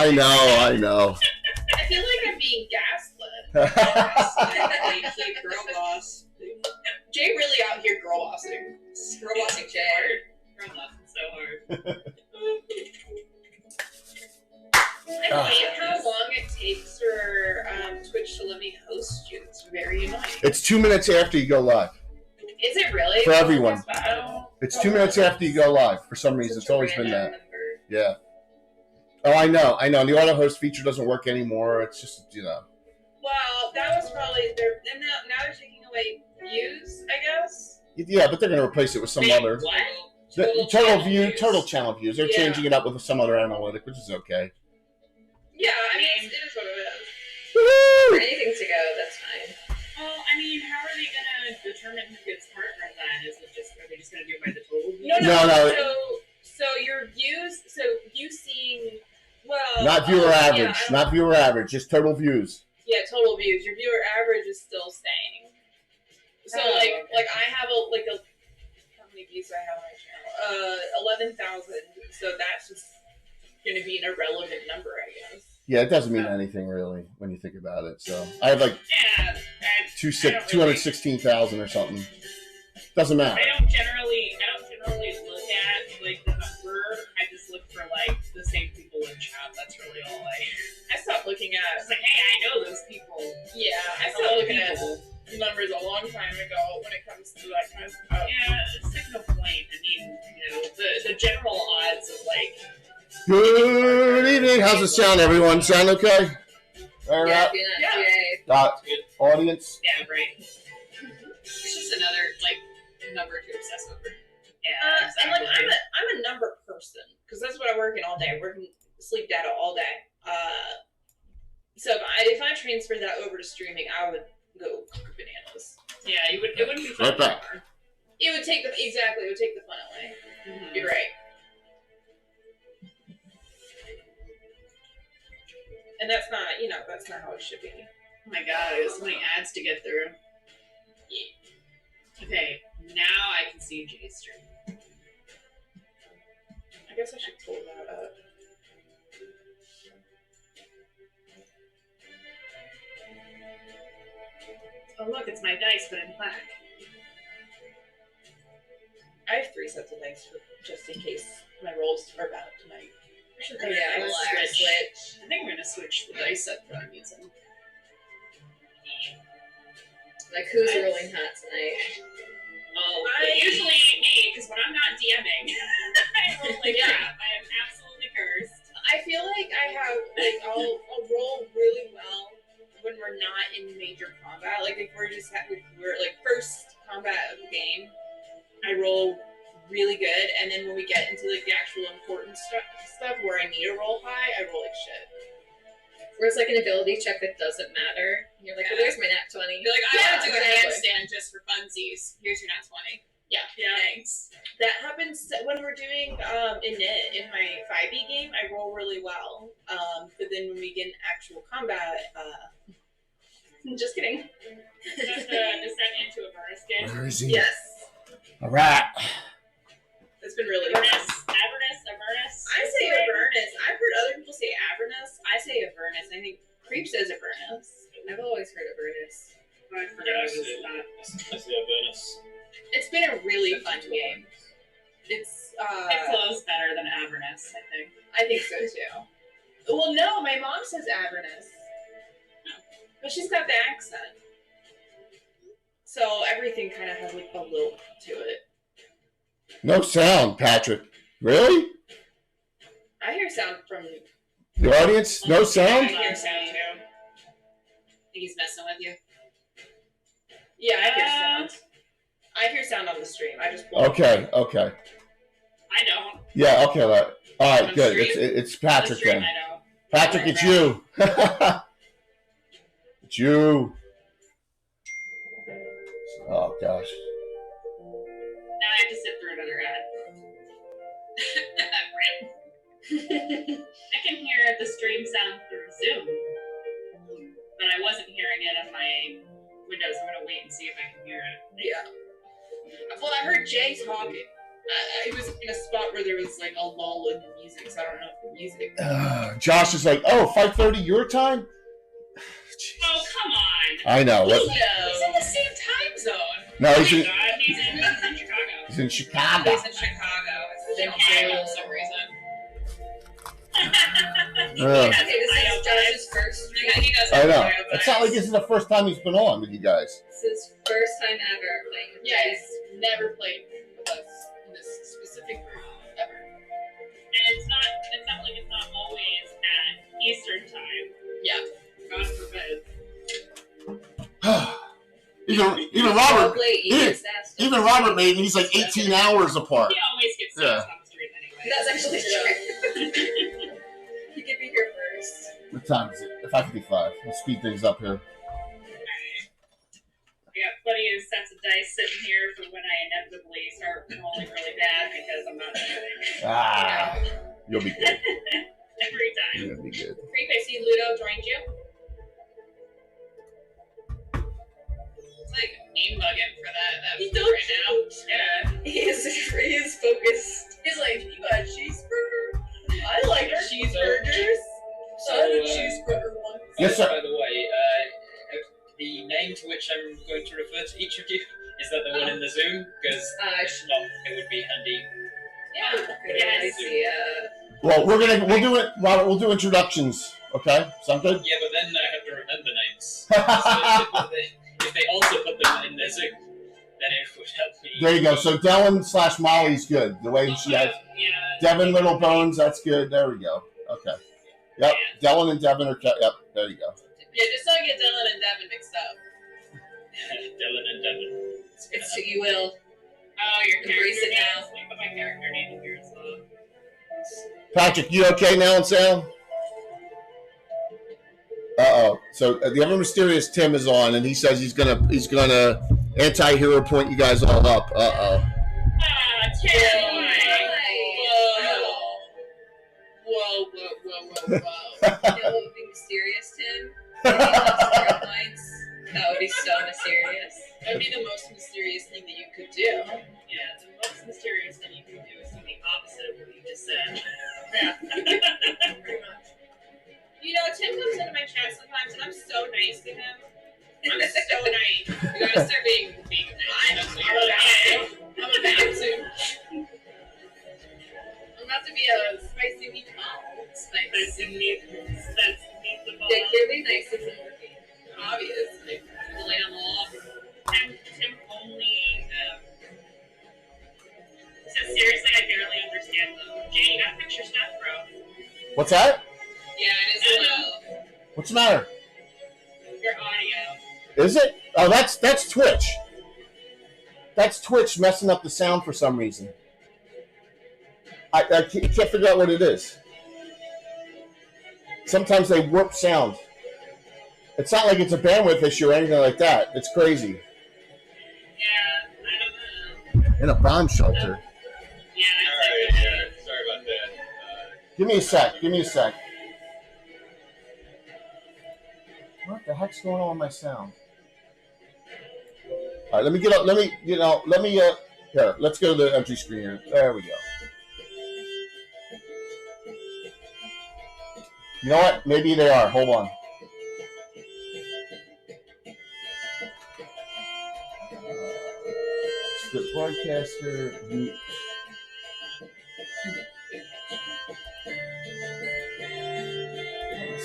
I know. I feel like I'm being gaslit. Keep girl boss. Jay really out here girl bossing. Girl bossing Jay. Girl bossing so hard. I hate how long it takes for Twitch to let me host you. It's very annoying. It's 2 minutes after you go live. Is it really? For everyone. Wow. It's 2 minutes after you go live. For some reason, it's always been that. Yeah. Oh, I know. The auto host feature doesn't work anymore. It's just, Well, that was probably and now they're taking away views, I guess. Yeah, but they're going to replace it with some other. What? Total channel views. They're changing it up with some other analytic, which is okay. Yeah, I mean, it is what it is. Woo! For anything to go, that's fine. Well, I mean, how are they gonna determine who gets partner then? Are they just gonna do it by the total views? No. So your views, you seeing, well, Not viewer average. Yeah, Not viewer average. Just total views. Yeah, total views. Your viewer average is still staying. So like I have how many views do I have on my channel? 11,000. So that's just gonna be an irrelevant number, I guess. Yeah, it doesn't mean anything really when you think about it. So I have like 216,000 or something. Doesn't matter. I don't generally look at like the number. I just look for like the same people in chat. That's really all I stopped looking at. It's like, hey, I know those people. Yeah, I stopped looking at numbers a long time ago when it comes to that kind of stuff. Yeah, it's like no point. I mean, the general odds of like. Good evening. How's it sound, everyone? Sound okay? All right. Audience. Yeah, right. It's just another number to obsess over. Yeah, exactly. And I'm a number person because that's what I work in all day. I work in sleep data all day. So if I transfer that over to streaming, I would go bananas. Yeah, it wouldn't be fun. Right back. It would take the fun away. Mm-hmm. You're right. And that's not how it should be. Oh my god, there's so many ads to get through. Yeah. Okay, now I can see Jay's stream. I guess I should pull that up. Oh look, it's my dice, but in black. I have 3 sets of dice just in case my rolls are bad tonight. Oh, yeah, we'll switch. I think we're gonna switch the dice set that I'm using. Like, who's rolling hot tonight? Oh, usually me, because when I'm not DMing, I roll like crap. I am absolutely cursed. I feel like I have, I'll roll really well when we're not in major combat. Like, if we're first combat of the game, I roll really good, and then when we get into the actual important stuff where I need to roll high, I roll like shit. Where it's like an ability check that doesn't matter. And you're like, well, there's my nat 20. You're like, I want to do a exactly. handstand just for funsies. Here's your nat 20. Yeah. Thanks. That happens when we're doing in my 5e game, I roll really well. But then when we get in actual combat, just kidding. Just descend into a bonus game. Where is he? Yes. All right. It's been really Avernus. fun. Avernus. I say Avernus. I've heard other people say Avernus. I say Avernus. I think Creep says Avernus. I've always heard of Avernus. I forgot I was not. It's been a really fun game. It flows better than Avernus, I think. I think so too. Well, no, my mom says Avernus, but she's got the accent, so everything kind of has like a lilt to it. No sound, Patrick. Really? I hear sound from The audience? No I sound? hear sound too. Think he's messing with you. Yeah, I hear sound. I hear sound on the stream. I just Okay. I don't. Yeah, okay. All right, On good. stream? It's Patrick Stream, then. I know. Patrick, it's you. It's you. Oh, gosh. Now I have to sit through another ad. Rip. I can hear the stream sound through Zoom, but I wasn't hearing it on my Windows. I'm gonna wait and see if I can hear it. Yeah. Well, I heard Jay talking. It was in a spot where there was like a lull in the music, so I don't know if the music. Josh is like, oh, 5:30 your time? Oh, come on. I know. He's in the same time zone. No, Oh he's my in, God, he's in Chicago. he's in Chicago. He's in Chicago. It's the same for some reason. Ugh. Okay, this is Josh's first stream. He does I have know. bio It's not like bias. this is the first time he's been on with you guys. This is first time ever playing with Yeah, Jay. he's never played with us in this specific group ever. And it's not like it's not always at Eastern time. Yeah, God forbid. even Robert, Probably easiest ass. even Robert made, he's like 18 hours apart. He always gets Yeah. stuff on the stream anyway. That's actually true. You could be here first. What time is it? 5:55. Let's speed things up here. I got plenty of sets of dice sitting here for when I inevitably start rolling really bad because I'm not doing Ah, you'll be good. every time. You'll be good. Creep, I see Ludo joined you. It's like name bugging for that He food don't right now. Yeah. He is focused. He's like, you got a cheeseburger? I like cheeseburgers. So, I had a cheeseburger once. Yes, sir. By the way, the name to which I'm going to refer to each of you, is that the one in the Zoom? Because if not, it would be handy. Yeah. Good Yes. idea. Well, we'll do it, Robert. We'll do introductions. Okay, sound good? Yeah, but then I have to remember names. So if they also put them in the Zoom, then it would help me. There you go. So Dylan / Molly's good. The way she has Yeah. Devin Little Bones, that's good. There we go. Okay. Yep. Dylan and Devin are. Yep. There you go. Yeah, just don't get Dylan and Devin mixed up. Dylan and Devin. It's you will. Oh, your Embrace character it name. now. Let me put my character name in here as well. Patrick, you okay now and sound? Uh-oh. So the ever mysterious Tim is on, and he says he's gonna anti-hero point you guys all up. Uh-oh. Ah, Tim! Whoa. It would be mysterious, Tim. Maybe have 0 points. That would be so mysterious. That would be the most mysterious thing that you could do. Yeah, the most mysterious thing you can do is do the opposite of what you just said. Yeah. Pretty much. You know, Tim comes into my chat sometimes, and I'm so nice to him. I'm so nice. You gotta start being nice. I'm about to. I'm about to be a spicy meatball. Spicy meatball. They clearly nice isn't working. Obviously. Lay on the law. Tim only says, seriously, I barely understand them. Jay, you gotta fix your stuff, bro. What's that? Yeah, it is low. What's the matter? Your audio. Is it? Oh, that's Twitch. That's Twitch messing up the sound for some reason. I can't figure out what it is. Sometimes they warp sound. It's not like it's a bandwidth issue or anything like that. It's crazy. Yeah, I don't know. In a bomb shelter. Yeah, Alright, yeah, sorry about that. Give me a sec. What the heck's going on with my sound? All right, let me get up. Here, let's go to the empty screen here. There we go. You know what? Maybe they are. Hold on. Script broadcaster.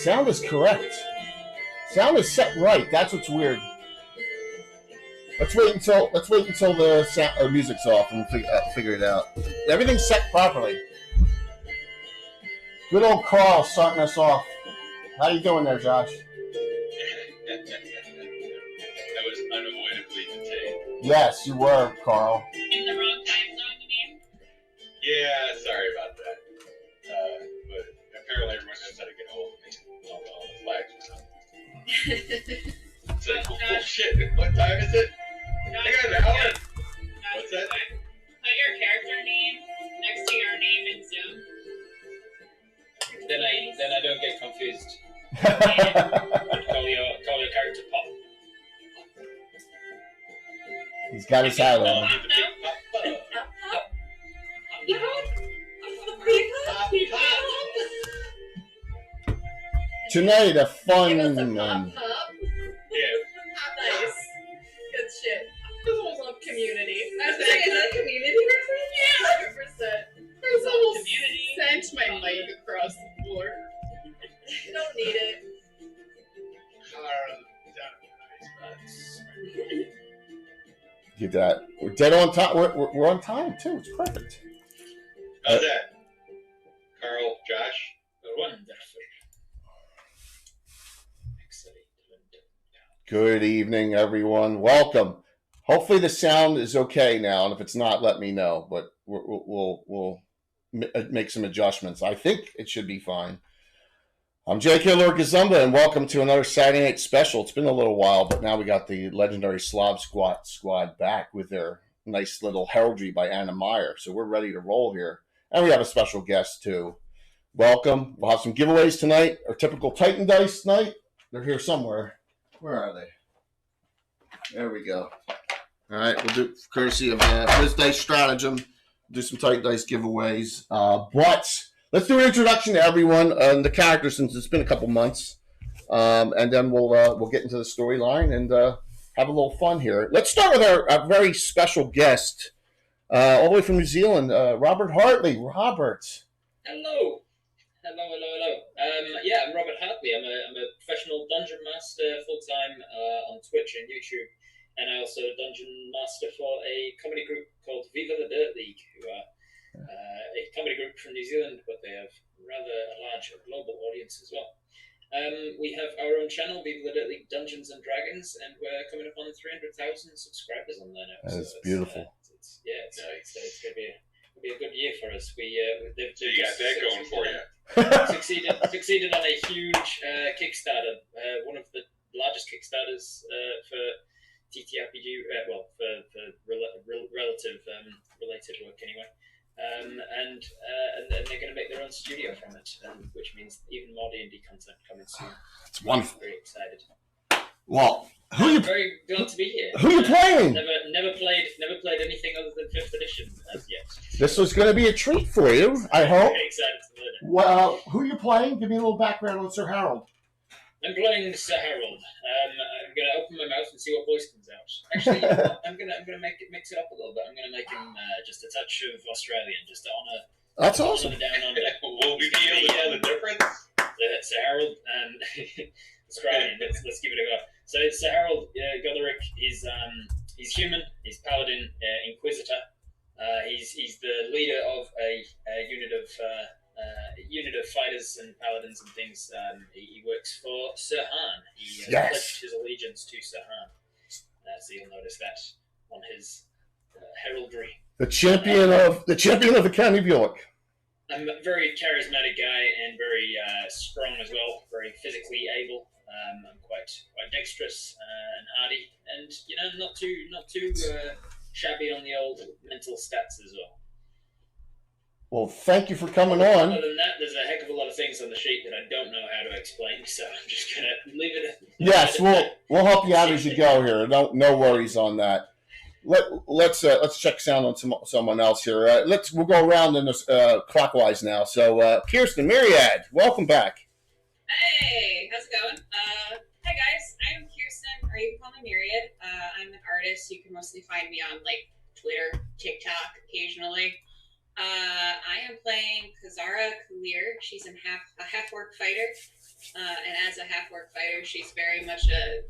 Sound is correct. Sound is set right. That's what's weird. Let's wait until the music's off and figure it out. Everything's set properly. Good old Carl starting us off. How you doing there, Josh? I was unavoidably detained. Yes, you were, Carl. In the wrong time zone, you mean? Yeah, sorry about that. But apparently everyone knows how to get hold of me. All the flags or something. It's like, oh shit, what time is it? I got an hour. What's that? Put your character name next to your name in Zoom. Then I don't get confused. Call your character Pop. He's got his hat on. Pop, though? Tonight, a fun. Give us a pop. Yeah. Nice. Good shit. This was on Community. I was saying, is that a community reference? Yeah, 100%. There's almost Community. sent my mic across the floor. You don't need it. Get that. We're dead on time. We're on time too. It's perfect. How's that? Carl, Josh? Wonderful. Excellent. Good evening, everyone. Welcome. Hopefully the sound is okay now, and if it's not, let me know. But we'll make some adjustments. I think it should be fine. I'm J.K. Lord Gazumba, and welcome to another Saturday Night Special. It's been a little while, but now we got the legendary Slav squad back with their nice little heraldry by Anna Meyer. So we're ready to roll here. And we have a special guest, too. Welcome. We'll have some giveaways tonight. Our typical Titan Dice night. They're here somewhere. Where are they? There we go. All right, we'll do courtesy of Riz Dice Stratagem. Do some Titan Dice giveaways. But let's do an introduction to everyone and the characters since it's been a couple months, and then we'll get into the storyline and have a little fun here. Let's start with our very special guest, all the way from New Zealand, Robert Hartley. Robert. Hello. Yeah, I'm Robert Hartley. I'm a professional dungeon master full time on Twitch and YouTube, and I also dungeon master for a comedy group called Viva the Dirt League, who are a comedy group from New Zealand, but they have rather a large global audience as well. We have our own channel, Viva the Dirt League Dungeons and Dragons, and we're coming up on 300,000 subscribers on there now. That is beautiful. It's going to be a good year for us. So you got that going for you. Succeeded on a huge Kickstarter, one of the largest Kickstarters for TTRPG, for related work anyway. And they're going to make their own studio from it, which means even more D&D content coming soon. It's wonderful. Very excited. Well, Very glad to be here. Who you playing? Never played anything other than 5th edition as yet. This was going to be a treat for you, I hope. Very excited to learn it. Well, who you playing? Give me a little background on Sir Harold. I'm playing Sir Harold. I'm gonna open my mouth and see what voice comes out. Actually, I'm gonna mix it up a little bit. I'm gonna make him just a touch of Australian, just to honor. That's awesome. Honor down under. Will we be able to tell the difference? Sir Harold and Australian. Let's give it a go. So Sir Harold Goderic, he's human. He's paladin, inquisitor. He's the leader of a unit of fighters and paladins and things. He works for Sir Han. He pledged his allegiance to Sir Han. So you'll notice that on his heraldry. The champion of the County of York. I'm a very charismatic guy and very strong as well. Very physically able. I'm quite dexterous and hardy, and not too shabby on the old mental stats as well. Well, thank you for coming on. Other than that, there's a heck of a lot of things on the sheet that I don't know how to explain, so I'm just gonna leave it. Yes, we'll help you out as you go here. No worries on that. Let's check sound on someone else here. We'll go around in this clockwise now. So Kirsten Myriad, welcome back. Hey, how's it going? Hi guys, I'm Kirsten, or you can call me Myriad. I'm an artist. You can mostly find me on Twitter, TikTok, occasionally. I am playing Kazara Kalir. She's a half-orc fighter, and as a half-orc fighter, she's very much a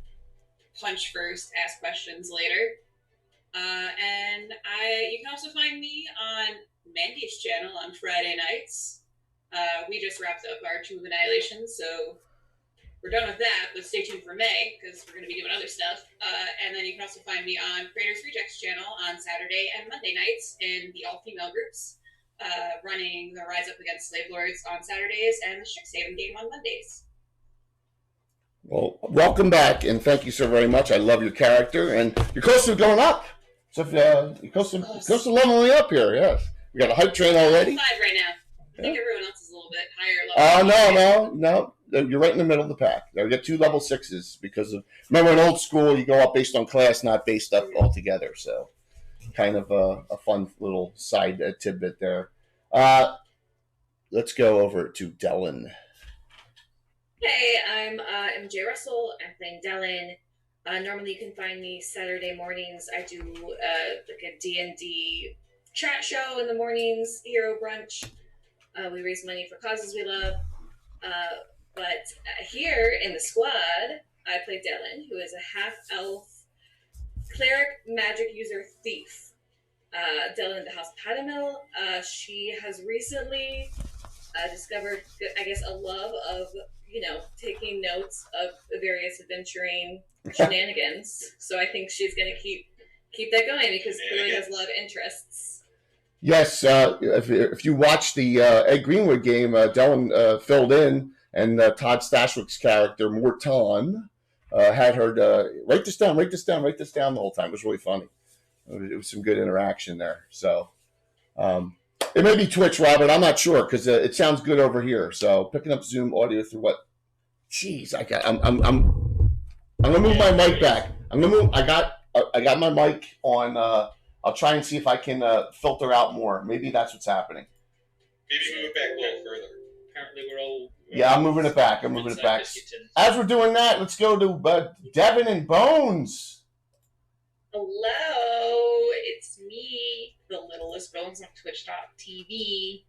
punch first, ask questions later. And you can also find me on Mandy's channel on Friday nights. We just wrapped up our Tomb of Annihilation, so we're done with that, but stay tuned for May, because we're going to be doing other stuff. And then you can also find me on Creators Rejects channel on Saturday and Monday nights in the all-female groups, running the Rise Up Against Slave Lords on Saturdays and the Strixhaven game on Mondays. Well, welcome back, and thank you so very much. I love your character, and you're close to going up. So if you're close to leveling up here, yes. We got a hype train already. 5 right now. I think everyone else is a little bit higher level. No. You're right in the middle of the pack. You get 2 level 6s because of, remember in old school, you go up based on class, not based up altogether. So kind of a fun little side tidbit there. let's go over to Dylan. Hey, I'm MJ Russell. I'm playing Dylan. Normally, you can find me Saturday mornings. I do like a D&D chat show in the mornings, Hero Brunch. We raise money for causes we love. But here in the squad, I play Dylan, who is a half-elf cleric magic user thief. Dylan at the House Padamil. She has recently discovered, I guess, a love of, taking notes of the various adventuring shenanigans. So I think she's going to keep that going because clearly has a lot of interests. Yes, if you watch the Ed Greenwood game, Dylan filled in, and Todd Stashwick's character, Morton, had her write this down the whole time. It was really funny. It was some good interaction there. So it may be Twitch, Robert. I'm not sure because it sounds good over here. So picking up Zoom audio through what? Jeez, I'm gonna move my mic back. I got my mic on. I'll try and see if I can filter out more. Maybe that's what's happening. Maybe move it back a little further. Apparently, we're all. Yeah, I'm moving it back. As we're doing that, let's go to Devin and Bones. Hello, it's me, the littlest Bones on Twitch.tv.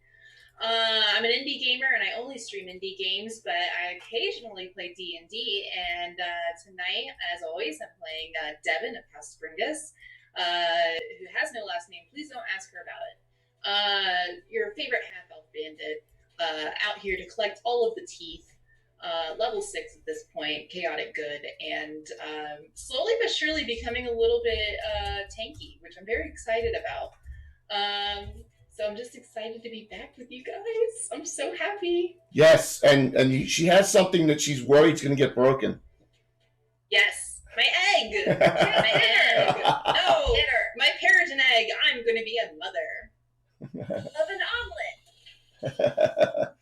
I'm an indie gamer and I only stream indie games, but I occasionally play D&D. And tonight, as always, I'm playing Devin of House Springus, who has no last name. Please don't ask her about it. Your favorite half-elf bandit, out here to collect all of the teeth. Level 6 at this point, chaotic good, and slowly but surely becoming a little bit tanky, which I'm very excited about. So I'm just excited to be back with you guys. I'm so happy. Yes, and she has something that she's worried is going to get broken. Yes, my egg. My egg. No, my parent and egg. I'm going to be a mother of an omelet.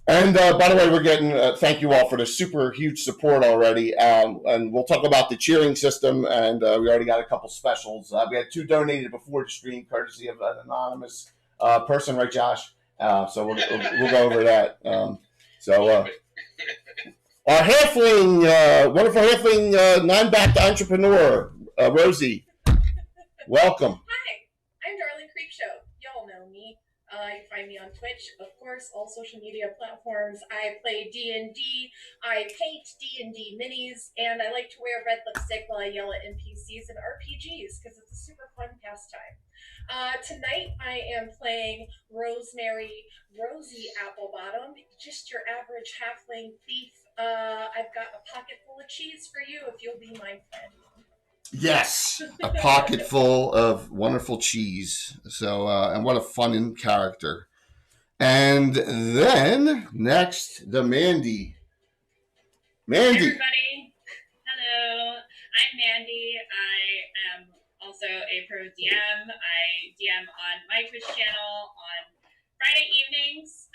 And by the way, we're getting thank you all for the super huge support already. And we'll talk about the cheering system. And we already got a couple specials. We had 2 donated before the stream, courtesy of an anonymous person, right, Josh? So we'll go over that. Our halfling, wonderful halfling, non-backed entrepreneur, Rosie. Welcome. Hi, I'm Darling Creepshow. Y'all know me. You can find me on Twitch, of course, all social media platforms. I play D&D, I paint D&D minis, and I like to wear red lipstick while I yell at NPCs and RPGs because it's a super fun pastime. Tonight I am playing Rosemary Rosie Applebottom, just your average halfling thief. I've got a pocket full of cheese for you if you'll be my friend. Yes, a pocket full of wonderful cheese. So, and what a fun character. And then next, the Mandy. Hey everybody. Hello. I'm Mandy. I am also a pro DM. I DM on my Twitch channel on Friday evenings.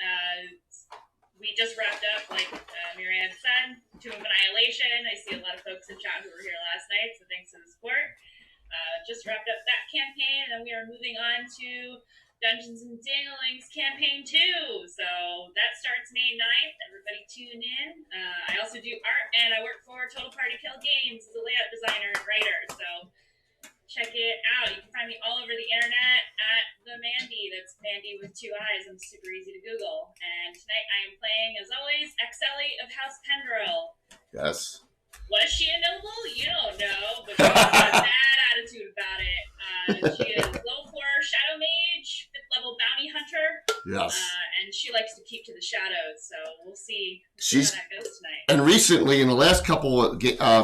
We just wrapped up, like Myriad said, Tomb of Annihilation. I see a lot of folks in chat who were here last night, so thanks for the support. Just wrapped up that campaign, and we are moving on to Dungeons and Dinglings Campaign 2. So that starts May 9th. Everybody tune in. I also do art, and I work for Total Party Kill Games as a layout designer and writer. So check it out. You can find me all over the internet at the Mandy. That's Mandy with 2 eyes. I'm super easy to Google. And tonight I am playing, as always, Excelli of House Pendrell. Yes. Was she a noble? You don't know, but she's got a bad attitude about it. She is level 4 Shadow Mage, 5th level Bounty Hunter. Yes. And she likes to keep to the shadows, so we'll see how that goes tonight. And recently, in the last couple of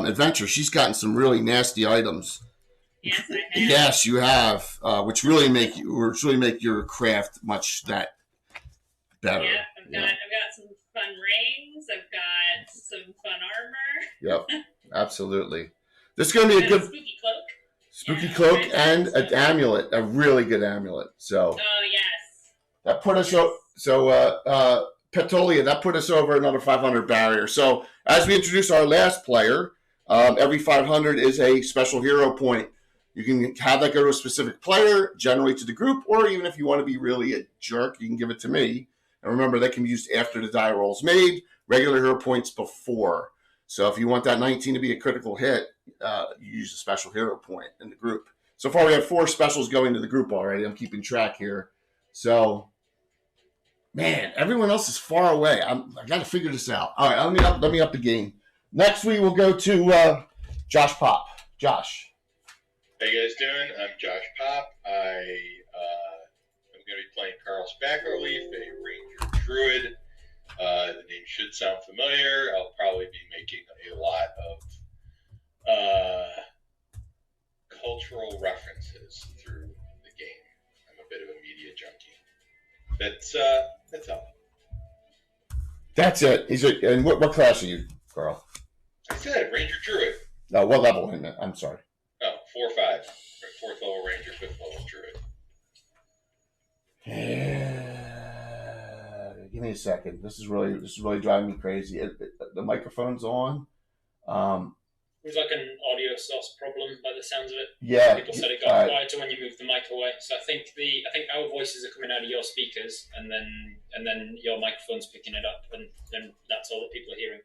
adventures, she's gotten some really nasty items. Yes, I have. Yes, you have, which really make your craft much that better. Yeah, I've got some fun rings. I've got some fun armor. Yep, absolutely. This is going to be a good spooky cloak and an amulet, a really good amulet. So. Oh yes. That put us Petolia. That put us over another 500 barrier. So as we introduce our last player, every 500 is a special hero point. You can have that go to a specific player, generally to the group, or even if you want to be really a jerk, you can give it to me. And remember, they can be used after the die roll is made, regular hero points before. So if you want that 19 to be a critical hit, you use a special hero point in the group. So far, we have 4 specials going to the group already. I'm keeping track here. So, man, everyone else is far away. I got to figure this out. All right, let me up the game. Next, we will go to Josh Pop. Josh. How you guys doing? I'm Josh Pop. I'm going to be playing Carl's Backerleaf, a Ranger Druid. The name should sound familiar. I'll probably be making a lot of cultural references through the game. I'm a bit of a media junkie. That's all. That's it. And what class are you, Carl? I said Ranger Druid. No, what level? I'm sorry. Oh, 4 or 5. 4th level Ranger, 5th level Druid. Give me a second. This is really driving me crazy. The microphone's on. It was like an audio source problem by the sounds of it. Yeah. People said it got quieter when you moved the mic away. So I think our voices are coming out of your speakers, and then your microphone's picking it up, and then that's all that people are hearing.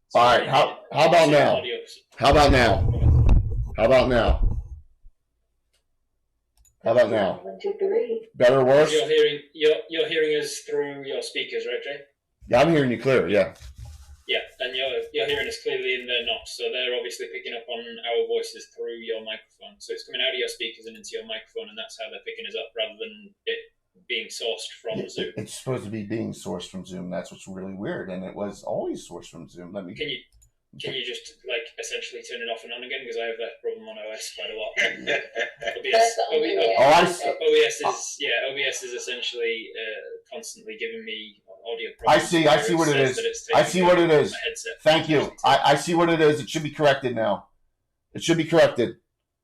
So all right. How about now? How about now? How about now? How about now? 1, 2, 3. Better or worse? You're hearing us through your speakers, right, Jay? Yeah, I'm hearing you clear. Yeah. Yeah, and you're hearing us clearly, and they're not. So they're obviously picking up on our voices through your microphone. So it's coming out of your speakers and into your microphone, and that's how they're picking us up, rather than it being sourced from Zoom. It's supposed to be being sourced from Zoom. That's what's really weird, and it was always sourced from Zoom. Can you just essentially turn it off and on again? Because I have that problem on OS quite a lot. OBS is essentially constantly giving me audio problems. I see what it is. I see what it is. Thank you. I see what it is. It should be corrected now. It should be corrected.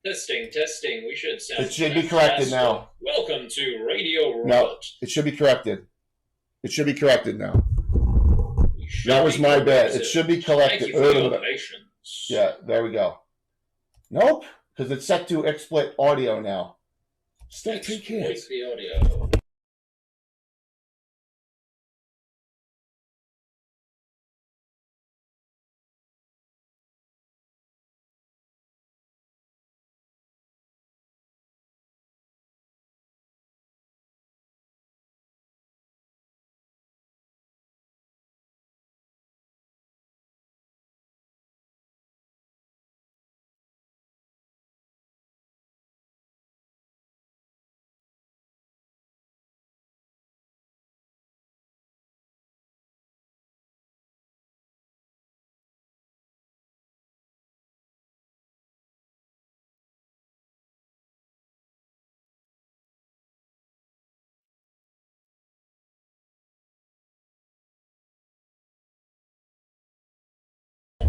Testing. We should sound. It should be corrected now. Welcome to Radio Robot. No, it should be corrected. It should be corrected now. That was my bad. It should be corrected. Yeah, there we go. Nope, because it's set to exploit audio now. Stay 2 kids. The audio.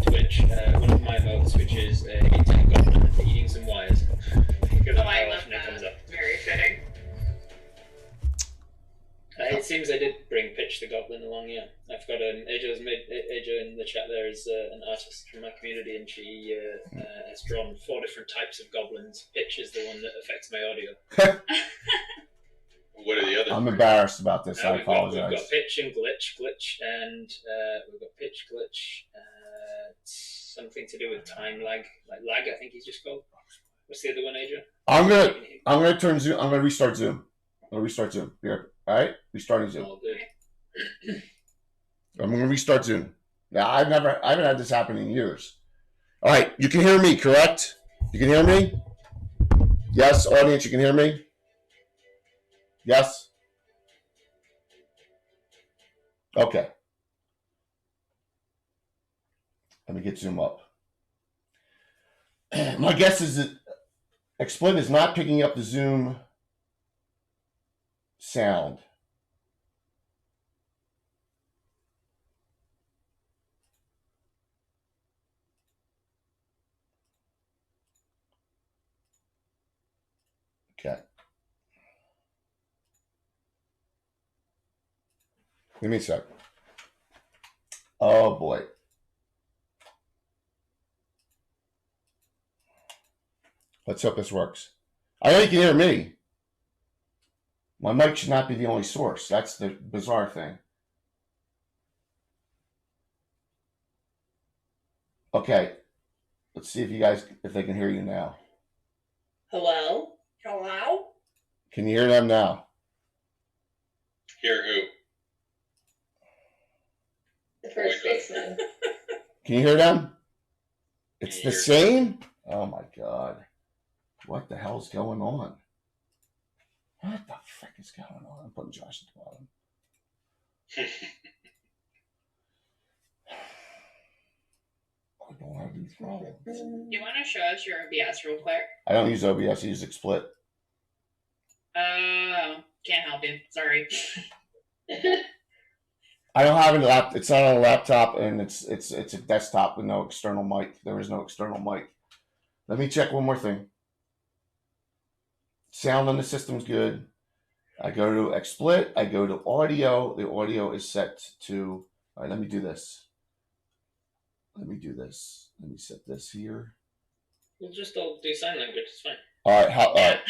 Twitch, one of my votes, which is a tech goblin eating some wires. I love that. Very fitting. It seems I did bring Pitch the Goblin along, yeah. I've got Aja in the chat there is an artist from my community, and she has drawn 4 different types of goblins. Pitch is the one that affects my audio. What are the others? I'm embarrassed about this. I apologize. We've got Pitch and Glitch, and we've got Pitch, Glitch, something to do with time lag. Like lag, I think he's just called. What's the other one, Aja? I'm gonna turn Zoom. I'm gonna restart Zoom. Here. All right, restarting Zoom. All good. I'm gonna restart Zoom. Now I haven't had this happen in years. All right, you can hear me, correct? You can hear me? Yes, audience, you can hear me? Yes? Okay. Let me get Zoom up. My guess is that Exploit is not picking up the Zoom sound. Okay. Give me a sec. Oh boy. Let's hope this works. I know you can hear me. My mic should not be the only source. That's the bizarre thing. Okay. Let's see if they can hear you now. Hello? Hello? Can you hear them now? Hear who? The first baseman. Can you hear them? It's Can the you hear same? Oh my God. What the hell's going on? What the frick is going on? I'm putting Josh at the bottom. I don't have these problems. You want to show us your OBS real quick? I don't use OBS, I use XSplit. Can't help you. Sorry. I don't have a laptop. It's not on a laptop, and it's a desktop with no external mic. There is no external mic. Let me check one more thing. Sound on the system's good. I go to XSplit. I go to audio. The audio is set to. All right, let me do this. Let me set this here. We'll just all do sign language. It's fine. All right.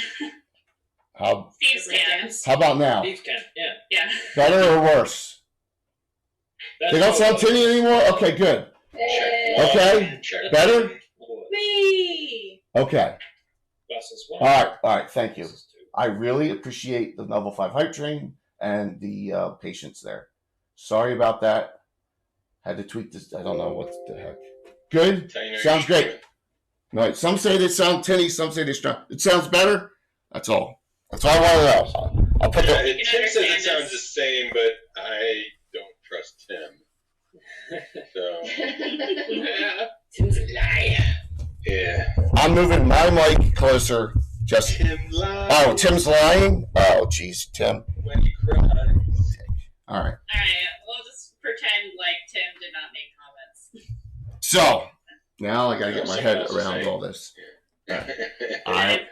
How Steve's cans. how about now? Steve can. Yeah. Yeah. Better or worse? They don't sound tinny anymore. Okay, good. Okay, Check. better. Whee! Okay. Glasses one. All right. Thank you. Glasses two. I really appreciate the level 5 hype train and the patience there. Sorry about that. Had to tweak this. I don't know what the heck. Good. Sounds great. All right. Some say they sound tinny. Some say they strong. It sounds better. That's all. That's all I want to know. I'll put Yeah, the. Tim says it sounds the same, but I don't trust Tim. So Tim's a liar. yeah. I'm moving my mic closer. Just. Tim lies. Oh, Tim's lying. Oh, jeez, Tim. When he cries. All right. All right. We'll just pretend like Tim did not make comments. So now I gotta get my head around all this. All right.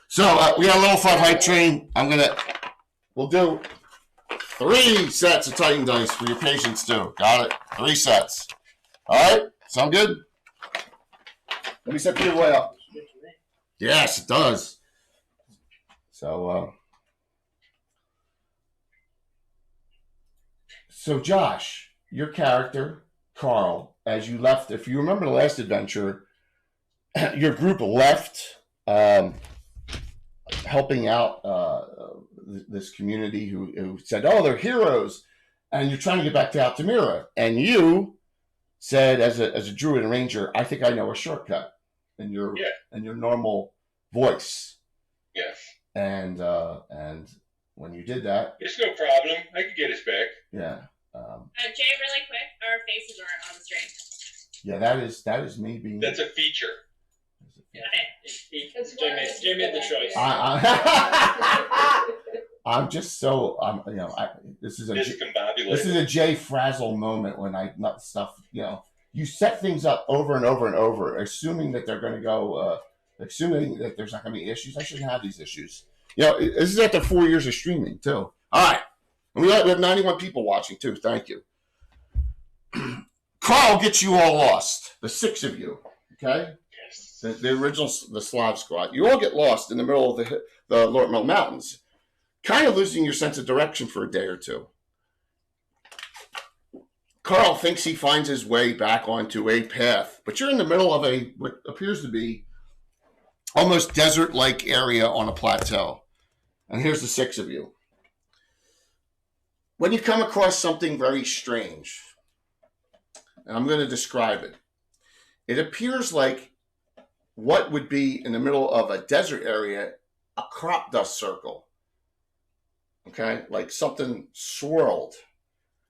So we got a level 5 hype train. We'll do 3 sets of Titan dice for your patients too. Got it? 3 sets. All right. Sound good? Let me set the way up. Yes, it does. So Josh, your character, Carl, as you left, if you remember the last adventure, your group left helping out this community who said, oh, they're heroes, and you're trying to get back to Altamira. And you said, as a druid and ranger, I think I know a shortcut in your normal voice. Yes. And when you did that, It's no problem. I can get us back. yeah. Jay, really quick, our faces aren't on the screen. Yeah, that is me being. That's a feature. Jay made the choice. I'm just so this is a Jay Frazzle moment when I nut stuff. You set things up over and over and over, assuming that they're going to go, assuming that there's not going to be issues. I shouldn't have these issues. This is after 4 years of streaming too. All right, and we have 91 people watching too. Thank you. Carl gets you all lost. The 6 of you. Okay. Yes. The original, the Slav squad. You all get lost in the middle of the Lord Mill Mountains, kind of losing your sense of direction for a day or two. Carl thinks he finds his way back onto a path, but you're in the middle of what appears to be almost desert-like area on a plateau. And here's the 6 of you. When you come across something very strange, and I'm going to describe it, it appears like what would be in the middle of a desert area, a crop dust circle. Okay? Like something swirled.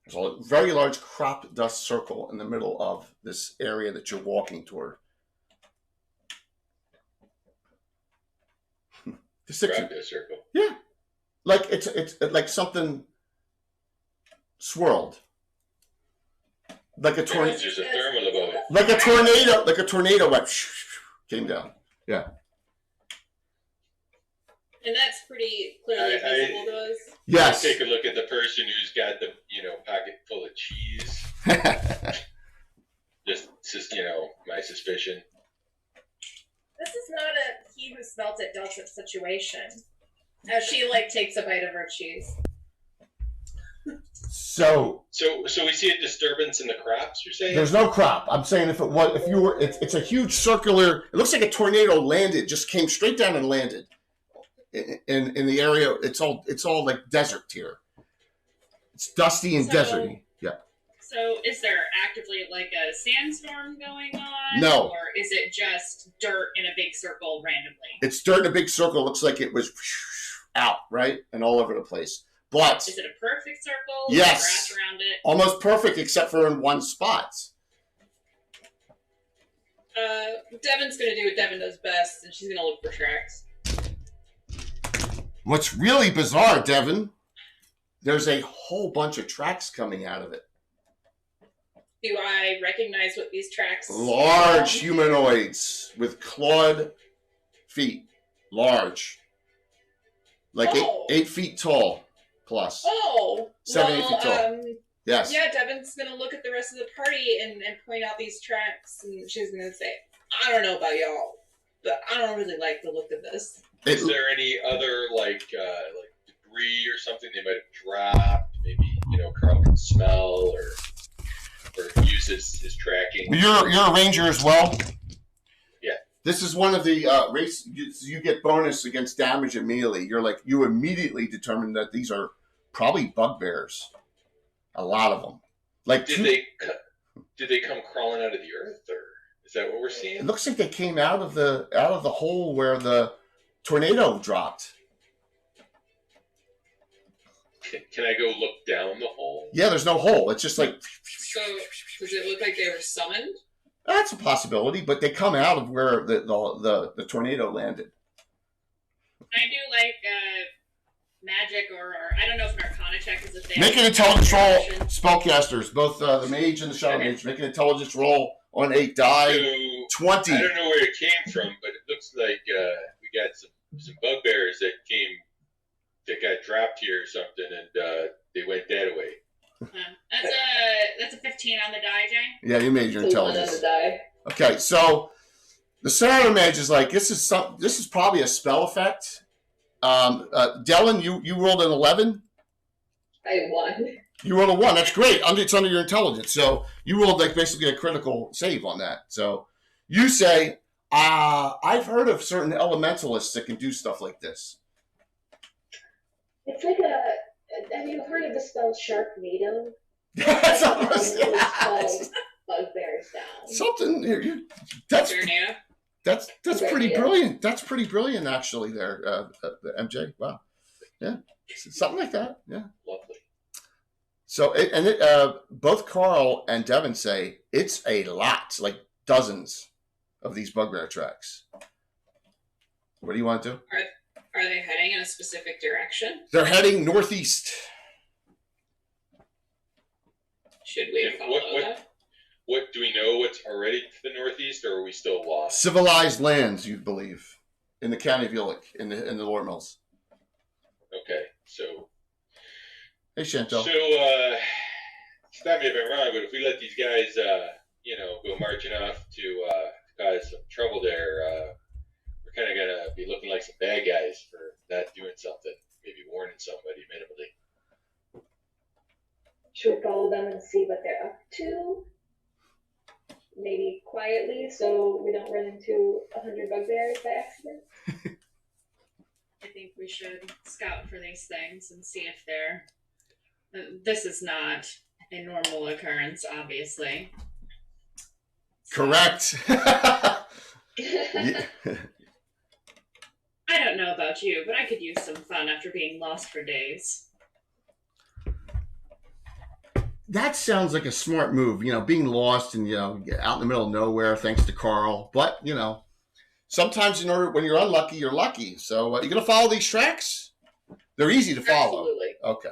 There's a very large crop dust circle in the middle of this area that you're walking toward. The 6 Crop dust circle. Yeah. Like it's like something swirled. Like a tornado. It's just a thermal above it. Like a tornado went came down. Yeah. And that's pretty clearly visible to us. Yes. Take a look at the person who's got the pocket full of cheese. just my suspicion. This is not a he who smells it does it situation. As she like takes a bite of her cheese. So we see a disturbance in the crops. You're saying there's no crop. I'm saying if you were, it's a huge circular. It looks like a tornado landed, just came straight down and landed in the area. It's all like desert here. It's dusty and deserty. Yeah. So is there actively like a sandstorm going on? No. Or is it just dirt in a big circle randomly? It's dirt in a big circle. It looks like it was out, right? And all over the place. But Is it a perfect circle? Yes. Grass around it? almost perfect except for in one spot. Devin's gonna do what Devin does best, and she's gonna look for tracks. What's really bizarre, Devin, there's a whole bunch of tracks coming out of it. Do I recognize what these tracks Large humanoids with clawed feet. Large. Like Oh. 8 feet tall plus. Oh! 7, 8 feet tall. Yes. Yeah, Devin's gonna look at the rest of the party and point out these tracks, and she's gonna say, I don't know about y'all, but I don't really like the look of this. is there any other like debris or something they might have dropped? Maybe Carl can smell or use his tracking. You're a ranger as well? Yeah. This is one of the race. You get bonus against damage immediately. You immediately determine that these are probably bugbears. A lot of them. Did they come crawling out of the earth, or is that what we're seeing? It looks like they came out of the hole where the tornado dropped. Can I go look down the hole? Yeah, there's no hole. It's just like. So, does it look like they were summoned? That's a possibility, but they come out of where the tornado landed. I do like magic or I don't know if an Arcana check is a thing. Make an intelligence roll, spellcasters, both the mage and the shadow Okay. mage. Make an intelligence roll on 8 die. So, 20. I don't know where it came from, but it looks like we got some bugbears that got dropped here or something, and they went that way. That's a 15 on the die, Jay. Yeah, you made your So one on the intelligence. die. Okay, so the shadow mage is like, this is probably a spell effect. Dylan, you rolled an 11. I won. You rolled a 1. That's great. It's under your intelligence. So you rolled like basically a critical save on that. So you say, I've heard of certain elementalists that can do stuff like this. It's like have you heard of the spell Sharknado? That's almost, It's bugbears down. something. That's pretty Yeah. brilliant. That's pretty brilliant, actually. There, MJ. Wow. Yeah, something like that. Yeah. Lovely. So, both Carl and Devin say it's a lot, like dozens of these bugbear tracks. What do you want to do? Are they heading in a specific direction? They're heading northeast. Should we Yeah, follow that? What do we know? What's already to the northeast, or are we still lost? Civilized lands, you believe, in the county of Ulick, in the Lore Mills. Okay, so Hey, Chantel. stop me if I'm wrong, but if we let these guys, go marching off to cause some trouble there, we're kind of gonna be looking like some bad guys for not doing something, maybe warning somebody minimally. Should we follow them and see what they're up to? Maybe quietly, so we don't run into 100 bugbears by accident. I think we should scout for these things and see if they're. This is not a normal occurrence, obviously. Correct. Yeah. I don't know about you, but I could use some fun after being lost for days. That sounds like a smart move, being lost and, out in the middle of nowhere, thanks to Carl. But, sometimes when you're unlucky, you're lucky. So you're going to follow these tracks? They're easy to follow. Absolutely. Okay.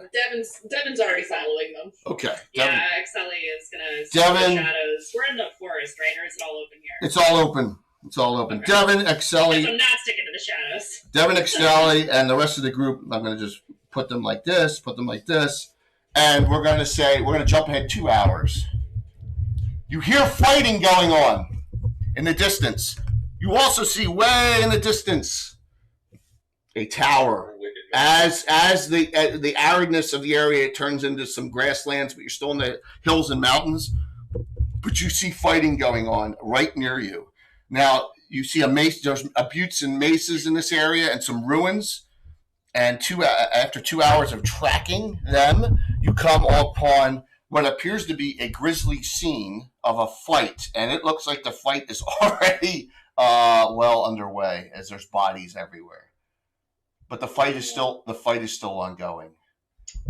Devin's already following them. Okay. Yeah, Devin. Excelli is gonna see Devin. the shadows. We're in the forest, right? Or is it all open here? It's all open. It's all open. Okay. Devin, Guess I'm Excelli, not sticking to the shadows. Devin, Excelli, and the rest of the group, I'm going to just put them like this, and we're going to jump ahead 2 hours. You hear fighting going on in the distance. You also see way in the distance a tower. as the aridness of the area turns into some grasslands, but you're still in the hills and mountains. But you see fighting going on right near you. Now you see a mace. There's buttes and maces in this area, and some ruins. And after 2 hours of tracking them, you come upon what appears to be a grisly scene of a fight, and it looks like the fight is already well underway, as there's bodies everywhere. But the fight is still ongoing.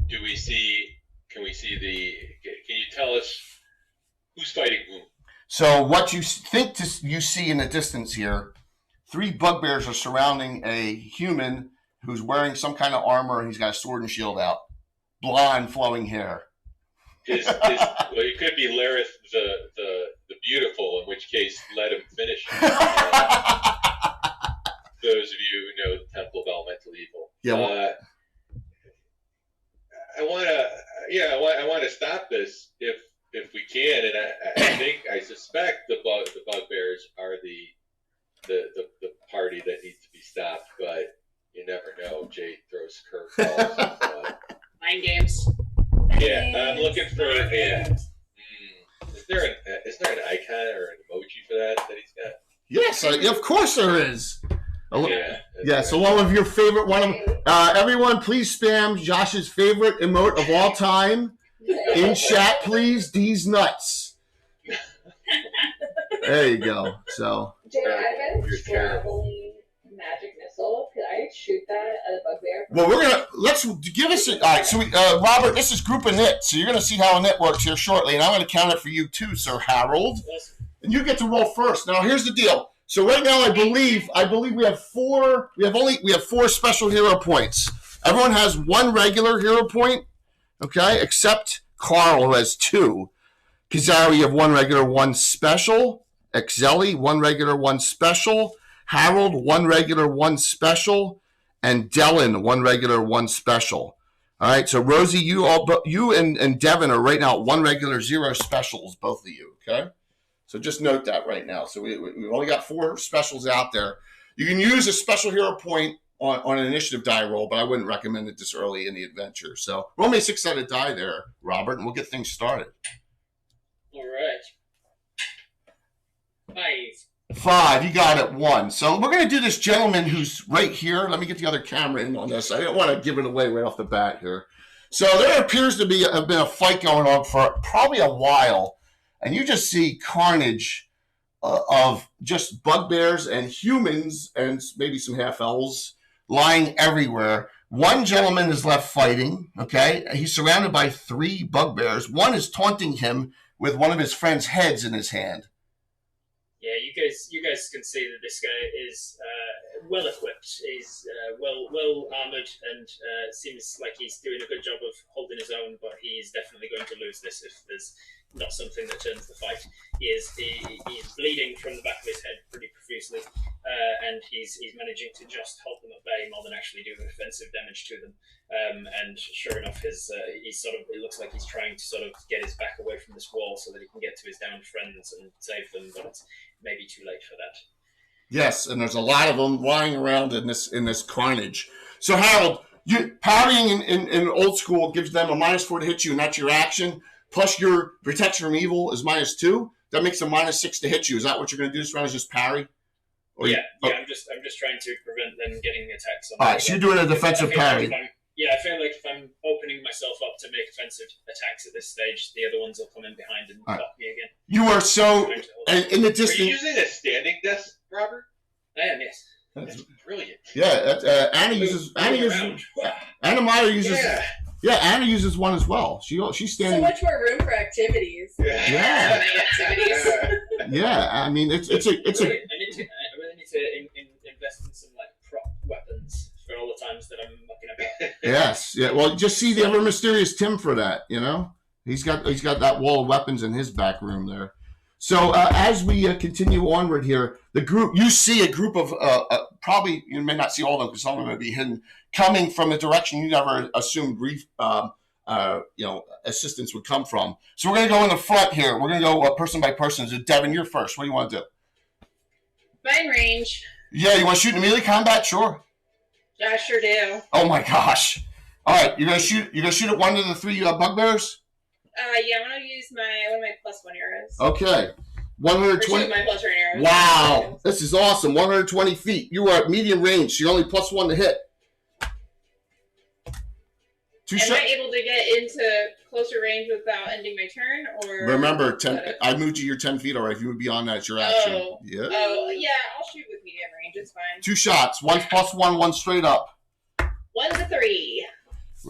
Can we see can you tell us who's fighting whom? So what you think you see in the distance here, 3 bugbears are surrounding a human who's wearing some kind of armor, and he's got a sword and shield out. Blonde, flowing hair. Well, it could be Lareth the beautiful, in which case let him finish. Those of you who know the Temple of Elemental Evil. Yeah. I want to stop this if we can, and I suspect the bugbears are the party that needs to be stopped, but you never know. Jade throws curveballs. Mind games. Yeah, I'm looking for Is there an icon or an emoji for that he's got? Yes, of course there is. Yes, right. along with your favorite one. Everyone, please spam Josh's favorite emote of all time in chat, please. D's nuts. There you go. So. Jay, I got a traveling magic missile. Could I shoot that at a bugbear? Well, let's give us all right. So, Robert, this is group init, so you're going to see how init works here shortly, and I'm going to count it for you too, Sir Harold. And you get to roll first. Now, here's the deal. So right now, I believe we have 4. We have 4 special hero points. Everyone has 1 regular hero point, okay, except Carl, who has 2. Kizari, you have 1 regular, 1 special. Exeli, 1 regular, 1 special. Harold, 1 regular, 1 special. And Dylan, 1 regular, 1 special. All right, so Rosie, you and Devin are right now at 1 regular, 0 specials, both of you, okay? So just note that right now. So we've only got 4 specials out there. You can use a special hero point on an initiative die roll, but I wouldn't recommend it this early in the adventure. So roll me a 6-sided die there, Robert, and we'll get things started. All right. 5. 5, you got it. 1. So we're going to do this gentleman who's right here. Let me get the other camera in on this. I didn't want to give it away right off the bat here. So there appears to have been a fight going on for probably a while. And you just see carnage of just bugbears and humans and maybe some half-elves lying everywhere. 1 gentleman is left fighting, okay? He's surrounded by 3 bugbears. 1 is taunting him with one of his friend's heads in his hand. Yeah, you guys can see that this guy is well equipped. He's well armored, and seems like he's doing a good job of holding his own. But he's definitely going to lose this if there's not something that turns the fight. He is bleeding from the back of his head pretty profusely, and he's managing to just hold them at bay more than actually do offensive damage to them. And sure enough, it looks like he's trying to sort of get his back away from this wall so that he can get to his downed friends and save them, but it's maybe too late for that. Yes, and there's a lot of them lying around in this carnage. So Harold, parrying in old school gives them a -4 to hit you, and that's your action. Plus your protection from evil is -2. That makes a -6 to hit you. Is that what you're going to do this round? Is just parry? Yeah. I'm just trying to prevent them getting attacks. All right, so you're doing a defensive parry. I feel like if I'm opening myself up to make offensive attacks at this stage, the other ones will come in behind and block me again. You are so in the distance. Are you using a standing desk, Robert? I am, yes. That's brilliant. Yeah, Anna Meyer uses. Yeah, Anna uses one as well. She's standing. So much more room for activities. Yeah. Activities. Yeah, I mean it's a. I really need to invest in some like prop weapons for all the times that I'm mucking about. Yes, yeah. Well, just see the ever mysterious Tim for that. You know, he's got that wall of weapons in his back room there. So as we continue onward here, you see a group of probably you may not see all of them because some of them may be hidden, coming from the direction you never assumed assistance would come from. So we're going to go in the front here. We're going to go person by person. So Devin, you're first. What do you want to do? Mine range. Yeah, you want to shoot in melee combat? Sure. Yeah, I sure do. Oh my gosh! All right, you're gonna shoot. You're gonna shoot at one of the three bugbears. Yeah, I'm gonna use one of my +1 arrows. Okay, Or two 120. of my +1 arrows. Wow, this is awesome. 120 feet. You are at medium range. So you're only +1 to hit. Two Am shots. I able to get into closer range without ending my turn, or Remember, 10. I moved you your 10 feet already. If you would be on that, it's your action. Oh. Yeah. Oh, yeah, I'll shoot with medium range. It's fine. 2 shots. One's +1, one straight up. 1 to 3.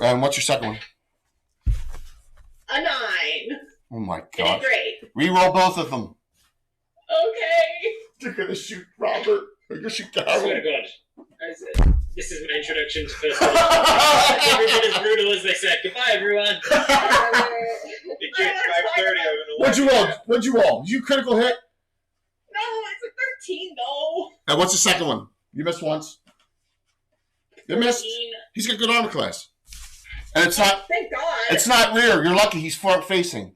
And what's your second one? A 9. Oh my And a god. great. Reroll both of them. Okay. You're gonna shoot Robert. You're gonna shoot I swear Carol. to God. This is my introduction to first Everyone as brutal as they said. Goodbye, everyone. It gets 5:30. What'd you roll? What'd you roll? Did you critical hit? No, it's a 13, though. And what's the second one? You missed once. You missed. 13. He's got good armor class. And it's not. Thank God. It's not rear. You're lucky. He's front facing.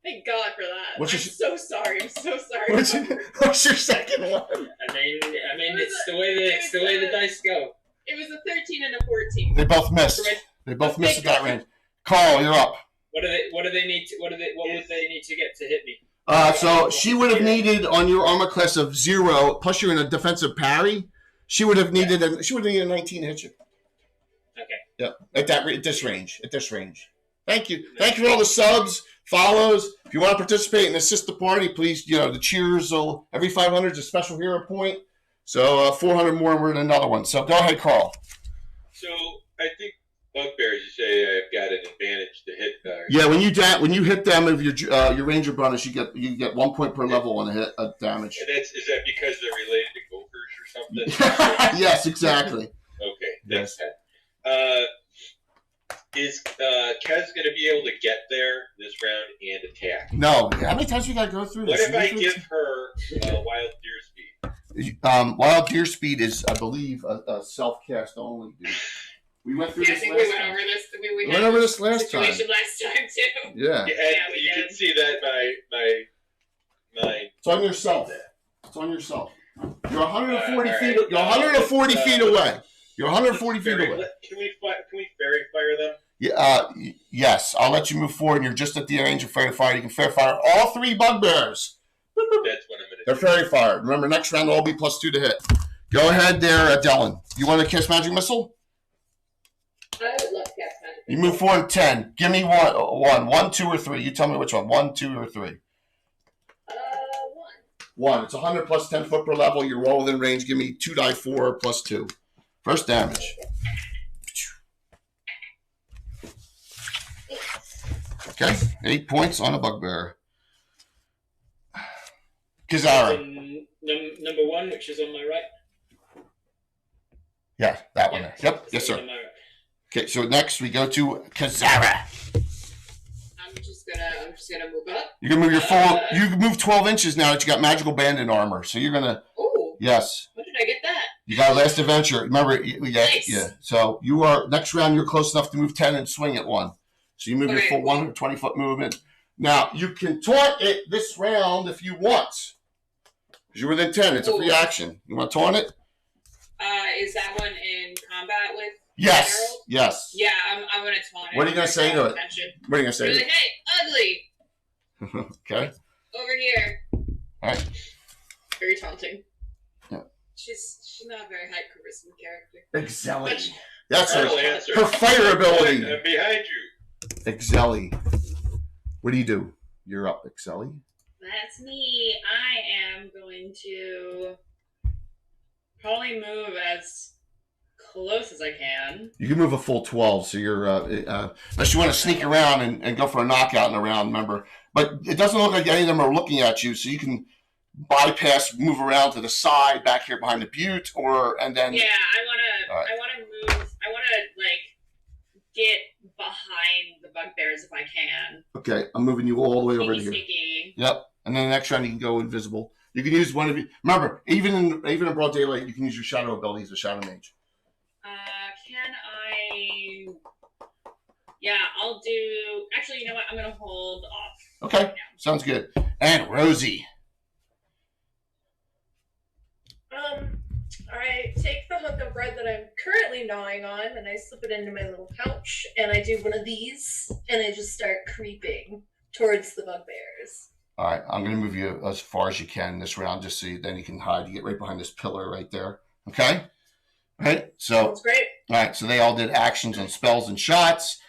Thank God for that. What's I'm your- so sorry. I'm so sorry. What's your second one? I mean, it's the way the dice go. It was a 13 and a 14. They both missed. They both missed at that range. Carl, you're up. What would they need to get to hit me? So she would have needed on your armor class of 0, plus you're in a defensive parry. She would have needed a 19 to hit you. Okay. Yep. At this range. Thank you. Thank you for all the subs, follows. If you want to participate and assist the party, please. The cheers will every 500 is a special hero point. So 400 more, and we're in another one. So go ahead, Carl. So I think bugbears. You say I've got an advantage to hit. Yeah, when you hit them with your ranger bonus, you get 1 point per level on a hit damage. And is that because they're related to gophers or something? Yes, exactly. Okay. Yes. Is Kez going to be able to get there this round and attack? No. How many times we got to go through What this? if I give her wild deer speed? Wild deer speed is, I believe, a self-cast only, dude. We went through Yeah, I this think last we went time. over this. We We went over this last time. situation last time too. Yeah. And we you did. can see that my It's on yourself. It's on yourself. You're 140 all feet. right. You're 140 feet away. You're 140 feet away. Can we fairy fire them? Yeah. Yes. I'll let you move forward. And you're just at the range of fairy fire. You can fairy fire all 3 bugbears. That's what I'm going to They're fairy fired. Remember, next round they'll all be +2 to hit. Go ahead there, Dylan. You want to cast magic missile? I would love to cast magic. You move forward 10. Give me one, 2, or 3. You tell me which one. 1, 2, or 3. 1. 1. It's 100 plus 10 foot per level. You roll within range. Give me 2 die 4 plus 2. First damage. Okay. 8 points on a bugbear. Kizara. Number 1, which is on my right. Yeah, that one. Yep. Yes, sir. On my right. Okay, so next we go to Kizara. I'm just gonna move up. You can move your full. You can move 12 inches now that you got magical bandit armor. So you're gonna. Ooh. Yes. When did I get that? You got last adventure. Remember, we got Nice. yeah. So you are next round. You're close enough to move 10 and swing at 1. So you move your Okay. full 120-foot movement. Now you can taunt it this round if you want. Because you're within 10. It's a free Ooh. action. You want to taunt it? Is that one in combat with Yes. Harold? Yes. Yeah, I'm gonna taunt it. What are you gonna say to it? Attention. What are you gonna say? Be to like, hey, ugly, it? Okay. over here. All right. Very taunting. Yeah. She's not a very high charisma character. Excelli. That's I'll her. answer. Her fire ability. I'm behind you. Excelli. What do? You're up, Excelli. That's me. I am going to probably move as close as I can. You can move a full 12, so you're unless you want to sneak around and go for a knockout in a round, remember. But it doesn't look like any of them are looking at you, so you can bypass, move around to the side back here behind the butte, and then Yeah, I Alright. wanna move. I wanna get behind the bugbears if I can. okay, I'm moving you all the way over to here. Sneaky. Yep, and then the next round you can go invisible. You can use one of you. Remember, even in broad daylight, you can use your shadow ability as a shadow mage. Can I? Yeah, I'll do. Actually, you know what? I'm gonna hold off. Okay, sounds good. And Rosie. I take the hunk of bread that I'm currently gnawing on and I slip it into my little pouch and I do one of these and I just start creeping towards the bugbears. All right, I'm going to move you as far as you can this round, just so then you can hide. You get right behind this pillar right there. Okay? All right, so. Sounds great. All right, so they all did actions on spells and shots.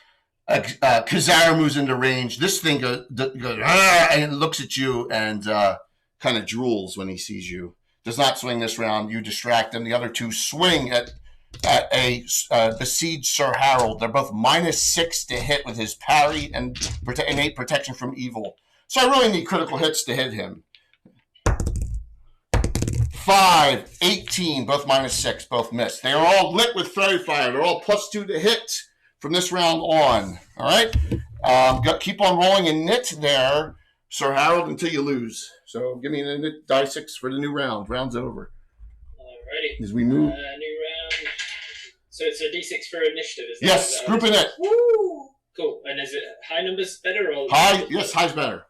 Kazara moves into range. This thing goes and it looks at you and kind of drools when he sees you. Does not swing this round. You distract him. The other two swing at a besieged Sir Harold. They're both -6 to hit with his parry and innate protection from evil. So I really need critical hits to hit him. 5, 18, both -6, both missed. They are all lit with fairy fire. They're all +2 to hit from this round on. All right? Keep on rolling a nit there, Sir Harold, until you lose. So give me a nit die 6 for the new round. Round's over. Alrighty. As we move. New round. So it's a D6 for initiative, isn't it? Yes, group a nit. Woo! Cool. And is it high numbers better or High, yes, high's better.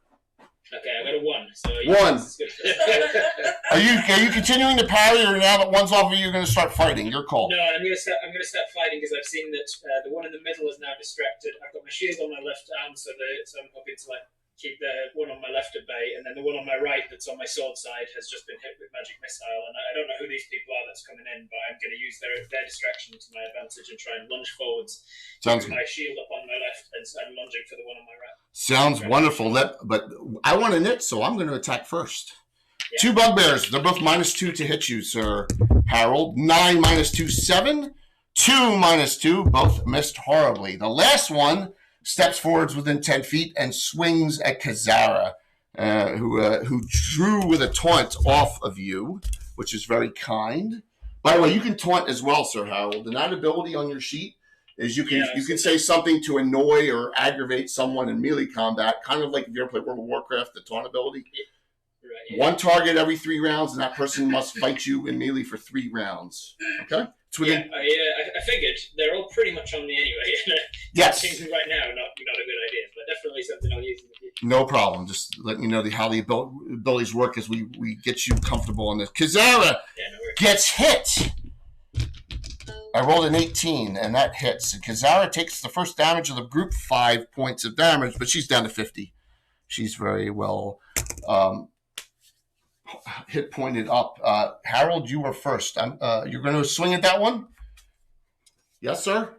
Okay, I got a 1. So 1. This is good. Are you continuing to parry, or now that one's off of you, you're going to start fighting? Your call. No, I'm gonna start fighting because I've seen that the one in the middle is now distracted. I've got my shield on my left arm, so I'm hoping to keep the one on my left at bay, and then the one on my right that's on my sword side has just been hit with magic missile, and I don't know who these people are that's coming in, but I'm going to use their distraction to my advantage and try and lunge forwards. Sounds with my shield up on my left, and I'm lunging for the one on my right. Sounds wonderful. But I want a nit, so I'm going to attack first. Yeah. 2 bugbears. They're both -2 to hit you, Sir Harold. 9 -2, 7. 2 -2. Both missed horribly. The last one steps forwards within 10 feet and swings at Kazara, who drew with a taunt off of you, which is very kind. By the way, you can taunt as well, Sir Harold. And that ability on your sheet is you can say something to annoy or aggravate someone in melee combat, kind of like if you ever played World of Warcraft, the taunt ability. Right, yeah. 1 target every 3 rounds, and that person must fight you in melee for 3 rounds. Okay? It's within... I figured they're all pretty much on me anyway. Yes. Right now, not a good idea, but definitely something I'll use in the future. No problem. Just letting you know how the abilities work as we get you comfortable on this. Kazara gets hit. I rolled an 18, and that hits. And Kazara takes the first damage of the group, 5 points of damage, but she's down to 50. She's very well hit pointed up. Harold, you are first. You're going to swing at that one? Yes, sir?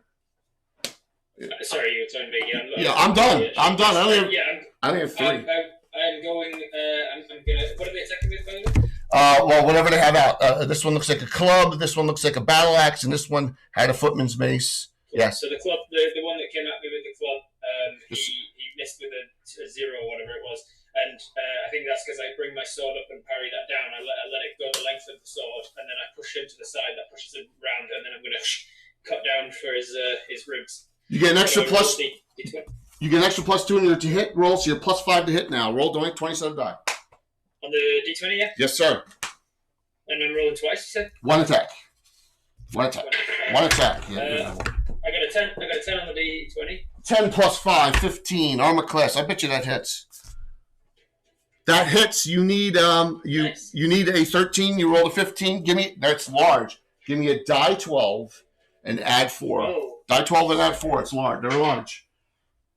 Sorry, you were telling me. Yeah, I'm done. I'm done. I only have 3. I'm going. I'm gonna. What are they attacking with, by the way? Well, whatever they have out. This one looks like a club. This one looks like a battle axe, and this one had a footman's mace. Yes. So the club, the one that came at me with the club, he missed with a 0 or whatever it was, and I think that's because I bring my sword up and parry that down. I let it go the length of the sword, and then I push him to the side. That pushes him round, and then I'm gonna cut down for his ribs. You get an extra plus. You get an extra +2 in your to hit roll, so you're +5 to hit now. Roll donate 27 die. On the D20, yeah? Yes, sir. And I'm rolling twice, you said? 1 attack. 1 attack. 1 attack. Yeah. I got a 10 on the D20. 10 + 5, 15. Armor class. I bet you that hits. That hits. You need Nice. you need a 13. You rolled a 15. That's large. Give me a die 12 and add 4. Oh. Die 12 and add 4. It's large. They're large.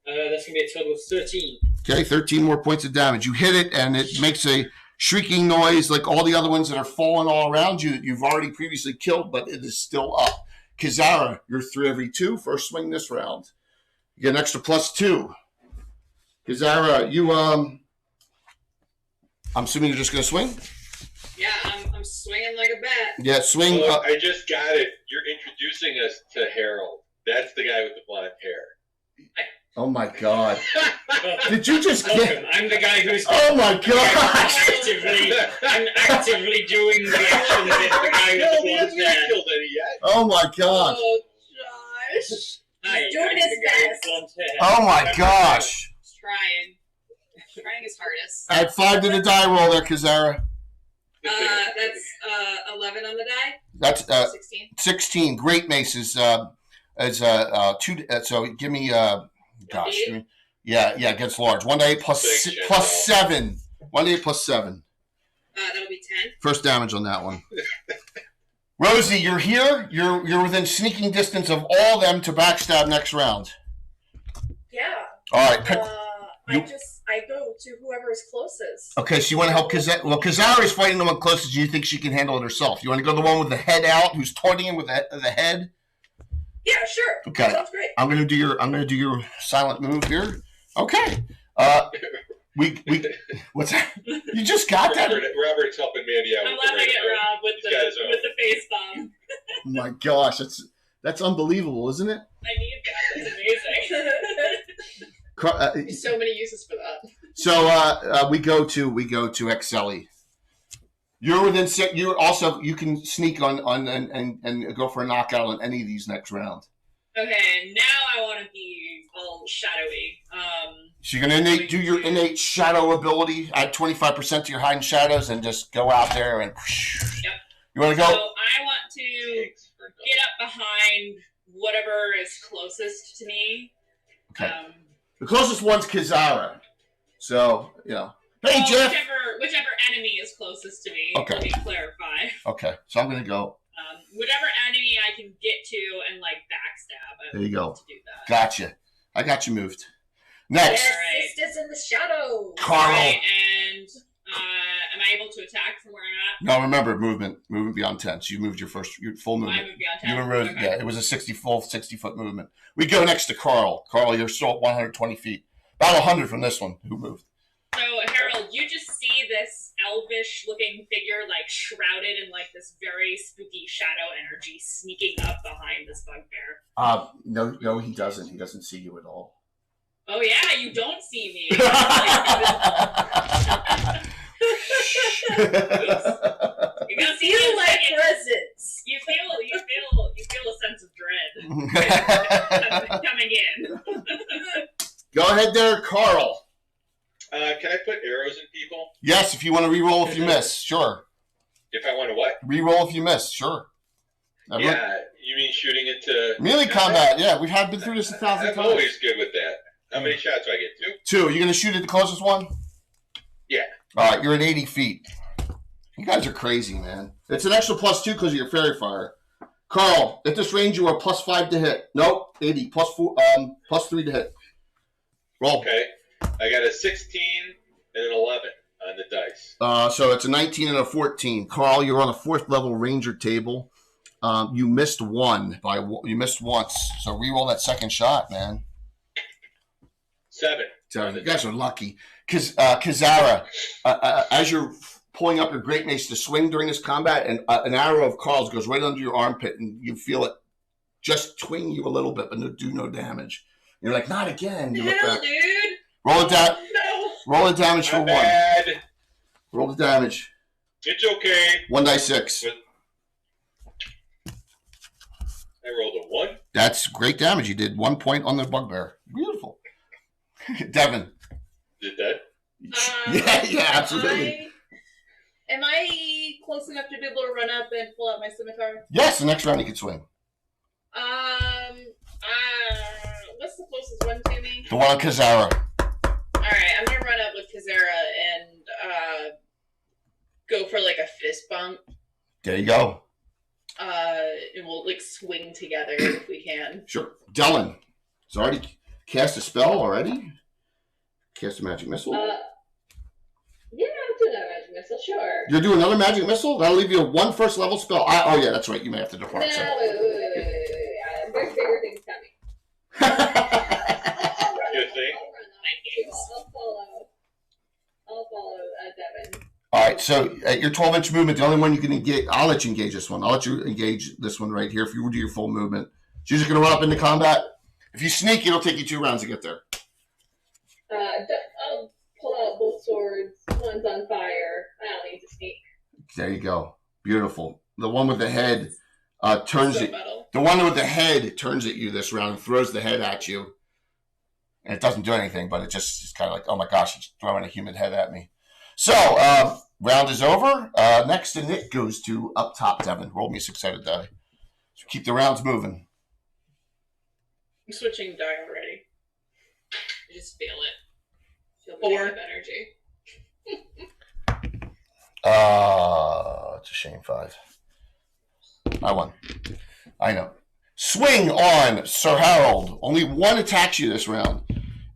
That's going to be a total of 13. Okay, 13 more points of damage. You hit it, and it makes a shrieking noise like all the other ones that are falling all around you that you've already previously killed, but it is still up. Kazara, you're 3 every 2. First swing this round. You get an extra +2. Kazara, you, I'm assuming you're just going to swing? Yeah, I'm swinging like a bat. Yeah, swing. Oh, I just got it. You're introducing us to Harold. That's the guy with the blonde hair. Oh, my God. Did you just get... I'm the guy who's... Oh, my gosh. I'm actively doing the action with the guy with the He hasn't blonde hair. killed any yet. Oh, my gosh. Oh, Josh. Hi, doing I'm his the guy with best. blonde hair. Oh, my gosh. Trying his hardest. Add 5 to the die roll there, Kazara. That's 11 on the die. That's 16. 16. Great maces. Two. So give me. Gosh. Eight? Yeah. Against large. 1 to 8 plus 7. 1 to 8 plus 7. That'll be 10. First damage on that one. Rosie, you're here. You're within sneaking distance of all them to backstab next round. Yeah. All right. Pick, I go to whoever is closest. okay, so you want to help Kazara? Well, Kazara is fighting the one closest, and you think she can handle it herself. You want to go the one with the head out, who's taunting him with the head? Yeah, sure. Okay. Sounds great. I'm gonna do your silent move here. Okay. We what's that? You just got that? Robert's helping Mandy out. I'm laughing at Rob with the face bomb. Oh my gosh, that's unbelievable, isn't it? I need that. It's amazing. There's so many uses for that. So we go to Excelli. You're within six. You can sneak on and go for a knockout on any of these next round. Okay, now I want to be all shadowy. So you're gonna do your innate shadow ability. Add 25% to your hiding shadows and just go out there and. Yep. You want to go? So I want to get up behind whatever is closest to me. Okay. The closest one's Kazara. So, Hey, well, Jeff! Whichever enemy is closest to me. Okay. Let me clarify. Okay, so I'm going to go. Whichever enemy I can get to and, backstab. There you go. To do that. Gotcha. I got you moved. Next. Yes, sisters in the shadows. Carl. Right, and am I able to attack from where I'm at? No, remember, movement beyond 10. So you moved your full movement. I moved beyond 10. Okay. Yeah, it was a 60-foot movement. We go next to Carl. Carl, you're still at 120 feet. About 100 from this one. Who moved? So, Harold, you just see this elvish-looking figure, shrouded in, this very spooky shadow energy sneaking up behind this bugbear. No, he doesn't. He doesn't see you at all. Oh, yeah, you don't see me. You feel like presence. You feel a sense of dread coming in. Go ahead there, Carl. Can I put arrows in people? Yes, if you want to re-roll if you miss, sure. If I want to what? Re-roll if you miss, sure. Yeah, you mean shooting into... Melee combat, yeah. We've been through this 1,000 times. I'm always good with that. How many shots do I get? 2? 2. You're going to shoot at the closest one? Yeah. All right, you're at 80 feet. You guys are crazy, man. It's an extra +2 because of your fairy fire. Carl, at this range, you are +5 to hit. Nope, 80. +3 to hit. Roll. Okay. I got a 16 and an 11 on the dice. So it's a 19 and a 14. Carl, you're on a 4th level ranger table. You missed you missed once. So re-roll that second shot, man. 7. So you guys are lucky. Kazara, as you're pulling up your great mace to swing during this combat, and an arrow of Carl's goes right under your armpit, and you feel it just twing you a little bit, but do no damage. You're like, not again. You look back. Dude. Roll it down. No. Roll the damage for 1. Bad. Roll the damage. It's okay. 1d6. I rolled a 1. That's great damage. You did 1 point on the bugbear. Beautiful. Devin. Did that? Yeah, absolutely. Am I close enough to be able to run up and pull out my scimitar? Yes, the next round you can swing. What's the closest one to me? The one on Kazara. Alright, I'm gonna run up with Kazara and go for a fist bump. There you go. And we'll swing together if we can. Sure. Dylan. It's already cast a spell already? Cast a magic missile? Yeah, I'll do that magic missile, sure. You're doing another magic missile? That'll leave you a 1 first level spell. Oh yeah, that's right. You may have to No, depart. wait. There's bigger things coming. You think? I'll follow Devin. All right, so at your 12-inch movement, the only one you can engage, I'll let you engage this one. I'll let you engage this one right here if you do your full movement. So you're just going to run up into combat. If you sneak, it'll take you 2 rounds to get there. I'll pull out both swords. One's on fire. I don't need to sneak. There you go. Beautiful. The one with the head turns it. Metal. The one with the head turns at you this round and throws the head at you. And it doesn't do anything, but it's kind of like, oh my gosh, it's throwing a human head at me. So, round is over. Next in it goes to up top, Devin. Roll me a 6-sided die. So keep the rounds moving. I'm switching die already. I just feel it. Feel the 4 negative energy. It's a shame, 5. I won. I know. Swing on Sir Harold. Only one attacks you this round.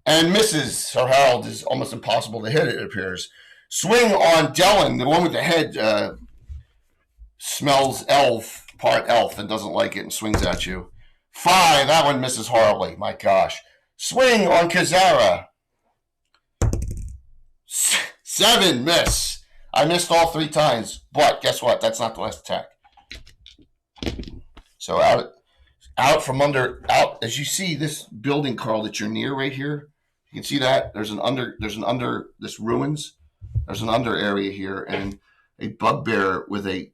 And misses. Sir Harold is almost impossible to hit, it appears. Swing on Dylan. The one with the head smells part elf, and doesn't like it and swings at you. 5. That one misses horribly. My gosh. Swing on Kazara. 7. Miss. I missed all 3 times. But guess what? That's not the last attack. So out from under, as you see this building, Carl, that you're near right here. You can see that there's an under this ruins. There's an under area here, and a bugbear with a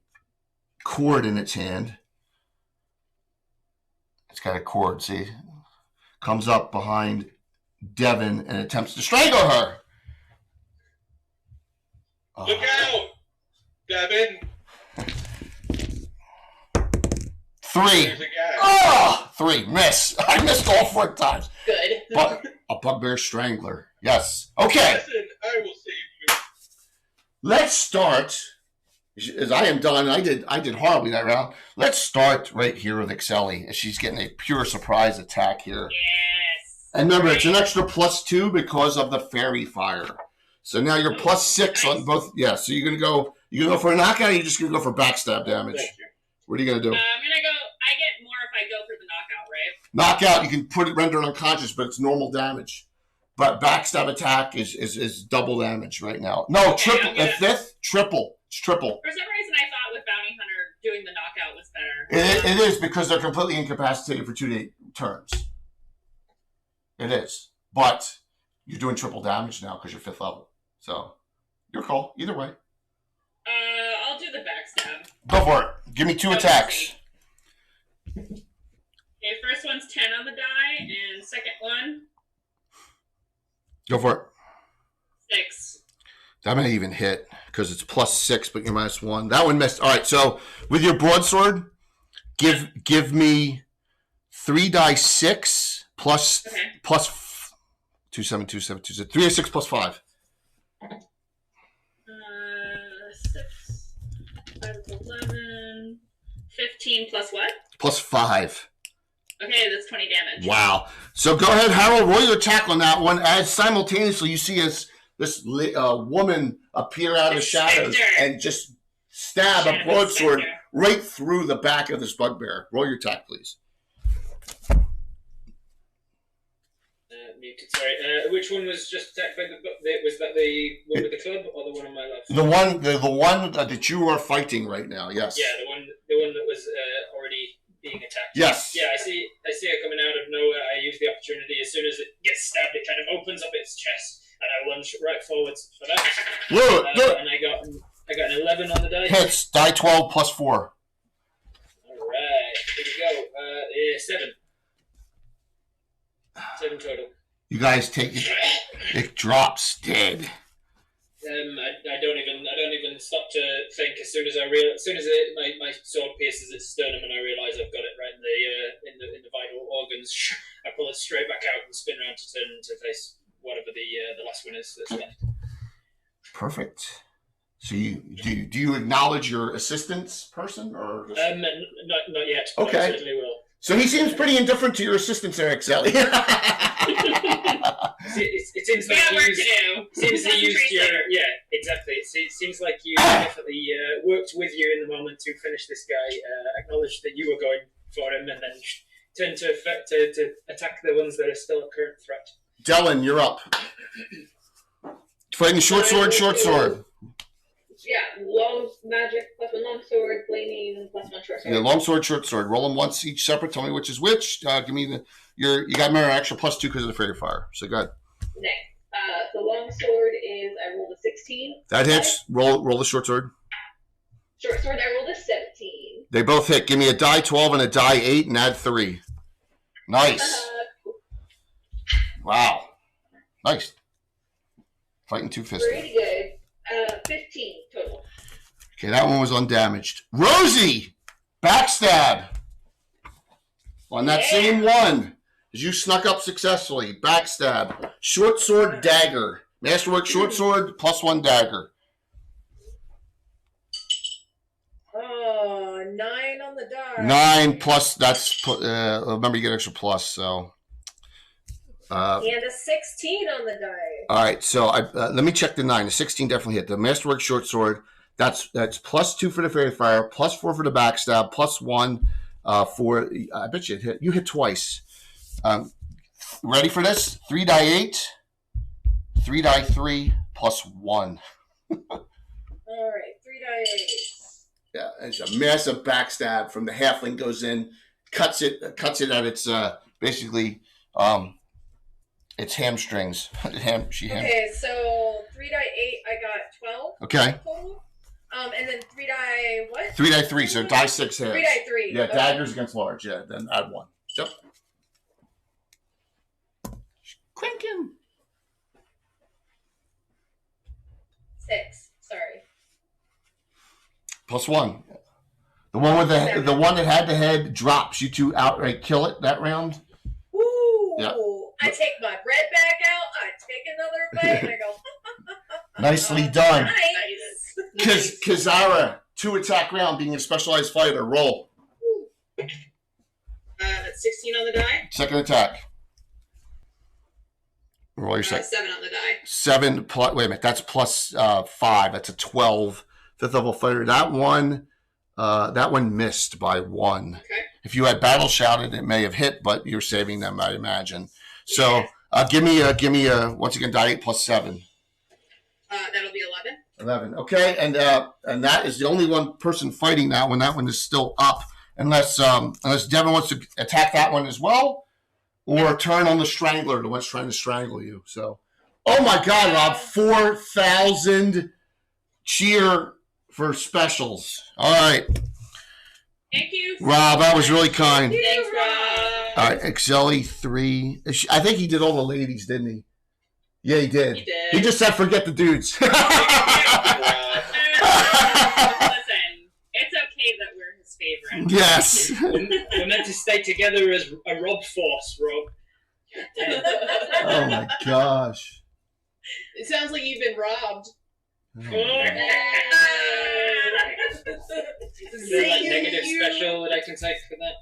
cord in its hand. It's got a cord, see? Comes up behind Devin and attempts to strangle her. Look out, Devin. 3. There's a guy. Oh! 3. Miss. I missed all 4 times. Good. But a bugbear strangler. Yes. Okay. Listen, I will save you. Let's start. As I am done, I did horribly that round. Let's start right here with Excelli, as she's getting a pure surprise attack here. Yes. And remember, it's an extra +2 because of the fairy fire. So now you're +6 on both. Yeah. So you're gonna go for a knockout. Or you're just gonna go for backstab damage. Thank you. What are you gonna do? I'm gonna go. I get more if I go for the knockout, right? Knockout, you can put it render it unconscious, but it's normal damage. But backstab attack is double damage right now. No, Okay, triple. I'm gonna- The 5th, triple. It's triple. For some reason, I thought with Bounty Hunter doing the knockout was better. It is because they're completely incapacitated for 2 turns. It is. But you're doing triple damage now because you're 5th level. So, your call. Either way. I'll do the backstab. Go for it. Give me 2 attacks. Okay, first one's 10 on the die, and second one, Go for it. 6. That may even hit because it's +6, but you're -1. That one missed. All right, so with your broadsword, give me 3 die 6 plus Okay. plus 2, 7, 2, 7, 2, 7. 3 6 plus 5. 6, 5 is 11, 15 plus what? Plus 5. Okay, that's 20 damage. Wow. So go ahead, Harold, roll your attack on that one as simultaneously you see as this woman appear out of the shadows Spectre. and just stab a Shadow broadsword Spectre. right through the back of this bugbear. Roll your attack, please. Muted. Sorry. Which one was just attacked by was that the one with the club or the one on my left? The one that you are fighting right now, yes. Yeah, the one that was already being attacked. Yes. Yeah, I see it coming out of nowhere. I use the opportunity as soon as it gets stabbed. It kind of opens up its chest, and I lunge right forwards for that. Look. And I got an 11 on the die. Hits. Die 12 plus 4. All right, here we go. 7. 7 total. You guys take it. It drops dead. I don't even stop to think. As soon as my sword pierces its sternum and I realise I've got it right in the vital organs, I pull it straight back out and spin around to turn to face whatever the last one is that's left. Perfect. So do you acknowledge your assistance person or just... Not yet. But Okay. I certainly will. So he seems pretty indifferent to your assistance, Eric Sally. It seems We like got work to do. Seems he used your Concentration. exactly. It seems like you definitely worked with you in the moment to finish this guy. Acknowledged that you were going for him, and then turned to attack the ones that are still a current threat. Dylan, you're up. Fighting short sword. Yeah, long magic plus 1 long sword, flaming plus 1 short sword. Yeah, long sword, short sword. Roll them once each separate. Tell me which is which. Give me you got mirror extra +2 because of the fairy fire. So go ahead. Nice. The long sword is I rolled a 16. That hits. Roll the short sword. Short sword I rolled a 17. They both hit. Give me a die 12 and a die 8 and add 3. Nice. Wow. Nice. Fighting two-fisted. Pretty good. 15 total. Okay, that one was undamaged. Rosie! Backstab! On that same one. As you snuck up successfully. Backstab. Short sword, dagger. Masterwork short sword, +1 dagger. 9 on the the die. 9 plus. That's remember you get extra plus. So. And a 16 on the die. All right, so let me check the 9. The 16 definitely hit. The Masterwork Short Sword, that's +2 for the Fairy Fire, +4 for the Backstab, +1 for. I bet you hit. You hit twice. Ready for this? 3 die 8, 3 die 3, +1. All right, 3 die 8. Yeah, it's a massive backstab from the halfling goes in, cuts it at its basically. It's hamstrings. Okay, so 3 die 8, I got 12. Okay. Total. And then 3 die what? 3 die 3, so die 6 hits. 3 die 3. Yeah, Okay. daggers against large. Yeah, then add 1. Yep. Cranking. 6. Sorry. +1. The one with the one that had the head drops. You two outright kill it that round. Ooh. Yeah. I take my bread back out. I take another bite, and I go. Nicely done. Nice. Kazara, 2 attack round, being a specialized fighter. Roll. That's 16 on the die. Second attack. Roll your second. 7 on the die. 7 plus. Wait a minute. That's +5. That's a 12. 5th level fighter. That one missed by 1. Okay. If you had battle shouted, it may have hit, but you're saving them, I imagine. So give me once again die 8 + 7. That'll be 11. 11. Okay, and that is the only one person fighting that one. That one is still up, unless Devin wants to attack that one as well, or turn on the Strangler, the one's trying to strangle you. So, oh my God, Rob, 4,000 cheer for specials. All right, Thank you. Rob, that was really kind. Thanks, Rob. All right, Excelli 3. I think he did all the ladies, didn't he? Yeah, he did. You did. He just said forget the dudes. Listen, it's okay that we're his favorite. Yes. We're meant to stay together as a Rob force, Rob. Oh my gosh. It sounds like you've been robbed. Oh. Is there like negative special that I can take for that?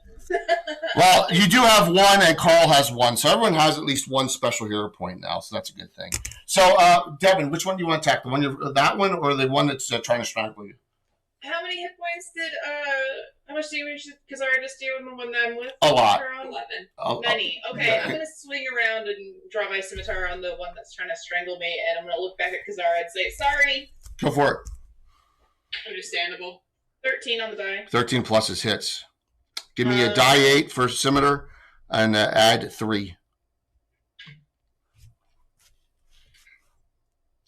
Well, you do have 1, and Carl has 1, so everyone has at least 1 special hero point now, so that's a good thing. So, Devin, which one do you want to attack? That one, or the one that's trying to strangle you? How many hit points did how much damage did Kazara just do in the one that I'm with? A lot. 11. Oh, Many. Okay, yeah. I'm gonna swing around and draw my scimitar on the one that's trying to strangle me, and I'm gonna look back at Kazara and say, "Sorry." Go for it. Understandable. 13 on the die. 13 plus his hits. Give me a die 8 for scimitar, and add 3.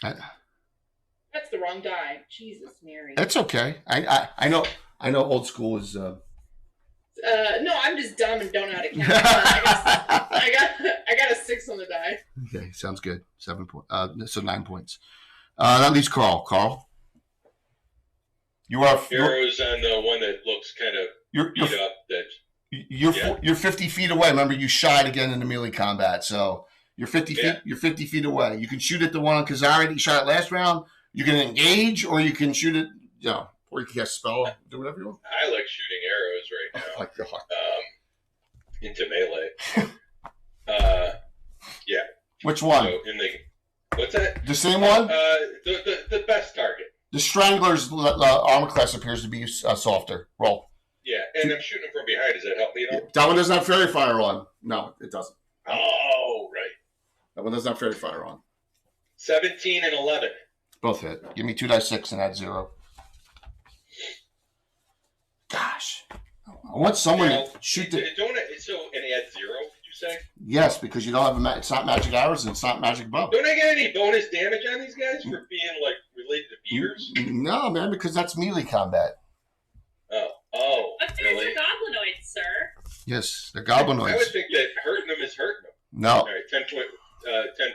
That's the wrong die. Jesus, Mary. That's okay. I know old school is. No, I'm just dumb and don't know how to count. I got a 6 on the die. Okay, sounds good. 7 points. So 9 points. That leaves Carl. Carl, you are Arrows on the one that looks kind of beat up. You're 50 feet away. Remember, you shied again in the melee combat, so you're 50 feet. You're 50 feet away. You can shoot at the one on Kazari that you shot at last round. You can engage, or you can shoot it. Or you can cast spell. Do whatever you want. I like shooting arrows right now. Oh my God. Into melee. Yeah. Which one? So what's that? The same one? The best target. The Strangler's armor class appears to be softer. Roll. Yeah, and I'm shooting from behind. Does that help me at all? That one doesn't have Fairy Fire on. No, it doesn't. Oh, right. That one doesn't have Fairy Fire on. 17 and 11. Both hit. Give me 2 die 6 and add 0. Gosh. I want someone to shoot the... And add 0, did you say? Yes, because you don't have it's not magic arrows and it's not magic bow. Don't I get any bonus damage on these guys for being, related to beaters? No, man, because that's melee combat. Oh, But there's really? a goblinoid, sir. Yes, they're goblinoids. I would think that hurting them is hurting them. No. All right, 10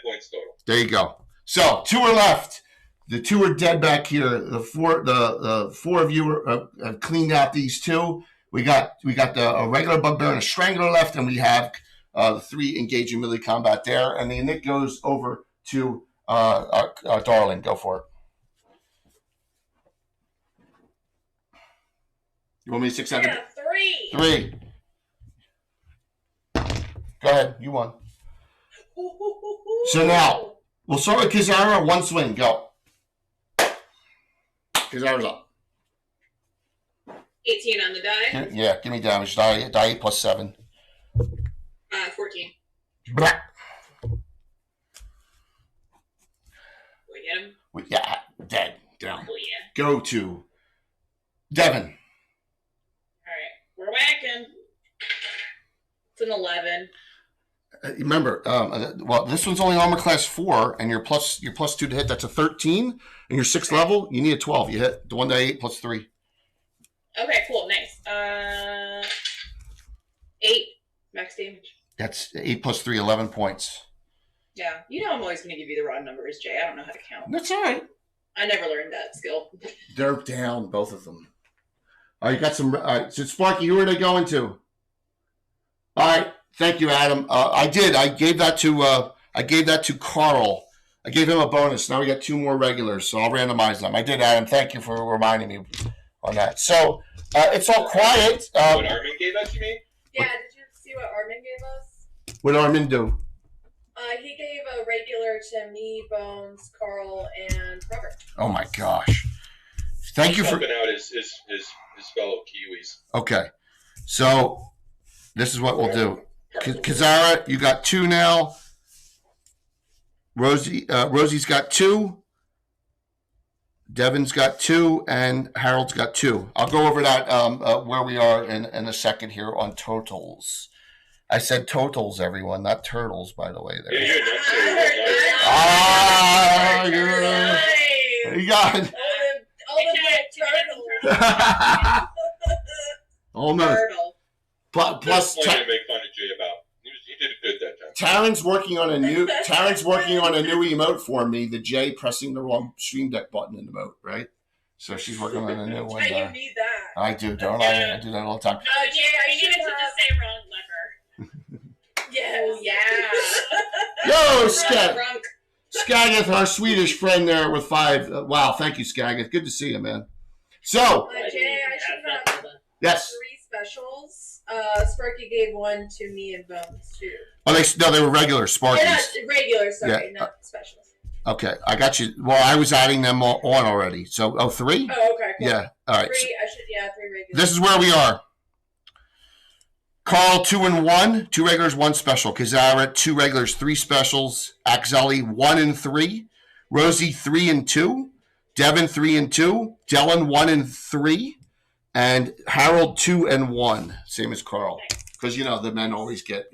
points total. There you go. So 2 are left. The 2 are dead back here. The 4 of you have cleaned out these 2. We got a regular bugbear and a strangler left, and we have the 3 engaging melee combat there. And then it goes over to Darling. Go for it. You want me to 6 7? Yeah, 3. 3. 3. Go ahead. You won. So now, we'll start with Kizara. One swing. Go. Kizara's up. 18 on the die. Yeah, give me damage. Die 8 plus 7. 14. Blah. We get him. Yeah, dead. Down. Oh yeah. Go to Devin. Alright. We're whacking. It's an 11. Remember, well, this one's only armor class 4, and you're plus 2 to hit. That's a 13, and your 6th level, you need a 12. You hit the 1 to 8 plus 3. Okay, cool, nice. 8 max damage. That's 8 plus 3, 11 points. Yeah, you know I'm always going to give you the raw numbers, Jay. I don't know how to count. That's all right. I never learned that skill. They're down, both of them. All right, you got some. All right, so Sparky, who are they going to? All right, thank you, Adam. I did. I gave that to Carl. I gave him a bonus. Now we got 2 more regulars, so I'll randomize them. I did, Adam. Thank you for reminding me on that. So it's all quiet. What Armin gave that to me? Yeah, did you see what Armin gave us? What did Armin do? He gave a regular to me, Bones, Carl, and Robert. Oh my gosh! Thank you for helping out his fellow Kiwis. Okay, so this is what we'll do. Kizara, you got 2 now. Rosie's got 2. Devin's got 2, and Harold's got 2. I'll go over that where we are in a second here on totals. I said totals, everyone, not turtles, by the way. There. Yeah, you're nuts. You got it. All the little turtles. Almost. Turtle. Plus, to make fun of Jay about. He did good that time. Taryn's working on a new emote for me. The J pressing the wrong Stream Deck button in the emote, right? So she's working on a new one. You need that. I do, don't I? I do that all the time. No, Jay, I needed to just say wrong lever. Yes. Oh, yeah. Yo, Skag. Drunk. Skagith, our Swedish friend there with 5. Wow, thank you, Skagith. Good to see you, man. So, Jay, I should have yes. 3 specials. Sparky gave 1 to me and Bones too. Oh, they were regular Sparkies. Not regular, sorry, Yeah. not specials. Okay, I got you. Well, I was adding them on already. So, 3? Oh, okay, cool. Yeah, all right. 3, 3 regulars. This is where we are. Carl 2 and 1, 2 regulars, 1 special. Kizara 2 regulars, 3 specials. Axeli 1 and 3. Rosie 3 and 2. Devin 3 and 2. Dylan 1 and 3. And Harold 2 and 1, same as Carl. Because the men always get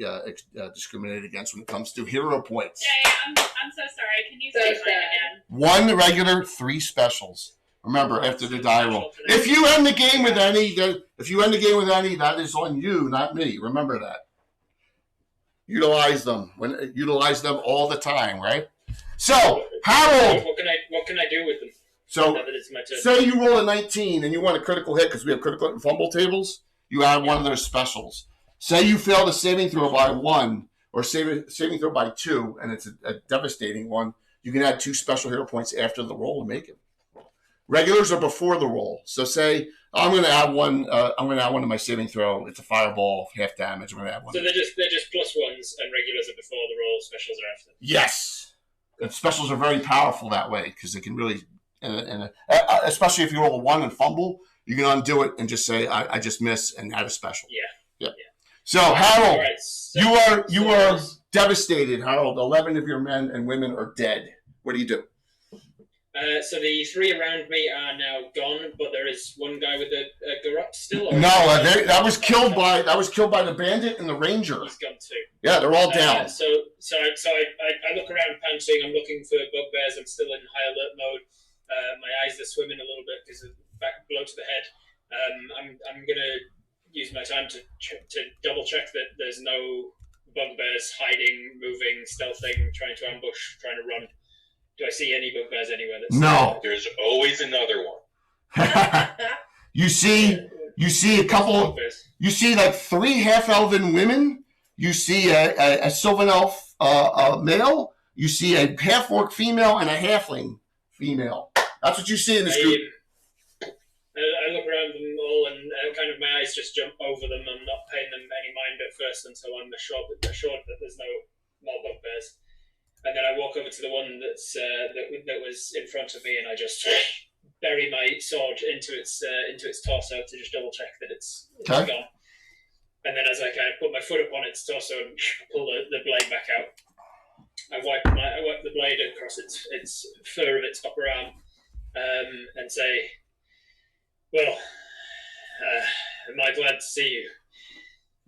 discriminated against when it comes to hero points. Jay, I'm so sorry. Can you say mine again? 1 regular, 3 specials. Remember, after the die roll. If you end the game with any, that is on you, not me. Remember that. Utilize them all the time, right? So, Harold. What can I do with them? So, now that it's my turn? say you roll a 19 and you want a critical hit because we have critical hit and fumble tables. You add one of those specials. Say you fail the saving throw by 1 or saving throw by 2, and it's a devastating one. You can add 2 special hero points after the roll and make it. Regulars are before the roll. So say I'm going to add one. I'm going to add one to my saving throw. It's a fireball, half damage. I'm going to add one. So they're just +1s, and regulars are before the roll. Specials are after. Yes, and specials are very powerful that way because they can really, especially if you roll a 1 and fumble, you can undo it and just say I just miss and add a special. Yeah. So Harold, Right, so, you are devastated. Harold, 11 of your men and women are dead. What do you do? So the 3 around me are now gone, but there is one guy with a garrote still. No, that was killed by the bandit and the ranger. He's gone too. Yeah, they're all down. So I look around panting. I'm looking for bugbears. I'm still in high alert mode. My eyes are swimming a little bit because of blow to the head. I'm gonna use my time to double check that there's no bugbears hiding, moving, stealthing, trying to ambush, trying to run. Do I see any bugbears anywhere? No. There's always another one. You see a couple. Bugbears. You see like 3 half-elven women. You see a Sylvan elf male. You see a half-orc female and a halfling female. That's what you see in this group. I look around them all, and kind of my eyes just jump over them. I'm not paying them any mind at first until I'm assured that there's no more bugbears. And then I walk over to the one that was in front of me, and I just bury my sword into its torso to just double check that it's gone. And then as I kind of put my foot upon its torso and pull the blade back out, I wipe the blade across its fur of its upper arm, and say, "Well, am I glad to see you?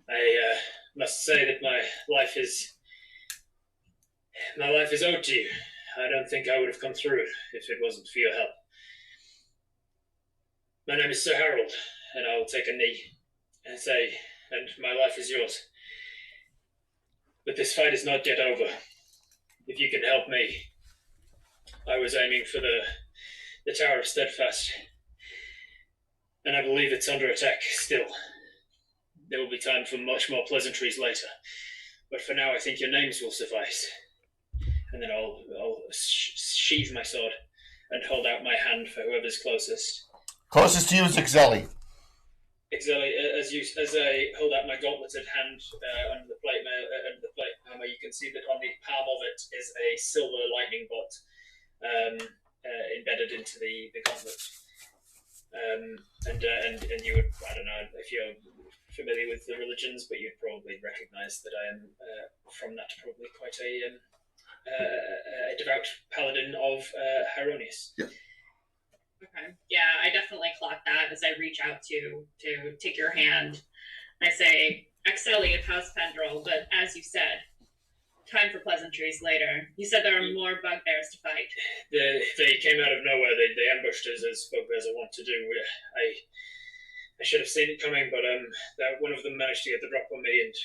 I must say that my life is owed to you. I don't think I would have come through if it wasn't for your help. My name is Sir Harold, and I'll take a knee and say, and my life is yours. But this fight is not yet over. If you can help me, I was aiming for the Tower of Steadfast, and I believe it's under attack still. There will be time for much more pleasantries later, but for now I think your names will suffice." And then I'll sheathe my sword and hold out my hand for whoever's closest. Closest to you is Exeli. Exeli, as I hold out my gauntleted hand under the plate hammer, you can see that on the palm of it is a silver lightning bolt embedded into the gauntlet. And you would, I don't know if you're familiar with the religions, but you'd probably recognise that I am from that probably quite a devout paladin of Haronius. Yeah. Okay. Yeah, I definitely clock that as I reach out to take your hand. I say, "Exeli, it has Pendrel, but as you said, time for pleasantries later. You said there are more bugbears to fight." They came out of nowhere. They ambushed us as bugbears are wont to do. I should have seen it coming, but one of them managed to get the drop on me, and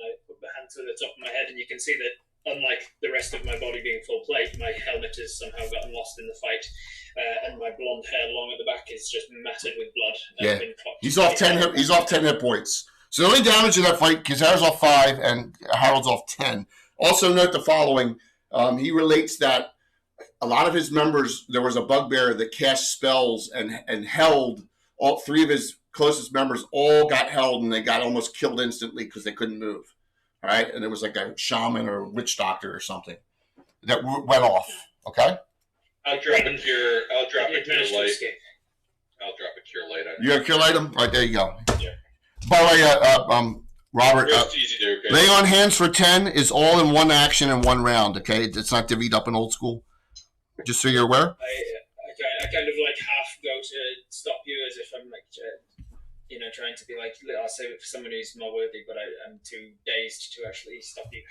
I put my hand to the top of my head, and you can see that unlike the rest of my body being full plate, my helmet has somehow gotten lost in the fight, and my blonde hair long at the back is just matted with blood. Yeah, he's off 10. He's off 10 hit points. So the only damage in that fight, Kazar's off 5 and Harold's off 10. Also note the following: he relates that a lot of his members, there was a bugbear that cast spells and held. All 3 of his closest members all got held, and they got almost killed instantly because they couldn't move. All right, and it was like a shaman or a witch doctor or something that went off. Okay. I'll drop a cure light. I'll drop a cure light on. You got a cure light him? All right, there you go. Yeah. By the way, Robert, Just easy to do. Okay? lay on hands for 10 is all in one action in one round. Okay, it's not divvied up in old school. Just so you're aware. I kind of like half go to stop you as if I'm like, trying to be like, I'll save it for someone who's more worthy, but I'm too dazed to actually stop you.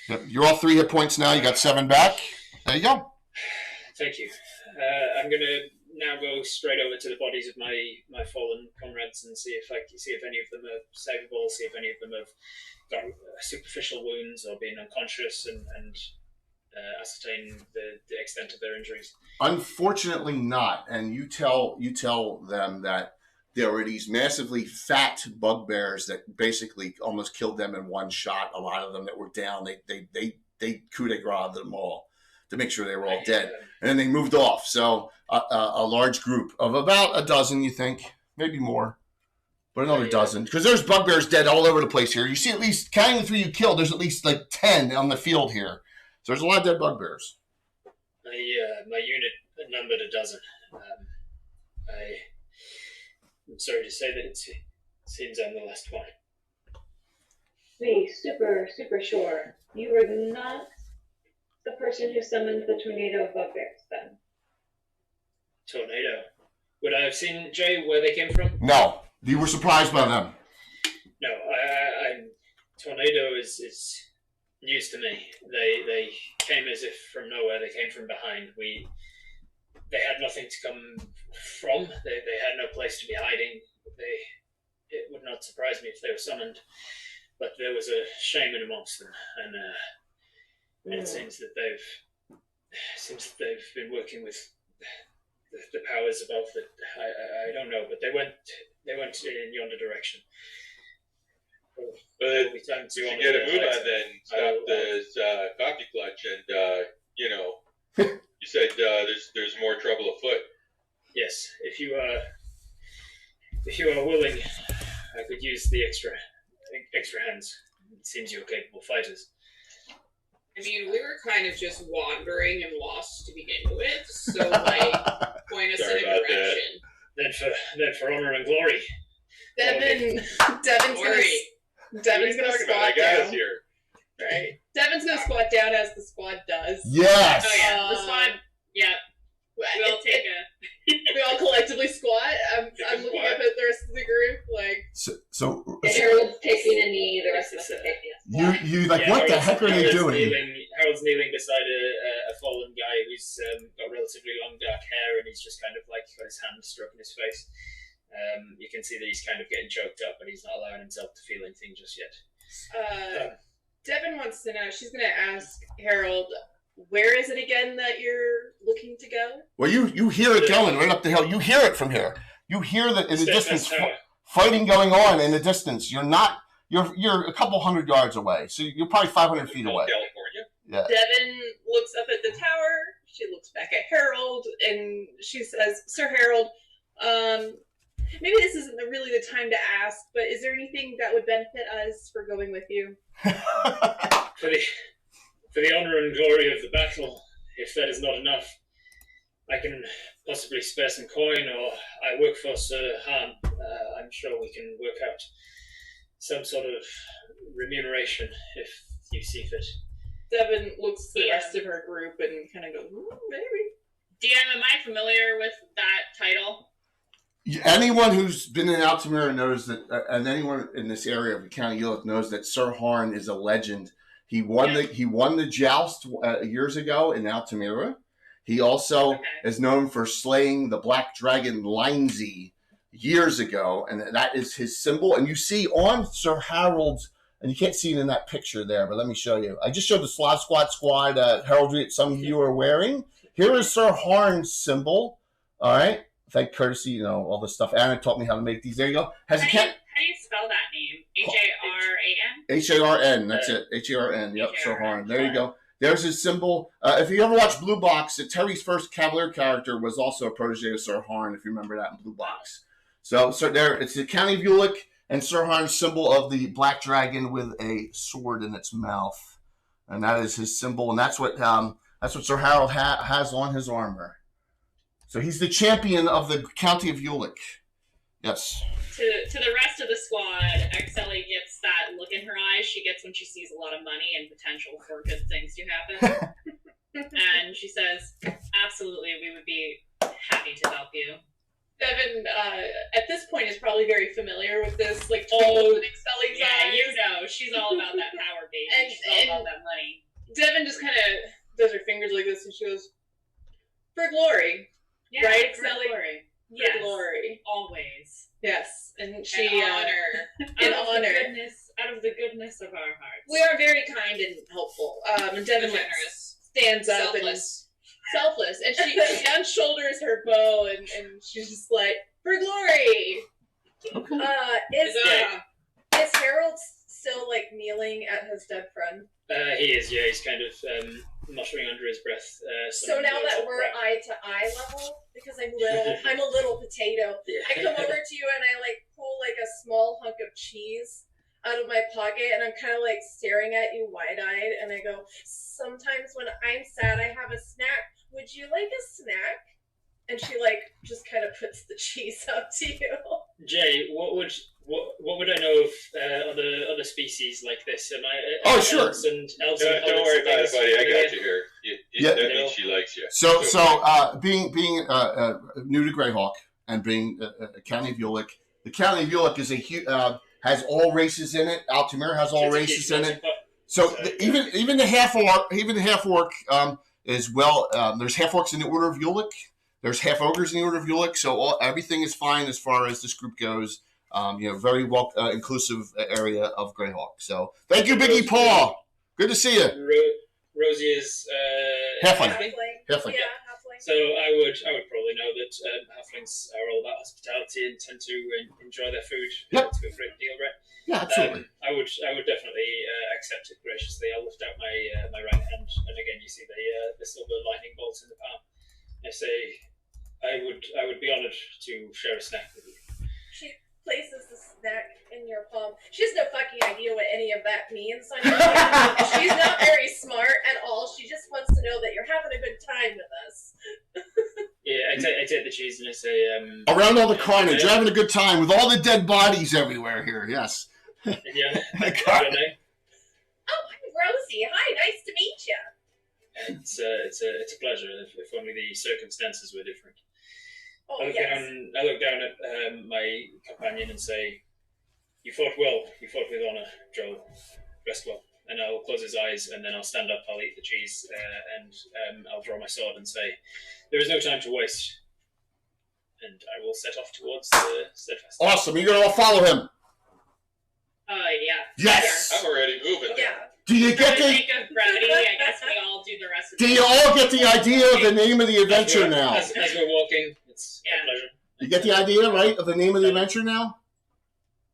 Yep. You're all 3 hit points now. You got 7 back. There you go. Thank you. I'm gonna now go straight over to the bodies of my fallen comrades and see if any of them are savable, see if any of them have got superficial wounds or been unconscious, and ascertain the extent of their injuries. Unfortunately, not. And you tell them that there were these massively fat bugbears that basically almost killed them in one shot. A lot of them that were down, they coup de grace them all to make sure they were all dead, and then they moved off. So a large group of about a dozen, you think, maybe more, but another dozen, because there's bugbears dead all over the place here. You see, at least counting the 3 you killed, there's at least like 10 on the field here. So there's a lot of dead bugbears. My unit numbered a dozen. I'm sorry to say that it seems I'm the last one. Be super, super sure you were not the person who summoned the tornado of bugbears, then. Tornado? Would I have seen, Jay, where they came from? No, you were surprised by them. No, Tornado is news to me. They came as if from nowhere. They came from behind. They had nothing to come from. They had no place to be hiding. It would not surprise me if they were summoned, but there was a shaman amongst them, and it seems that they've been working with the powers above. That I don't know, but they went in yonder direction. But to get a move on, then stop this coffee clutch, and you said there's more trouble afoot. Yes, if you If you are willing, I could use the extra hands. It seems you're capable fighters. I mean, we were kind of just wandering and lost to begin with, so like, point us in Sorry a about direction. Then for honor and glory. Devin's Glory. gonna squat I got us down. here. Right. Devin's gonna squat down as the squad does. Yes. Oh yeah, the Uh, squad. Yeah, we'll take a. We all collectively squat. I'm looking up at the rest of the group, like So Harold's taking a knee, the rest of us are taking a squat. you like, what the heck are they doing? Harold's kneeling beside a fallen guy who's got relatively long dark hair, and he's just kind of like got his hand stroking his face. You can see that he's kind of getting choked up, and he's not allowing himself to feel anything just yet. Devin wants to know. She's gonna ask Harold, where is it again that you're looking to go? Well, you hear it going right up the hill. You hear it from here. You hear that in the distance, fighting going on in the distance. You're a couple hundred yards away, so you're probably 500 feet away. California. Yeah. Devin looks up at the tower. She looks back at Harold, and she says, "Sir Harold, maybe this isn't really the time to ask, but is there anything that would benefit us for going with you?" For the honor and glory of the battle, if that is not enough, I can possibly spare some coin, or I work for Sir Han. I'm sure we can work out some sort of remuneration if you see fit. Devin looks at the Yeah. rest of her group and kind of goes, maybe. DM, am I familiar with that title? Anyone who's been in Altamira knows that, and anyone in this area of the County Ulick knows that Sir Harn is a legend. He won the joust years ago in Altamira. He also is known for slaying the black dragon Lindsay years ago, and that is his symbol. And you see on Sir Harold's, and you can't see it in that picture there, but let me show you. I just showed the Slav squad heraldry that some of you are wearing. Here is Sir Harn's symbol. All right. Thank courtesy, all this stuff. Anna taught me how to make these. There you go. How do you spell that name? Harn? Harn. That's it. Harn. Yep. Sir Harn. There you go. There's his symbol. If you ever watch Blue Box, Terry's first Cavalier character was also a protege of Sir Harn, if you remember that in Blue Box. So there, it's the County of Ulick and Sir Harn's symbol of the black dragon with a sword in its mouth, and that is his symbol, and that's what Sir Harold has on his armor. So he's the champion of the County of Ulick. Yes. To the rest of the squad, Excelli gets that look in her eyes she gets when she sees a lot of money and potential for good things to happen. And she says, absolutely, we would be happy to help you. Devin, at this point, is probably very familiar with this, like, twinkle in Excelli's eyes. You know, she's all about that power, baby. She's all about that money. Devin just kind of does her fingers like this, and she goes, "For glory." Yeah, right, for Excelli? glory. For Yes, glory. Always. Yes, and she In honor. in Out of honor. out of the goodness of our hearts. We are very kind and helpful. And Devin Generous. stands up Selfless. and selfless, and she unshoulders her bow, and she's just like, "For glory." Is Harold still like kneeling at his dead friend? He is, yeah. He's kind of muttering under his breath. So now that we're eye to eye level, because I'm a little potato, I come over to you and I like pull like a small hunk of cheese out of my pocket, and I'm kind of like staring at you wide-eyed, and I go, "Sometimes when I'm sad, I have a snack. Would you like a snack?" And she like just kind of puts the cheese up to you. Jay, what would I know of other species like this? Am I? Sure. Elves and Don't worry about it, buddy. I got you here. That means she likes you. So being new to Greyhawk and being a County of Ulick, the County of Ulick is has all races in it. Altamira has all races in it. So even the half orc is well. There's half orcs in the Order of Ulick. There's half ogres in the Order of Ulick. So everything is fine as far as this group goes. Very well inclusive area of Greyhawk. So thank you, Biggie Paw. Good to see you. Rosie is Halfling. Halfling. Yeah, halfling. So I would probably know that halflings are all about hospitality and tend to enjoy their food to a great deal, right? Yeah, absolutely. I would definitely accept it graciously. I'll lift out my right hand, and again you see the silver lightning bolts in the palm. I say, I would be honoured to share a snack with you. She places the snack in your palm. She has no fucking idea what any of that means. She's not very smart at all. She just wants to know that you're having a good time with us. Yeah, I take the cheese and I say, around all the carnage, you're having a good time with all the dead bodies everywhere here. Yes. yeah, your name? Oh, I'm Rosie. Hi, nice to meet you. It's a pleasure. If only the circumstances were different. Oh, I look yes. down at my companion and say, "You fought well. You fought with honor, Joel. Rest well." And I'll close his eyes, and then I'll stand up. I'll eat the cheese, and I'll draw my sword and say, "There is no time to waste." And I will set off towards the steadfast. Awesome. You're gonna all follow him. Yeah. Yes. I'm already moving. Yeah. Do you For get the the? sake of brevity, I guess we all do the rest of Do the you all get the idea of the name of the adventure now? As we're walking, it's Yeah. a pleasure. You get the idea, right, of the name of the adventure now?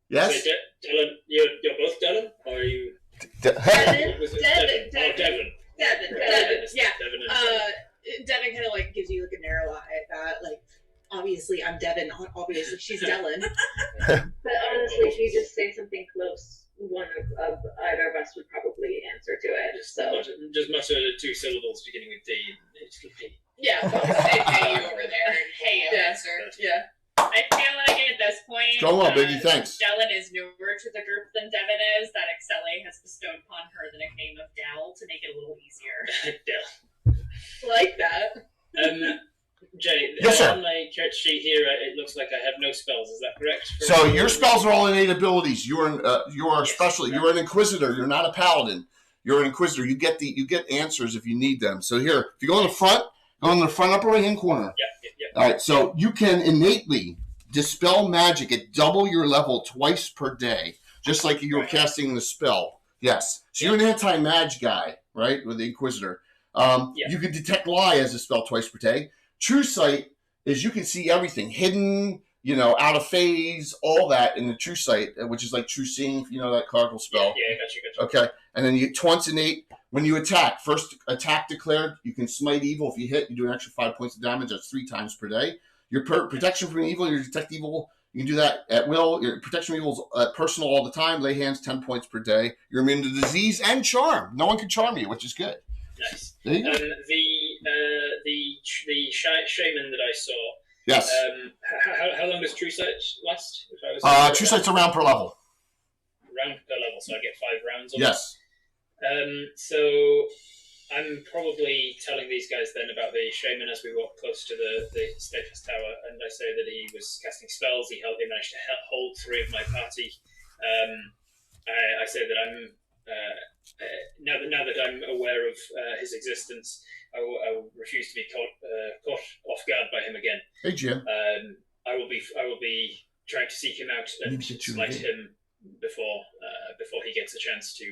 Yes. So, Dylan, you're both Dylan, or are you? Devin. Devin. Devin. Oh, Devin. Devin. Yeah. Devin and Dylan. Devin kind of like gives you like a narrow eye at that. Like, obviously I'm Devin. Obviously she's Dylan. But honestly, if you just say something close, one of either of us would probably answer to it. So Just mutter 2 syllables beginning with D. It's good P. Yeah. Say hey you over there and hey you Yeah. answer. Yeah. I feel like at this point, Go on, Biggie. Thanks. Dylan is newer to the group than Devin is. That Excelle has bestowed upon her the nickname of Dell to make it a little easier. Like that. Jay, Yes, sir. on my character sheet here, it looks like I have no spells. Is that correct? So your spells are all innate abilities. You are Yes. special. You're an inquisitor. You're not a paladin. You're an inquisitor. You get answers if you need them. So here, if you go in the front, go in the front upper right hand corner. Yep. All right. So you can innately dispel magic at double your level twice per day, just like you were casting the spell. Yes. So you're an anti-mag guy, right? With the inquisitor. You can detect lie as a spell twice per day. True sight is you can see everything hidden, out of phase, all that in the true sight, which is like true seeing, that cardinal spell. Yeah, gotcha. Okay, and then you once innate when you attack. First attack declared, you can smite evil. If you hit, you do an extra 5 points of damage. That's 3 times per day. Your protection from evil, your detect evil, you can do that at will. Your protection from evil is personal all the time. Lay hands 10 points per day. You're immune to disease and charm. No one can charm you, which is good. Nice. There you go. The shaman that I saw. Yes. How long does True Sight last? If I was True sight's a round per level. round per level, so I get 5 rounds. On Yes. So I'm probably telling these guys then about the shaman as we walk close to the Steadfast Tower, and I say that he was casting spells. He managed to hold 3 of my party. I say that I'm now that I'm aware of his existence, I will refuse to be caught off guard by him again. Hey, Jim. I will be trying to seek him out and smite him before he gets a chance to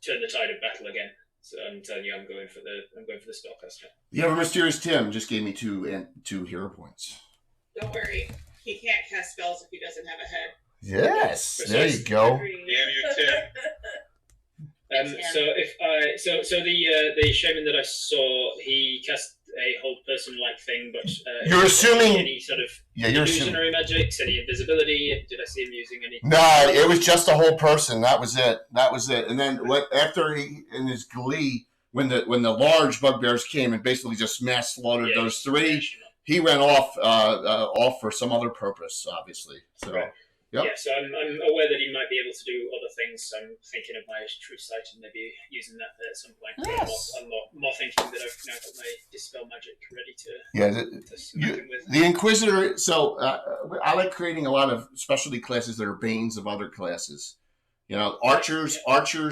turn the tide of battle again. So I'm telling you, I'm going for the spellcaster. The ever mysterious Tim just gave me 2 hero points. Don't worry. He can't cast spells if he doesn't have a head. Yes, there you go. Damn you, Tim. So the shaman that I saw, he cast a hold person like thing, but You're assuming any sort of you're assuming. illusionary magics, any invisibility. Did I see him using any? No, it was just a whole person. That was it. And then after he, in his glee, when the large bugbears came and basically just mass slaughtered those 3, he went off for some other purpose, obviously. So. Right. Yep. Yeah, so I'm aware that he might be able to do other things. I'm thinking of my true sight and maybe using that at some point. Yes. I'm more thinking that I've now got my dispel magic ready to smack him with. The Inquisitor. So I like creating a lot of specialty classes that are banes of other classes. Archers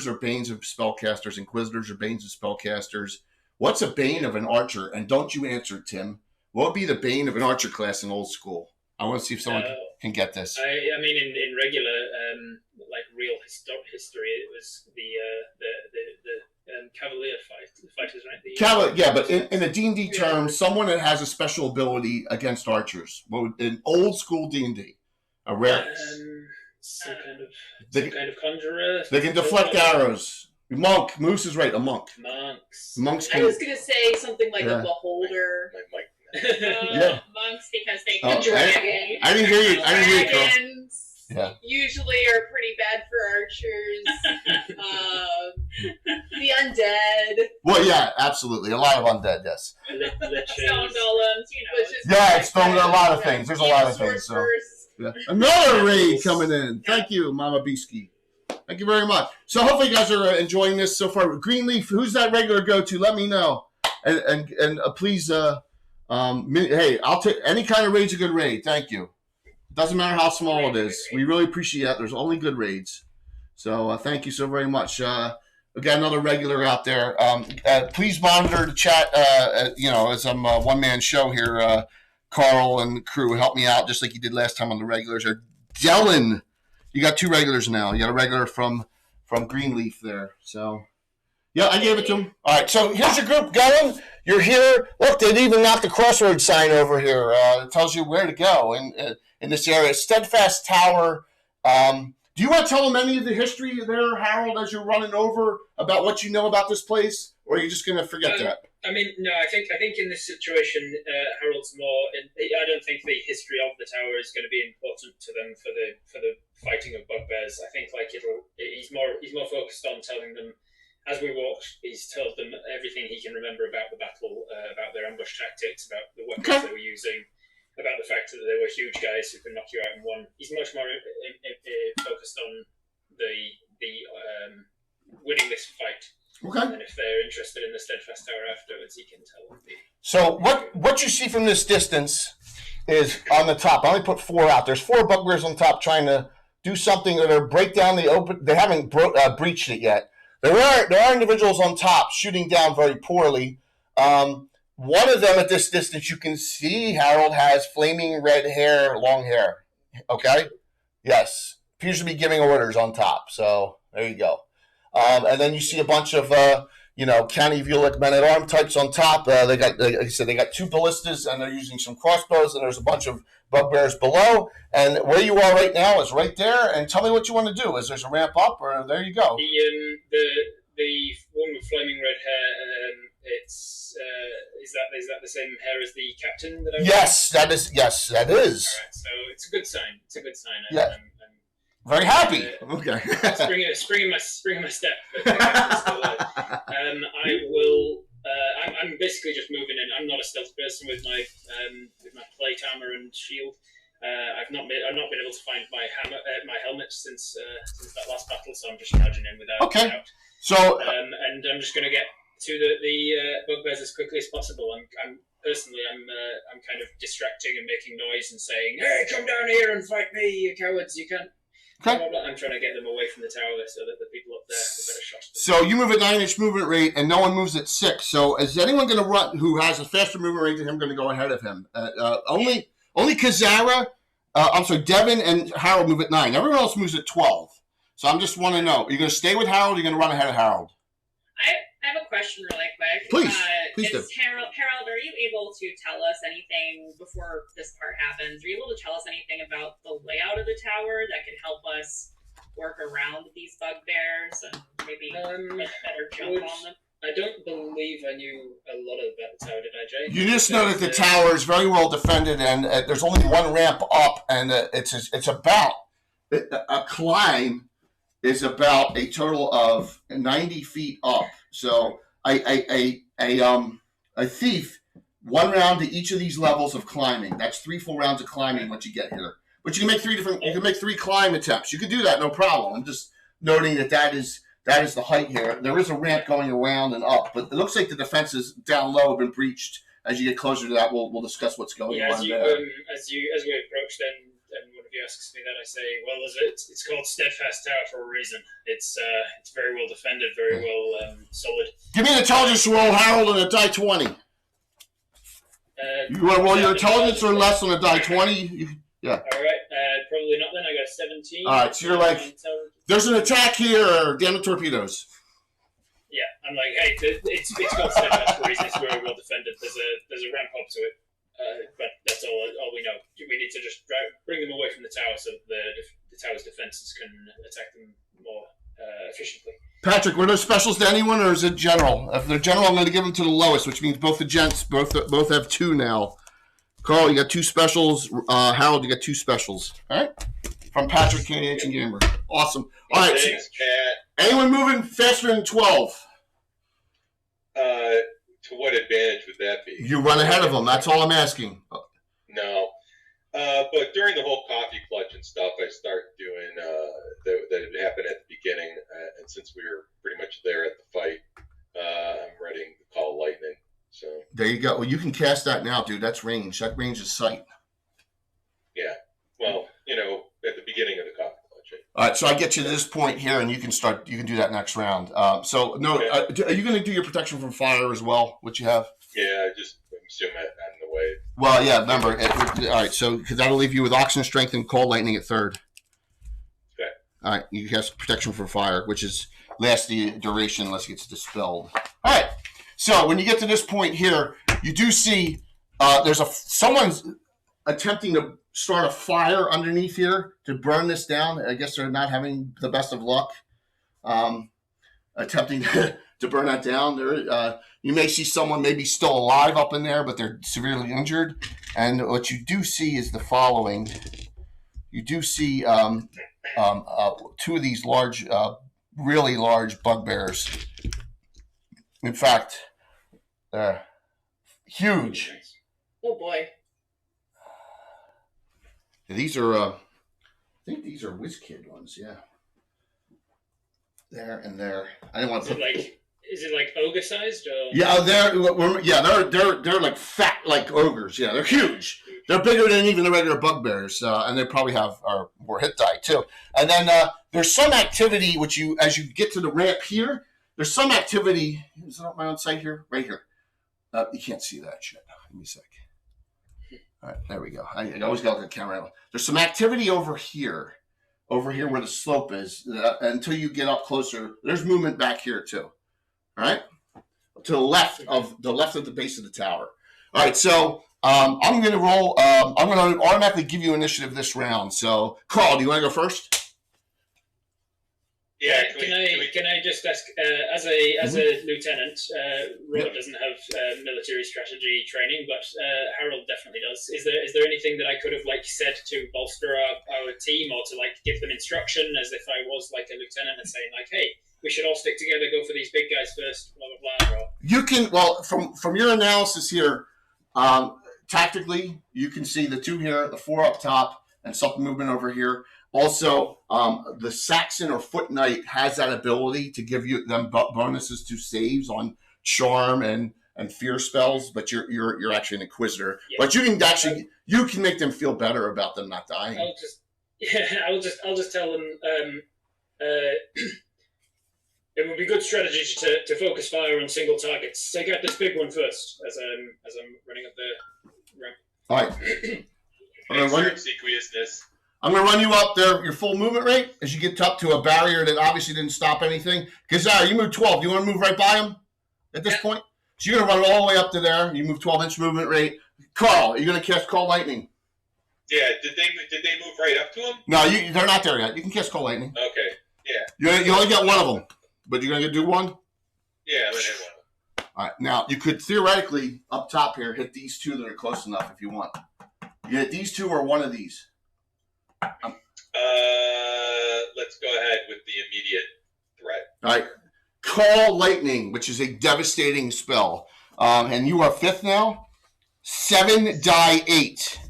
are banes of spellcasters. Inquisitors are banes of spellcasters. What's a bane of an archer? And don't you answer, Tim. What would be the bane of an archer class in old school? I want to see if someone can get this. I mean, in regular, like real history, it was the cavalier fighters, right? But in a D&D term, someone that has a special ability against archers. In old school D&D, a rare. Some kind of conjurer. They can deflect arrows. Monk. Moose is right. A monk. Monks I can. was gonna say something like a beholder. Like Mike. Yeah. Monks because they Oh, can dragon. I didn't hear you. I didn't hear you, Carl. Dragons Yeah. usually are pretty bad for archers. The undead. Well, yeah, absolutely. A lot of undead, yes. Stone golems, you know. Which is Yeah, it's throwing a lot of things. There's a lot of things. So. Sorcerers. Yeah. Another raid coming in. Thank you, Mama Bisky. Thank you very much. So hopefully you guys are enjoying this so far. Greenleaf, who's that regular go-to? Let me know. And please, hey, I'll take any kind of raid's a good raid. Thank you. Doesn't matter how small it is. We really appreciate it. There's only good raids. So thank you so very much. We got another regular out there. Please monitor the chat. As I'm a one-man show here, Carl and the crew help me out just like you did last time on the regulars. Dylan, you got 2 regulars now. You got a regular from Greenleaf there. So, yeah, I gave it to him. All right, so here's your group going. You're here. Look, they even knocked the crossroads sign over here. It tells you where to go in this area. Steadfast Tower. Do you want to tell them any of the history there, Harold, as you're running over about what you know about this place, or are you just going to forget that? I mean, no. I think in this situation, Harold's more. I don't think the history of the tower is going to be important to them for the fighting of bugbears. I think he's more focused on telling them as we walk. He's told them everything he can remember about the battle, about their ambush tactics, about the weapons they were using, about the fact that they were huge guys who can knock you out in one. He's much more focused on the winning this fight. Okay. And if they're interested in the Steadfast Tower afterwards, he can tell them. So what you see from this distance is on the top. I only put 4 out. There's 4 bugbears on top trying to do something or break down the open. They haven't breached it yet. There are individuals on top shooting down very poorly. One of them at this distance, you can see Harold has flaming red hair, long hair. Okay? Yes. Appears to be giving orders on top. So there you go. And then you see a bunch of, County Vulic men-at-arm types on top. They got, like I said, they got 2 ballistas, and they're using some crossbows, and there's a bunch of bugbears below. And where you are right now is right there. And tell me what you want to do. Is there's a ramp up, or there you go? The one with flaming red hair, is that the same hair as the captain that I was? Yes, that is. Yes, that is. All right, so it's a good sign. It's a good sign. Yeah. Very happy. Okay. spring in my step. I will. I'm basically just moving in. I'm not a stealth person with my plate armor and shield. I've not been able to find my helmet since that last battle, so I'm just charging in without. Okay. So. And I'm just going to get to the bugbears as quickly as possible. I'm kind of distracting and making noise and saying, "Hey, come down here and fight me, you cowards! You can't." Okay. I'm trying to get them away from the tower so that the people up there have a better shot. So you move at 9-inch movement rate, and no one moves at 6. So is anyone going to run who has a faster movement rate than him going to go ahead of him? Only Kazara, Devin and Harold move at 9. Everyone else moves at 12. So I'm just want to know: are you going to stay with Harold? Or are you going to run ahead of Harold? I have a question really quick. Please do. Harold, are you able to tell us anything before this part happens? Are you able to tell us anything about the layout of the tower that could help us work around these bugbears and maybe get a better jump on them? I don't believe I knew a lot about the tower, did I, Jay? You just know that the tower is very well defended, and there's only one ramp up, and it's about a climb is about a total of 90 feet up. So a thief, 1 round to each of these levels of climbing. That's 3 full rounds of climbing once you get here. But you can make 3 different. You can make 3 climb attempts. You can do that, no problem. I'm just noting that is the height here. There is a ramp going around and up, but it looks like the defenses down low have been breached. As you get closer to that, we'll discuss what's going on there. As we approach, then one of you asks me that, I say, well, it's called Steadfast Tower for a reason. It's very well defended, very well solid. Give me an intelligence roll, Harold, on a die 20. You want to roll your intelligence or less on a die 20? Yeah. All right. Probably not then. I got 17. All right. So you're like, there's an attack here. Damn the torpedoes. Yeah. I'm like, hey, it's called Steadfast for a reason. It's very well defended. There's a ramp up to it. But that's all we know. We need to just bring them away from the tower so the tower's defenses can attack them more efficiently. Patrick, were those specials to anyone, or is it general? If they're general, I'm going to give them to the lowest, which means both the gents both have 2 now. Carl, you got 2 specials. Harold, you got 2 specials. All right. From Patrick K. Ancient Gamer. Awesome. All right. Thanks, Cat. Anyone moving faster than 12? To what advantage would that be? You run ahead of them. That's all I'm asking. No. But during the whole coffee clutch and stuff, I start doing that happened at the beginning, and since we were pretty much there at the fight, I'm ready to call lightning. So There you go. Well, you can cast that now, dude. That's range. That range is sight. yeah, well, at the beginning of the coffee clutch. All right, so I get you to this point here, and you can start. You can do that next round. So no, Okay. are you going to do your protection from fire as well? What you have? Yeah, I just assume I'm in the way. Well, yeah. Remember, all right. So because that'll leave you with oxygen strength and call lightning at 3rd. Okay. All right, you cast protection from fire, which is lasts the duration unless it gets dispelled. All right. So when you get to this point here, you do see there's someone's attempting to start a fire underneath here to burn this down. I guess they're not having the best of luck attempting to burn that down. You may see someone maybe still alive up in there, but they're severely injured. And what you do see is the following. You do see 2 of these large, really large bugbears. In fact, they're huge. Oh boy. These are, I think these are WizKid ones, yeah. There and there. I didn't want to put. Is it like ogre sized or? Yeah, they're like fat, like ogres. Yeah, they're huge. They're bigger than even the regular bugbears, and they probably are more hit die too. And then there's some activity which as you get to the ramp here, there's some activity. Is it on my own site here? Right here. You can't see that shit. Give me a sec. All right, there we go. I always got to look at the camera. There's some activity over here where the slope is. Until you get up closer, there's movement back here too. All right, to the left of the base of the tower. All right, so I'm going to roll. I'm going to automatically give you initiative this round. So, Carl, do you want to go first? Yeah. Can I just ask, as a lieutenant, Robert doesn't have military strategy training, but Harold definitely does. Is there anything that I could have said to bolster our team, or to give them instruction as if I was a lieutenant and saying hey, we should all stick together, go for these big guys first, blah blah blah. Or... You can from your analysis here, tactically you can see the 2 here, the 4 up top, and something movement over here. Also, the Saxon or Foot Knight has that ability to give you them bonuses to saves on charm and fear spells, but you're actually an Inquisitor. Yeah. But you can make them feel better about them not dying. I'll just tell them it would be good strategy to focus fire on single targets. Take out this big one first as I'm running up the ramp. All right. I'm going to run you up there, your full movement rate, as you get up to a barrier that obviously didn't stop anything. Kazar, you move 12. Do you want to move right by him at this point? So you're going to run all the way up to there. You move 12-inch movement rate. Carl, are you going to cast Call Lightning? Yeah, did they move right up to him? No, they're not there yet. You can cast Call Lightning. Okay, yeah. You only got one of them, but you're going to do one? Yeah, I'm going to hit one. All right, now you could theoretically, up top here, hit these 2 that are close enough if you want. You hit these 2 or one of these. Let's go ahead with the immediate threat. All right. Call Lightning, which is a devastating spell. And you are 5th now. 7 die 8.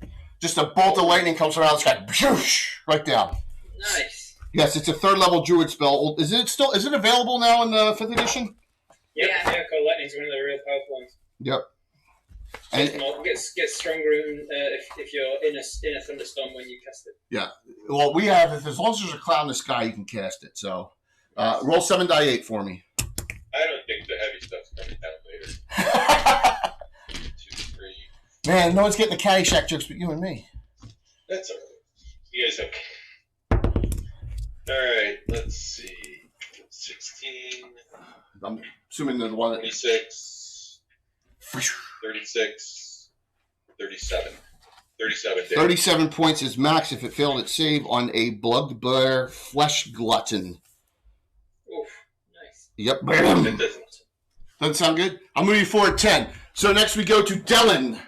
Just a bolt of lightning comes around the sky. Right down. Nice. Yes, it's a 3rd level druid spell. Is it available now in the 5th edition? Yeah, Call Lightning's one of the real powerful ones. Yep. And it gets stronger if you're in a thunderstorm when you cast it. Yeah. Well, we have, as long as there's a cloud in the sky, you can cast it. So roll 7 die 8 for me. I don't think the heavy stuff's coming down later. 2, 3. Man, no one's getting the Caddyshack jokes but you and me. That's all right. You guys okay? All right, let's see. 16. I'm assuming they're the one that... 26. 36. 37. 37 damage. 37 points is max if it failed its save on a Bugbear Flesh Glutton. Oof, nice. Yep. Doesn't sound good? I'm moving forward 10. So next we go to Dylan.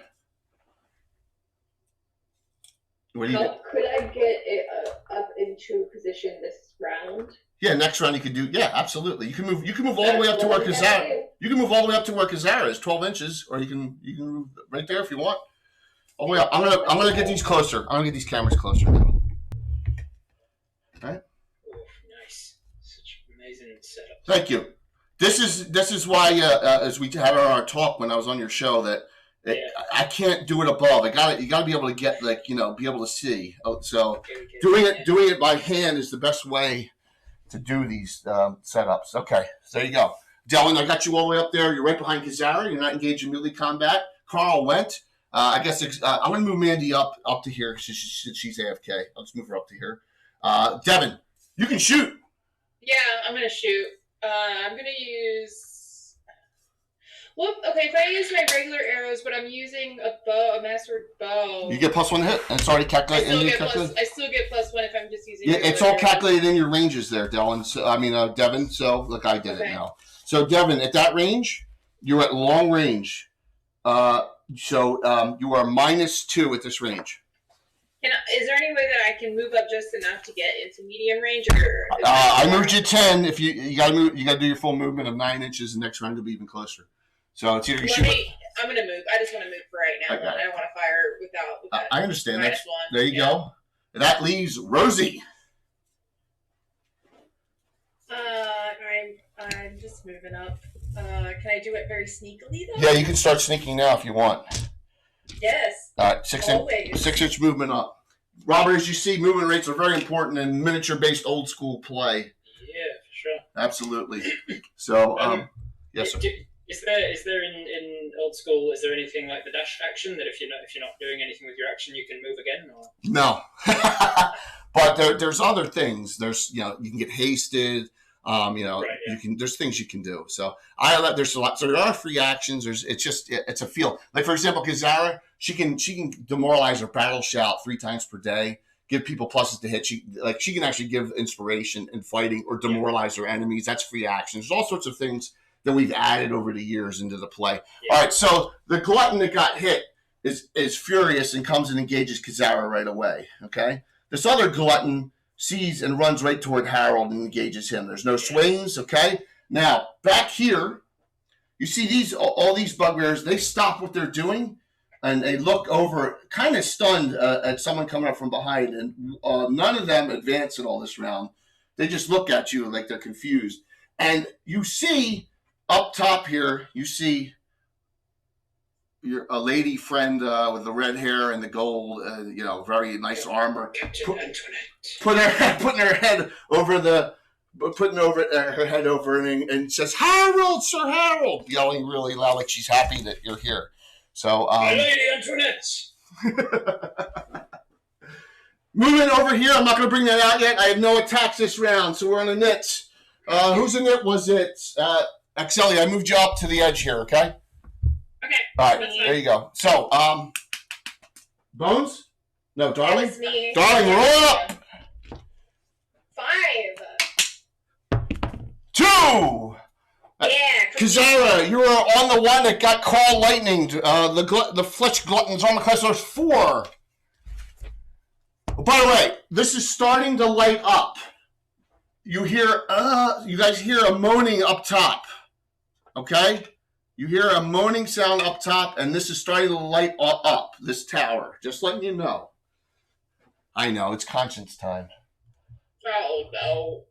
What do you? Could I get it up into position this round? Yeah, next round you can do. Yeah, absolutely. You can move. You can move all the way up to where Kazara. You can move all the way up to where Kazara is, 12 inches, or you can move right there if you want. All the way up. I'm gonna get these closer. I'm gonna get these cameras closer now. All right. Oh, nice. Such amazing setup. Thank you. This is why as we had our talk when I was on your show that I can't do it above. You gotta be able to get be able to see. So doing it by hand is the best way to do these setups. Okay, so there you go. Dylan, I got you all the way up there. You're right behind Kazara. You're not engaged in melee combat. Carl went. I guess I'm going to move Mandy up to here. She's AFK. I'll just move her up to here. Devin, you can shoot. Yeah, I'm going to shoot. I'm going to use... Well, okay, if I use my regular arrows, but I'm using a master bow... You get +1 hit, and it's already calculated. I still get +1 if I'm just using... Yeah, it's all calculated in your ranges there, Dylan. So, Devin. So, look, I did it now. So, Devin, at that range, you're at long range. So you are -2 at this range. Is there any way that I can move up just enough to get into medium range? Or I moved you 10. If you got to move, you got to do your full movement of 9 inches. The next round will be even closer. So it's either you shoot. I'm gonna move. I just want to move for right now. I don't want to fire without. I understand that. -1. There you go. That leaves Rosie. I'm just moving up. Can I do it very sneakily though? Yeah, you can start sneaking now if you want. Yes. All right, 6-inch movement up. Robert, as you see, movement rates are very important in miniature-based old-school play. Yeah, for sure. Absolutely. So, yes, sir. Is there in old school? Is there anything like the dash action that if you're not doing anything with your action, you can move again? Or? No, but there's other things. There's you can get hasted. You can. There's things you can do. So there's a lot. So there are free actions. It's a feel. Like for example, Kazara, she can demoralize her battle shout 3 times per day. Give people pluses to hit. She can actually give inspiration in fighting or demoralize her enemies. That's free action. There's all sorts of things that we've added over the years into the play. Yeah. All right, so the glutton that got hit is furious and comes and engages Kazara right away. Okay, this other glutton sees and runs right toward Harold and engages him. There's no swings. Okay, now back here, you see all these bugbears. They stop what they're doing and they look over, kind of stunned at someone coming up from behind, and none of them advance at all this round. They just look at you like they're confused, and you see. Up top here, you see a lady friend with the red hair and the gold, very nice armor. Putting her head over her head over and says, "Harold, Sir Harold," yelling really loud like she's happy that you're here. So, Lady Antoinette. Moving over here, I'm not going to bring that out yet. I have no attacks this round, so we're on a nit. Who's in it? Was it? Axelia, I moved you up to the edge here, okay? Okay. All right, there you go. So, Bones? No, Darling? Darling, roll up! 5. 2! Yeah. Kazara, you are on the one that got called lightning. The flesh glutton's on the class. There's 4. By the way, this is starting to light up. You guys hear a moaning up top. Okay? You hear a moaning sound up top, and this is starting to light up, this tower. Just letting you know. I know, it's conscience time. Oh, no.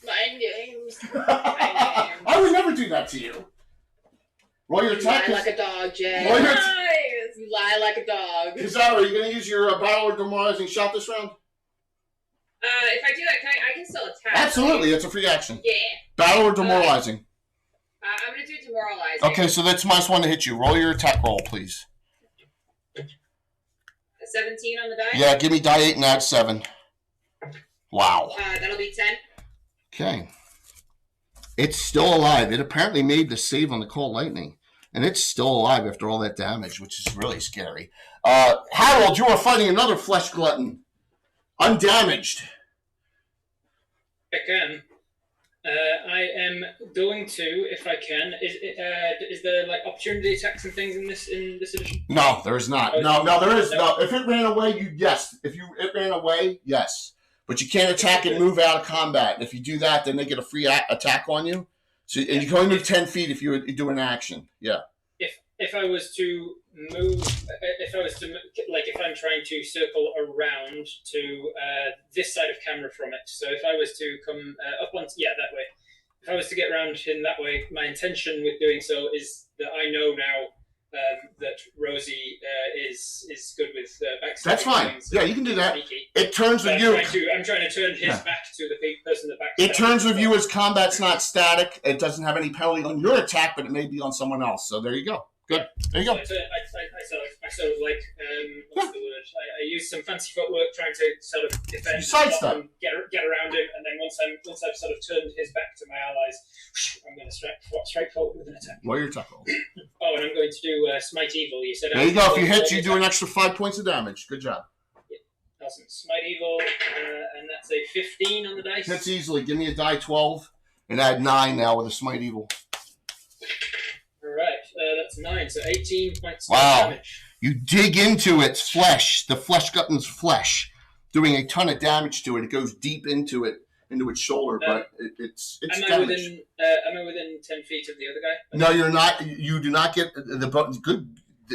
Mind games. I would never do that to you. Roll your attack. You lie like a dog, Jay. You lie like a dog. Kazara, are you going to use your battle or demoralizing shot this round? If I do that, I can still attack. Absolutely, it's a free action. Yeah. Battle or demoralizing? I'm going to do demoralizing. Okay, so that's -1 to hit you. Roll your attack roll, please. A 17 on the die? Yeah, give me die 8 and add 7. Wow. That'll be 10. Okay. It's still alive. It apparently made the save on the cold lightning. And it's still alive after all that damage, which is really scary. Harold, you are fighting another flesh glutton. Undamaged. Again. I am going to, if I can. Is there like opportunity attacks and things in this edition? No, there's not. No, there is. No, if it ran away, yes. If it ran away, yes. But you can't attack and move out of combat. If you do that, then they get a free attack on you. So and you can only move 10 feet if you do an action. Yeah. If I was to move, if I'm trying to circle around to this side of camera from it. So if I was to come up on, that way. If I was to get around in that way, my intention with doing so is that I know now that Rosie is good with backstabbing. That's fine. So yeah, you can do that. Sneaky. It turns with you. I'm trying to turn his back to the person that backstabs. It turns with you as combat's not static. It doesn't have any penalty on your attack, but it may be on someone else. So there you go. Good. There you go. I sort of like what's the word? I use some fancy footwork trying to sort of defend, and get around him, and then once I've sort of turned his back to my allies, I'm going to strike forward with an attack. What are your attack rolls? Oh, and I'm going to do Smite Evil. You said. There you go. If you hit, you do an extra 5 points of damage. Good job. Yeah. Awesome. Smite Evil, and that's a 15 on the dice. Hits easily. Give me a die 12, and add 9 now with a Smite Evil. Right, that's 9, so 18 points of damage. You dig into its flesh, the flesh gutton's flesh, doing a ton of damage to it. It goes deep into its shoulder, but it's am damage. Am I within 10 feet of the other guy? No, you're not. You do not get the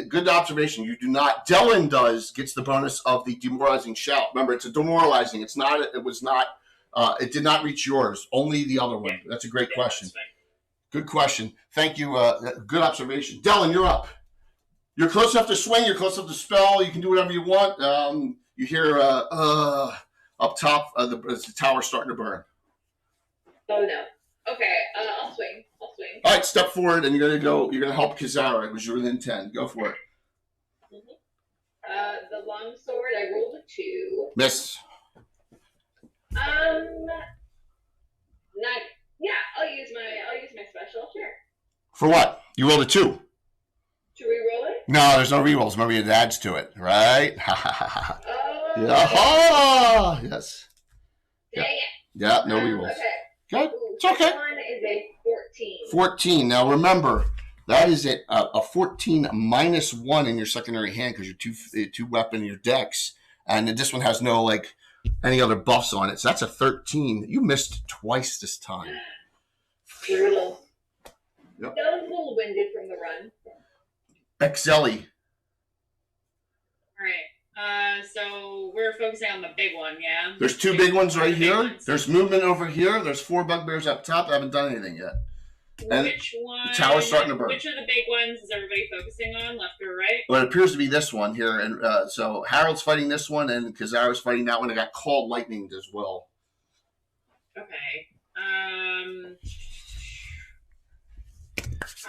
good observation. You do not. Dylan gets the bonus of the demoralizing shout. Remember, it's a demoralizing. It's not. It was not. It did not reach yours. Only the other one. That's a great question. Good question. Thank you. Good observation. Dylan, you're up. You're close enough to swing. You're close enough to spell. You can do whatever you want. You hear up top, the tower starting to burn. Oh, no. Okay, I'll swing. All right, step forward, and you're going to go. You're going to help Kazara. It was you're within 10. Go for it. Mm-hmm. The longsword, I rolled a 2. Miss. Yeah, I'll use my special, sure. For what? You rolled a 2. To re-roll it? No, there's no re-rolls. Remember, it adds to it, right? Oh. Yeah. Yes. Dang it. Yeah, no re-rolls. Okay. Good. Ooh, It's okay. This one is a 14. 14. Now, remember, that is a 14 minus 1 in your secondary hand because you're two weapon in your dex. And this one has no, any other buffs on it. So that's a 13. You missed twice this time. Brutal. Yep. I was a little winded from the run. Excelli. Alright, so we're focusing on the big one, yeah? There's 2 big ones right here. There's movement over here. There's 4 bugbears up top. I haven't done anything yet. And which one? The tower's starting to burn. Which of the big ones is everybody focusing on, left or right? Well, it appears to be this one here. And so Harold's fighting this one, and Kazara's fighting that one. It got called lightninged as well. Okay.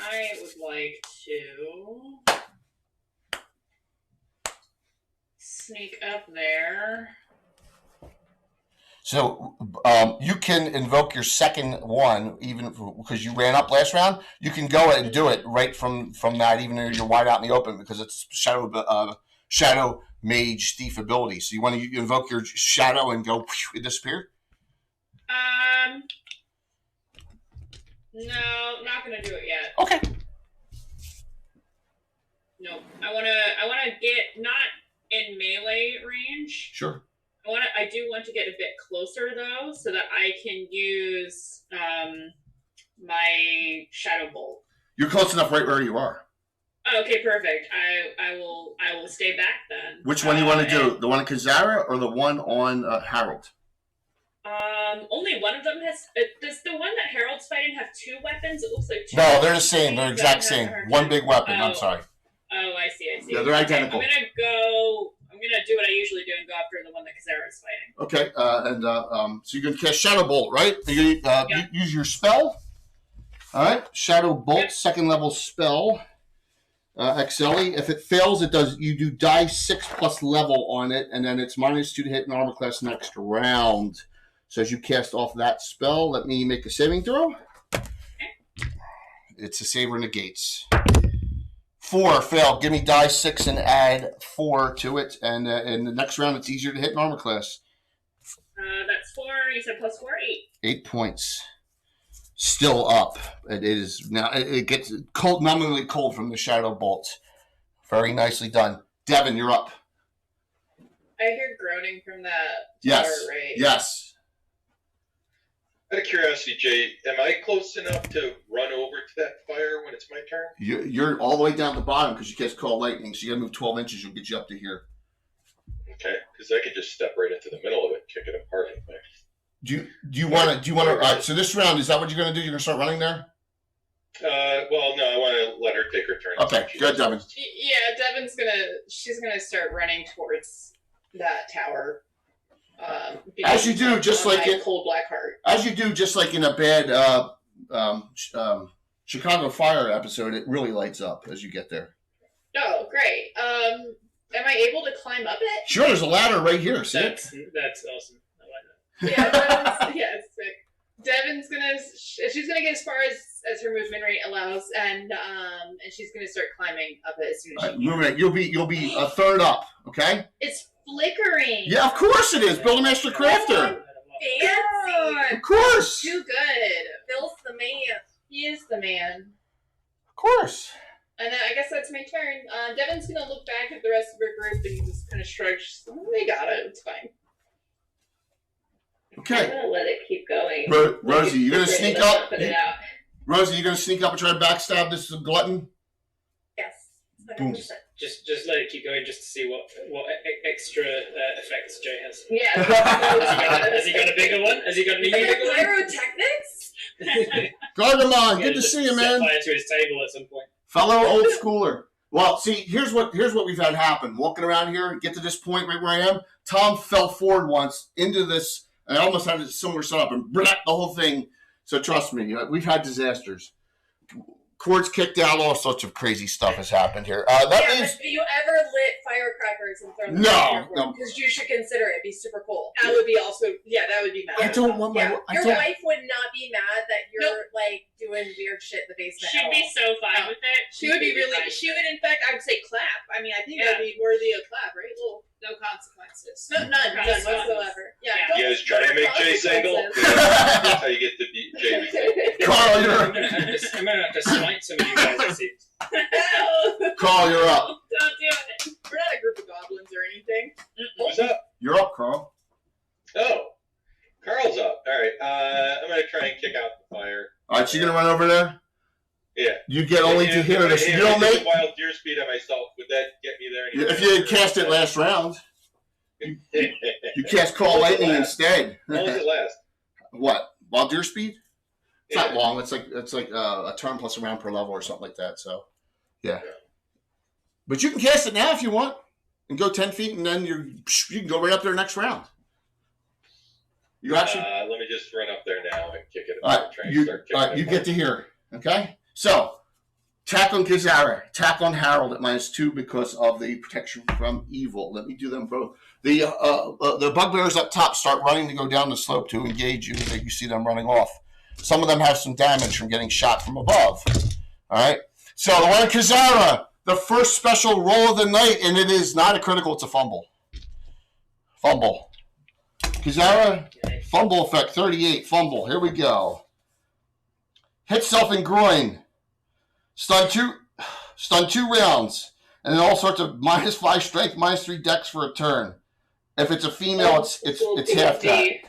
I would like to sneak up there. So you can invoke your second one, even because you ran up last round. You can go ahead and do it right from that, even though you're wide out in the open, because it's shadow mage thief ability. So you want to invoke your shadow and go, it disappeared? No, not gonna do it yet. Okay. No, I wanna get not in melee range. Sure. I do want to get a bit closer though, so that I can use my shadow bolt. You're close enough right where you are. Okay, perfect. I will stay back then. Which one you want to do? The one on Kazara or the one on Harold? Only one of them has. Does the one that Harold's fighting have 2 weapons? It looks like 2. No, they're the same. They're exact same. One big weapon. I'm sorry. Oh, I see. Yeah, they're identical. Okay, I'm gonna do what I usually do and go after the one that Kazara is fighting. Okay, so you can cast Shadow Bolt, right? You use your spell. All right, Shadow Bolt, 2nd level spell. Excelli. If it fails, you do die 6 plus level on it, and then it's -2 to hit and armor class next round. So as you cast off that spell, let me make a saving throw. Okay. It's a saver negates. 4 failed. Give me die 6 and add 4 to it, and in the next round, it's easier to hit in armor class. That's 4. You said plus 4, 8. 8 points. still up. It is now. It gets cold, numbingly cold from the shadow bolts. Very nicely done. Devin, you're up. I hear groaning from that Yes. tower, right? Yes. Out of curiosity, Jay, am I close enough to run over to that fire when it's my turn? You're all the way down at the bottom because you catch cold lightning. So you got to move 12 inches. You'll get you up to here. Okay, because I could just step right into the middle of it, kick it apart. Do you want to? All right. So this round, is that what you're going to do? You're going to start running there? Well, no, I want to let her take her turn. Okay, good, Devin. Yeah, she's gonna start running towards that tower. As you do, just like in Cold Black Heart. As you do, just like in a bad Chicago Fire episode, it really lights up as you get there. Oh, great. Am I able to climb up it? Sure, there's a ladder right here. See it? That's awesome. I like that. Yeah, it's sick. Devin's she's gonna get as far as her movement rate allows, and she's gonna start climbing up it as soon as she can. Movement. You'll be a third up. Okay. It's flickering. Yeah, of course it is. Buildermaster Crafter. Fancy. Of course. Too good. Bill's the man. He is the man. Of course. And then I guess that's my turn. Devin's gonna look back at the rest of her group and just kind of shrug. They got it. It's fine. I'm Okay. gonna let it keep going. Rosie, you gonna sneak up? Put it out. Rosie, you gonna sneak up and try to backstab this glutton? Yes. Boom. 100%. Just let it keep going, just to see what extra effects Jay has. Yeah. Has he got a bigger one? Has he got an even bigger one? Pyrotechnics? Gargamon, good to Just see you, set man. fire to his table at some point. Fellow old schooler. Well, see, here's what we've had happen. Walking around here, get to this point right where I am. Tom fell forward once into this, and I almost had a similar setup and the whole thing. So trust me, we've had disasters. Cords kicked out, all sorts of crazy stuff has happened here. That means Have you ever lit firecrackers and thrown them No. Because you should consider it. It'd be super cool. That would be also, that would be mad. I don't want my. Yeah. I Your don't, wife would not be mad that you're like doing weird shit in the basement. She'd at be all. so fine with it. She would be really. She would, in fact, I would say clap. I mean, I think that'd be worthy of clap, right? Well, no consequences. None whatsoever. Yeah. Yeah. don't- You guys trying to make Jay single? consequences. That's how you get to beat Jay. Carl, I'm you're gonna have to smite some of you guys. This seems. Carl, you're up. Don't do it. We're not a group of goblins or anything. Who's up? You're up, Carl. Oh, Carl's up. All right. I'm gonna try and kick out the fire. All right, so you're gonna run over there. Yeah. You get only to hear this. You don't make make. wild deer speed on myself. Would that get me there? If you had cast it last round, you cast Call Lightning instead. How long does it last? What? Wild Deer Speed? It's Yeah. not long. It's like a turn plus a round per level or something like that. So, yeah. But you can cast it now if you want, and go 10 feet, and then you can go right up there next round. You actually. Let me just run up there now and kick it. All right, Try and you start kicking it. get to here. Okay. So, attack on Kizara, attack on Harold at -2 because of the protection from evil. Let me do them both. The bugbears up top start running to go down the slope to engage you. You see them running off. Some of them have some damage from getting shot from above. All right. So the one Kizara, the first special roll of the night, and it is not a critical; it's a fumble. Fumble. Kizara, fumble effect 38. Fumble. Here we go. Hit self in groin. Stun two rounds, and then all sorts of -5 strength, -3 dex for a turn. If it's a female, it's half that.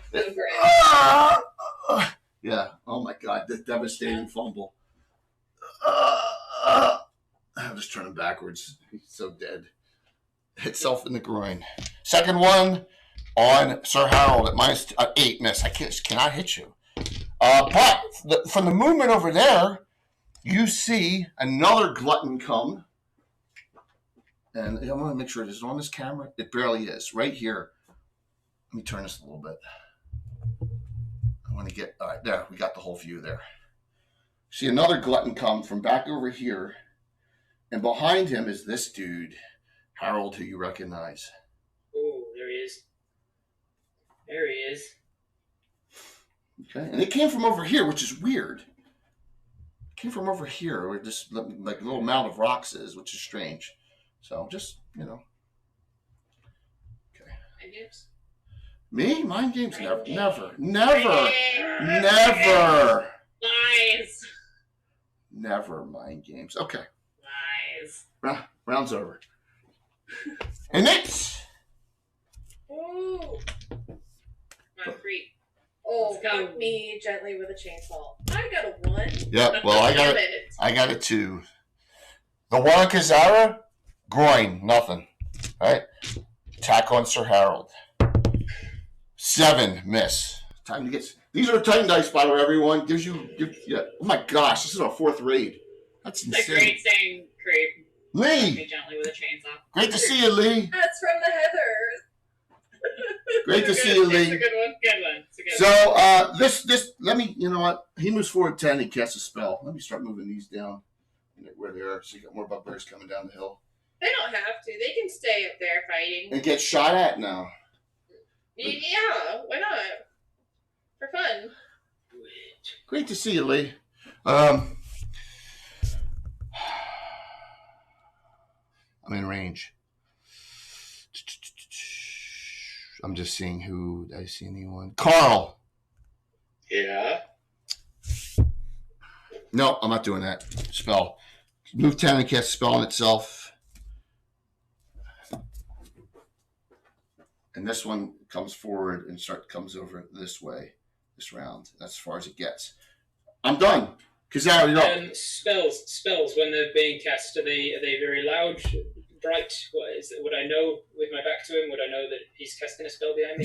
Yeah. Oh my God, the devastating fumble. I'm just turning backwards. He's so dead. Hit self in the groin. Second one on Sir Harold at -8. Miss. I cannot hit you. But from the movement over there, you see another glutton come. And I want to make sure it is on this camera. It barely is. Right here. Let me turn this a little bit. I want to get, all right, there. We got the whole view there. See another glutton come from back over here. And behind him is this dude, Harold, who you recognize. Oh, there he is. There he is. Okay. And it came from over here, which is weird. It came from over here, where this like a little mound of rocks is, which is strange. So just, Okay. Mind games? Me? Mind games? Never. Mind Never. Lies. Never mind games. Okay. Lies. Round's over. And next. Ooh. My creep. Oh, Let's go. fuck me gently with a chainsaw. I got a 1. Yeah, well, Damn it. I got a 2. The one on Kazara, groin, nothing. All right. Attack on Sir Harold. 7, miss. Time to get. These are Titan dice, by the way, everyone. Yeah. Oh my gosh, this is our 4th raid. That's It's insane. a great saying, creep. Lee, Me gently with a chainsaw. great to see you, Lee. That's from the Heathers. Great to It's a see good- you, It's a Lee. good one. Good one. It's a good one. So, this, let me, you know what? He moves forward 10, he casts a spell. Let me start moving these down where they are, so you got more bugbears coming down the hill. They don't have to. They can stay up there fighting. And get shot at now. Yeah, why not? For fun. Great to see you, Lee. I'm in range. I'm just seeing who. Did I see anyone? Carl. Yeah. No, I'm not doing that. Spell. Move 10 and cast a spell on itself. And this one comes forward and comes over this way, this round. That's as far as it gets. I'm done. Kazara, you're up. Spells when they're being cast, are they very loud, bright? What is it? Would I know with my back to him? Would I know that he's casting a spell behind me?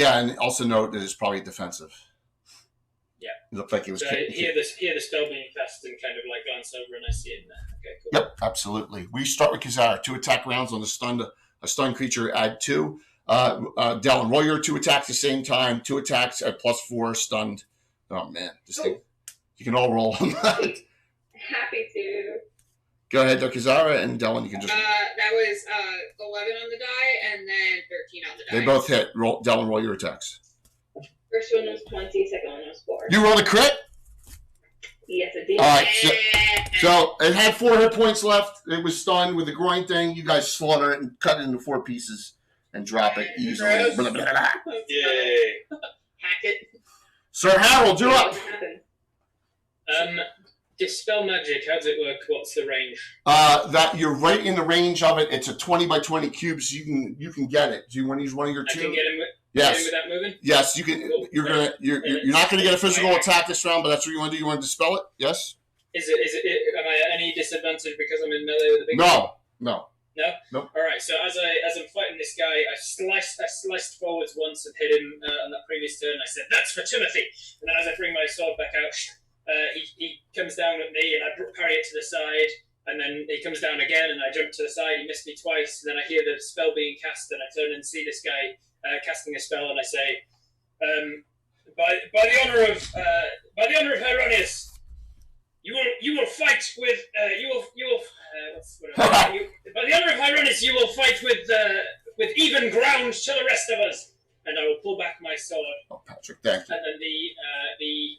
Yeah, and also note that it's probably defensive. Yeah. It looked like it was. So I hear the spell being cast and kind of like glance over and I see it there. Okay, cool. Yep, absolutely. We start with Kazara. 2 attack rounds on a stunned creature. Add 2. Dallin, roll your 2 attacks at the same time. 2 attacks at +4 stunned. Oh man, this thing. You can all roll on that. Happy to. Go ahead, Kazara, and Dallin. You can just. That was 11 on the die and then 13 on the die. They both hit. Dallin, roll your attacks. First one was 20, second one was 4. You rolled a crit. Yes, it did. All right. So it had 4 hit points left. It was stunned with the groin thing. You guys slaughter it and cut it into 4 pieces and drop it easily. Gross. Blah, blah, blah, blah. Yay. Hack it. Sir Harold, you're up. What happened? Dispel magic, how does it work? What's the range? That you're right in the range of it. It's a 20 by 20 cube, so you can get it. Do you want to use one of your I 2? can get him Yes. without moving? Yes, you can. You're not going to get a physical attack this round, but that's what you want to do. You want to dispel it? Yes. Am I at any disadvantage because I'm in melee with a big guy? No. No? Nope. All right. So as I'm fighting this guy, I sliced forwards once and hit him on that previous turn. I said, "That's for Timothy." And then as I bring my sword back out, he comes down at me, and I parry it to the side. And then he comes down again, and I jump to the side. He missed me twice. And then I hear the spell being cast, and I turn and see this guy casting a spell, and I say, "By the honor of Hieronymus, you will fight with by the honor of Hieronymus, you will fight with even ground to the rest of us." And I will pull back my sword. Oh, Patrick, thank you. And then the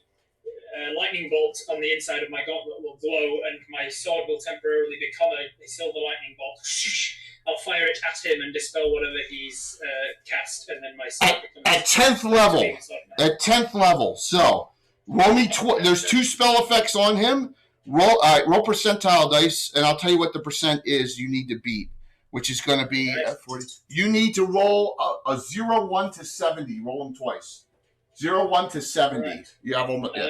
lightning bolt on the inside of my gauntlet will glow, and my sword will temporarily become a silver lightning bolt. I'll fire it at him and dispel whatever he's cast, and then my sword becomes At 10th level. At 10th level. So, roll me. There's 2 spell effects on him. Roll percentile dice, and I'll tell you what the percent is you need to beat, which is going to be 40. You need to roll a 0, 1 to 70. Roll them twice. 0, 1 to 70. Right. You have them. Yeah.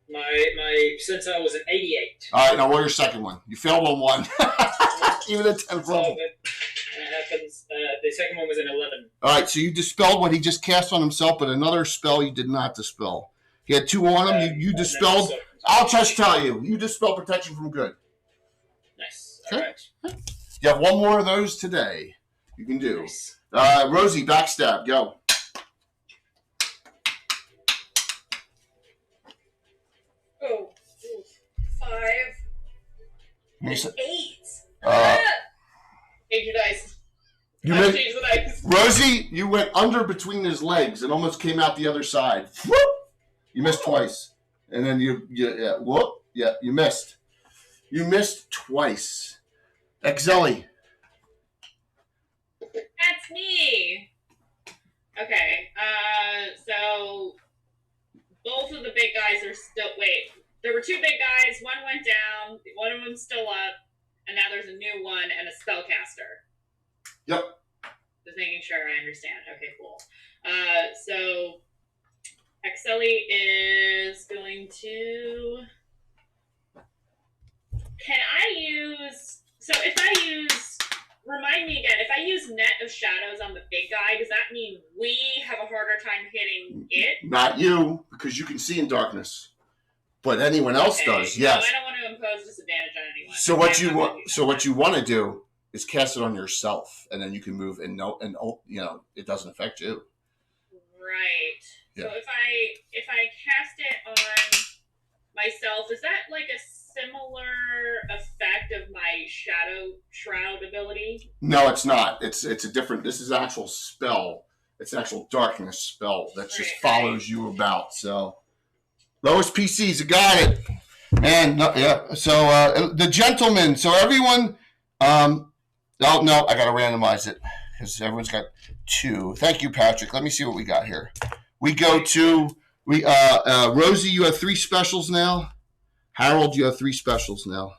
My percentile was an 88. All right, now roll your second one. You failed on 1. Even at 10th So level. that happens. The second one was an 11. All right, so you dispelled what he just cast on himself, but another spell you did not dispel. He had 2 on him. You dispelled. I'll just tell you. You dispel protection from good. Nice. Okay. All right. You have 1 more of those today. You can do. Nice. Rosie, backstab. Go. Oh, 5 You and missed 8. Change your dice. You I missed- changed the dice. Rosie, you went under between his legs and almost came out the other side. Whoop! You missed twice. And then you missed. You missed twice. Exeli. That's me. Okay. So both of the big guys are still there were two big guys, one went down, one of them's still up, and now there's a new one and a spellcaster. Yep. Just making sure I understand. Okay, cool. So Exeli is going to. Can I use? So if I use, remind me again. If I use Net of Shadows on the big guy, does that mean we have a harder time hitting it? Not you, because you can see in darkness, but anyone else does. Yes. No, I don't want to impose disadvantage on anyone. So what you want to do is cast it on yourself, and then you can move and it doesn't affect you. Right. Yeah. So if I cast it on myself, is that like a similar effect of my Shadow Shroud ability? No, it's not. It's a different. This is an actual spell. It's an actual darkness spell that just follows you about. So lowest PCs, you got it. And yeah. So the gentleman. So everyone. Oh no, I gotta randomize it because everyone's got 2. Thank you, Patrick. Let me see what we got here. We go to Rosie. You have 3 specials now. Harold, you have 3 specials now.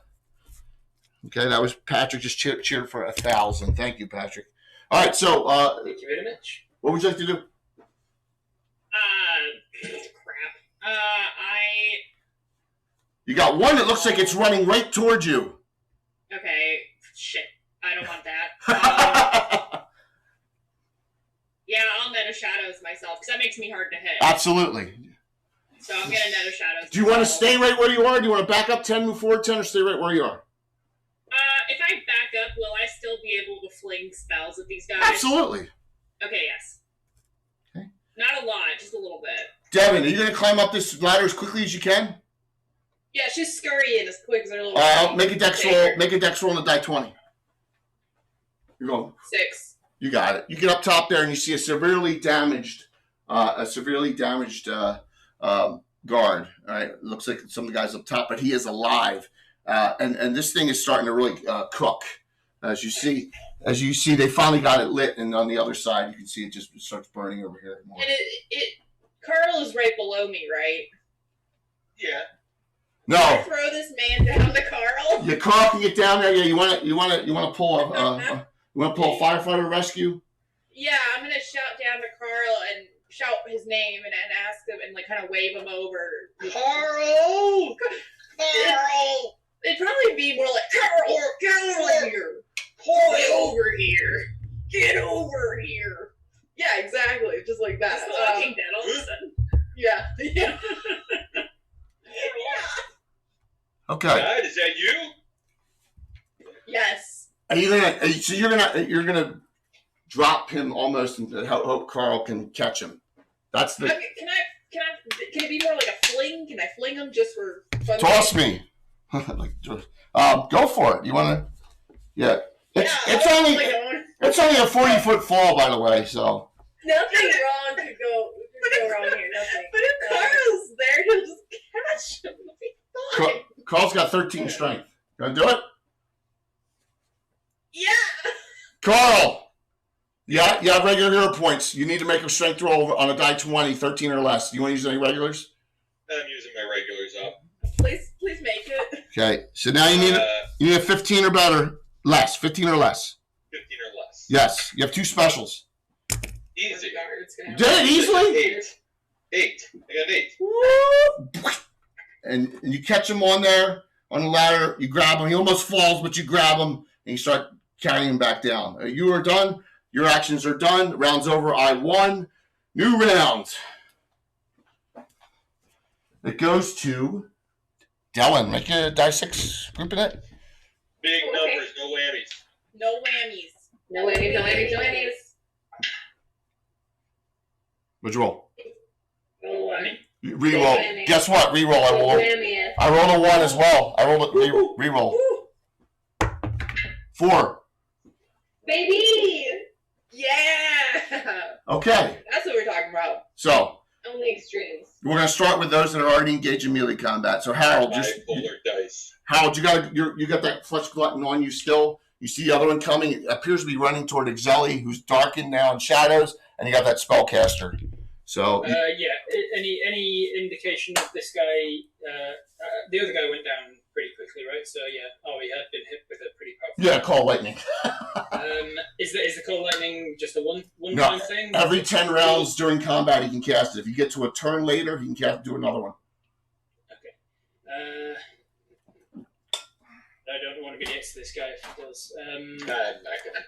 Okay, that was Patrick. Just cheered for 1,000. Thank you, Patrick. All right, so Thank you very much. What would you like to do? Crap. You got one that looks like it's running right towards you. Okay. Shit. I don't want that. Yeah, I'll Net of Shadows myself, because that makes me hard to hit. Absolutely. So I'm going to Net of Shadows. Do you want to stay right where you are? Do you want to back up 10, move forward 10, or stay right where you are? If I back up, will I still be able to fling spells at these guys? Absolutely. Okay, yes. Okay. Not a lot, just a little bit. Devin, are you going to climb up this ladder as quickly as you can? Yeah, she's scurrying as quick as her little. Make a dex roll. Make a dex roll on the die 20. You're going. 6. You got it. You get up top there and you see a severely damaged guard. All right, it looks like some of the guys up top, but he is alive. And this thing is starting to really cook. As you see, they finally got it lit, and on the other side, you can see it just starts burning over here. More. And Carl is right below me, right? Yeah. No. Can I throw this man down to Carl? Yeah, Carl can get down there. Yeah, you want to pull a firefighter rescue? Yeah, I'm gonna shout down to Carl and shout his name and ask him and kind of wave him over. Carl! Carl! It'd probably be more like Carl, get over here. Get over here. Get over here. Yeah, exactly, just like that. Just Walking Dead all of a sudden. Yeah. Yeah. Okay. Dad, is that you? Yes. Are you gonna? So you're gonna drop him almost and hope Carl can catch him. That's the. Okay, can it be more like a fling? Can I fling him just for fun? Toss me. Go for it. You want to? Yeah. It's only a 40-foot fall, by the way. So. Nothing wrong could go wrong here. Nothing. But if Carl's there, he'll just catch him. It'll be fine. Carl's got 13 strength. You want to do it? Yeah. Carl. Yeah, you have regular hero points. You need to make a strength roll on a die 20, 13 or less. Do you want to use any regulars? I'm using my regulars up. Please make it. Okay, so now you need a 15 or better. Less. 15 or less. 15 or less. Yes. You have 2 specials. Easy. You did it easily? 8. I got 8. And you catch him on there, on the ladder. You grab him. He almost falls, but you grab him, and you start carrying him back down. You are done. Your actions are done. Round's over. I won. New round. It goes to Dylan. Make a die 6 group in it. Big numbers, no whammies. No whammies. No whammies, no whammies, no whammies. What'd you roll? Roll one. Reroll. Whammy. Guess what? Reroll. Whammy. I rolled a 1 as well. I rolled a reroll. 4. Baby! Yeah. Okay. That's what we're talking about. So Only extremes. we're gonna start with those that are already engaged in melee combat. So Harold, Bipolar dice. you got that flesh glutton on you still. You see the other one coming. It appears to be running toward Exeli, who's darkened now in shadows, and you got that spellcaster. So Any indication of this guy? The other guy went down pretty quickly, right? So yeah. Oh, he had been hit with a pretty powerful. yeah, call lightning. Is the call lightning just a one No, time thing? Every 10 rounds during combat, he can cast it. If you get to a turn later, he can do another one. Okay. I don't want to be next to this guy if he does.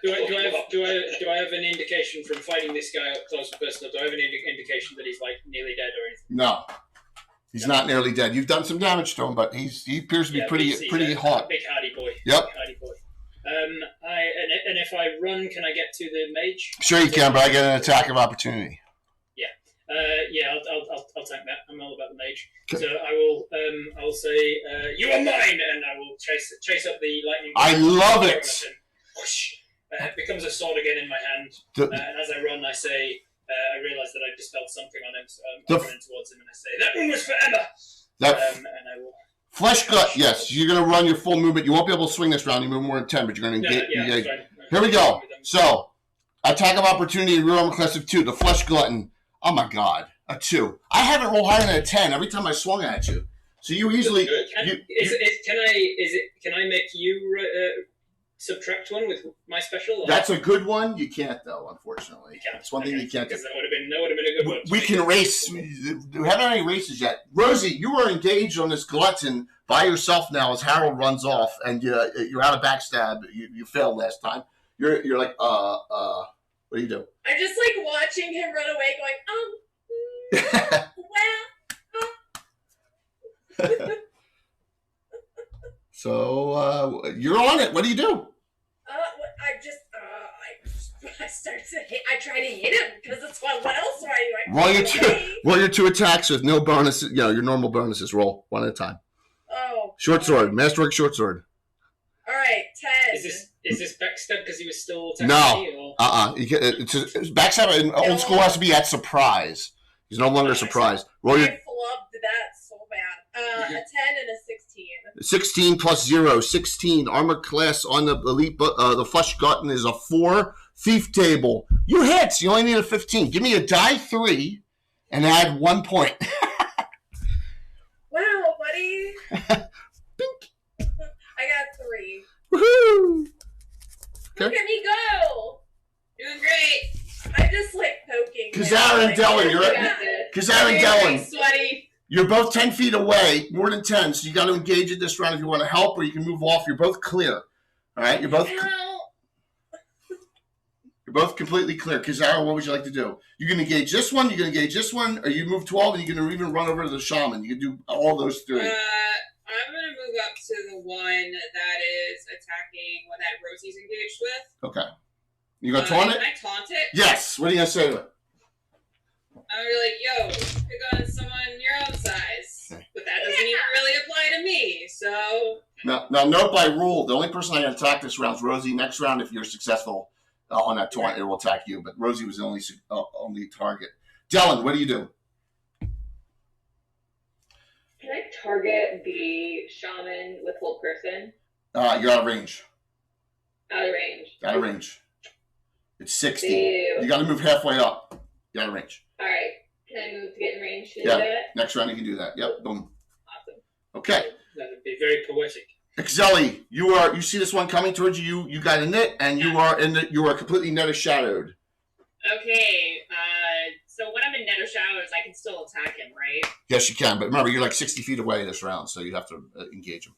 Do I have an indication from fighting this guy up close and personal? Do I have an indication that he's like nearly dead or anything? No. He's not nearly dead. You've done some damage to him, but he appears to be pretty hot. Big hardy boy. Yep. Big hardy boy. And if I run, can I get to the mage? Sure you can, but I get an attack of opportunity. I'll tank that. I'm all about the mage. Okay. So I will say, you are mine, and I will chase up the lightning. I love it. Whoosh, it becomes a sword again in my hand, and as I run, I say, I realize that I dispelled something on him, so I'm running towards him, and I say, that one was for Emma. And I will. Flesh gut, yes. You're going to run your full movement. You won't be able to swing this round. You move more than 10, but you're going to engage. Here we go. So, attack of opportunity, rear armor class of 2. The flesh glutton. Oh my God, a 2. I haven't rolled higher than a 10 every time I swung at you. So you easily. Can I make you subtract one with my special? Or? That's a good one. You can't though, unfortunately. That's one thing you can't do. That would have been a good one. We can race. We haven't had any races yet. Rosie, you are engaged on this glutton by yourself now as Harold runs off, and you're out of backstab. You failed last time. You're like what do you do? I'm just like watching him run away, going, well. So you're on it. What do you do? I start to hit. I try to hit him because it's what else do I do? Roll your 2 attacks with no bonuses. Your normal bonuses. Roll one at a time. Oh. Short sword, masterwork short sword. All right, 10. Is this backstab because he was still attacking me? No. Backstab in old school has to be at surprise. He's no longer surprised. Roll your. I flubbed that so bad. A 10 and a 16. 16 plus 0, 16. Armor class on the elite, the flesh glutton is a 4. Thief table. You hit. You only need a 15. Give me a die 3 and add 1 point. Wow, buddy. Bink. I got 3. Woohoo! Okay. Look at me go. Doing great. I'm just like poking. Kazar and Dellen, you're at Kazar and Dellen. Sweaty. You're both 10 feet away, more than 10, so you got to engage in this round if you want to help, or you can move off. You're both clear. All right? You're both completely clear. Kazara, what would you like to do? You can engage this one, you can engage this one, or you move 12, and you can even run over to the shaman. You can do all those 3. I'm going to move up to the one that is attacking one that Rosie's engaged with. Okay. You going to taunt it? Can I taunt it? Yes. What are you going to say to it? I'm like, yo, pick on someone your own size. Okay. But that doesn't even really apply to me, so... Now, note by rule, the only person I can attack this round is Rosie. Next round, if you're successful on that taunt, it will attack you. But Rosie was the only target. Dellen, what do you do? Can I target the shaman with hold person? You're out of range. Out of range. Out of range. It's 60. Ew. You got to move halfway up. You're out of range. All right. Can I move to get in range to do that? Next round you can do that. Yep. Boom. Awesome. Okay. That would be very poetic. Exeli, you see this one coming towards you. You got a knit, and you are completely net shadowed. Okay. So when I'm in Net of Shadows, I can still attack him, right? Yes, you can. But remember, you're like 60 feet away this round, so you have to engage him.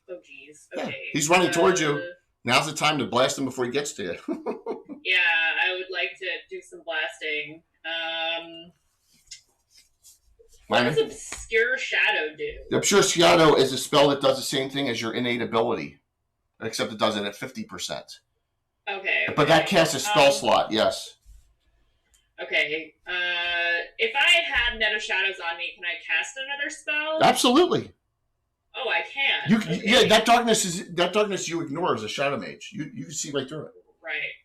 Oh, geez. Okay. Yeah. He's running towards you. Now's the time to blast him before he gets to you. Yeah, I would like to do some blasting. What does Obscure Shadow do? The Obscure Shadow is a spell that does the same thing as your innate ability, except it does it at 50%. Okay. But that casts a spell slot, yes. Okay. If I had Net of Shadows on me, can I cast another spell? Absolutely. Oh, I can. Okay. Yeah, that darkness you ignore as a shadow mage. You can see right through it. Right.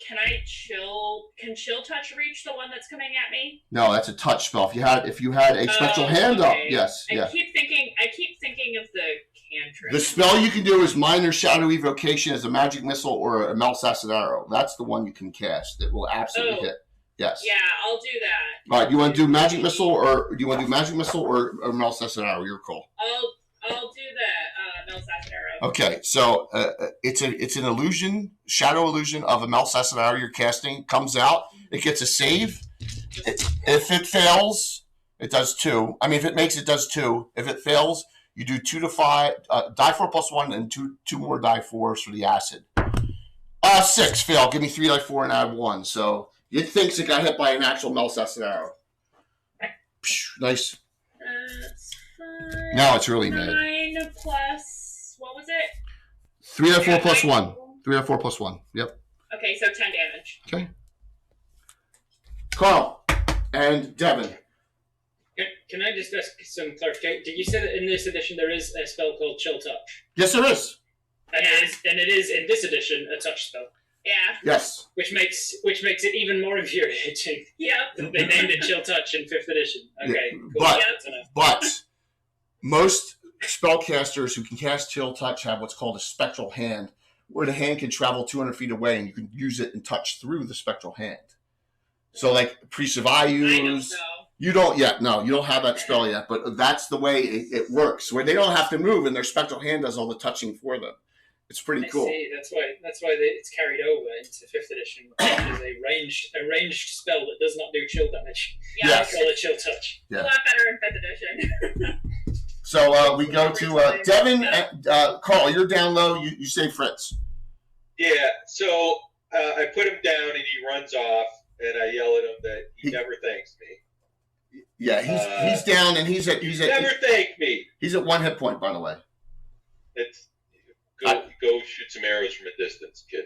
Can I chill? Can chill touch reach the one that's coming at me? No, that's a touch spell. If you had a special hand up, yes. I keep thinking of the cantrip. The spell you can do is minor shadow evocation as a magic missile or a Mel Assassin arrow. That's the one you can cast. It will absolutely hit. Yes. Yeah, I'll do that. All right. You want to do magic missile or Mel Assassin Arrow? Your call. I'll do the Mel Assassin Arrow. Okay. So it's an illusion, shadow illusion of a Mel Assassin Arrow you're casting. Comes out. It gets a save. If it fails, it does 2. I mean, if it makes it does 2. If it fails, you do 2 to 5, die 4 plus 1, and two more die 4s for the acid. 6 fail. Give me 3 die 4 and add 1. So it thinks it got hit by an actual Mel Assassin Arrow. Nice. That's fine. Now it's really mad. 9 plus, what was it? 3 die 4 plus 1. 3 die 4 plus 1. Yep. Okay, so 10 damage. Okay. Carl and Devin. Can I just ask some clarification? Did you say that in this edition there is a spell called Chill Touch? Yes, there is. And it is in this edition a touch spell. Yeah. Yes. Which makes it even more infuriating. Yep. That they named it Chill Touch in 5th edition. Okay, Yeah, cool. But most spellcasters who can cast Chill Touch have what's called a spectral hand, where the hand can travel 200 feet away and you can use it and touch through the spectral hand. So like Priest of Ayus, you don't yet. No, you don't have that spell yet, but that's the way it works, where they don't have to move and their spectral hand does all the touching for them. It's pretty cool. See, that's why it's carried over into 5th edition, which is a ranged spell that does not do chill damage. Yeah. Yes. I call it Chill Touch. A lot better in 5th edition. So we go to Devin. Carl, you're down low. You say Fritz. Yeah, so I put him down and he runs off, and I yell at him that he never thanks me. Yeah, he's down and he's at Never thank me. He's at 1 hit point, by the way. It's go shoot some arrows from a distance, kid.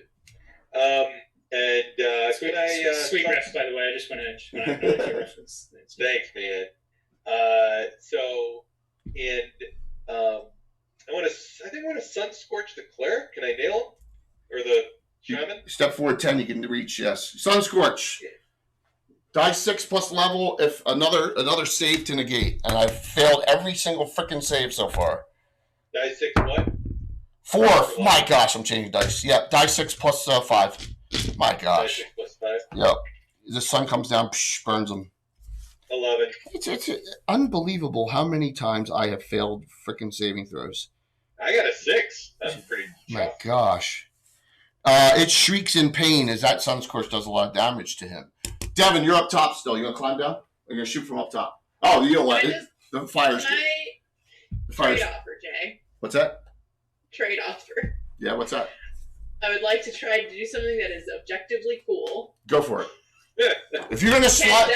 Sweet ref, by the way. I just want to acknowledge your reference. Thanks, man. I think I want to sun scorch the cleric. Can I nail him? Or the shaman? Step forward 10, you can reach, yes. Sun Scorch. Die 6 plus level if another save to negate. And I've failed every single freaking save so far. Die 6 what? 4. My gosh, I'm changing dice. Yep, die 6 plus 5. My gosh. Die 6 plus 5? Yep. The sun comes down, burns them. 11. It's unbelievable how many times I have failed freaking saving throws. I got a 6. That's pretty My tough. gosh. It shrieks in pain as that Sun Scorch does a lot of damage to him. Devin, you're up top still. You gonna climb down? Or you gonna shoot from up top? Oh, you don't want it. The fire's Can I trade offer, Jay? What's that? Trade offer. Yeah, what's that? I would like to try to do something that is objectively cool. Go for it. If you're gonna slide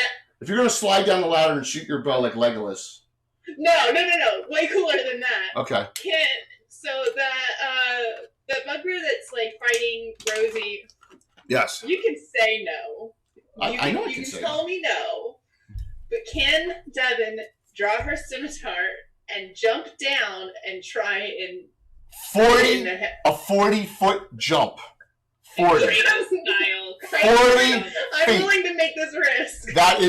down the ladder and shoot your bow like Legolas. No. Way cooler than that. Okay. So that bugbear that's like fighting Rosie. Yes. You can say no. I know I you can can say tell me no. But can Devin draw her scimitar and jump down and try and 40-foot jump. 40. Kratos style. 40 I'm feet. willing to make this risk. That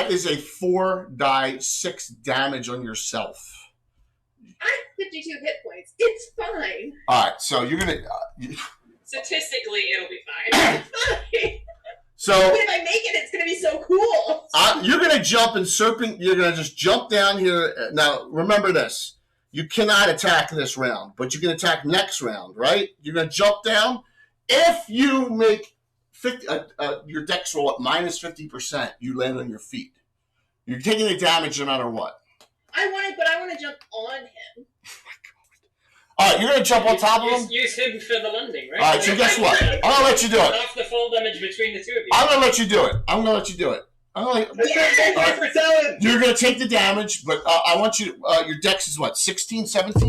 is a 4 die 6 damage on yourself. I have 52 hit points. It's fine. All right, so you're gonna. Statistically, it'll be fine. So but if I make it, it's gonna be so cool. you're gonna jump and serpent. You're gonna just jump down here. Now remember this: you cannot attack this round, but you can attack next round, right? You're gonna jump down. If you make your dex roll at minus 50%, you land on your feet. You're taking the damage no matter what. I want to jump on him. All right, you're going to jump on top of him? Use him for the landing, right? All right, so guess what? I'm going to let you do it. Half the fall damage between the two of you. I'm going to let you do it. You're going to take the damage, but I want you your dex is what, 16, 17?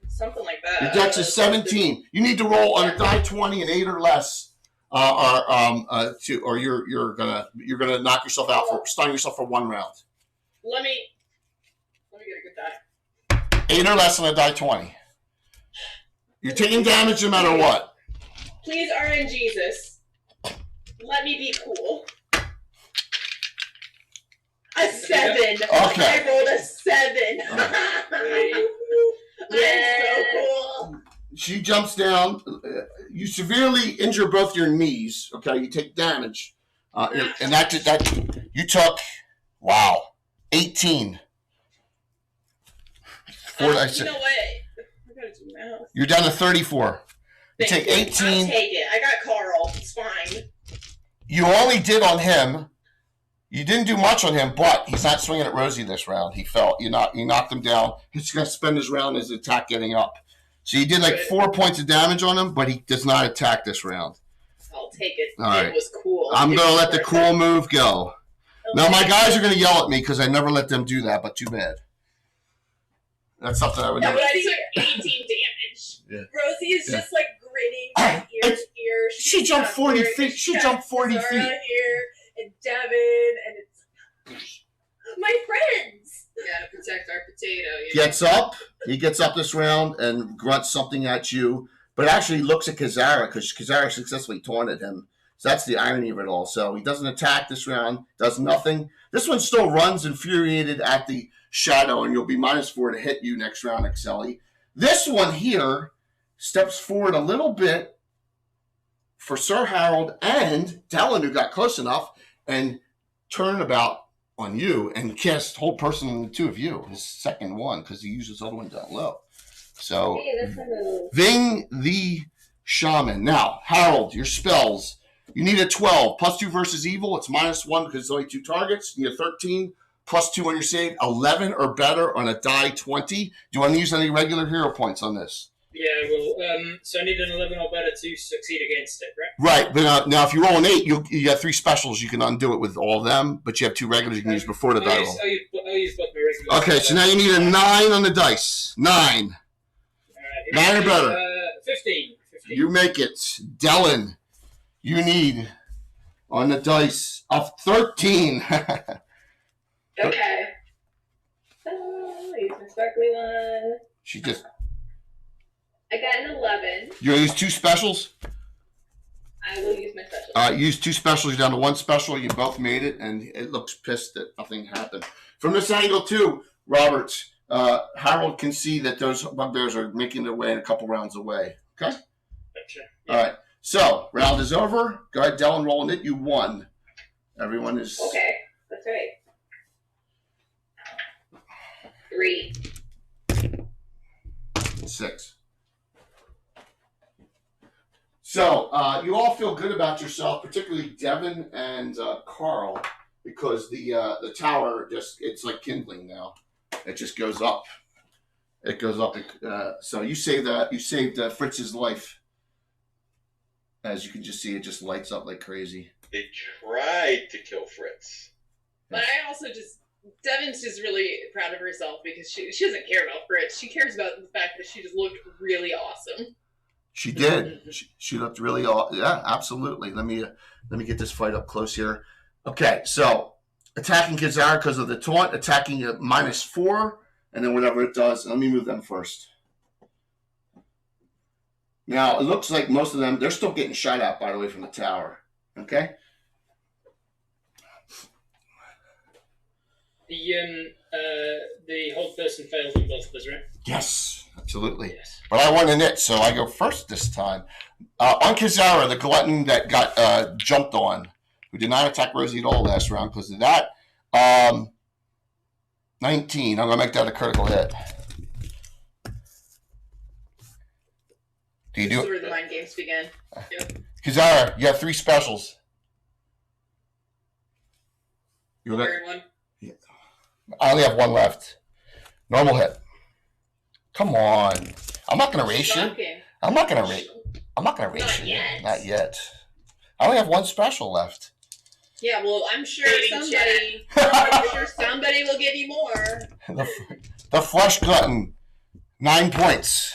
Something like that. Your dex is 17. You need to roll on a die 20 and 8 or less, or you're gonna knock yourself out stun yourself for 1 round. Let me get a good die. 8 or less on a die 20. You're taking damage no matter what. Please, RNGesus, let me be cool. A 7. Okay. I rolled a 7. I'm so cool. She jumps down. You severely injure both your knees. Okay, you take damage, and that you took. Wow, 18. You know what? I gotta do math. You're down to 34. You take 18. I'll take it. I got Carl. It's fine. You only did on him. You didn't do much on him, but he's not swinging at Rosie this round. He fell. You knocked him down. He's going to spend his round as attack getting up. So you did like 4 points of damage on him, but he does not attack this round. I'll take it. All right. It was cool. I'm going to let the cool move go. Now, my guys are going to yell at me because I never let them do that, but too bad. That's something I would never. But I took 18 damage. Yeah. Rosie is just like grinning from ear to ear. She jumped 40 feet. She jumped 40 Zara feet. here and Devin, and it's my friends. We gotta protect our potato. Gets up. He gets up this round and grunts something at you, but actually looks at Kazara because Kazara successfully taunted him. So that's the irony of it all. So he doesn't attack this round, does nothing. This one still runs infuriated at the shadow, and you'll be -4 to hit you next round, Excelli. This one here steps forward a little bit for Sir Harold and Dellen, who got close enough, and Turnabout on you and cast hold person on the two of you, his second one, because he used his other one down low. So, Hey, that's a move. Ving the Shaman. Now, Harold, your spells. You need a 12. +2 versus evil. It's -1 because it's only 2 targets. You need a 13. +2 on your save. 11 or better on a die 20. Do you want to use any regular hero points on this? Yeah, well, so I need an 11 or better to succeed against it, right? Right, but now if you roll an 8, you got 3 specials. You can undo it with all of them, but you have 2 regulars you can use before the die roll. I'll use both my regulars. Okay, so now you need a 9 on the dice. 9. 9 or better. 15. You make it. Dellen, you need on the dice of 13. Okay. Oh, use my sparkly one. She just. I got an 11. You use 2 specials? I will use my special. All right, use 2 specials. You're down to 1 special. You both made it, and it looks pissed that nothing happened. From this angle, too, Robert, Harold can see that those bugbears are making their way and a couple rounds away. Okay? Gotcha. All right. So, round is over. Go ahead, Dellen, rolling it. You won. Everyone is. Okay, that's right. 3. 6. So, you all feel good about yourself, particularly Devin and Carl, because the tower it's like kindling now. It just goes up. It goes up. So you saved Fritz's life. As you can just see, it just lights up like crazy. They tried to kill Fritz. But I also Devin's just really proud of herself because she doesn't care about Fritz. She cares about the fact that she just looked really awesome. She did. She looked really yeah, absolutely. Let me get this fight up close here. Okay, so attacking Kazara because of the taunt, attacking at -4, and then whatever it does. Let me move them first. Now, it looks like most of them, they're still getting shot at, by the way, from the tower. Okay? The whole person failed on both of us, right? Yes, absolutely. Yes. But I won in it, so I go first this time. On Kazara, the glutton that got jumped on, who did not attack Rosie at all last round because of that. 19. I'm going to make that a critical hit. Do you do This is it? where the mind games begin. Kazara, you have 3 specials. You will Third one. I only have 1 left. Normal hit. Come on. I'm not going to race you. Shocking. I'm not going to race Not you. yet. Not yet. I only have 1 special left. Yeah, well, I'm sure Dating somebody will give you more. The flesh glutton, 9 points.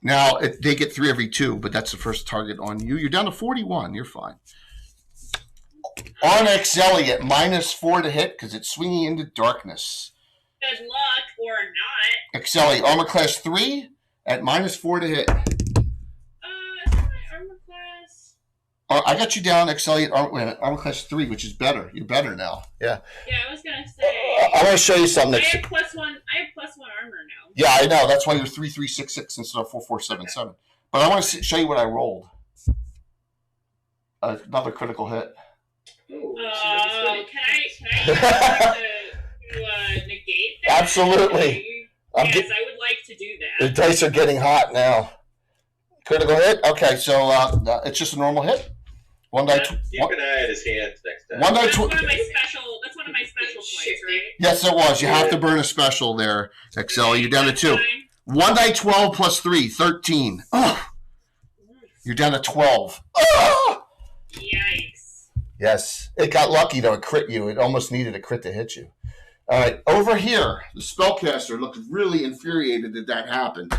Now, they get 3 every 2, but that's the first target on you. You're down to 41. You're fine. Onyx Elliot, -4 to hit because it's swinging into darkness. Good luck or not. Excelli, armor class 3 at -4 to hit. Is my armor class? I got you down, Excelli, at armor class 3, which is better. You're better now. Yeah. Yeah, I was gonna say. I want to show you something. I have +1 armor now. Yeah, I know. That's why you're 3366 instead of 4477. But I want to show you what I rolled. Another critical hit. Can I to negate that? Absolutely. Yes, I would like to do The that. dice are getting hot now. Critical hit. Okay, so it's just a normal hit. One die. Keep an eye at his hands next time. One die. That's one of my special. That's one of my special points, right? Yes, it was. You have to burn a special there, Excel. You're down to 2. 1 die 12 plus 3, 13. Oh, you're down to 12. Oh! Yikes. Yes, it got lucky though. It crit you. It almost needed a crit to hit you. All right, over here, the spellcaster looked really infuriated that happened.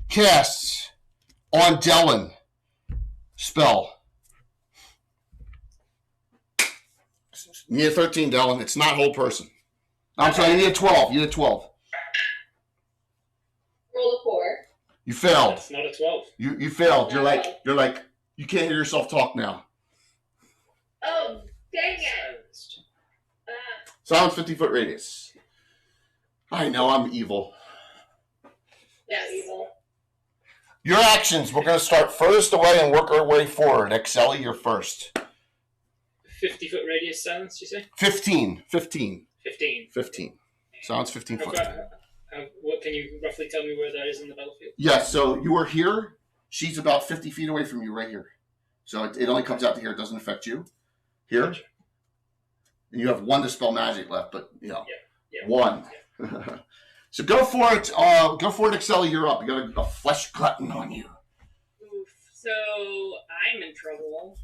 Casts on Dellen. Spell. You need a 13, Dellen. It's not whole person. I'm sorry, you need a 12. You need a 12. Roll a 4. You failed. It's not a 12. You failed. You're like you can't hear yourself talk now. Oh, dang it. Silenced. Silence 50-foot radius. I know I'm evil. Yeah, evil. Your actions. We're going to start furthest away and work our way forward. Excelli, you're first. 50-foot radius silence, you say? 15. 15. 15. Silence 15 foot. What can you roughly tell me where that is in the battlefield? Yeah, so you are here. She's about 50 feet away from you right here. So it only comes out to here. It doesn't affect you. Here. Gotcha. And you have 1 dispel magic left, but, Yeah. 1. Yeah. So go for it. Go for it, Excelli. You're up. You got a flesh glutton on you. Oof. So I'm in trouble.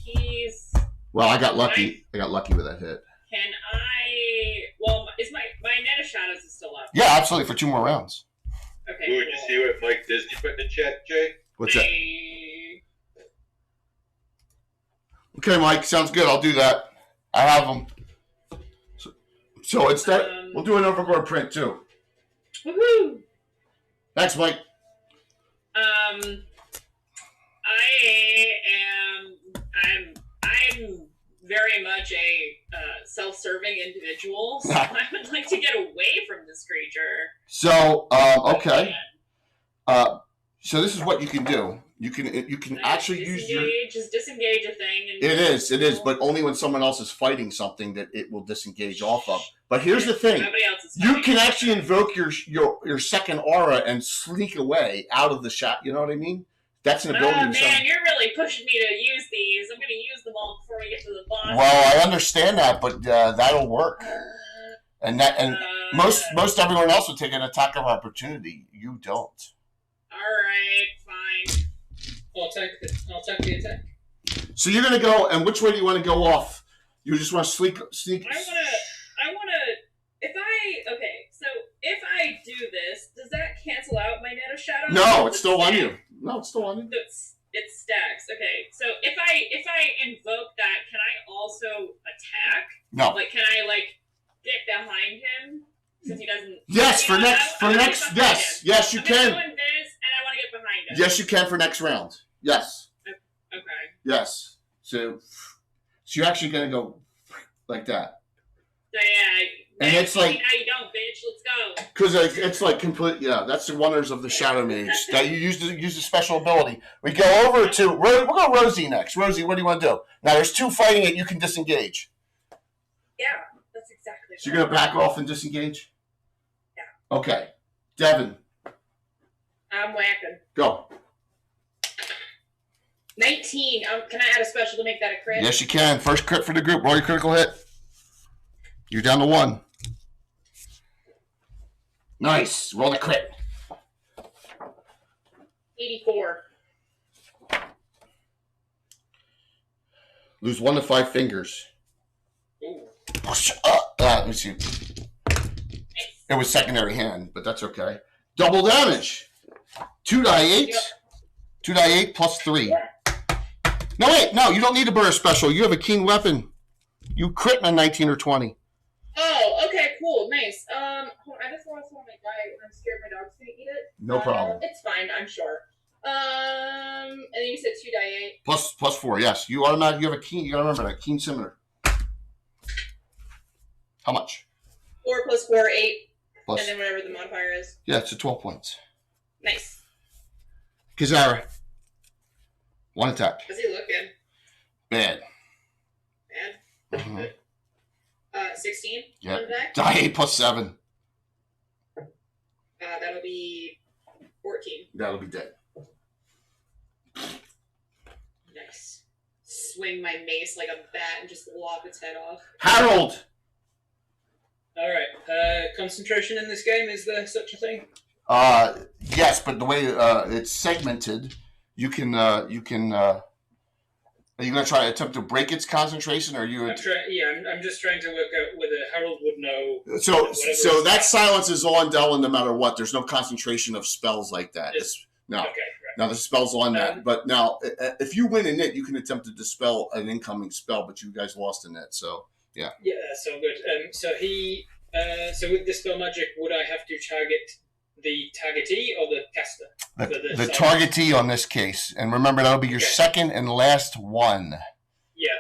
He's. Well, I got lucky. I got lucky with that hit. Can I? Well, is my net of shadows is still up? Yeah, absolutely. For 2 more rounds. Okay. Would you see what Mike Disney put in the chat, Jay? What's that? Okay, Mike. Sounds good. I'll do that. I have them. So instead, we'll do an overboard print too. Woohoo! Thanks, Mike. I'm very much a self-serving individual, so I would like to get away from this creature. So okay. So this is what you can do. You can actually use your. Just disengage a thing. And It is, but only when someone else is fighting something that it will disengage off of. But here's the thing: Nobody else is you fighting. can actually invoke your second aura and sneak away out of the shot. You know what I mean? That's an ability. Oh man, you're really pushing me to use these. I'm going to use them all before we get to the boss. Well, I understand that, but that'll work. And most everyone else would take an attack of opportunity. You don't. All right, fine. I'll attack the attack. So you're gonna go, and which way do you want to go off? You just want to sneak. I want to. So if I do this, does that cancel out my net of shadows? No, it's still on you. No, it's still on you. It stacks. Okay, so if I invoke that, can I also attack? No. Like, can I get behind him since he doesn't? Yes, you for know, next. I'm gonna Yes, get behind him. yes, you I'm can. doing this, and I want to get behind him. Yes, you can for next round. Yes. Okay. Yes. So you're actually gonna go like that. So yeah. And it's like. Now you don't, bitch. Let's go. Because it's like complete, yeah. That's the wonders of the Shadow Mage that you use a special ability. We go over to we'll go Rosie next. Rosie, what do you want to do? Now there's 2 fighting it. You can disengage. Yeah, that's exactly. So you're gonna back off and disengage. Yeah. Okay, Devin, I'm whacking. go. 19. Can I add a special to make that a crit? Yes, you can. First crit for the group. Roll your critical hit. You're down to 1. Nice. Roll the crit. 84. Lose 1 to 5 fingers. Ooh. Let me see. It was secondary hand, but that's okay. Double damage. 2 die 8. Yep. 2 die 8 plus 3. No, wait. No, you don't need to burn a special. You have a keen weapon. You crit on 19 or 20. Oh, okay, cool, nice. Hold on, I just lost one of my die, and I'm scared my dog's gonna eat it. No problem. It's fine, I'm sure. And then you said 2 die 8. Plus 4, yes. You automatically have a keen. You gotta remember that keen scimitar. How much? 4 plus 4, 8. Plus. And then whatever the modifier is. Yeah, it's a 12 points. Nice. Kizara. 1 attack. How's he looking? Bad. Bad? Mm-hmm. 16 Yep. on deck. Die 8 plus 7. That'll be 14. That'll be dead. Nice. Swing my mace like a bat and just lop its head off. Harold! Alright, concentration in this game, is there such a thing? Yes, but the way it's segmented, you can are you going to try to attempt to break its concentration, or are you? I'm just trying to work out whether Harold would know. So that silence is on Delwyn no matter what. There's no concentration of spells like that. No. Okay, right. Now the spell's on that. But now, if you win in it, you can attempt to dispel an incoming spell, but you guys lost in it, so yeah. Yeah, that's all good. So with Dispel Magic, would I have to target the targetee or the caster? The targetee on this case, and remember that'll be your second and last one. Yeah,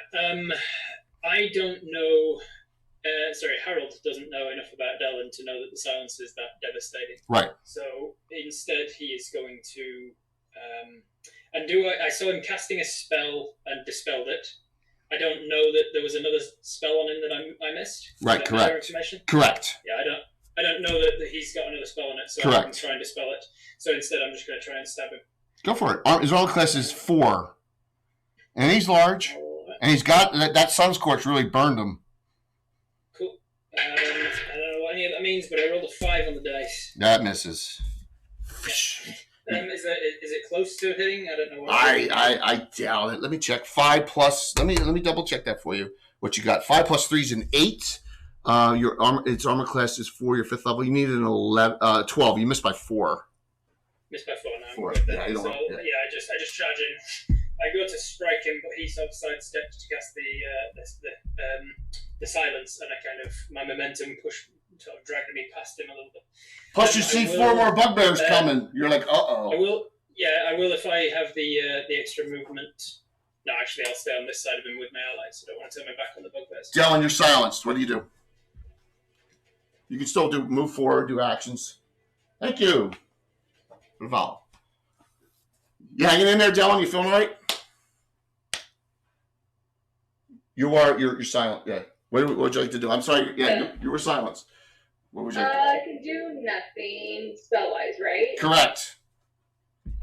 I don't know. Harold doesn't know enough about Delwyn to know that the silence is that devastating. Right. So instead, he is going to. I saw him casting a spell and dispelled it. I don't know that there was another spell on him that I missed. Right. Correct. Information? Correct. Yeah, I don't know that he's got another spell on it, so I can try and dispel it. So instead, I'm just going to try and stab him. Go for it. His armor class is 4, and he's large, and he's got that sun scorch really burned him. Cool. I don't know what any of that means, but I rolled a 5 on the dice. That misses. Is it close to hitting? I don't know. I doubt it. Let me check. 5 plus. Let me double check that for you. What you got? 5 plus 3 is an 8. Its armor class is 4. Your 5th level. You need an 12. You missed by 4. Missed by 4 now. 4. Yeah, I just charge in. I go to strike him, but he sort of sidestepped to cast the silence, and I kind of my momentum sort of dragged me past him a little bit. Plus, you see 4 more bugbears coming. You're like, uh-oh. I will if I have the extra movement. No, actually, I'll stay on this side of him with my allies. So I don't want to turn my back on the bugbears. Dylan, you're silenced. What do you do? You can still move forward, do actions. Thank you. Revolve. You hanging in there, Dylan? You feeling all right? You're silent. Yeah. What would you like to do? I'm sorry. Yeah, you were silenced. What would you like to do? I can do nothing spell-wise, right? Correct.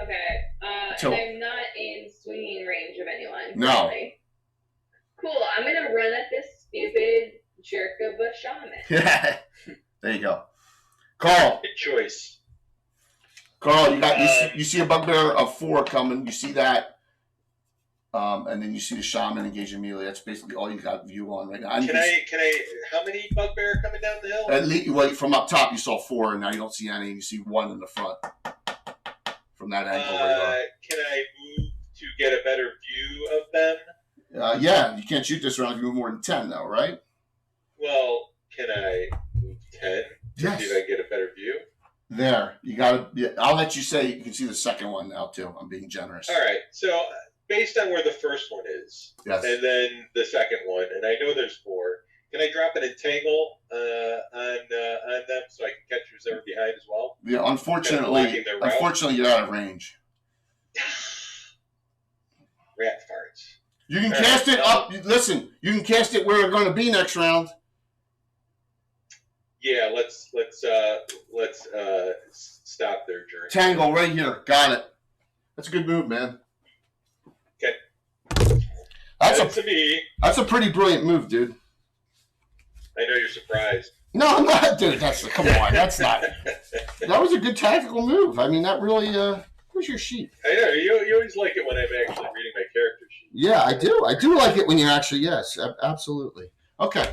Okay. And I'm not in swinging range of anyone. No. Really. Cool. I'm gonna run at this stupid jerk of a shaman. Yeah. There you go. Carl. Good choice. Carl, you see a bugbear of 4 coming. You see that, and then you see the shaman engage immediately. That's basically all you got view on right now. Can I? How many bugbear coming down the hill? At least, from up top, you saw 4, and now you don't see any. You see 1 in the front. From that angle, can I move to get a better view of them? Yeah, you can't shoot this round if you move more than 10, though, right? Well, can I move 10? Yes. See if I get a better view. There, you got to. Yeah, I'll let you say you can see the second one now too. I'm being generous. All right. So based on where the first one is, yes, and then the second one, and I know there's 4. Can I drop an entangle on them so I can catch who's ever behind as well? Yeah, unfortunately, you're out of range. Rat farts. You can cast it up. Listen, you can cast it where we're going to be next round. Yeah, let's stop their journey. Tangle right here. Got it. That's a good move, man. Okay. That's a pretty brilliant move, dude. I know you're surprised. No, I'm not, dude. Come on. That's not. That was a good tactical move. I mean, that really. Where's your sheet? I know you always like it when I'm actually reading my character sheet. Yeah, I do. I do like it when you're actually absolutely. Okay.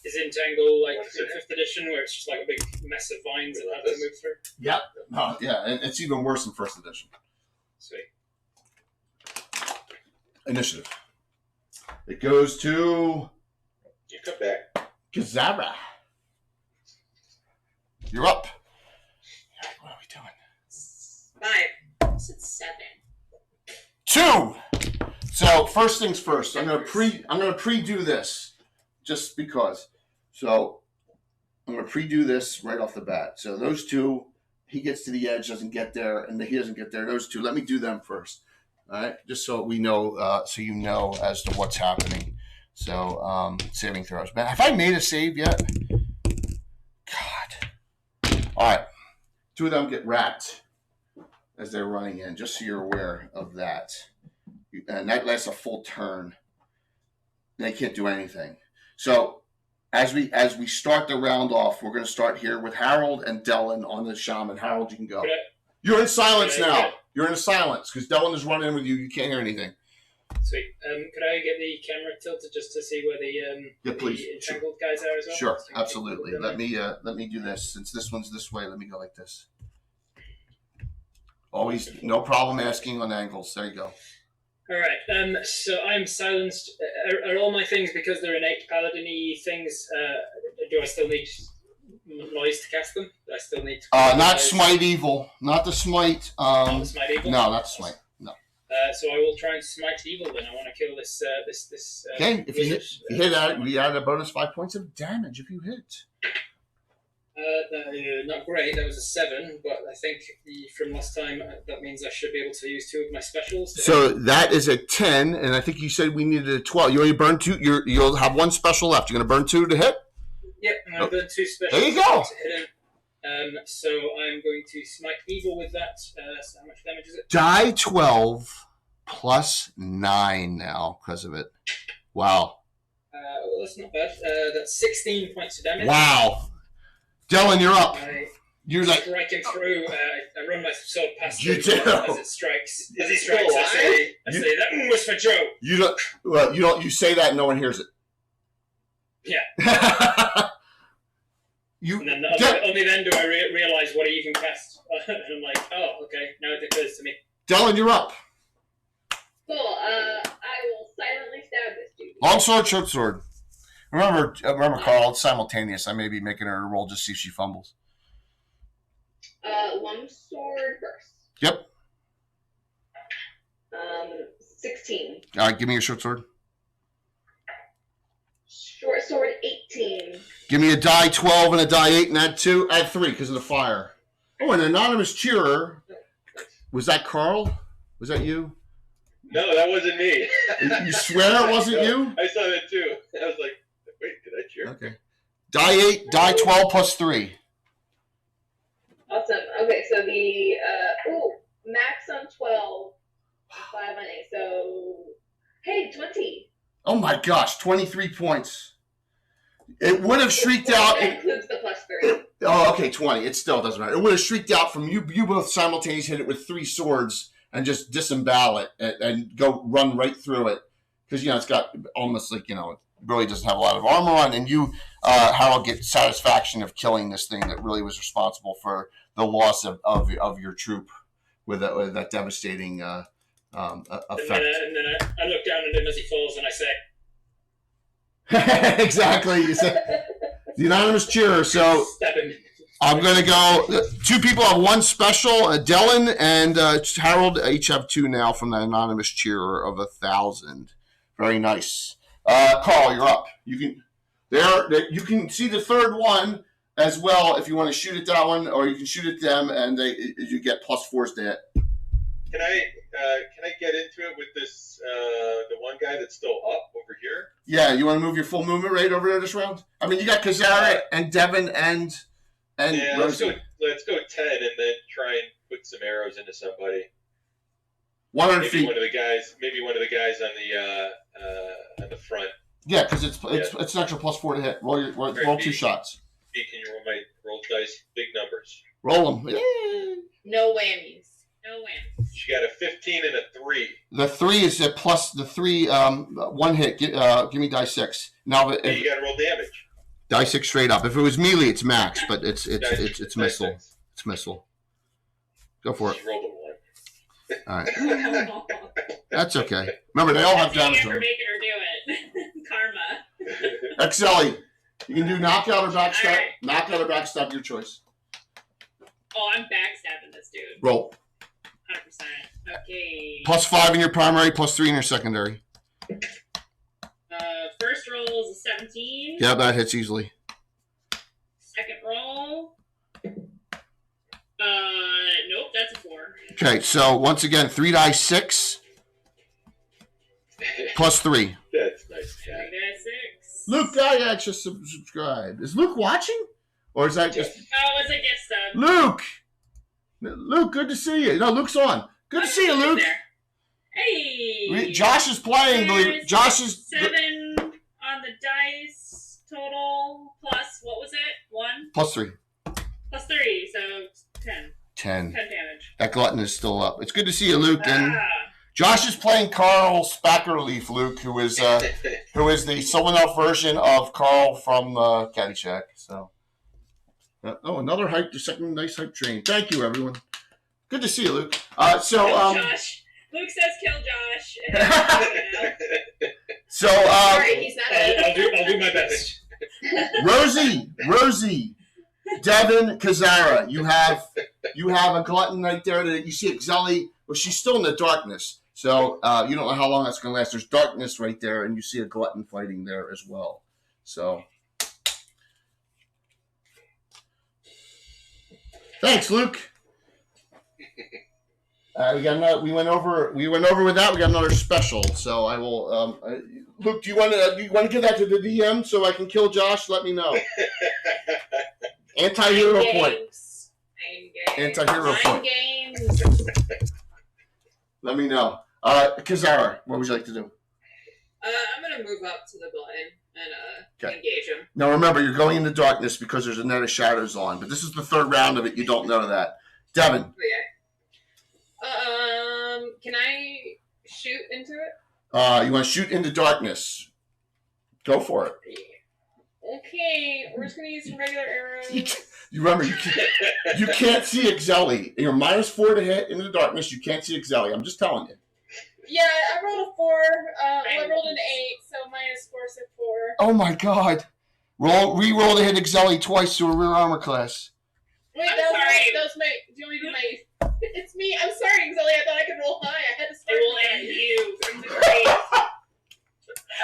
Is Entangle like in 5th edition where it's just like a big mess of vines that I have to move through? Yep. Yeah, and it's even worse in 1st edition. Sweet. Initiative. It goes to You come back. Kizara. You're up. What are we doing? 5. I said 7. 2. So first things first. I'm gonna pre-do this, just because. So I'm going to pre-do this right off the bat. So those two, he gets to the edge, doesn't get there, and he doesn't get there. Those two, let me do them first. All right, just so we know, so you know as to what's happening. So saving throws. But have I made a save yet? God. All right, two of them get wrapped as they're running in, just so you're aware of that. And that lasts a full turn. They can't do anything. So as we start the round off, we're going to start here with Harold and Dylan on the shaman. Harold, you can go. You're in silence now. You're in silence because Dylan is running with you. You can't hear anything. Sweet. Could I get the camera tilted just to see where the entangled guys are as well? Sure, absolutely. Let me do this. Since this one's this way, let me go like this. Always, no problem asking on angles. There you go. All right. So I'm silenced. Are all my things, because they're innate paladin-y things? Do I still need noise to cast them? Do I still need? Not smite evil. Not the smite. Not the smite evil. No, not the smite. No. So I will try and smite evil. Then I want to kill this. Okay. If you hit at it, we add a bonus 5 points of damage if you hit. Not great. That was a 7, but I think from last time that means I should be able to use 2 of my specials. So that is a 10, and I think you said we needed a 12. You already burned 2. You'll have 1 special left. You're going to burn 2 to hit. Yep, I'm going to burn 2 specials. There you go. To hit him. So I'm going to smite evil with that. So how much damage is it? Die 12 plus 9 now because of it. Wow. Well, that's not bad. That's 16 points of damage. Wow. Dylan, you're up. You're like striking through. I run my sword past you him do. as it strikes. As he strikes, I say that one was for Joe. You don't. Well, you don't. You say that, and no one hears it. Yeah. And then only then do I realize what he even cast. And I'm like, oh, okay. Now it occurs to me. Dylan, you're up. Cool. I will silently stab this dude. Long sword, short sword. Remember, Carl, it's simultaneous. I may be making her roll just to see if she fumbles. Long sword first. Yep. 16. All right, give me your short sword. Short sword, 18. Give me a die 12 and a die 8 and add 2. Add 3 because of the fire. Oh, an anonymous cheerer. Was that Carl? Was that you? No, that wasn't me. You swear it wasn't you? I saw that too. I was like, wait, did I cheer? Okay. Die 8, die 12 plus 3. Awesome. Okay, so the max on 12, 5 on 8. So, hey, 20. Oh my gosh, 23 points. It would have shrieked out. That includes the plus 3. Oh, okay, 20. It still doesn't matter. It would have shrieked out from you. You both simultaneously hit it with 3 swords and just disembowel it and go run right through it because it's got almost like it really doesn't have a lot of armor on. And you, Harold, get satisfaction of killing this thing that really was responsible for the loss of your troop with that devastating effect. And then I look down at him as he falls and I say, exactly. You said the anonymous cheerer. So stab him. I'm going to go. 2 people have 1 special. Dylan and Harold each have 2 now from the anonymous cheerer of 1,000. Very nice. Carl, you're up. You can you can see the third one as well if you want to shoot at that one, or you can shoot at them and you get +4s to hit. Can I get into it with this the one guy that's still up over here? Yeah, you want to move your full movement rate over there this round? I mean, you got Kazara and Devin and yeah, Rosie. Let's go 10 and then try and put some arrows into somebody. 100 maybe feet. Maybe one of the guys on the front. Yeah, because it's an extra +4 to hit. Roll 2 shots. Can you roll dice? Big numbers. Roll them. No whammies. She got a 15 and a 3. The 3 is a plus the 3 1 hit. Give me die 6. Now you got to roll damage. Die 6 straight up. If it was melee, it's max, but it's missile. Six. It's missile. Go for it. She rolled a 1. All right. That's okay. Remember, they all have damage on them. Making her do it. Karma. XLE, you can do knockout or backstab. All right. Knockout or backstab, your choice. Oh, I'm backstabbing this dude. Roll. 100%. Okay. +5 in your primary, +3 in your secondary. First roll is a 17. Yeah, that hits easily. Okay, so once again, 3 die 6 plus 3. That's nice, Jack. 6. Luke Gaiac just subscribed. Is Luke watching? Or is that just... Oh, it's a gift sub. Luke! Luke, good to see you. No, Luke's on. Good to see you, Luke. Hey! Josh is playing. There's Josh is... 7 on the dice total, plus, what was it? 1? Plus 3. Plus 3, so 10. 10. 10 damage. That glutton is still up. It's good to see you, Luke. And Josh is playing Carl Spackerleaf, Luke, who is the Silvernail version of Carl from Caddyshack. So, another hype, the second nice hype train. Thank you, everyone. Good to see you, Luke. Josh. Luke says kill Josh. Sorry, he's not I'll do my best. Rosie, Devin, Kazara, you have a glutton right there. That you see Exeli. Well, she's still in the darkness, so you don't know how long that's going to last. There's darkness right there, and you see a glutton fighting there as well. So, thanks, Luke. We went over with that. We got another special, so I will. Luke, do you want to give that to the DM so I can kill Josh? Let me know. Anti-hero point. Anti-hero point. Let me know. Kazara, what would you like to do? I'm gonna move up to the button and engage him. Now remember, you're going into darkness because there's a net of shadows on, but this is the third round of it. You don't know that. Devin. Okay. Can I shoot into it? You want to shoot into darkness? Go for it. Okay, we're just gonna use some regular arrows. You remember, you can't see Exeli. You're -4 to hit into the darkness. You can't see Exeli. I'm just telling you. Yeah, I rolled a 4. I rolled an 8, so -4, so 4. Oh my God! Re-roll to hit Exeli twice to a rear armor class. Wait, that was my. Do you want me to do my? It's me. I'm sorry, Exeli. I thought I could roll high. I had to start. It will end you from the grave. I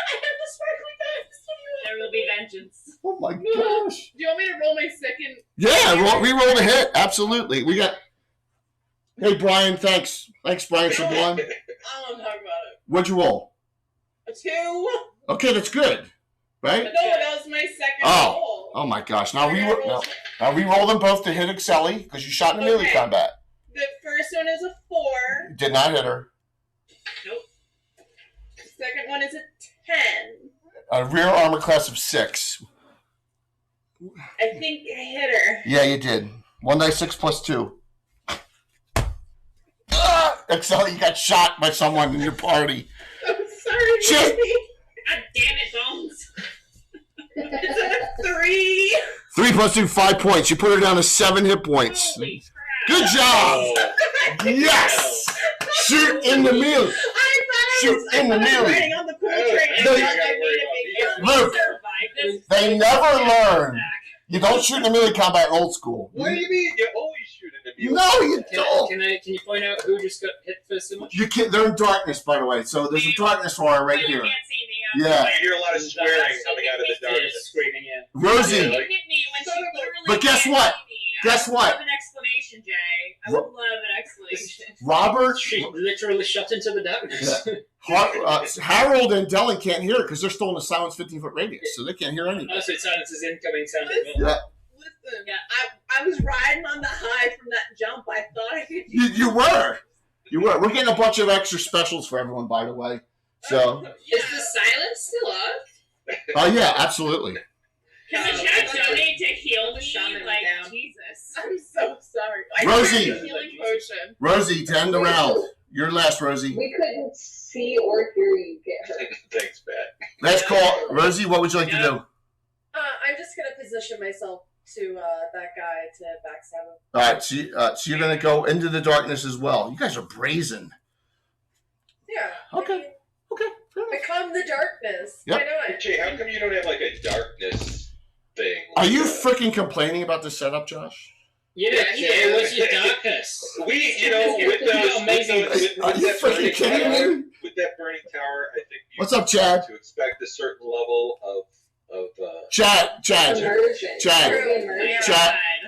had the sparkly dice. There will be vengeance. Oh my gosh! Do you want me to roll my second? Yeah, re-roll to hit. Absolutely. We got. Hey Brian, thanks. Thanks, Brian Sublime. I don't talk about it. What'd you roll? A 2. Okay, that's good, right? No, that was my second roll. Oh my gosh! Now re-roll them both to hit Exeli because you shot in melee combat. The first one is a 4. Did not hit her. Nope. The second one is a 10. A rear armor class of 6. I think I hit her. Yeah, you did. 1d6 plus 2. Exeli, you got shot by someone in your party. I'm sorry. Shit. God damn it, Bones. It's a 3. 3 plus 2, 5 points. You put her down to 7 hit points. Holy crap. Good job. Yes. Shoot in the melee. Shoot in the melee. Riding on the cool train. Look, they never learn. You don't shoot in melee combat in old school. What do you mean? You always shoot in the melee. No, you don't. Can you point out who just got hit for so much? You can't. They're in darkness, by the way. So there's a darkness wire right You here. can't see me. Yeah. I hear a lot of swearing coming out of the darkness. Screaming, yeah. Rosie. She hit me when she literally But guess can't what? see me. Guess I what? would love an explanation, Jay. I would love an explanation. Robert, She literally shot into the darkness. Harold and Dellen can't hear it because they're still in a silence 15-foot radius, so they can't hear anything. Also, it silences incoming sound as well. Yeah. Listen, I was riding on the high from that jump. I thought I could. You were. We're getting a bunch of extra specials for everyone, by the way. So. Is the silence still up? Oh yeah, absolutely. Can the chat donate to heal me? Shaman Like, down. Jesus. I'm so sorry. Rosie. I drank a healing potion. Rosie, to end the round. You're last, Rosie. We couldn't see or hear you get hurt. Thanks, Pat. Last call. Rosie, what would you like to do? I'm just gonna position myself to that guy to backstab him. All right, so you're going to go into the darkness as well. You guys are brazen. Yeah. Okay. Become the darkness. Yep. Why not? Jay, how come you don't have like a darkness thing? Are you freaking complaining about the setup, Josh? Yeah, Jay, what's your darkness? We, with those, amazing. Are you freaking kidding me? With that burning tower, I think you What's up, Chad? to expect a certain level of Chad, Immersion. Chad. Very immersion.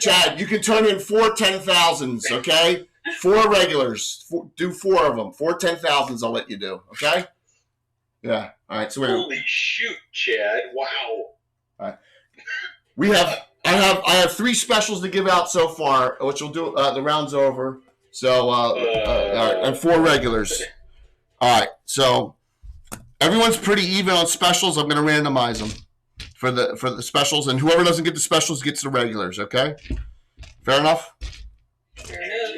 Chad, you can turn in 4 10,000s, okay? 4 regulars. Do 4 of them. 4 10,000s. I'll let you do. Okay. Yeah. All right. So holy shoot, Chad! Wow. All right. I have 3 specials to give out so far, which we'll do. The round's over. So all right, and 4 regulars. All right. So everyone's pretty even on specials. I'm going to randomize them for the specials, and whoever doesn't get the specials gets the regulars. Okay. Fair enough. Fair enough.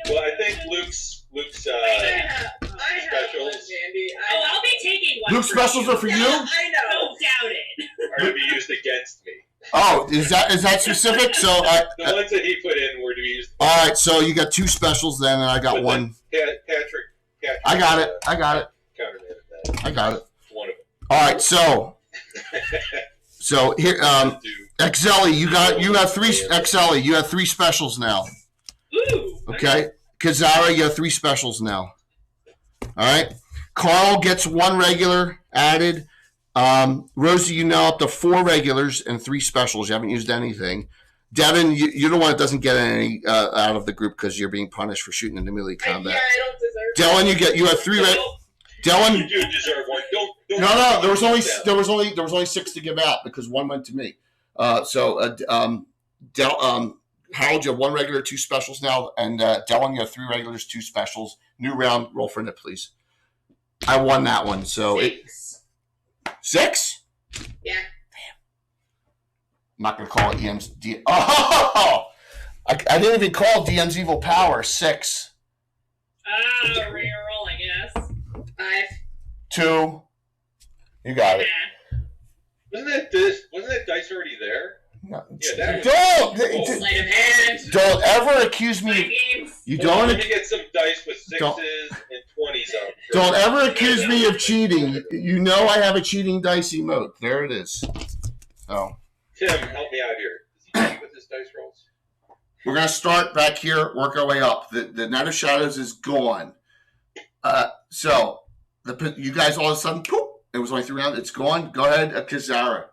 Well, I think Luke's I have one, specials Andy. Oh, I'll be taking one. Luke's specials are for you. I know. Don't doubt it. are to be used against me. Oh, is that specific? So The ones that he put in were to be used. all right. So you got 2 specials then, and I got But 1. Patrick. I got it. Countermanded that. I got it. One of them. All right. So here, XLE, you have 3 XLE. You have 3 specials now. Ooh. Okay. Kazara, you have 3 specials now. All right. Carl gets 1 regular added. Rosie, you now up to 4 regulars and 3 specials. You haven't used anything. Devin, you're the one that doesn't get any out of the group because you're being punished for shooting into melee combat. Yeah, I don't deserve Dylan, you have 3. Dylan, You do deserve one. Don't no. There was only 6 to give out because 1 went to me. Harold, you have 1 regular, 2 specials now, and Dylan, you have 3 regulars, 2 specials. New round, roll for it, please. I won that one, so 6? Yeah. I'm not gonna call it EM's. I didn't even call DM's evil power. 6. Reroll, I guess. 5. 2. You got it. Wasn't that dice already there? No. Yeah, that Don't Sleight of hand. don't ever accuse My me. games. You Hold on, don't let me get some dice with 6s Don't- and 20s out. don't ever accuse me of cheating. You know I have a cheating dice emote. There it is. So Tim, help me out here. Does he cheat with his dice rolls? we're gonna start back here, work our way up. The Night of Shadows is gone. So you guys all of a sudden, poof, it was only 3 rounds. It's gone. Go ahead, Kazara.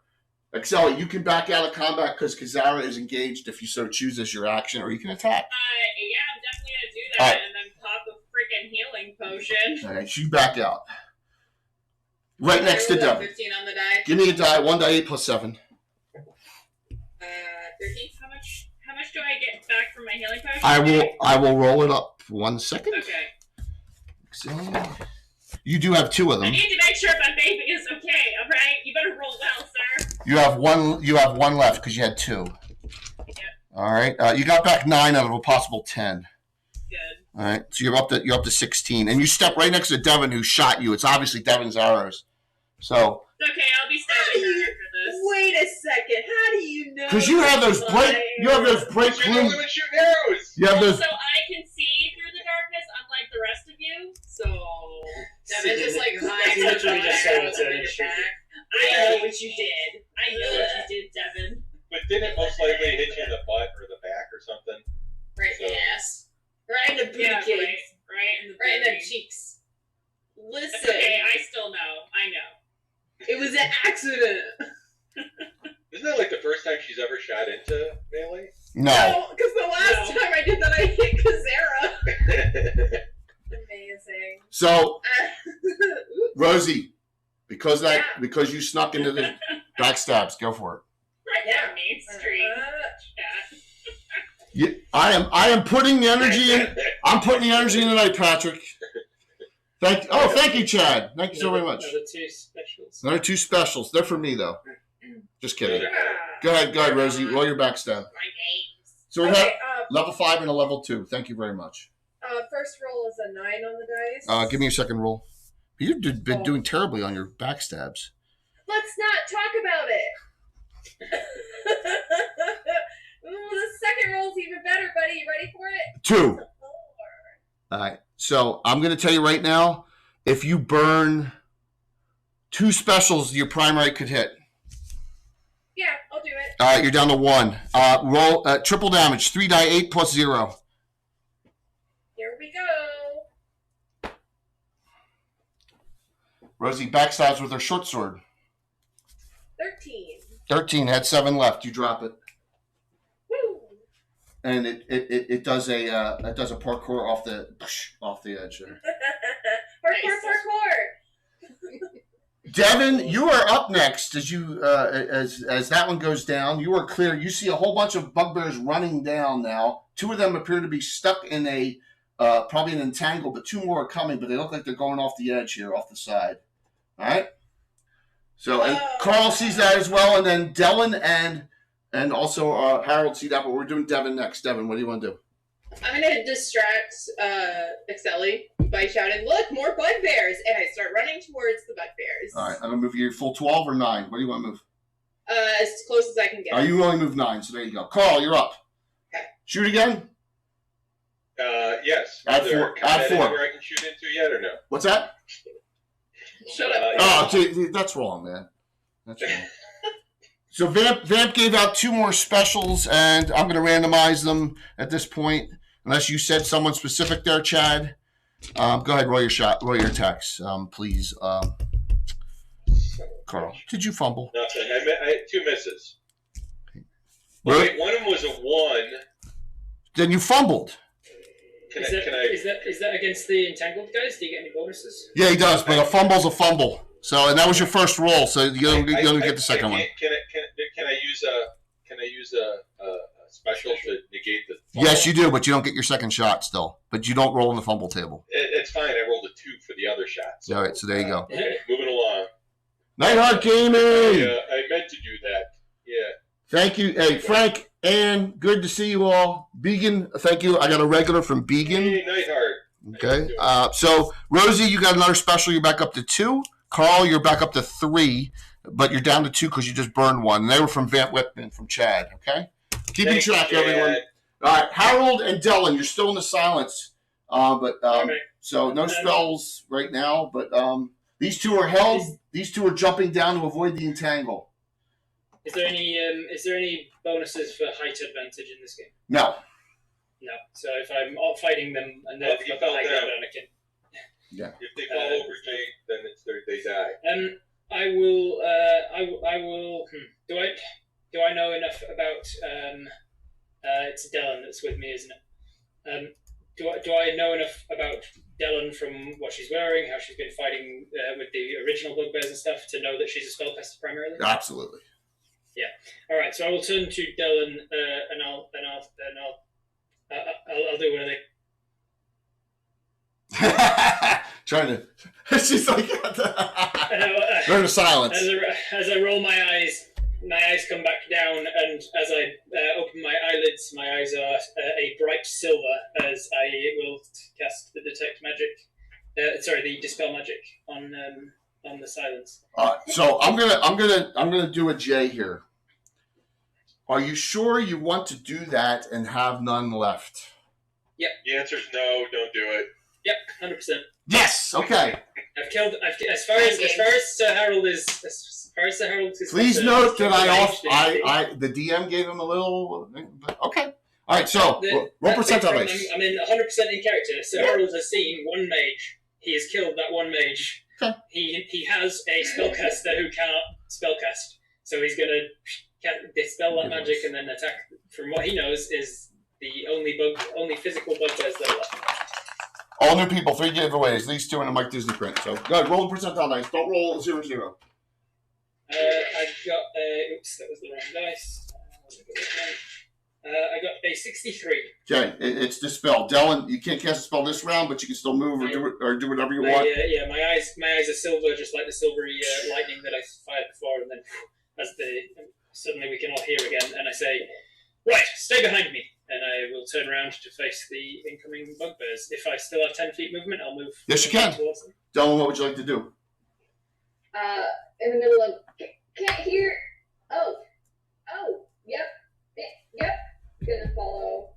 Excel, you can back out of combat because Kazara is engaged if you so choose as your action, or you can attack. Yeah, I'm definitely gonna do that, All right. and then pop a freaking healing potion. All right, you back out. Right next to I rolled a Devin. 15 on the die. Give me a die. 1 die 8 plus 7. 13. How much do I get back from my healing potion? I will roll it up. 1 second. Okay. Excel. You do have 2 of I them. need to make sure my baby is okay. All right, you better roll well, sir. You have 1. You have 1 left because you had 2. Yep. All right. You got back 9 out of a possible 10. Good. All right. So you're up to 16, and you step right next to Devin, who shot you. It's obviously Devin's arrows. So It's okay, I'll be stabbing her after this. Wait a second. How do you know? because you have those break You're the only one shooting arrows! you have those. Also, I can see through the darkness, unlike the rest of you. So Devin's just like He literally just said it's hiding a shoot. I know what you did. I know what you did, Devin. But didn't it most likely hit you in the butt or the back or something? right in the ass. Right in the booty Yeah, cake. right in the Right in the brain. cheeks. It's Listen, okay, I still know. I know. it was an accident. Isn't that like the first time she's ever shot into melee? No. Because the last No. time I did that, I hit Kazara. Amazing. So Rosie, because you snuck into the backstabs, go for it. Right Yeah. down Main Street. Chat. I am putting the energy in. I'm putting the energy in tonight, Patrick. Thank you, Chad. Thank you so very much. Another 2 specials. Another 2 specials. They're for me though. Just kidding. Go ahead, Rosie. Roll your backstab. My games. So we have Okay, level 5 and a level 2. Thank you very much. first roll is a 9 on the dice. Give me your second roll. You've been doing terribly on your backstabs. Let's not talk about it. The second roll's even better, buddy. You ready for it? 2. 4. All right. So I'm going to tell you right now, if you burn 2 specials, your primary could hit. Yeah, I'll do it. All right, you're down to 1. Roll triple damage. 3 die 8 plus 0. Here we go. Rosie backstabs with her short sword. 13. 13 had 7 left. You drop it. Woo! and it does a parkour off the edge there. Parkour. Devin, you are up next as you as that one goes down. You are clear. You see a whole bunch of bugbears running down now. 2 of them appear to be stuck in a probably an entangle, but 2 more are coming, but they look like they're going off the edge here, off the side. All right. So and Carl sees that as well, and then Dylan and also Harold see that, but we're doing Devin next. Devin, what do you want to do? I'm gonna distract Excelli by shouting, "Look, more bugbears!" And I start running towards the bugbears. All right, I'm gonna move you full 12 or 9. What do you want to move? As close as I can get. You only move 9, so there you go. Carl, you're up. Okay. Shoot again. Yes. Add Is there 4. Add 4. anywhere I can shoot into yet or no? What's that? Shut up. Oh, gee, that's wrong, man. That's wrong. So Vamp gave out 2 more specials, and I'm going to randomize them at this point, unless you said someone specific there, Chad. Go ahead, roll your shot, roll your attacks, please. Carl, did you fumble? Nothing. I had 2 misses. Really? Wait, one of them was a 1. Then you fumbled. Is that against the entangled guys? Do you get any bonuses? Yeah, he does, but a fumble's a fumble. So, and that was your first roll, so you don't get the second one. Can I use a special to negate the fumble? Yes, you do, but you don't get your second shot still. But you don't roll in the fumble table. It's fine. I rolled a 2 for the other shot. So, all right, so there you go. Okay, moving along. Nightheart Gaming! I meant to do that. Yeah. Thank you. Hey, Frank, Ann, good to see you all. Began, thank you. I got a regular from Began. Hey, Nightheart. Okay. So, Rosie, you got another special. You're back up to 2. Carl, you're back up to 3, but you're down to 2 because you just burned 1. And they were from Vant Whitman, from Chad, okay? Keeping track, everyone. All right, Harold and Dylan, you're still in the silence. So no spells right now, but these 2 are held. These 2 are jumping down to avoid the entangle. Is there any bonuses for height advantage in this game? No. No. So if I'm out fighting them and they've got the height advantage, I can. Yeah. If they fall over, then they die. I will. I will. Do I know enough about? It's Dylan that's with me, isn't it? Do I know enough about Dylan from what she's wearing, how she's been fighting with the original bugbears and stuff, to know that she's a spellcaster primarily? Absolutely. Yeah. All right. So I will turn to Dylan, and I'll do one of the. Trying to. She's like. Learn to silence. As I roll my eyes come back down, and as I open my eyelids, my eyes are a bright silver as I will cast the detect magic. The dispel magic on the silence. So I'm gonna do a J here. Are you sure you want to do that and have none left? Yep. The answer's no. Don't do it. Yep, 100%. Yes. Okay. As far as Sir Harold is. Please note that the DM gave him a little. Okay. All right. So roll percentile dice. I'm in 100% in character. Sir Harold has seen one mage. He has killed that one mage. Okay. He has a spellcaster who cannot spellcast, so he's going to dispel that magic and then attack. From what he knows, is the only physical bugbears that are left. All new people, 3 giveaways. These 2 in a Mike Disney print. So go ahead, roll the percentile dice. Don't roll 0-0. I got oops, that was the wrong dice. I got a 63. Okay, it's dispelled. Dylan, you can't cast a spell this round, but you can still move or do whatever you want. Yeah, my eyes are silver, just like the silvery lightning that I fired before, and then suddenly we can all hear again, and I say, "Right, stay behind me," and I will turn around to face the incoming bugbears. If I still have 10 feet movement, I'll move. Yes, you can. Towards them. Dylan, what would you like to do? In the middle of can't hear. Yep. Gonna follow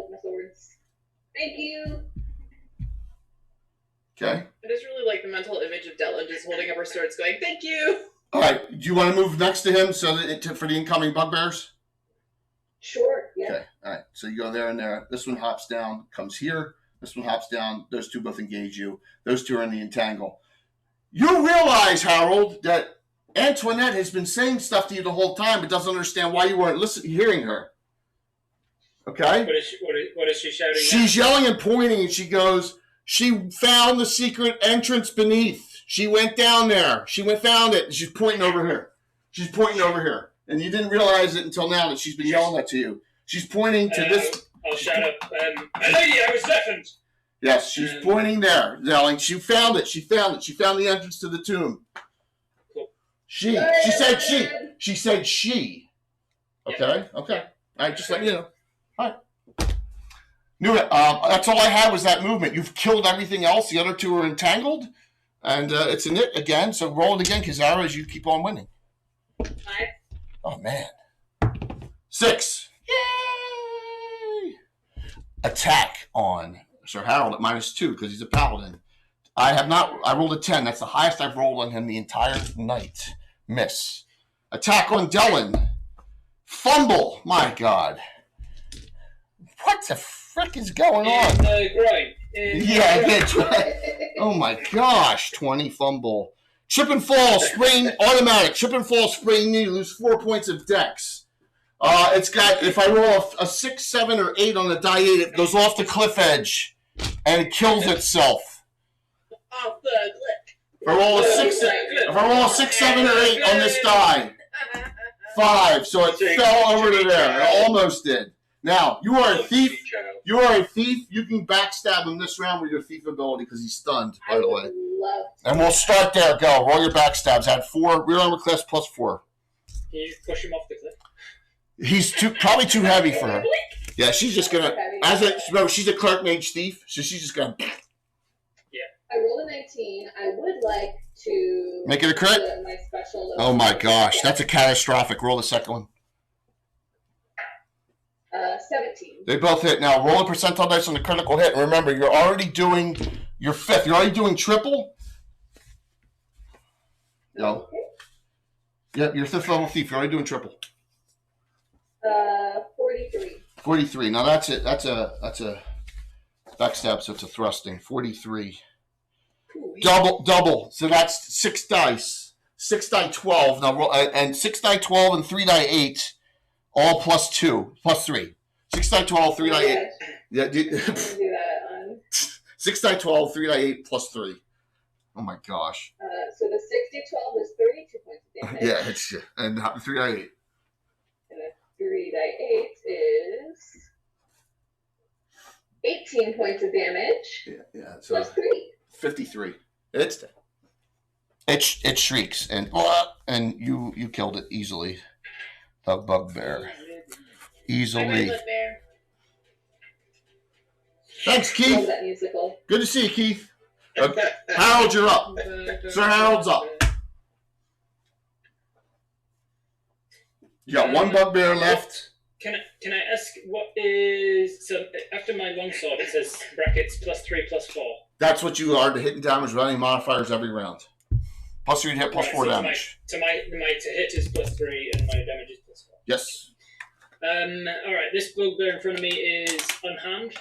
with my swords. Thank you. Okay. I just really like the mental image of Della just holding up her swords, going, "Thank you." All right. Do you want to move next to him so that for the incoming bugbears? Sure. Yeah. Okay. All right. So you go there and there. This one hops down, comes here. This one hops down. Those 2 both engage you. Those 2 are in the entangle. You realize, Harold, that Antoinette has been saying stuff to you the whole time, but doesn't understand why you weren't hearing her. Okay? What is she shouting? She's yelling and pointing, and she goes, she found the secret entrance beneath. She went down there. Found it. And she's pointing over here. And you didn't realize it until now that she's been yelling that to you. She's pointing to this. I'll shout up. Lady, I was deafened. Yes, she's pointing there, yelling. She found it. She found the entrance to the tomb. Cool. She said she. She said she. Okay? Okay. All right, just let you know. All right. Knew it. That's all I had was that movement. You've killed everything else. The other two are entangled. And it's a nit again. So roll it again, Kizara, as you keep on winning. 5. Oh, man. 6. Yay! Attack on Sir Harold at -2 because he's a paladin. I rolled a 10. That's the highest I've rolled on him the entire night. Miss. Attack on Dylan. Fumble. My God. What the frick is going on? Groin. Yeah, that's right. Oh my gosh. 20 fumble. Trip and fall, sprain, automatic. Trip and fall, sprain knee. Lose 4 points of dex. It's got, if I roll a 6, 7, or 8 on the die 8, it goes off the cliff edge and it kills itself. Off the cliff. If I roll a 6, 7, or 8 on this die, 5. So it fell over to there. It almost did. Now, you are a thief. You are a thief. You can backstab him this round with your thief ability because he's stunned, by the way. And we'll start there. Go. Roll your backstabs. Add 4. Rear armor class +4. Can you push him off the cliff? He's probably too heavy for her. Yeah, she's just gonna. She's a clerk mage thief, so she's just gonna. Yeah. I rolled a 19. I would like to make it a crit. My special oh my gosh, that's a catastrophic. Roll the second one. 17. They both hit. Now roll a percentile dice on the critical hit. And remember, you're already doing your 5th. You're already doing triple. No. Okay. Yeah, your 5th level thief. You're already doing triple. 43. 43. Now that's it. That's a backstab, so it's a thrusting. 43. Double. So that's 6 dice. 6 die 12. Now roll, and 6 die 12 and 3 die 8. All +2, +3. 6 die 12, 3 die 8. Yeah, do that. 6 die 12, 3 die 8, +3. Oh my gosh. So the 6d12 is 32 points of damage. Yeah, it's and 3 die 8. And a 3 die 8 is 18 points of damage. Yeah. So +3. 53. It shrieks and you killed it easily. The bugbear. Easily. Thanks, Keith. Love that musical. Good to see you, Keith. Harold, you're up. Sir Harold's up. You got 1 bugbear left. Can I ask what is so after my longsword it says brackets +3 +4. That's what you are to hit and damage with any modifiers every round. +3 to hit, +4 damage. To hit is +3 and my damage is +4. Yes. All right. This bugbear in front of me is unharmed.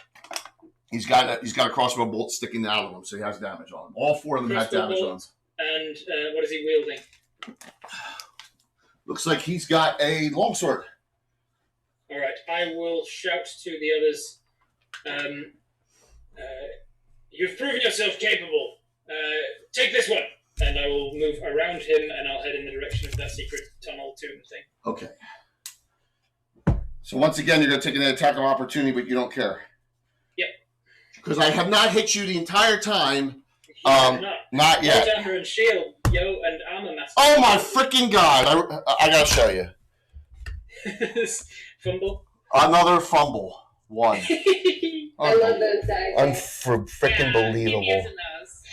He's got a crossbow bolt sticking out of him, so he has damage on him. All 4 of them have damage on him. And what is he wielding? Looks like he's got a longsword. All right. I will shout to the others. You've proven yourself capable. Take this one. And I will move around him, and I'll head in the direction of that secret tunnel tomb thing. Okay. So once again, you're going to take an attack of opportunity, but you don't care. Yep. Because I have not hit you the entire time. Not yet. Armor and shield, and armor master. Oh my freaking god! I got to show you. Fumble. Another fumble. 1. I love those dice. Freaking believable.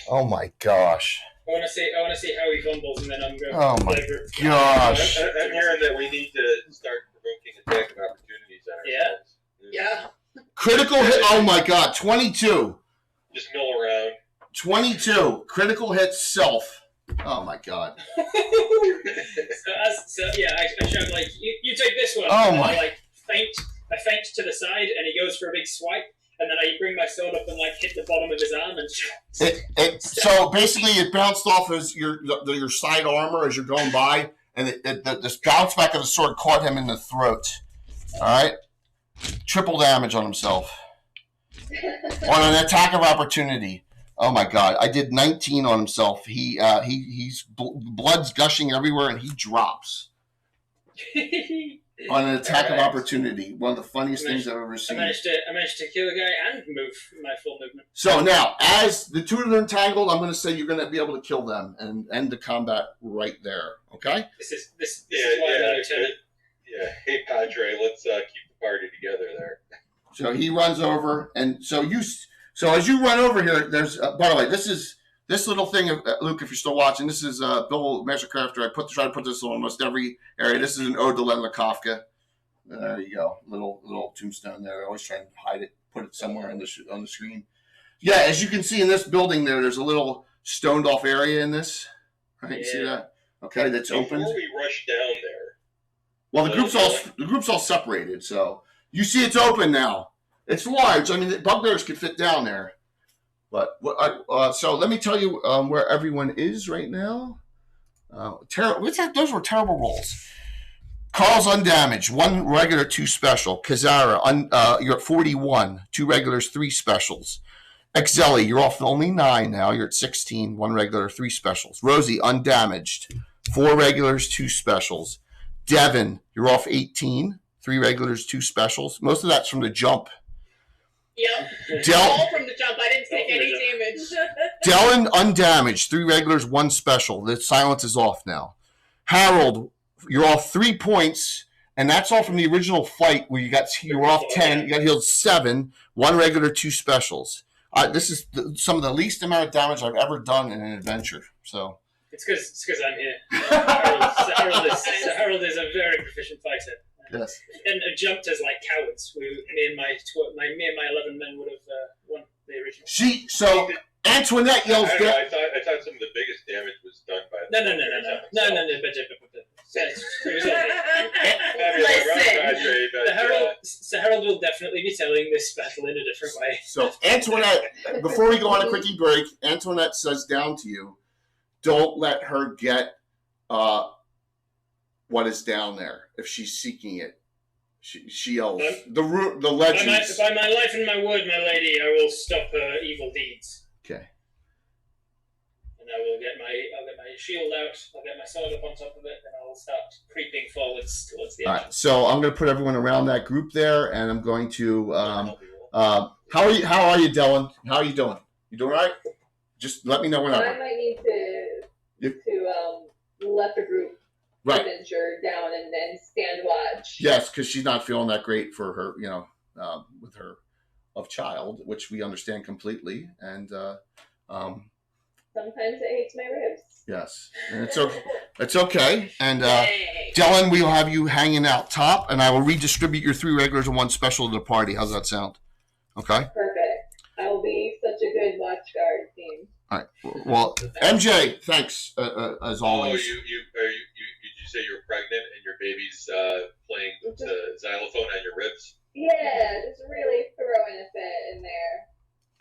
Oh my gosh. I want to see how he fumbles, and then I'm going. Oh my gosh! I'm hearing that we need to start provoking attack of opportunities on ourselves. Yeah. Critical hit. Oh my god! 22. Just mill around. 22. Critical hit self. Oh my god. I shout like you take this one. Oh and my. I feint to the side, and he goes for a big swipe. And then I bring my sword up and hit the bottom of his arm and. So basically, it bounced off as your side armor as you're going by, and this bounce back of the sword caught him in the throat. All right, triple damage on himself on an attack of opportunity. Oh my god! I did 19 on himself. He's blood's gushing everywhere, and he drops on an attack of opportunity. One of the funniest things I've ever seen. I managed to kill a guy and move my full movement. So now, as the two of them are entangled, I'm going to say you're going to be able to kill them and end the combat right there. Okay? This is why the lieutenant. Yeah. Hey, Padre, let's keep the party together there. So he runs over, and so as you run over here, there's by the way, this little thing, Luke, if you're still watching, this is Bill Mastercrafter. I try to put this on almost every area. This is an ode to Len Kafka. There you go, little tombstone there. I always try and hide it, put it somewhere on the screen. Yeah, as you can see in this building, there's a little stoned off area in this. Right, Yeah. see that? Okay, that's open. Before we rush down there. Well, the group's all separated, so you see it's open now. It's large. I mean, the bugbears could fit down there. But so let me tell you where everyone is right now. Those were terrible rolls. Carl's undamaged, 1 regular, 2 special. Kazara, you're at 41, 2 regulars, 3 specials. Exeli, you're off only 9 now. You're at 16, 1 regular, 3 specials. Rosie, undamaged, 4 regulars, 2 specials. Devin, you're off 18, 3 regulars, 2 specials. Most of that's from the jump. Yep. All from the jump. I didn't take any damage. Dylan, undamaged, 3 regulars, 1 special. The silence is off now. Harold, you're off 3 points, and that's all from the original fight where you were off 10. You got healed 7, 1 regular, 2 specials. This is some of the least amount of damage I've ever done in an adventure. So It's because I'm here. Harold is a very proficient fighter. yes. And jumped as like cowards. Me and my 11 men would have won the original. So Antoinette yells. I thought some of the biggest damage was done by. Harold will definitely be telling this battle in a different way. So Antoinette, before we go on a quickie break, Antoinette says down to you, don't let her get what is down there if she's seeking it. She yells the legends. By my life and my word, my lady, I will stop her evil deeds. Okay. And I'll get my shield out. I'll get my sword up on top of it, and I'll start creeping forwards towards the edge. All right. So I'm going to put everyone around that group there, and I'm going to. How are you, Dylan? How are you doing? You doing all right? Just let me know whenever. I might need to let the group adventure down and then stand watch. Yes, because she's not feeling that great for her, with her of child, which we understand completely, and sometimes it hates my ribs. yes, and it's okay. And Dylan, we'll have you hanging out top, and I will redistribute your 3 regulars and 1 special to the party. How's that sound? Okay. Perfect. I will be such a good watch guard team. All right. Well, MJ, thanks as always. Oh, you say you're pregnant and your baby's playing the xylophone on your ribs? Yeah, just really throwing a fit in there.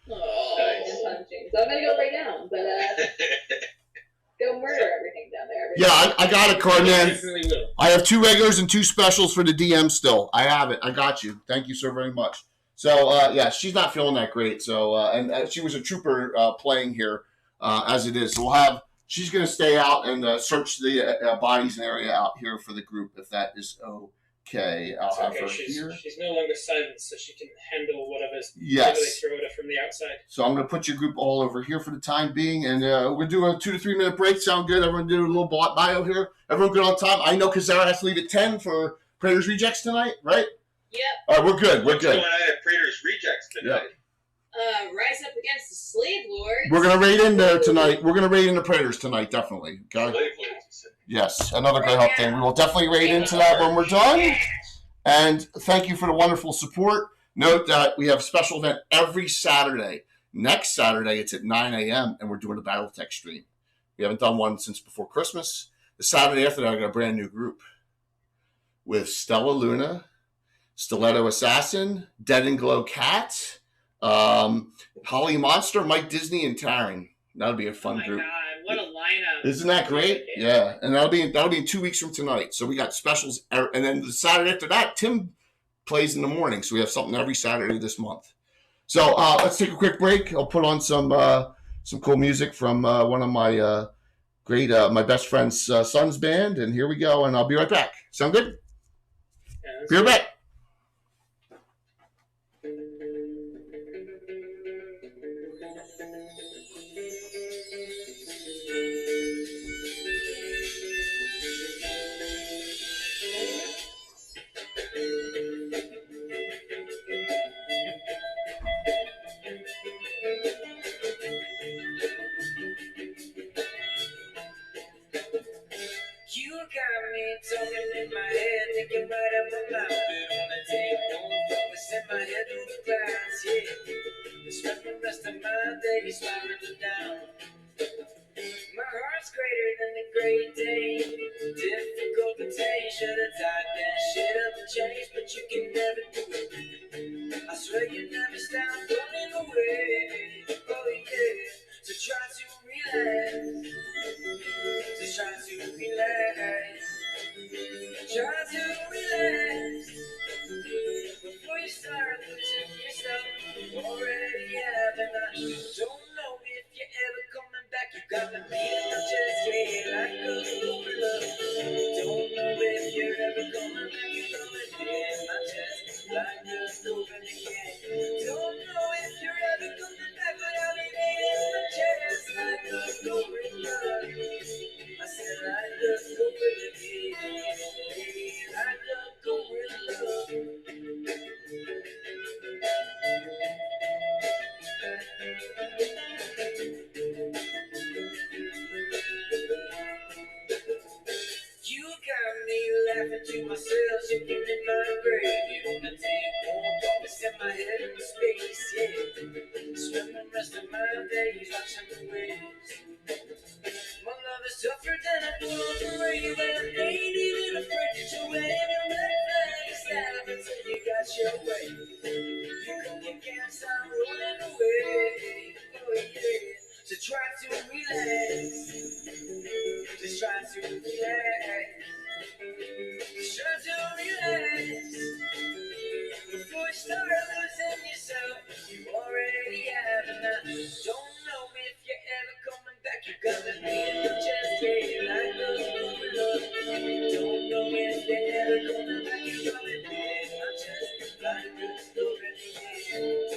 Nice. And punching. So I'm gonna go lay down, but go murder everything down there. Yeah, I got it, Cardman. I have 2 regulars and 2 specials for the DM still. I have it. I got you. Thank you so very much. So, yeah, she's not feeling that great. So, and she was a trooper playing here as it is. So she's going to stay out and search the bodies area out here for the group, if that is okay. I'll have her here. She's no longer silent, so she can handle whatever's Yes. thrown at her from the outside. So I'm going to put your group all over here for the time being, and we'll do a 2 to 3 minute break. Sound good? Everyone do a little bio here. Everyone good on time? I know Kazara has to leave at 10 for Praetor's Rejects tonight, right? Yep. All right, we're good. We're What's good. going on at Praetor's Rejects tonight? Rise up against the slave lords. We're going to raid in there tonight. We're going to raid into Praetors tonight, definitely. Okay? Slave lords. Yes, another Greyhawk thing. We will definitely raid into that when we're done. And thank you for the wonderful support. Note that we have a special event every Saturday. Next Saturday, it's at 9 a.m., and we're doing a Battletech stream. We haven't done one since before Christmas. The Saturday after that, I got a brand new group with Stella Luna, Stiletto Assassin, Dead and Glow Cat, Holly Monster, Mike Disney, and Taryn. That'll be a fun group. God, what a lineup! Isn't that great? Yeah, and that'll be in 2 weeks from tonight. So we got specials, and then the Saturday after that, Tim plays in the morning. So we have something every Saturday this month. So let's take a quick break. I'll put on some cool music from one of my my best friend's son's band, and here we go. And I'll be right back. Sound good? Yeah, Be right back. You got me talking in my head, thinking right out my mouth. But on the table, focus in my head through the clouds, yeah. Spend the rest of my days spiraling down. My heart's greater than the great day. Difficult to take, should've tied that shit up and changed, but you can never do it. I swear you never stop running away. Oh yeah, so try to relax. Just try to relax. Try to relax. Before you start losing yourself, you already have, and I don't know if you're ever coming back. You got the beat in my chest, yeah, like a gorilla. Don't know if you're ever coming back. You got the beat in my chest, like a gorilla, yeah. Don't know if you're ever coming back, but I'll be beating my chest like a gorilla. I said like a gorilla, yeah, like a gorilla. You got me laughing to myself, shaking in my grave. You on the table, focus in my head in space, yeah. Spend the rest of my days watching the waves. My love is tougher than a golden rave, and I ain't even afraid to wave your red flag. Stop until you got your way. You can't stop running away. Oh yeah. So try to relax. Just try to relax. Just try to relax. Before you start losing yourself, you already have, and I don't know if you're ever coming back. You got the beat in your chest, yeah, like a gorilla. Don't know if you're ever coming back. You got the beat in my chest, like a gorilla.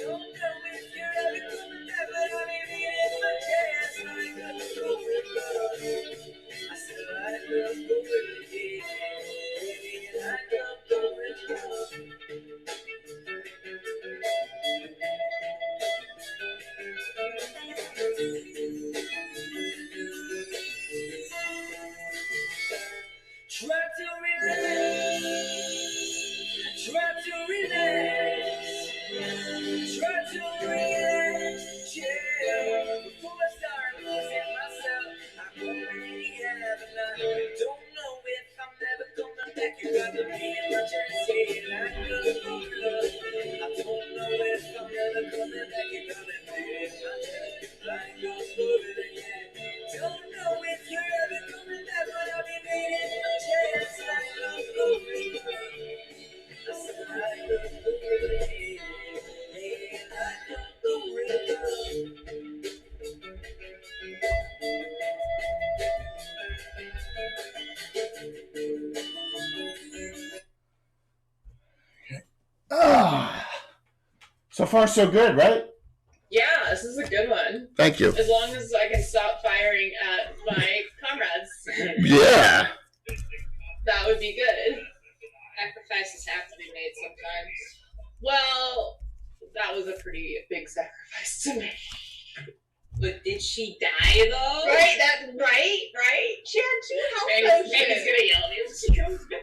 Don't know if you're ever coming back, but I'll be beating my chest like a gorilla. I said like a gorilla, yeah, like a gorilla. Try to relax. Try to relax. Try to relax. Yeah. Before I start losing myself, I already have, and I don't know if I'm never coming back. You got the beat in my chest, yeah, like a gorilla. I don't know if I'm never coming back. You got the beat in my chest, like a gorilla, yeah. Don't know if you're ever coming back, but I'll be beating my chest like a gorilla. I said like a gorilla, yeah, like a gorilla. So far, so good, right? Yeah, this is a good one. Thank you. As long as I can stop firing at my comrades, Yeah. that would be good. Sacrifices have to be made sometimes. Well, that was a pretty big sacrifice to make. But did she die though? Right? Right? She had two health potions. Maybe gonna yell at me when she comes back.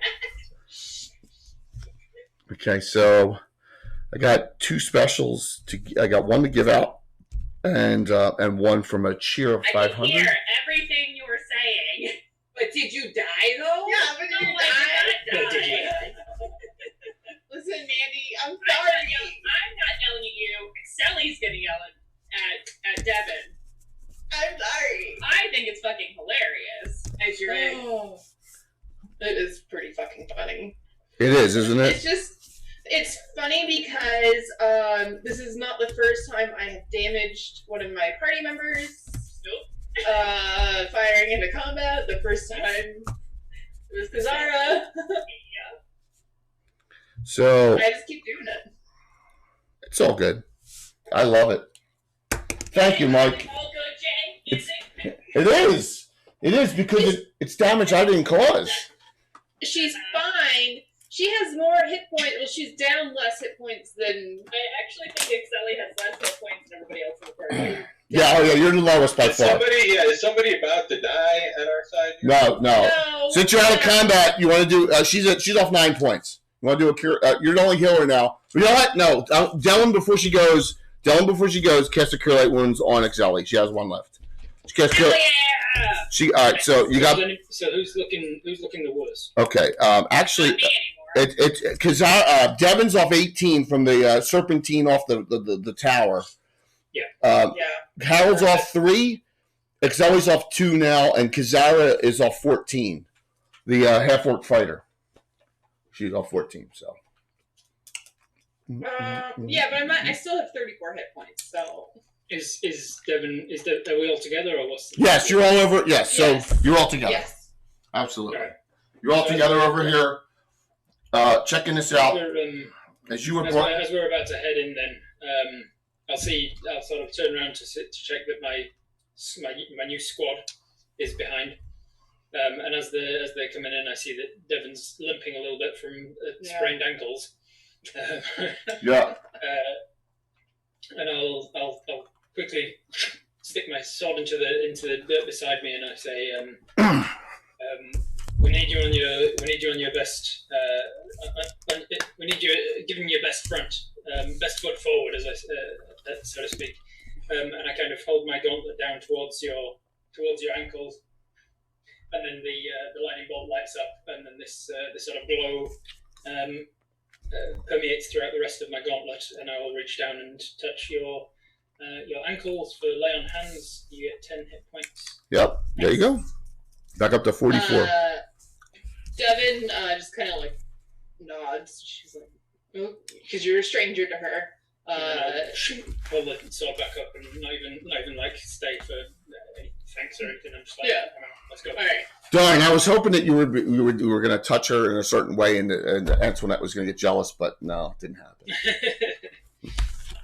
Okay, so I got two specials. I got one to give out, and one from a cheer of 500. I can hear everything you were saying. But did you die though? Yeah, but No, you I did not Did you die. Listen, Mandy, I'm I'm sorry. not yelling at you. Sally's gonna yell at Devin. I'm sorry. I think it's fucking hilarious. As you're right. It is pretty fucking funny. It is, isn't it? It's just It's funny because this is not the first time I have damaged one of my party members. Nope. Firing into combat. The first time it was Kazara. So I just keep doing it. it's all good. I love it. Thank you, Mike. All good, Jay. Music. It is. It is because it's damage I didn't cause. She's fine. She has more hit points. Well, she's down less hit points than. I actually think Excelli has less hit points than everybody else in the party. Yeah, oh yeah, you're the lowest by Is far. is somebody about to die at our side? No. No. Since you're out of combat, you want to do. She's off 9 points. You want to do a cure? You're the only healer now. You know what? No, Dylan before she goes. Cast a Cure Light Wounds on Excelli. She has 1 left. She cast Cure. Yeah. She all right. So you got. So who's looking the worst? Okay. Actually, Not me anymore. it's because Devin's off 18 from the serpentine off the tower. Yeah. Yeah. Harold's off 3. Excelli's off 2 now, and Kazara is off 14. The half-orc fighter. She's off 14. So. Yeah, but I still have 34 hit points. So. Is Devin? Are we all together or what's? Yes, you're all over. Yes, so Yes. you're all together. Yes. Absolutely. Right. You're all together over here, checking this out. As you were As brought. we're about to head in, then I'll sort of turn around to check that my new squad is behind. And as they're coming in, I see that Devin's limping a little bit from sprained ankles. Yeah. And I'll quickly stick my sword into the dirt beside me, and I say, we need you on your best. We need you giving your best front, best foot forward, as so to speak. And I kind of hold my gauntlet down towards your ankles, and then the lightning bolt lights up, and then this sort of glow permeates throughout the rest of my gauntlet, and I will reach down and touch your ankles for lay on hands. You get 10 hit points. Yep. There you go. Back up to 44. Devin just kind of like nods. She's like, because you're a stranger to her. Pull the sword back up and not even like stay for any thanks or anything. I'm just like, Yeah. come on, let's go. All right. Darn, I was hoping that you were going to touch her in a certain way, and Antoinette was going to get jealous, but no, it didn't happen.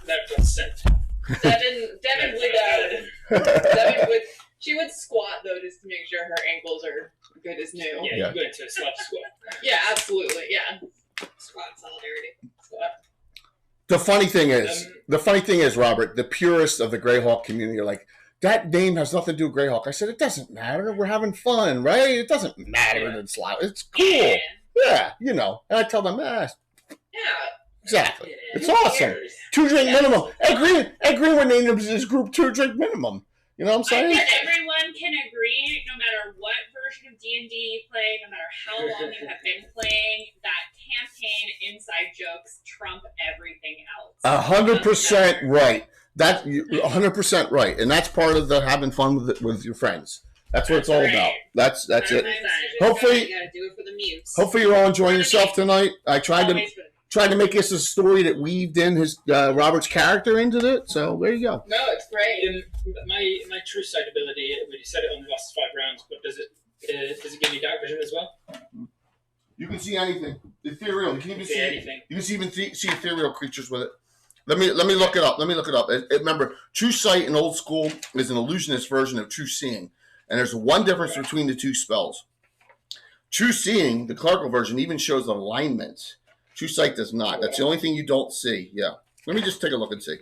That got sent. Devin would. She would squat though, just to make sure her ankles are good as new. Yeah, Yeah. you go into a Slav squat. Yeah, absolutely. Yeah. Squad solidarity. Squat. The funny thing is, Robert, the purists of the Greyhawk community are like, that name has nothing to do with Greyhawk. I said, it doesn't matter. We're having fun, right? It doesn't matter that it's Slav. It's cool. Yeah, you know. And I tell them, Yeah. exactly. It's Who awesome. cares? 2 drink minimum. Ed Green would name this group 2 drink minimum. You know what I'm I saying? think everyone can agree, no matter what version of D&D you play, no matter how long you have been playing, that campaign inside jokes trump everything else. 100% right. 100% right, and that's part of the having fun with your friends. That's what it's all about. That's it. Sometimes you Hopefully- gotta do it for the mutes. Hopefully, you're all enjoying yourself tonight. I tried to Always good. make this a story that weaved in his Robert's character into it. So there you go. No, it's great. My true sight ability, we said it on the last 5 rounds, but does it give me dark vision as well? You can see anything. Ethereal. You can even See anything. You can see ethereal creatures with it. Let me look it up. Remember, True Sight in old school is an illusionist version of True Seeing, and there's one difference between the 2 spells. True Seeing, the clerical version, even shows alignment. True Sight does not. That's the only thing you don't see. Yeah. Let me just take a look and see.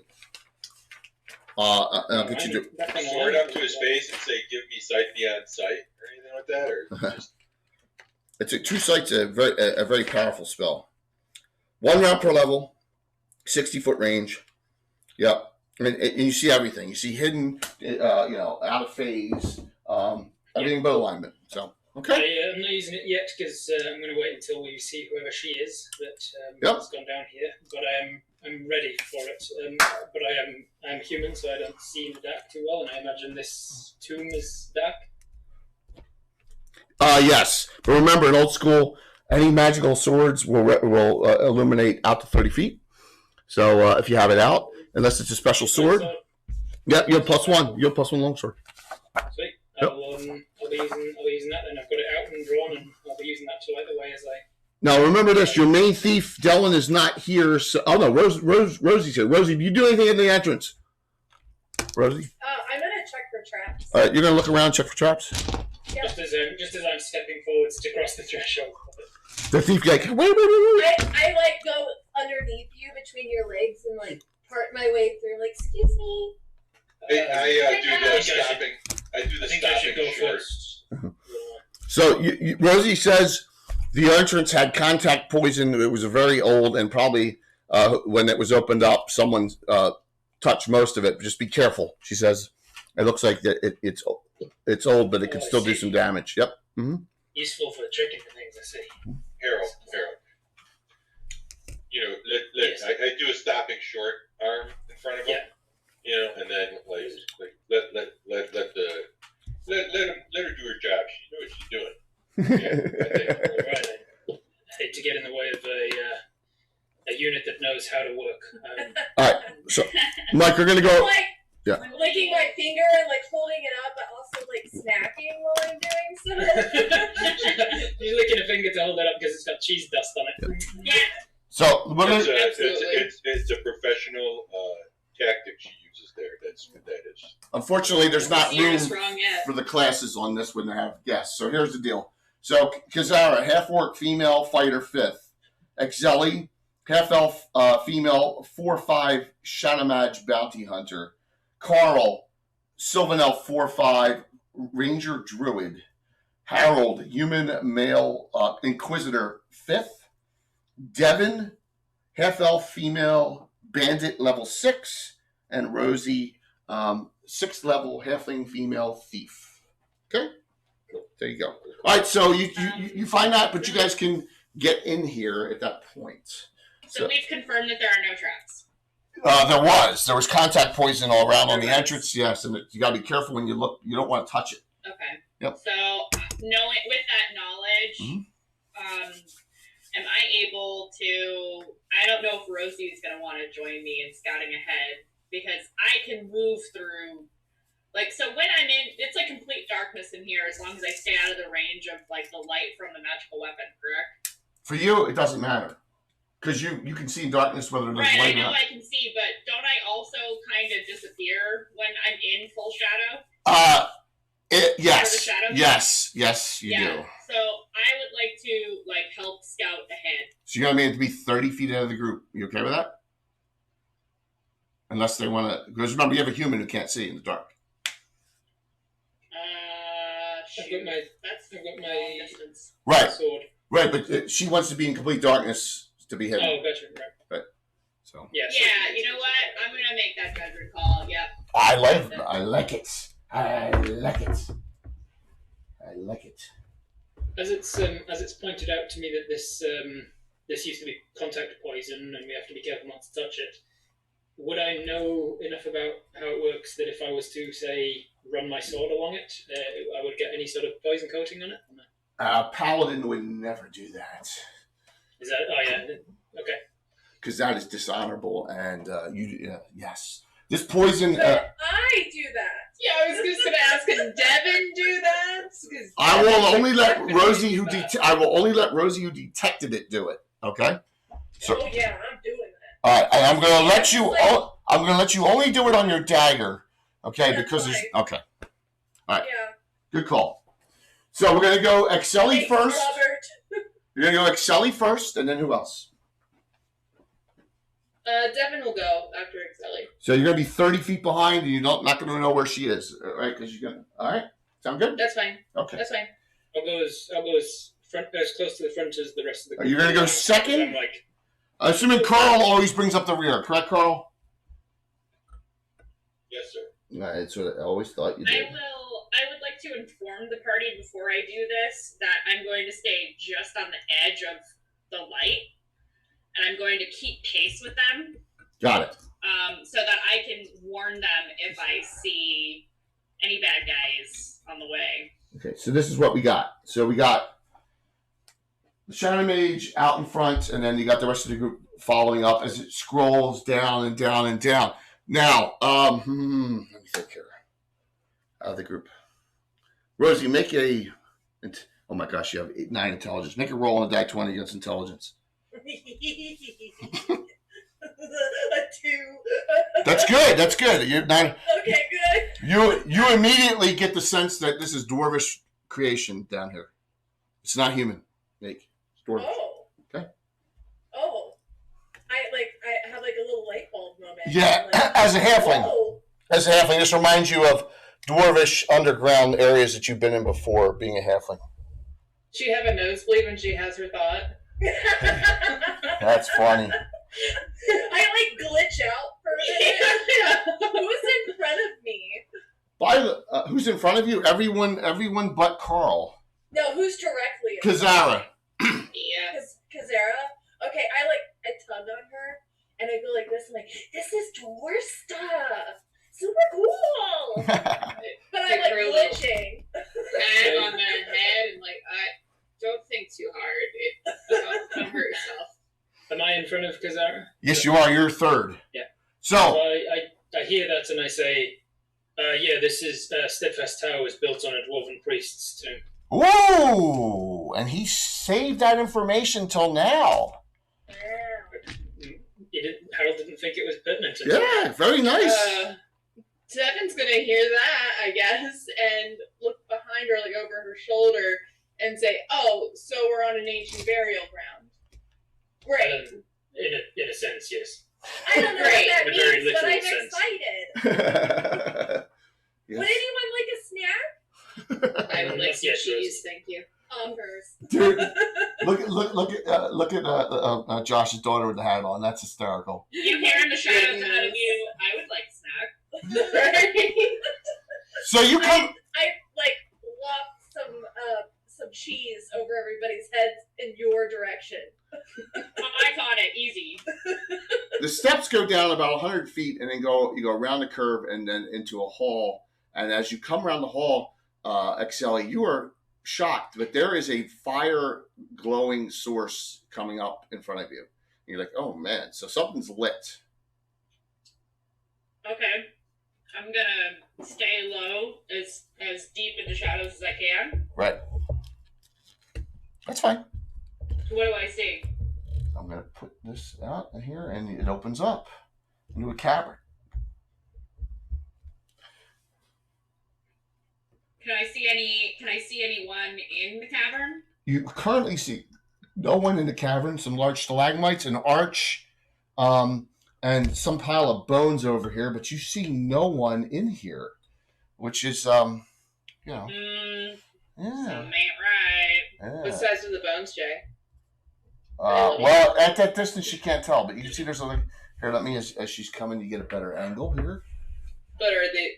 I'll get you to. Sword up to his face and say, "Give me sight beyond sight," or anything like that, or just It's True Sight's a very powerful spell. 1 round per level, 60-foot range. Yep. And you see everything. You see hidden, out of phase, everything but alignment. So, okay. I'm not using it yet because I'm going to wait until we see whoever she is that Yep. has gone down here. But I'm ready for it. But I'm human, so I don't see in the dark too well, and I imagine this tomb is dark. Yes. But remember, in old school, Any magical swords will illuminate out to 30 feet. So if you have it out, unless it's a special sword, yeah, you're +1. You're +1 longsword. Sweet. Yep. I'll be using that then. I've got it out and drawn, and I'll be using that to light the way as I. Now remember this: your main thief, Dylan, is not here. So, oh no, Rosie's here. Rosie, do you do anything in the entrance? Rosie. I'm gonna check for traps. All right, you're gonna look around, check for traps. Yep. Just as I'm stepping forwards to cross the threshold. The thief like, wait. I like go underneath you between your legs and like part my way through. Like, excuse me. I do the stopping. I do the I think I should stopping go short. first. So Rosie says the entrance had contact poison. It was very old, and probably when it was opened up, someone touched most of it. Just be careful, she says. It looks like it's old, but it could still do some damage. Yep. Mm-hmm. Useful for tricking and things, I see. Harold. You know, Yes. I do a stopping short arm in front of him. Yeah. You know, and then like let her do her job. She knows what she's doing. Yeah, I think. Right. I hate to get in the way of a unit that knows how to work. All right. So, Mike, we're gonna go. Like, Yeah. licking my finger and like holding it up, but also like snacking while I'm doing so. You're licking a finger to hold it up because it's got cheese dust on it. Yeah. So It's a professional tactic she uses there. That's what that is. unfortunately, there's not You're room just wrong yet. for the classes on this one to have guests. So here's the deal. So Kazara, half-orc female fighter 5th. Exeli, half-elf female 4/5 Shanamaj bounty hunter. Carl, Sylvan elf 4/5 ranger druid. Harold, human male inquisitor 5th. Devin, half-elf female bandit level 6. And Rosie, 6th level halfling female thief. Okay? There you go. All right, so you find that, but you guys can get in here at that point. So we've confirmed that there are no traps. There was contact poison all around on the entrance, yes, and you got to be careful when you look. You don't want to touch it. Okay. Yep. So knowing with that knowledge, am I able to? I don't know if Rosie is going to want to join me in scouting ahead because I can move through. Like, so when I'm in, it's like complete darkness in here as long as I stay out of the range of like the light from the magical weapon, correct? For you, it doesn't matter because you can see in darkness whether there's Right, light I know or not. I can see, but don't I also kind of disappear when I'm in full shadow? Yes, shadow? yes, you do. So I would like to like help scout ahead. So you're gonna be 30 feet out of the group. You okay with that? Unless they want to, because remember you have a human who can't see in the dark. Shoot, that's I've got long my distance. Right, sword. right, but she wants to be in complete darkness to be hidden. Oh, gotcha. Right. So Yeah. Yeah, you know what? I'm gonna make that judgment call. Yep. I like it. I like it. As it's pointed out to me that this used to be contact poison, and we have to be careful not to touch it. Would I know enough about how it works that if I was to say run my sword along it, I would get any sort of poison coating on it? Paladin would never do that. Is that? Oh yeah. Okay. Because that is dishonorable, and yes, this poison. Could I do that? Yeah, I was just gonna ask, can Devin do that? 'Cause I will Devin only let definitely Rosie do who that. I will only let Rosie who detected it do it. Okay. So Oh yeah, I'm doing that. all right, and I'm gonna let you. Like- I'm gonna let you only do it on your dagger. Okay, That's because there's fine. okay. Right. Yeah. Good call. So we're gonna go Excelli Thanks, first. Robert. You're gonna go Excelli first, and then who else? Devin will go after Excelli. So you're gonna be 30 feet behind, and you're not gonna know where she is, right? Because you're gonna. All right. Sound good? That's fine. Okay. That's fine. I'll go as close to the front as the rest of the Are group. you gonna go second? I'm like, Assuming Carl always brings up the rear, correct, Carl? Yes, sir. That's what I always thought you did. I would like to inform the party before I do this that I'm going to stay just on the edge of the light, and I'm going to keep pace with them, Got it. so that I can warn them if I see any bad guys on the way. Okay, so this is what we got. So we got the Shadow Mage out in front, and then you got the rest of the group following up as it scrolls down and down and down. Now, let me think here. Out of the group. Rosie, make a... Oh my gosh, you have 9 intelligence. Make a roll on a die 20 against intelligence. A 2. That's good. That's good. You're not... Okay, good. You immediately get the sense that this is dwarvish creation down here. It's not human. It's dwarvish. Oh. Okay. Oh. I have like a little light bulb moment. Yeah, Like, as a halfling. whoa. As a halfling, this reminds you of dwarvish underground areas that you've been in before, being a halfling. She have a nosebleed when she has her thought. That's funny. I like glitch out for a minute. Who's in front of me? Who's in front of you? Everyone but Carl. No, who's directly? Kazara. Yeah. Kazara? Okay, I tug on her and I go like this. I'm like, this is dwarf stuff. Super cool. But I'm like glitching. Pat on the head and like, don't think too hard. Don't hurt yourself. Am I in front of Kazara? Yes, you are. You're third. Yeah. So I hear that and I say, this is Steadfast Tower was built on a dwarven priest's tomb. Ooh, and he saved that information till now. Harold didn't think it was pertinent. Yeah, very nice. Devin's gonna hear that, I guess, and look behind her, like over her shoulder, and say, "Oh, so we're on an ancient burial ground." Great. In a sense, yes. I don't know Great. what that In a very means, but I'm literal sense. excited. Yes. Would anyone like a snack? I would like some Yes, cheese, Rosie. thank you. Offers. Dude, look at Josh's daughter with the hat on. That's hysterical. You hear in the shadows out of you, I would like a snack. So you come. I like lob some cheese over everybody's heads in your direction. I caught it easy. The steps go down about 100 feet, and then you go around the curve and then into a hall. And as you come around the hall, Excelli, you are shocked, but there is a fire glowing source coming up in front of you. And you're like, oh man, so something's lit. Okay. I'm gonna stay low as deep in the shadows as I can. Right. That's fine. What do I see? I'm going to put this out here, and it opens up into a cavern. Can I see anyone in the cavern? You currently see no one in the cavern, some large stalagmites, an arch, and some pile of bones over here, but you see no one in here, which is, Something yeah. ain't right. Yeah. What size are the bones, Jay? Well, at that distance, you can't tell, but you can see there's something. Here, let me, as she's coming, you get a better angle here. But are they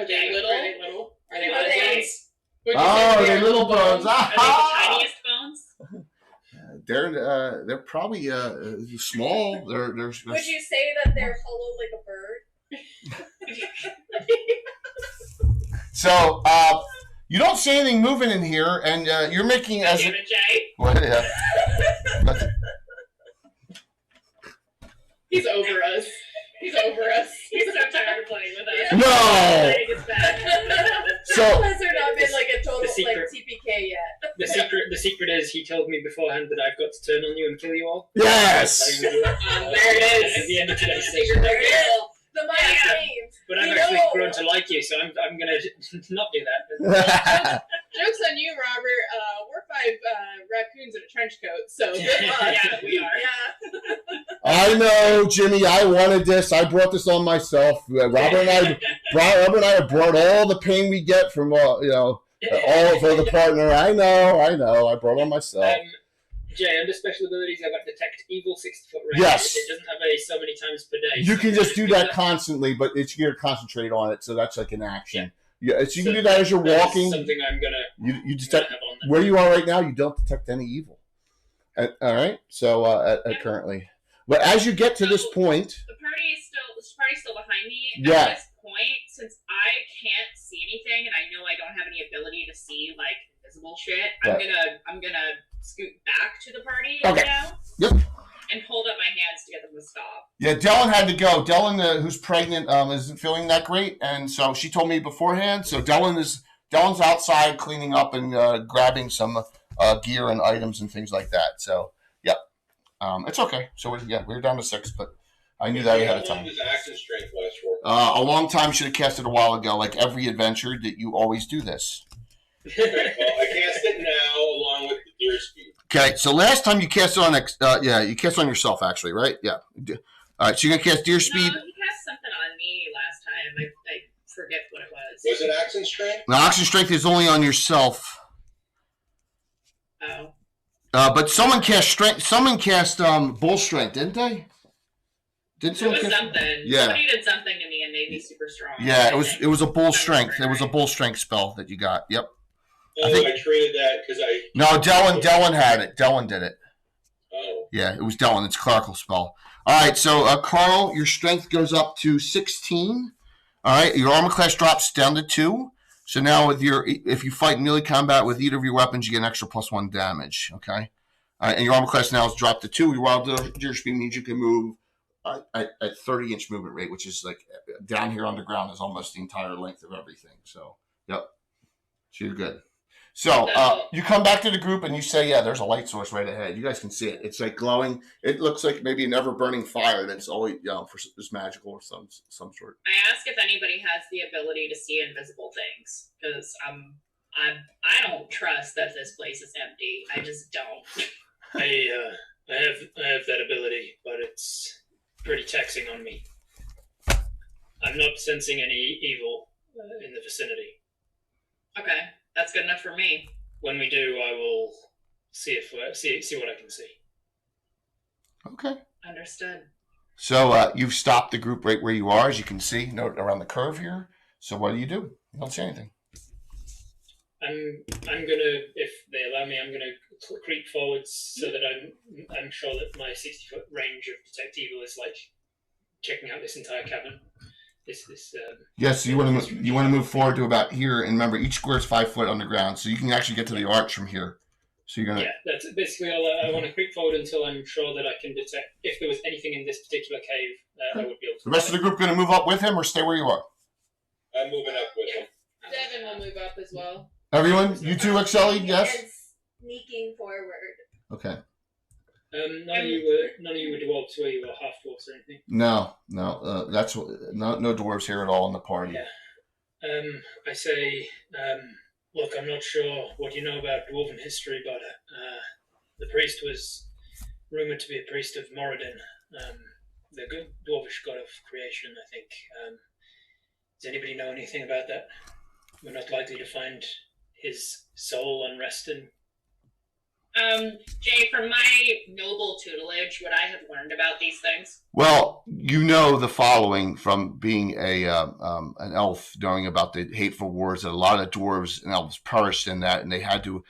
Jay, little? Are they little? Are they Are they- little bones? Would you Oh, say they're little bones. Are they the Ah! tiniest bones? They're probably small. They're Would you say that they're hollow like a bird? So, you don't see anything moving in here, and you're making as Damn it, Jay. well, yeah. He's over us. He's over us. He's so tired of playing with us. No! Playing us back. So Has there not been like a total the secret- like TPK yet? The secret is he told me beforehand that I've got to turn on you and kill you all. yes, Playing with you. There it is. At the end of today's Secret session. There it is. reveal. The mind Yeah. games. But I've We actually know. grown to like you, so I'm gonna not do that. Joke's on you, Robert. We're 5 raccoons in a trench coat, so good luck. Yeah, we are. Yeah. I know, Jimmy. I wanted this. I brought this on myself. Robert and I have brought all the pain we get from all for the partner. I know. I brought it on myself. Jay, under special abilities, I've got detect evil 60-foot range. Yes. It doesn't have a so many times per day. You can just do that constantly, but it's you got to concentrate on it. So that's like an action. Yeah, so you can do that as you're That is walking. something I'm gonna You detect have on there. where you are right now. You don't detect any evil. All right. So currently, but as you get to this point, The party's still behind me Yeah. at this point. point, since I can't see anything and I know I don't have any ability to see like invisible shit, I'm gonna scoot back to the party now. Yep. And hold up my hands to get them to stop. Yeah, Dylan had to go. Dylan, who's pregnant, isn't feeling that great, and so she told me beforehand. So Dylan's outside cleaning up and grabbing some gear and items and things like that. So yeah, it's okay. So we're down to 6, but I knew that ahead of time. How long does action strength last for? A long time. Should have cast it a while ago. Like every adventure that you always do this. Okay, well, I cast it now along with the deer speed. Okay, so last time you cast it on, you cast it on yourself actually, right? Yeah. All right, so you're gonna cast deer speed. No, he cast something on me last time. I forget what it was. Was it action strength? No, action strength is only on yourself. Oh. But someone cast strength. Someone cast bull strength, didn't they? It was something. Yeah. Somebody did something to me and made me super strong. Yeah, it was a bull strength. It was a bull strength spell that you got. Yep. I traded that because I. No, Dylan had it. Dylan did it. Oh. Yeah, it was Dylan. It's a clerical spell. All right, so Carl, your strength goes up to 16. All right, your armor class drops down to 2. So now if you fight in melee combat with either of your weapons, you get an extra +1 damage. Okay. All right, and your armor class now is dropped to 2. Your wild deer speed means you can move at 30-inch movement rate, which is like down here underground is almost the entire length of everything. So, yep. So you're good. So you come back to the group and you say, yeah, there's a light source right ahead. You guys can see it. It's like glowing. It looks like maybe an ever-burning fire that's always, it's magical or some sort. I ask if anybody has the ability to see invisible things because I don't trust that this place is empty. I just don't. I have that ability, but it's pretty taxing on me. I'm not sensing any evil in the vicinity. Okay. That's good enough for me. When we do, I will see what I can see. Okay. Understood. So you've stopped the group right where you are, as you can see, around the curve here. So what do? You don't see anything. I'm gonna, if they allow me, I'm gonna creep forwards so that I'm sure that my 60-foot range of detect evil is like checking out this entire cavern. Yes, you want to move forward to about here, and remember each square is 5 foot underground, so you can actually get to the arch from here. So you're gonna. Yeah, that's basically all. I want to creep forward until I'm sure that I can detect if there was anything in this particular cave. I would be able to. The rest of the group going to move up with him, or stay where you are. I'm moving up with him. Devin will move up as well. Everyone, you too, Excelli? Yes. Sneaking forward. Okay. None of you were dwarves, were you, or half dwarves or anything? No. That's no dwarves here at all in the party. Yeah. I say, look, I'm not sure what you know about dwarven history, but the priest was rumored to be a priest of Moradin, the good dwarvish god of creation, I think. Does anybody know anything about that? We're not likely to find his soul unrested. Jay, from my noble tutelage, would I have learned about these things? Well, you know the following from being an elf, knowing about the hateful wars that a lot of dwarves and elves perished in that, and they had to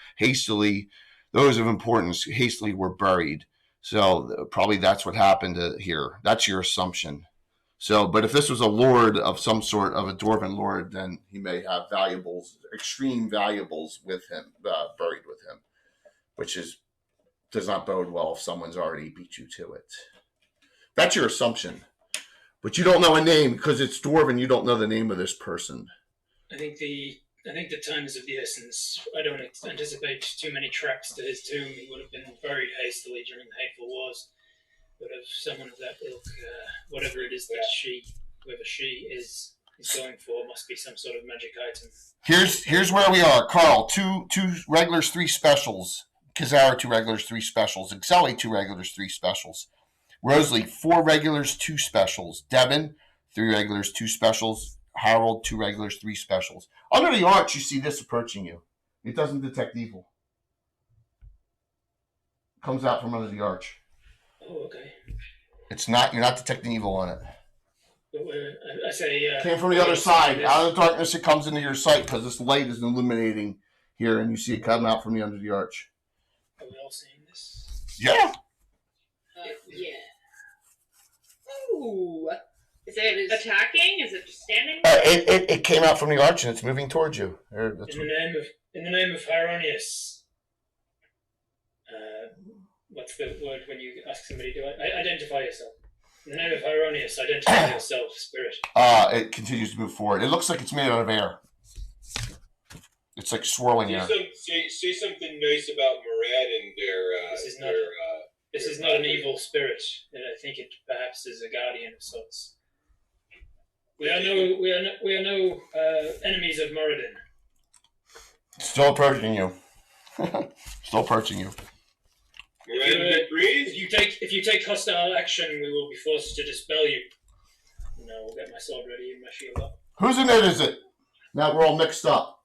those of importance, hastily were buried. So probably that's what happened here. That's your assumption. So, but if this was a lord of some sort, of a dwarven lord, then he may have extreme valuables with him, buried with him. Which does not bode well if someone's already beat you to it. That's your assumption. But you don't know a name because it's dwarven. You don't know the name of this person. I think the time is of the essence. I don't anticipate too many traps to his tomb. He would have been buried hastily during the hateful wars. But of someone of that ilk, whatever it is that whoever she is going for, must be some sort of magic item. Here's where we are. Carl, two regulars, 3 specials. Kazara, 2 regulars, 3 specials. Excelli, 2 regulars, 3 specials. Rosalie, 4 regulars, 2 specials. Devin, 3 regulars, 2 specials. Harold, 2 regulars, 3 specials. Under the arch, you see this approaching you. It doesn't detect evil. It comes out from under the arch. Oh, okay. You're not detecting evil on it. But I say... came from the other side. Out of the darkness, it comes into your sight because this light is illuminating here, and you see it come out from the under the arch. Are we all seeing this? Yeah. Yeah. Ooh. Is it attacking? Is it just standing? It came out from the arch and it's moving towards you. In the name of Hieronymus. What's the word when you ask somebody to identify yourself? In the name of Hieronymus, identify yourself, spirit. It continues to move forward. It looks like it's made out of air. It's like swirling air. Say something nice about Murad and their. This is not an evil spirit, and I think it perhaps is a guardian of sorts. We are no enemies of Moradin. Still approaching you. Still approaching you. If you take hostile action, we will be forced to dispel you. Now we'll get my sword ready and my shield up. Whose in it is it? Now we're all mixed up.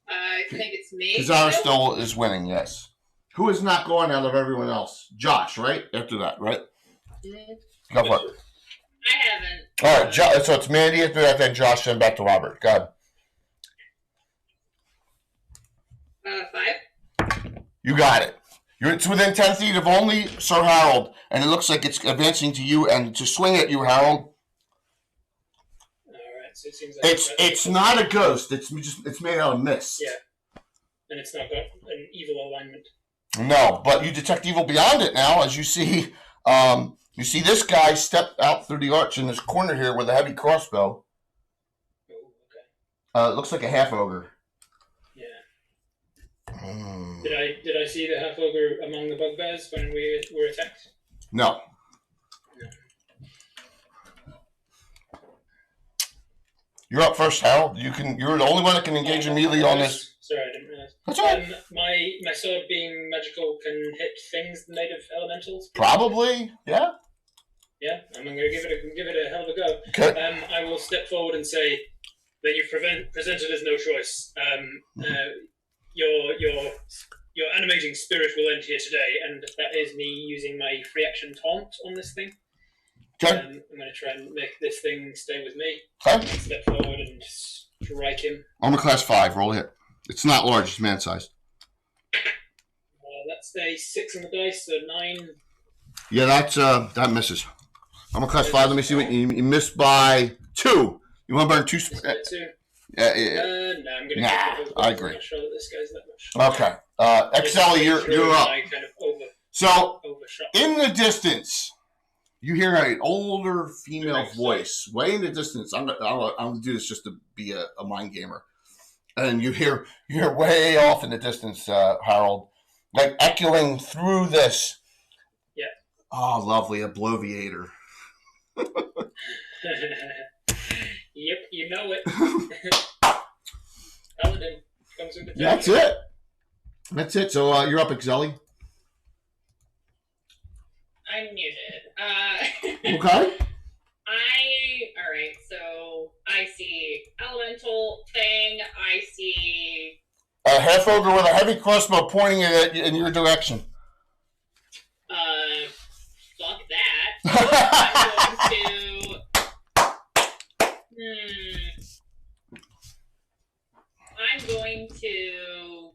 I think it's me. Kazara still is winning, yes. Who is not going out of everyone else? Josh, right? After that, right? Mm-hmm. Go for it. I haven't. All right, so it's Mandy after that, then Josh, then back to Robert. Go ahead. 5. You got it. It's within 10 feet of only Sir Harold, and it looks like it's advancing to you and to swing at you, Harold. All right, so it seems like it's not a ghost. It's made out of mist. Yeah, and it's not got an evil alignment. No, but you detect evil beyond it now, as you see. You see this guy step out through the arch in this corner here with a heavy crossbow. Oh, okay. It looks like a half ogre. Did I see the half ogre among the bugbears when we were attacked? No. You're up first, Harold. You're the only one that can engage immediately on this. Sorry, I didn't realize. That's all right. My sword being magical can hit things native elementals. Probably, yeah. Yeah, I'm going to give it a hell of a go. Okay. I will step forward and say that you've presented us no choice. Your animating spirit will end here today, and that is me using my free action taunt on this thing. Okay. I'm going to try and make this thing stay with me. Okay. Step forward and strike him. Armor class 5. Roll a hit. It's not large. It's man-sized. That's a 6 on the dice, so 9. Yeah, that misses. Armor class 5. Let me see what you missed by 2. You want to burn 2? No, I'm going to I agree. I'm not sure that this guy's that much. Okay. Excelli, you're up. I kind of overshot. In the distance, you hear an older female voice way in the distance. I'm gonna do this just to be a mind gamer, and you hear way off in the distance, Harold, like echoing through this. Yeah. Oh, lovely, a bloviator. Yep, you know it. Paladin comes with the That's it. That's it. So you're up, Exelli. I'm muted. Okay. Alright, so I see elemental thing, I see A half ogre with a heavy crossbow pointing it in your direction. Fuck that. I'm going to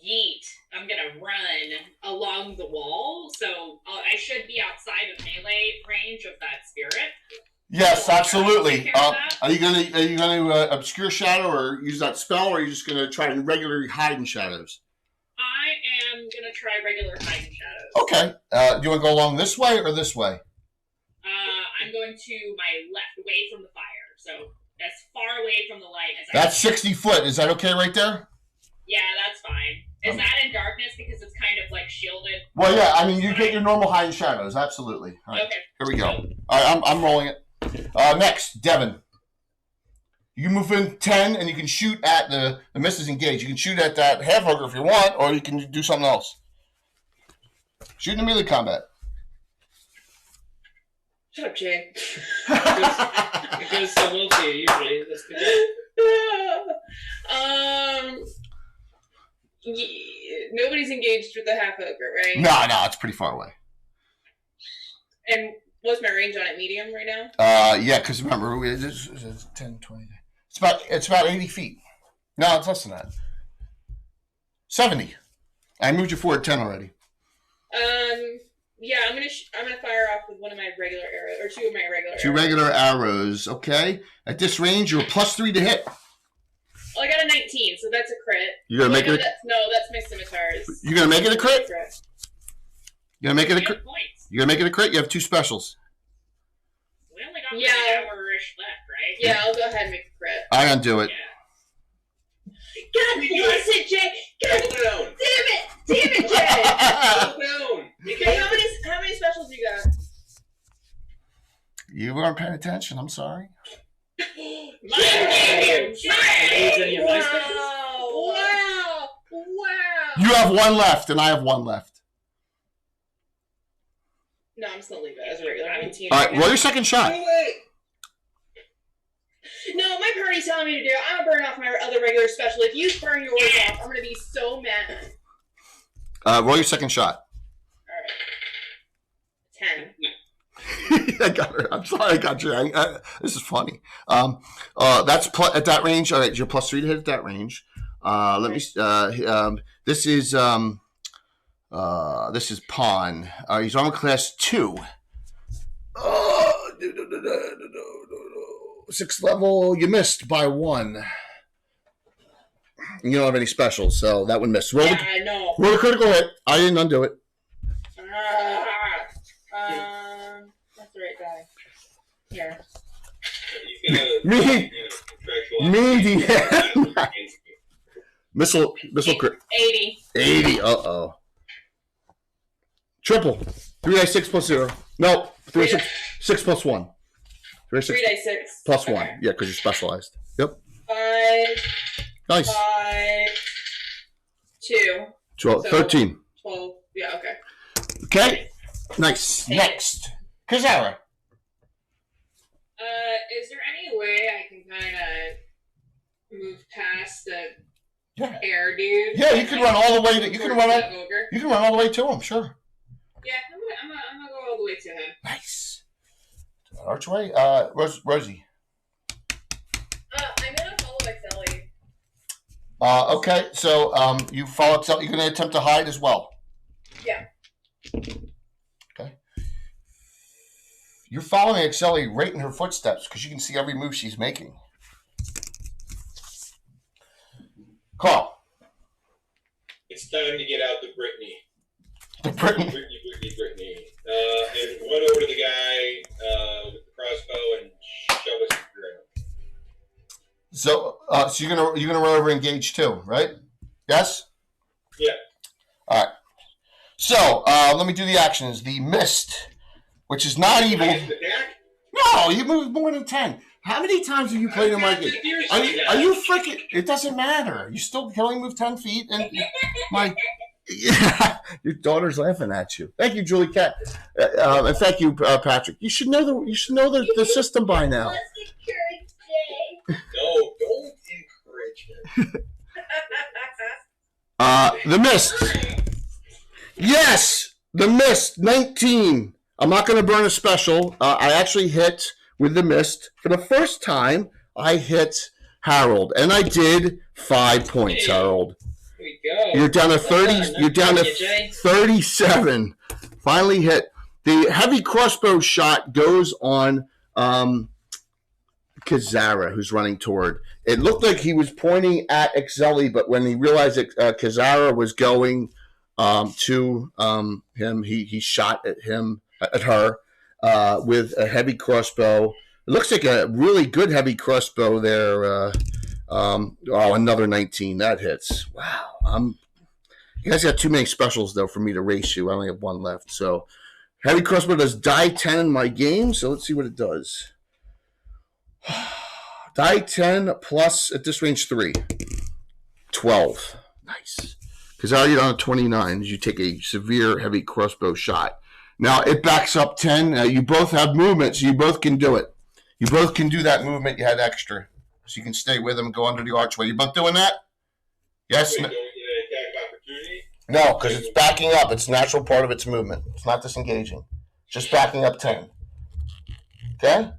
yeet. I'm gonna run along the wall, so I should be outside of melee range of that spirit. Yes, absolutely. Are you gonna obscure shadow or use that spell, or are you just gonna try and regularly hide in shadows? I am gonna try regular hide in shadows. Okay. Do you want to go along this way or this way? I'm going to my left, away from the fire, so as far away from the light as I That's 60 foot. Is that okay right there? Yeah, that's fine. Is that in darkness because it's kind of like shielded? Well, yeah. I mean, you get your normal hide in shadows. Absolutely. All right. Okay. Here we go. All right, I'm rolling it. Next, Devin. You move in 10, and you can shoot at the mist is engaged. You can shoot at that half ogre if you want, or you can do something else. Shoot in melee combat. Shut up, Jay. It goes so well to you usually. That's the Nobody's engaged with the half ogre, right? No, it's pretty far away. And what's my range on it? Medium right now? Yeah, because remember, it's 10, 20. It's about 80 feet. No, it's less than that. 70. I moved you forward 10 already. Yeah, I'm gonna fire off with one of my regular arrows, or two of my regular. Two arrows. regular arrows. Okay. At this range, you're a +3 to hit. Well, I got a 19, so that's a crit. You're gonna make it. No, that's my scimitars. You're gonna make it a crit. Crit. You're gonna make it a We crit. have points. You're gonna make it a crit. You have 2 specials. We only got Yeah. like an hour-ish left, right? Yeah, I'll go ahead and make a crit. I undo it. Yeah. God bless it, Jay. God Settle down. damn it, Jay. Settle down. Okay, how many specials you got? You weren't paying attention. I'm sorry. My game! Wow! You have 1 left, and I have 1 left. No, I'm just gonna leave it as a regular 19. All right. Roll your second shot. Wait. No, my party's telling me to do it. I'm gonna burn off my other regular special. If you burn yours off, I'm gonna be so mad. Roll your second shot. Alright. 10. I got her. I'm sorry, I got you. This is funny. That's at that range. All right, you're +3 to hit at that range. Let me. This is Pawn. He's armor class 2. Oh, no. 6th level. You missed by 1. You don't have any specials, so that one missed. Roll I know. the critical hit. I didn't undo it. That's the right die. Here. Me, Missile crit. 80. 80. Uh-oh. Triple. 3d6 plus 0. No, 3d6. 6 plus 1. 3d6 3d6. plus 1. Okay. Yeah, because you're specialized. Yep. 5. Nice. 5. 2. 12, So- 13. 12. Yeah, okay. Okay. Nice. Next. Kazara. Is there any way I can kind of move past the Yeah. air dude? Yeah, you can run all the way to, you can run that all, ogre? you can run all the way to him, sure. Yeah, I'm gonna go all the way to him. Nice. Archway. Rosie. I'm gonna follow Excelli. Okay, so you follow up. You're going to attempt to hide as well. Yeah. Okay. You're following Excelli right in her footsteps because you can see every move she's making. Carl. It's time to get out the Brittany. The Brittany. Brittany. And run over to the guy with the crossbow and shove us through. So you're gonna run over and engage too, right? Yes. Yeah. All right. So let me do the actions. The mist, which is not evil. No, you moved more than 10. How many times have you played in my game? Are you freaking? It doesn't matter. You still can only move 10 feet, and my. Yeah, your daughter's laughing at you. Thank you, Julie Cat, and thank you, Patrick. You should know the system by now. No, don't encourage him. The mist. Yes, the mist. 19. I'm not going to burn a special. I actually hit with the mist for the first time. I hit Harold, and I did 5 points, Harold. Here we go. You're down to 30. You're down to 37. Finally hit. The heavy crossbow shot goes on Kazara, who's running toward. It looked like he was pointing at Excelli, but when he realized that Kazara was going to him, he shot at her with a heavy crossbow. It looks like a really good heavy crossbow there. Another 19. That hits. Wow. You guys got too many specials, though, for me to race you. I only have 1 left. So, heavy crossbow does die 10 in my game. So, let's see what it does. Die 10 plus, at this range, 3. 12. Nice. Because I already on a 29. You take a severe heavy crossbow shot. Now, it backs up 10. You both have movement, so you both can do it. You both can do that movement you had extra. So you can stay with him and go under the archway. You both doing that? Yes? Wait, don't get an attack of opportunity? No, because it's backing up. It's a natural part of its movement. It's not disengaging. It's just backing up 10. Okay?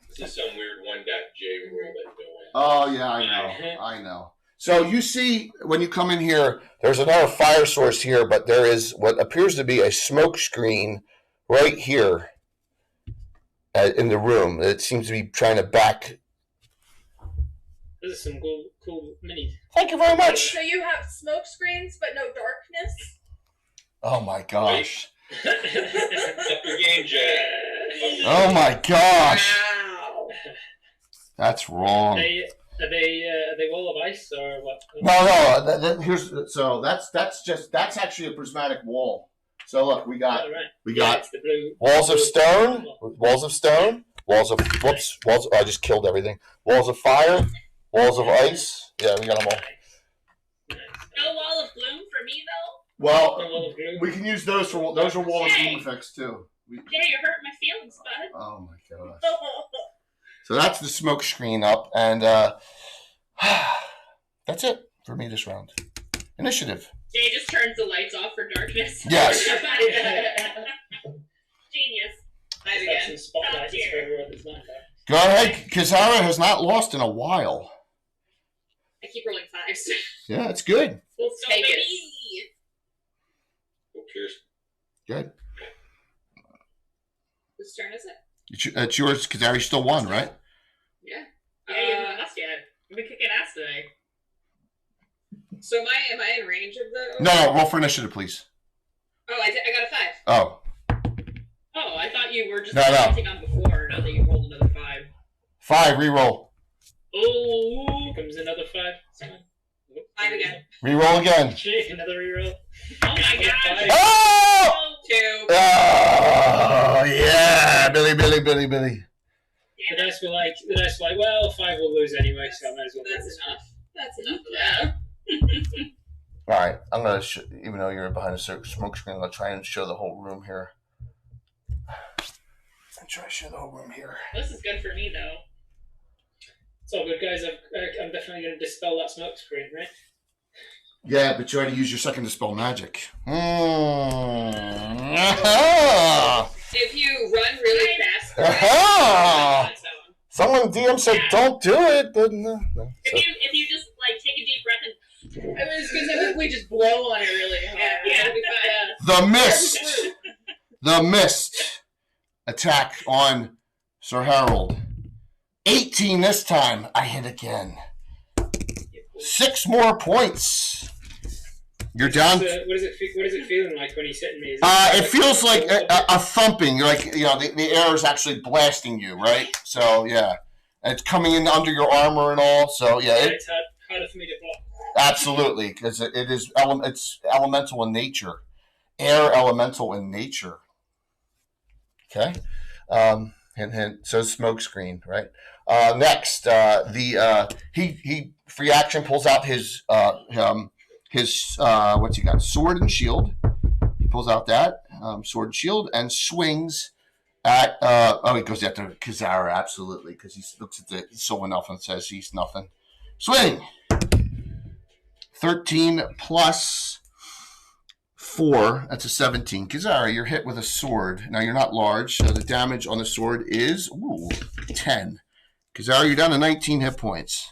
This is some weird 1.j rule that no one. Oh, yeah, I know. So you see, when you come in here, there's another fire source here, but there is what appears to be a smoke screen right here in the room. It seems to be trying to back. Those are some cool minis. Thank you very much. So you have smoke screens, but no darkness? Oh my gosh. Up your game, Jay. Oh my gosh. Wow. That's wrong. Are they wall of ice or what? No. That's actually a prismatic wall. So look, we got It's the blue. walls of stone, walls of I just killed everything. Walls of fire, walls of ice. Yeah, we got them all. No wall of gloom for me though. Well, we can use those are wall of gloom effects too. Jay, you hurt my feelings, bud. Oh my gosh. So that's the smoke screen up, and that's it for me this round. Initiative. Jay just turns the lights off for darkness. Yes. Genius. I've got some spotlights for everyone that's not there. Go ahead. Kizara has not lost in a while. I keep rolling fives. Yeah, it's good. We'll take it. Oh, cheers. Good. Whose turn is it? It's yours, Kizara. You still won, right? Yeah. Yeah, you haven't asked yet. I've been kicking ass today. So am I in range of the? No. Roll for initiative, please. Oh, I got a 5. Oh. Oh, I thought you were just No. commenting on before. Now that you rolled another 5. 5. Re-roll. Oh, here comes another 5. 5 again. Re-roll again. Another reroll. Oh my gosh. Oh! 2. Oh yeah, Billy. The dice were like, well, 5 will lose anyway, so I might as well. That's enough. That's enough of that. All right, I'm gonna even though you're behind a smoke screen, I'm gonna try and show the whole room here. This is good for me though. It's all good, guys. I'm definitely going to dispel that smoke screen, right? Yeah, but you already used your second dispel magic. If you run really fast, Someone DM said don't do it, but no. If you just like take a deep breath and I was gonna say we just blow on it really hard. Yeah. It'll be fine. The mist attack on Sir Harold. 18 this time. I hit again. 6 more points. You're down. What is it feeling like when he's hitting me? It feels like a thumping. Like the air is actually blasting you, right? So yeah, and it's coming in under your armor and all. So yeah, it's harder for me to block. Absolutely, because it's elemental in nature, air elemental in nature. Okay, hint. So smoke screen, right? Next, he free action pulls out his what's he got? Sword and shield. He pulls out that sword and shield and swings at. He goes after Kizara absolutely because he looks at the someone else and says he's nothing. Swing. 13 plus 4. That's a 17. Kizara, you're hit with a sword. Now you're not large, so the damage on the sword is 10. Kizara, you're down to 19 hit points.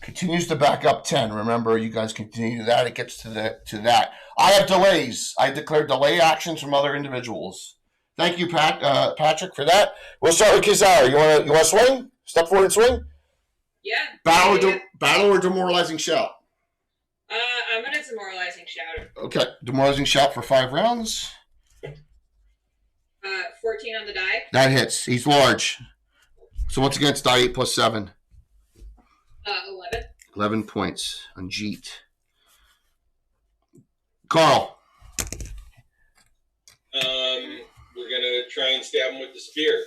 Continues to back up 10. Remember, you guys continue that. It gets to that. I have delays. I declare delay actions from other individuals. Thank you, Patrick, for that. We'll start with Kizara. You want to swing? Step forward and swing. Yeah. Battle or demoralizing shout. I'm gonna demoralizing shout. Okay, demoralizing shout for 5 rounds. 14 on the die. That hits. He's large. So what's against die 8 plus 7? 11. 11 points on Jeet. Carl. We're gonna try and stab him with the spear.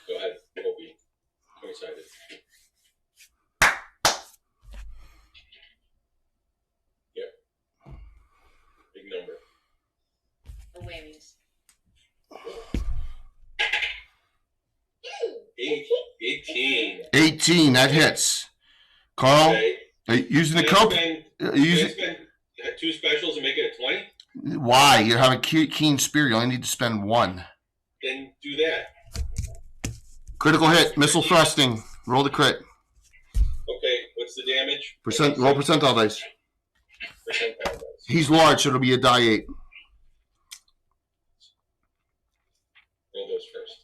Go ahead, Kobe. I'm excited. Yep. Big number. The whammies. 18. 18, that hits. Carl, Okay. using the Can I cope. spend 2 specials and make it a 20? Why? You have a keen spear. You only need to spend 1. Then do that. Critical hit, missile thrusting. Roll the crit. damage. Roll percentile dice. Percentile dice. He's large, so it'll be a die 8. Roll those first.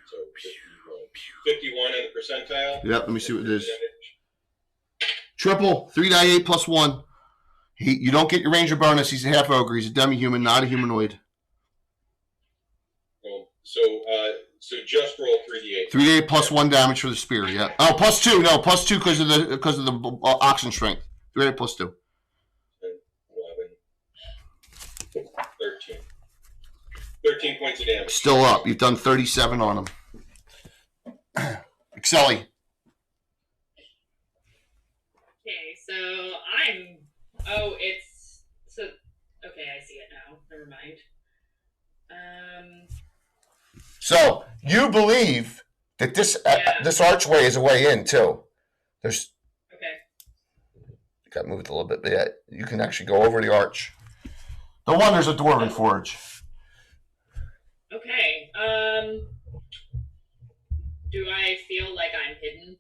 So 51 on the percentile. Yep, let me see what it is. Triple, 3 die 8 plus 1. You don't get your ranger bonus. He's a half ogre. He's a demi-human, not a humanoid. So just roll 3d8. 3d8 plus 1 damage for the spear. Yeah. Oh, plus 2. No, plus 2 because of the oxen strength. 3d8 plus 2. 11, 13. 13 points of damage. Still up. You've done 37 on him. Excelli. Okay, so I'm. Oh, it's so. Okay, I see it now. Never mind. So you believe that this archway is a way in too. There's. Okay. Got moved a little bit, but yeah, you can actually go over the arch. No wonder there's a dwarven forge. Okay. Do I feel like I'm hidden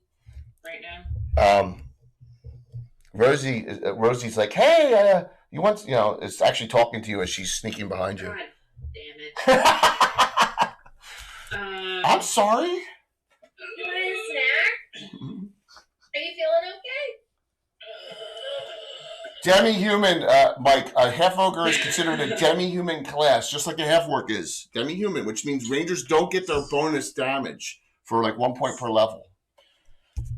right now? Rosie's like, hey, you want, it's actually talking to you as she's sneaking behind you. God damn it. I'm sorry. You want a snack? Are you feeling okay? Demi-human, Mike, a half-ogre is considered a demi-human class, just like a half-orc is. Demi-human, which means rangers don't get their bonus damage for like 1 point per level.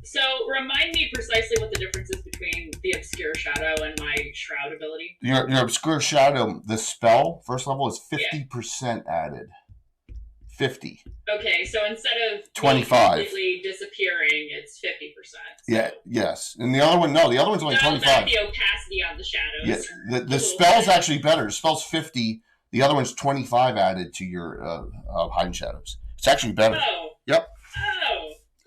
So, remind me precisely what the difference is between the Obscure Shadow and my Shroud ability. Your Obscure Shadow, the spell, first level, is 50% added. 50. Okay, so instead of 25. completely disappearing, it's 50%. So. Yeah, yes. And the other one, no, the other one's only 25. The opacity on the shadows. Yeah, the spell's actually better. The spell's 50. The other one's 25 added to your hiding shadows. It's actually better. Oh. Yep.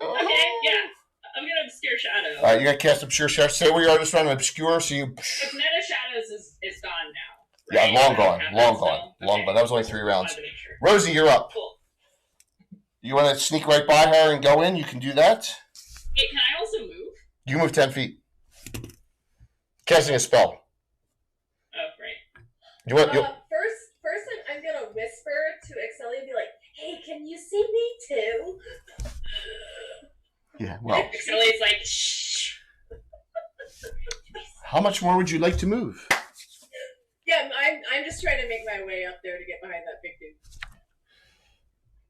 Oh. Okay, yeah. I'm going to Obscure Shadow. All right, you got to cast Obscure Shadow. Say where you are, just trying to obscure, so you... If Meta Shadows is gone now. Right? Yeah, long gone. That was only 3 rounds. Sure. Rosie, you're up. Cool. You want to sneak right by her and go in? You can do that. Hey, can I also move? You move 10 feet. Casting a spell. Oh, right. You want? First, I'm gonna whisper to Excelli and be like, "Hey, can you see me too?" Yeah. Well. Excelli's like, shh. How much more would you like to move? Yeah, I'm just trying to make my way up there to get behind that big dude.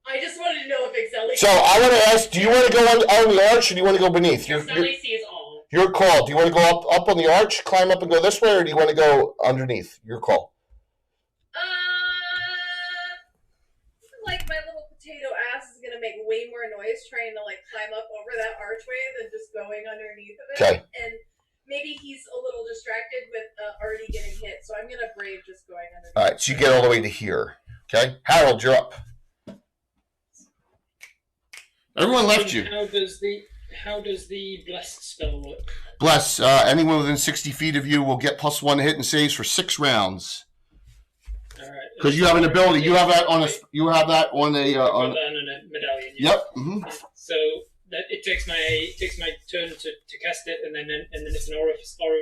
I just wanted to know if Excelli... So, I want to ask, do you want to go on the arch, or do you want to go beneath? Excelli sees all. Your call. Do you want to go up on the arch, climb up and go this way, or do you want to go underneath? Your call. Like, my little potato ass is going to make way more noise trying to, climb up over that archway than just going underneath of it. Okay. And maybe he's a little distracted with already getting hit, so I'm going to brave just going underneath. All right, so you get all the way to here. Okay? Harold, you're up. Everyone left you. How does the blessed spell work? Bless. Anyone within 60 feet of you will get +1 hit and saves for 6 rounds. All right. Because you have an ability. You have that on a. You have that on a. On a medallion. Yeah. Yep. Mm-hmm. So that it takes my turn to cast it, and then it's an aura of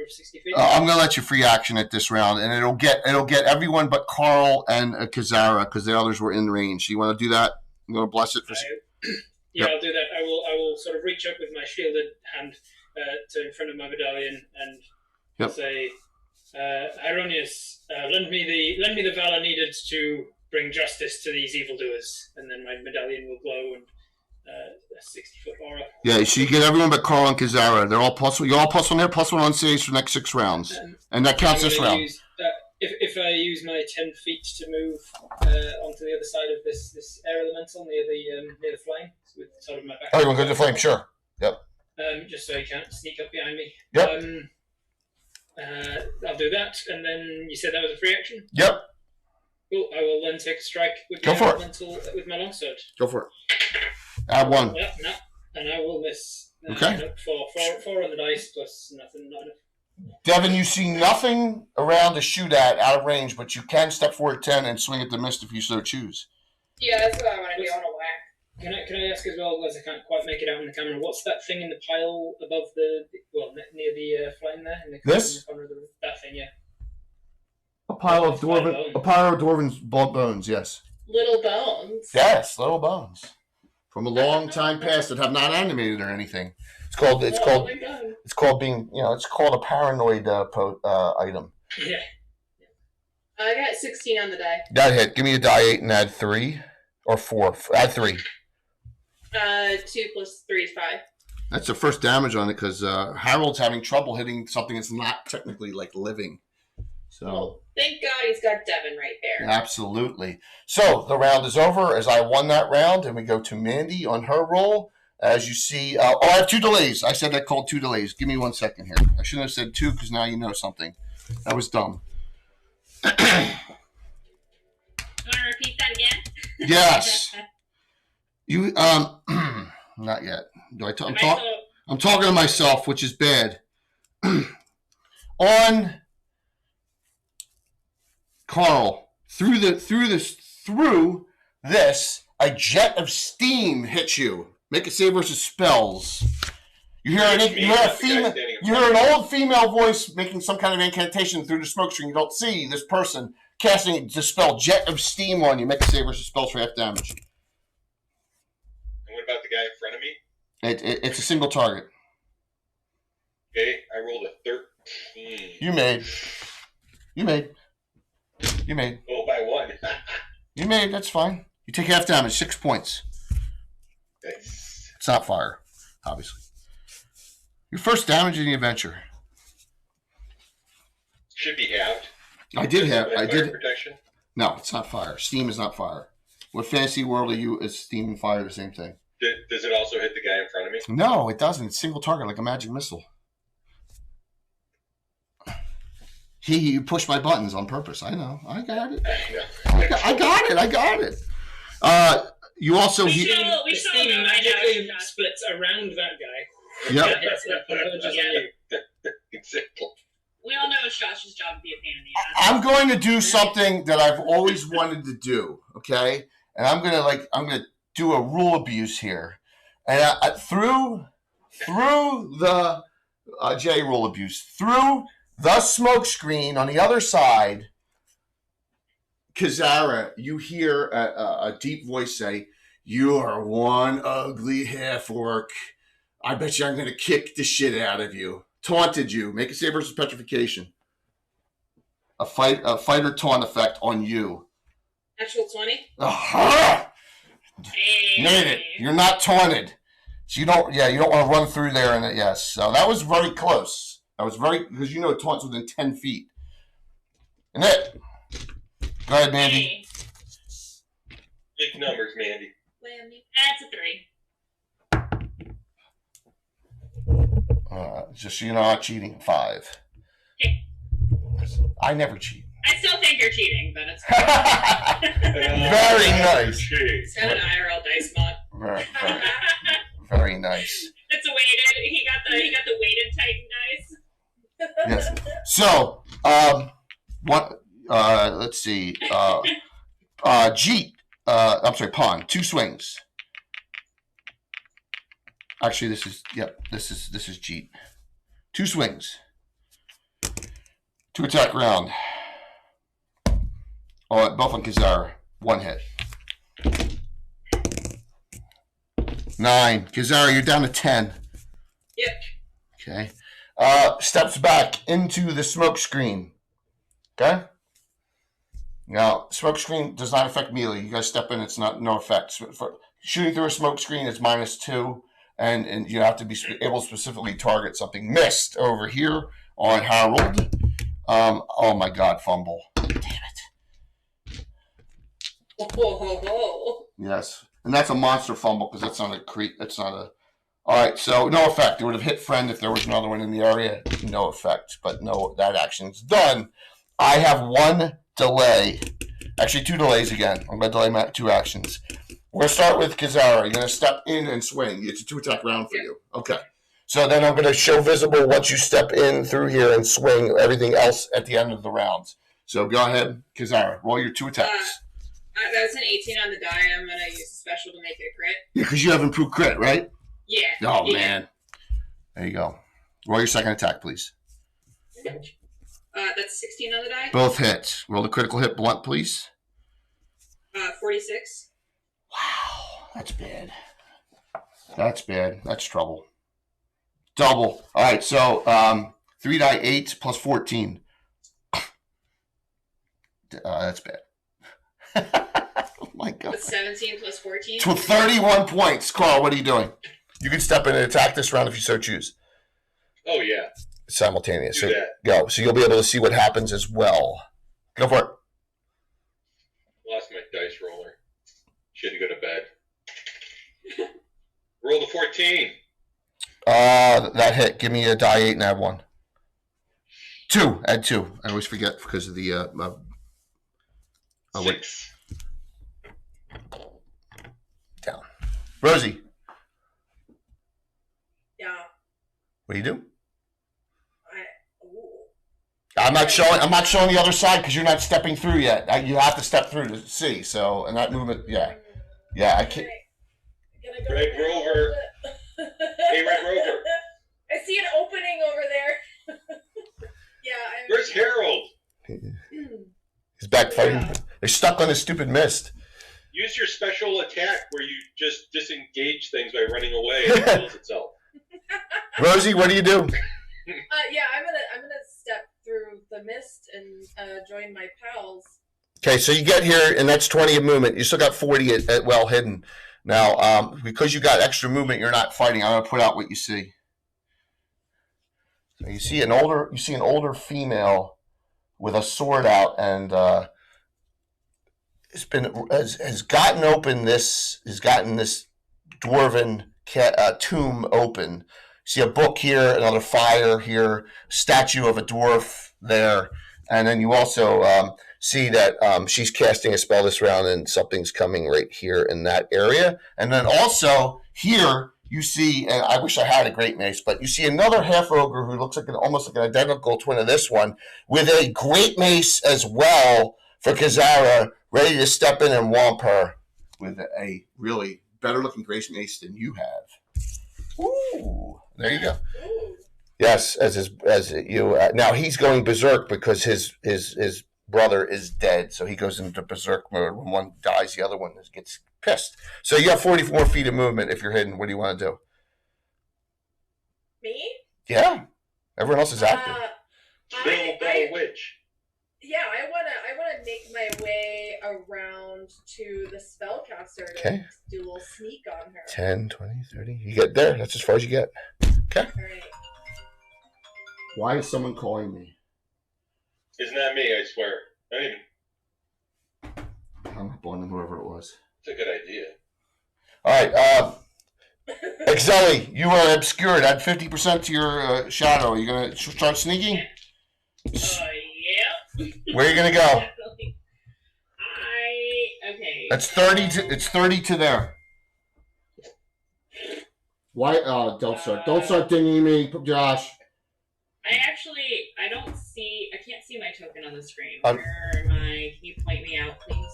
60 feet. I'm gonna let you free action it this round, and it'll get everyone but Carl and Kazara because the others were in range. You want to do that? I'm gonna bless it for. Yeah, I'll do that. I will sort of reach up with my shielded hand to in front of my medallion and say, Ironius, lend me the valor needed to bring justice to these evildoers, and then my medallion will glow and a 60-foot aura. Yeah, so you get everyone but Carl and Kazara. They're all +1. You're all +1 here, +1 on saves for the next 6 rounds, and that counts this round. If I use my 10 feet to move onto the other side of this air elemental near the flame, with sort of my back. Oh, you want to go to the flame? Sure. Yep. Just so he can't sneak up behind me. Yep. I'll do that, and then you said that was a free action? Yep. Cool. I will then take a strike with the elemental with my longsword. Go for it. Add 1. Yep, no, and I will miss. Okay. Nope, four on the dice plus nothing. Not enough. Devin, you see nothing around to shoot at out of range, but you can step forward 10 and swing at the mist if you so choose. Yeah, that's what I want to do. I want to whack. Can I ask as well, as I can't quite make it out on the camera, what's that thing in the pile above near the flame there? In the corner of the room? That thing, yeah. A pile of dwarven's bones, yes. Little bones. Yes, little bones. From a long time past that have not animated or anything. It's called being, it's called a paranoid item. Yeah. I got 16 on the die. That hit. Give me a die 8 and add 3 or 4. Add 3. 2 plus 3 is 5. That's the first damage on it because Harold's having trouble hitting something that's not technically like living. So well, thank God he's got Devin right there. Absolutely. So the round is over as I won that round, and we go to Mandy on her roll. As you see, I have 2 delays. I said I called 2 delays. Give me 1 second here. I shouldn't have said 2 because now you know something. That was dumb. You want to repeat that again? Yes. You not yet. I'm talking to myself, which is bad. On Carl, through this, a jet of steam hits you. Make a save versus spells. You hear an old female voice making some kind of incantation through the smoke screen. You don't see this person casting the spell jet of steam on you. Make a save versus spells for half damage. And what about the guy in front of me? It's a single target. Okay, I rolled a 13. You made. Oh, by 1. You made. That's fine. You take half damage, 6 points. Nice. It's not fire, obviously. Your first damage in the adventure. Should be halved. I did. Protection? No, it's not fire. Steam is not fire. What fantasy world are you? Is steam and fire the same thing? Does it also hit the guy in front of me? No, it doesn't. It's single target, like a magic missile. You pushed my buttons on purpose. I know. I got it. I got it. You also... The steam magically splits around that guy. Yep. Exactly. We all know it's Josh's job to be a pain in the ass. I'm going to do something that I've always wanted to do, okay? And I'm gonna do a rule abuse here. And through the J rule abuse, through the smoke screen on the other side, Kazara, you hear a deep voice say, "You are one ugly half-orc. I bet you I'm going to kick the shit out of you." Taunted you. Make a save versus petrification. A fighter taunt effect on you. Actual 20? Aha! Hey. Made it. You're not taunted. So you don't want to run through there and yes. So that was very close. Because taunts within 10 feet. And it. Go ahead, Mandy. Hey. Big numbers, Mandy. That's a 3. Just so you're not cheating. 5. Okay. I never cheat. I still think you're cheating, but it's Very nice. He's got an IRL dice mod. Very, very nice. It's a weighted. He got the weighted Titan dice. Yes. So, let's see. Jeet. Pawn. 2 swings. Actually, this is Jeet. 2 swings. 2 attack round. Both on Kazara. 1 hit. 9. Kazara, you're down to 10. Yep. Okay. Steps back into the smoke screen. Okay? Now, smoke screen does not affect melee. You guys step in, it's no effect. For shooting through a smoke screen, it's -2, and you have to be able to specifically target something. Missed over here on Harold. Oh my God, fumble. Damn it. Yes. And that's a monster fumble because that's not a creep. That's not a... All right, so no effect. It would have hit friend if there was another one in the area. No effect, but no, that action's done. I have 1 delay. Actually, 2 delays again. I'm going to delay my 2 actions. We're going to start with Kazara. You're going to step in and swing. It's a 2 attack round for you. Okay. So then I'm going to show visible once you step in through here and swing everything else at the end of the round. So go ahead, Kazara. Roll your 2 attacks. That's an 18 on the die. I'm gonna use a special to make it a crit. Yeah, because you have improved crit, right? Yeah. Oh, yeah. man. There you go. Roll your second attack, please. That's 16 on the die. Both hits. Roll the critical hit blunt, please. 46. Wow, that's bad. That's bad. That's trouble. Double. All right, so 3 die 8 plus 14. That's bad. Oh my god. With 17 plus 14. 31 points. Carl, what are you doing? You can step in and attack this round if you so choose. Oh, yeah. Simultaneous. Do So that. go. So you'll be able to see what happens as well. Go for it. Lost my dice roller. Shouldn't go to bed. Roll the 14. That hit. Give me a die 8 and add 1. 2. Add 2. I always forget because of the 6. Down. Rosie, Yeah. what do you do? Ooh. I'm not showing the other side because you're not stepping through yet. You have to step through to see. So, and that movement, yeah, I can't. Gonna go Red down a Rover. little bit. Hey, Red Rover. I see an opening over there. Yeah. Where's Harold? He's back fighting. They're stuck on this stupid mist. Use your special attack where you just disengage things by running away and it kills itself. Rosie, what do you do? Yeah, I'm gonna step through the mist and join my pals. Okay, so you get here, and that's 20 of movement. You still got 40 at well hidden. Now, because you got extra movement, you're not fighting. I'm gonna put out what you see. So you see an older female with a sword out, and has gotten this dwarven tomb open. See a book here, another fire here, statue of a dwarf there, and then you also see that she's casting a spell this round, and something's coming right here in that area. And then also here you see, and I wish I had a great mace, but you see another half ogre who looks like almost like an identical twin of this one, with a great mace as well for Kazara, ready to step in and whomp her with a really better looking great mace than you have. Ooh, there you go. Yes, now he's going berserk because his brother is dead, so he goes into berserk mode. When one dies, the other one gets pissed. So you have 44 feet of movement if you're hidden. What do you want to do? Me? Yeah, everyone else is active. Bill Witch. Yeah, I wanna make my way around to the spellcaster to do a little sneak on her. 10, 20, 30. You get there. That's as far as you get. Okay. All right. Why is someone calling me? Isn't that me, I swear. Not even. I'm not blowing whoever it was. It's a good idea. All right. Exeli, you are obscured. Add 50% to your shadow. Are you going to start sneaking? Yeah. Where are you going to go? Okay. It's 30 to there. Why? Don't start dinging me, Josh. I can't see my token on the screen. Where am I? Can you point me out, please?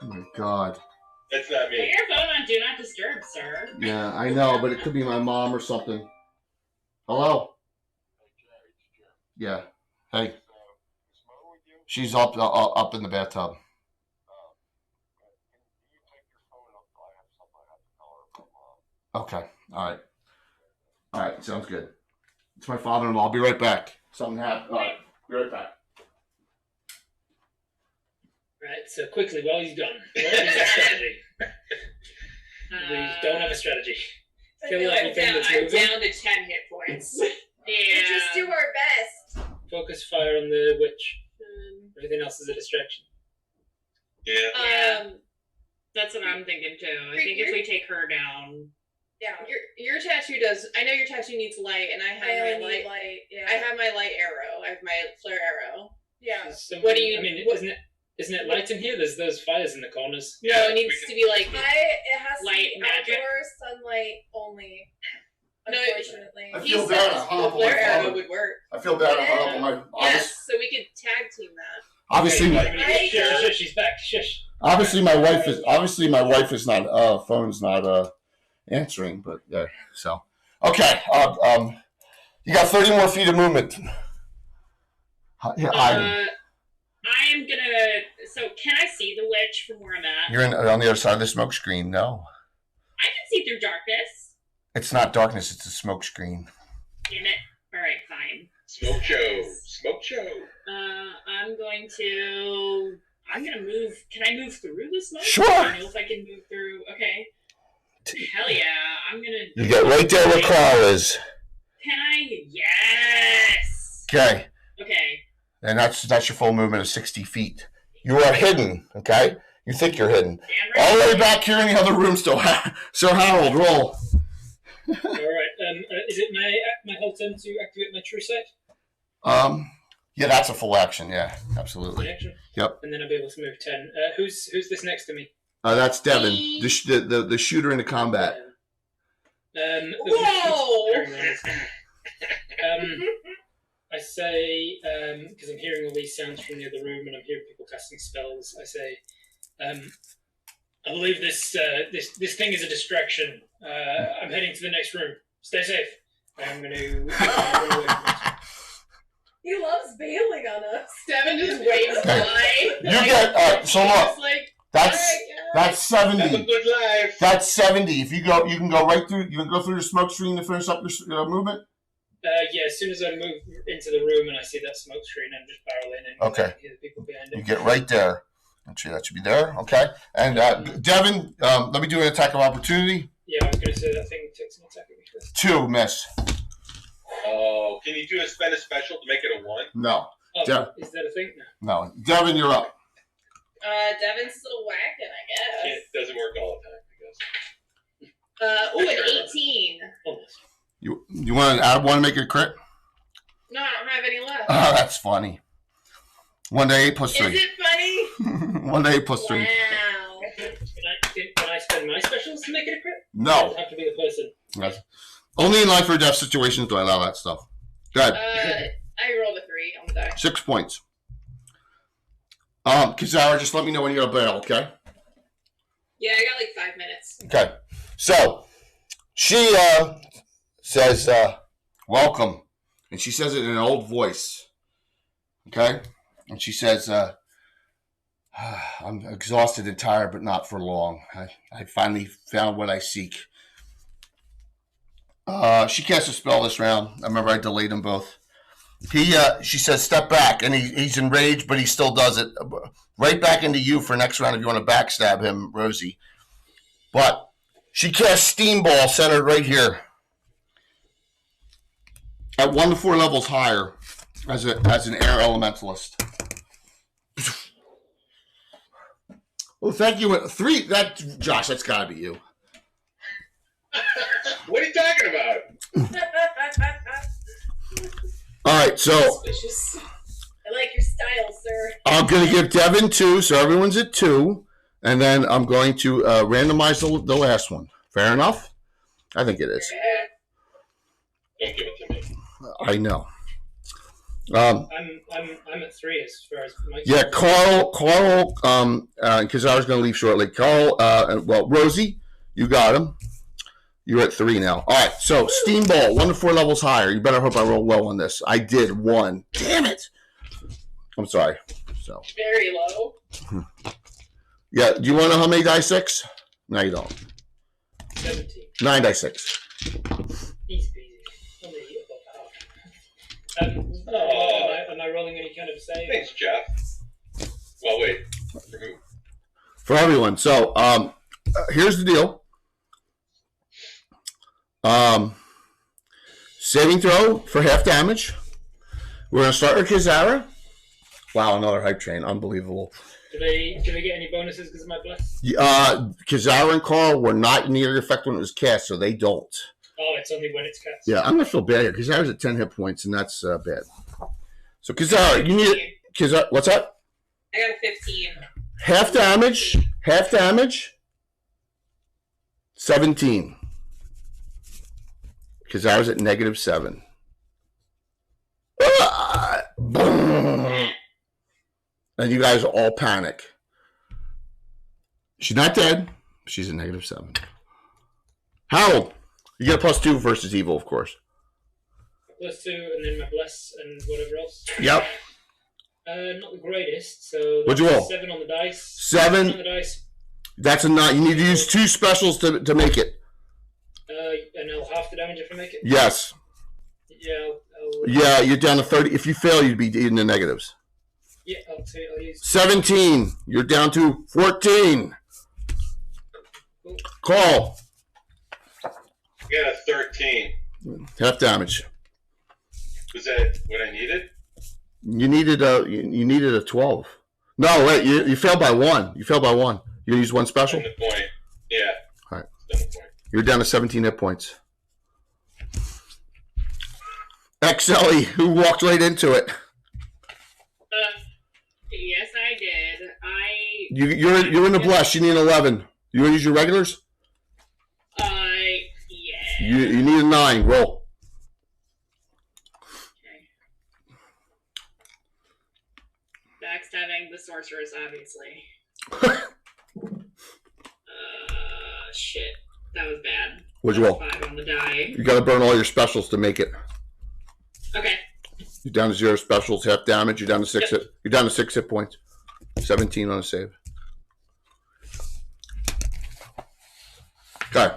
Oh my god. That's not Put me. your phone on Do Not Disturb, sir. Yeah, I know, but it could be my mom or something. Hello? Yeah. Hey. She's up in the bathtub. Okay. All right. Sounds good. It's my father-in-law. I'll be right back. Something happened. All right. Be right back. Right, so quickly, while he's gone, what is the strategy? We don't have a strategy. Kill everything that's I'm moving. down to 10 hit points. We just do our best. Focus fire on the witch. Everything else is a distraction. Yeah. That's what I'm thinking too. I think if we take her down, Yeah. your tattoo does. I know your tattoo needs light, and I have my light. Yeah. I have my light arrow. I have my flare arrow. Yeah. What do you? I mean, what, isn't it light in here? There's those fires in the corners. no, it needs to be like. It has to light be magic. outdoor sunlight only. No, Unfortunately. I He feel said bad. I the hung up on my flare arrow father. would work. I feel bad. I hung up on my. Yes, so we could tag team that. Obviously, Shush, she's back. Shush. obviously my wife is not phone's not answering, but yeah. So okay, you got 30 more feet of movement. Yeah, I am gonna. So, can I see the witch from where I'm at? you're on the other side of the smoke screen. No, I can see through darkness. it's not darkness. It's a smoke screen. Damn it! All right, fine. Smoke show. Smoke show. I'm gonna move. Can I move through the smoke? Sure. I don't know if I can move through. Okay. Hell yeah! I'm gonna. You get right there where Carl is. Can I? Yes. Okay, Okay. and that's your full movement of 60 feet. You are hidden. Okay, you think you're hidden. Damn All the right. way back here in the other room still. Sir Harold, roll. All right. Is it my whole turn to activate my true sight? Yeah, that's a full action. Yeah, absolutely. Action. Yep. And then I'll be able to move 10. Who's this next to me? That's Devin, the shooter in the combat. Whoa! I say, because I'm hearing all these sounds from the other room and I'm hearing people casting spells, I say, I believe this thing is a distraction. I'm heading to the next room. Stay safe. I'm going to run away from it. He loves bailing on us. Devin just waves by. You get so look. Just like, That's Have a 70. good life. That's 70. If you can go right through. You can go through the smoke screen to finish up your movement. Yeah, as soon as I move into the room and I see that smoke screen, I'm just barreling in. Okay. I can hear the people behind it. You get right there. Actually, that should be there. Okay. And Devin, let me do an attack of opportunity. Yeah, I was going to say that thing takes an attack at me first. 2 miss. Oh, can you spend a special to make it a 1? No. Oh, Yeah. is that a thing? No. Devin, you're up. Devin's still whacking, I guess. It doesn't work all the time, I guess. An 18. Almost. You want to add one to make it a crit? No, I don't have any left. Oh, that's funny. 1 to 8 plus 3. Is it funny? 1 to 8 plus 3. Wow. Can I spend my specials to make it a crit? No. Does it have to be the person? Yes. Only in life or death situations do I allow that stuff. Go ahead. I rolled a 3 on the die. 6 points. Kazara, just let me know when you're bail, okay? Yeah, I got like 5 minutes. Okay. So, she says, welcome. And she says it in an old voice. Okay? And she says, I'm exhausted and tired, but not for long. I finally found what I seek. She casts a spell this round. I remember I delayed them both. She says, step back, and he's enraged, but he still does it. Right back into you for next round if you want to backstab him, Rosie. But she casts Steam Ball centered right here. At 1 to 4 levels higher as an air elementalist. Oh, thank you. 3, Josh, that's got to be you. What are you talking about? All right, so Suspicious. I like your style, sir. I'm going to give Devin 2, so everyone's at 2. And then I'm going to randomize the last one. Fair enough? I think it is. Don't give it to me. I know. I'm at 3 as far as my. Yeah, Carl, because I was going to leave shortly. Carl, Rosie, you got him. You're at 3 now. All right, so Steam Ball, 1 to 4 levels higher. You better hope I roll well on this. I did 1. Damn it! I'm sorry. So Very low. yeah, do you want to know how many die 6? No, you don't. 17. 9 die 6. Easy peasy. Only above half. Am I rolling any kind of save? Thanks, Jeff. Well, wait. For who? For everyone. So here's the deal. Saving throw for half damage. We're going to start with Kizara. Wow, another hype train. Unbelievable. Do they get any bonuses because of my bless? Kizara and Carl were not near the effect when it was cast, so they don't. Oh, it's only when it's cast. Yeah, I'm going to feel bad here. Kizara's at 10 hit points, and that's bad. So, Kizara, you need... Kizara, what's that? I got a 15. Half damage. 17. Kizara's at -7. And you guys all panic. She's not dead. She's a -7. Harold, you get a +2 versus evil, of course. +2, and then my bless and whatever else. Yep. Not the greatest. So What'd you roll? 7 on the dice. 7. On the dice. That's a 9. You need to use 2 specials to make it. And I'll half the damage if I make it. Yes. Yeah. Yeah, you're down to 30. If you fail, you'd be in the negatives. Yeah, I'll use 17. You're down to 14. Cool. Call. You got a 13. Half damage. Was that what I needed? You needed a 12. No, wait. You failed by 1. You failed by 1. You use 1 special. The point. Yeah. All right. The point. You're down to 17 hit points. XLE, who walked right into it. Yes, I did. You're in the blush. You need an 11. You want to use your regulars? Yeah. You need a 9. Roll. Okay. Backstabbing the sorceress, obviously. Shit. That was bad. What'd you roll? 5 on the die. You got to burn all your specials to make it. Okay. You're down to 0 specials, half damage. You're down to 6. You're down to 6 hit points. 17 on a save. Okay.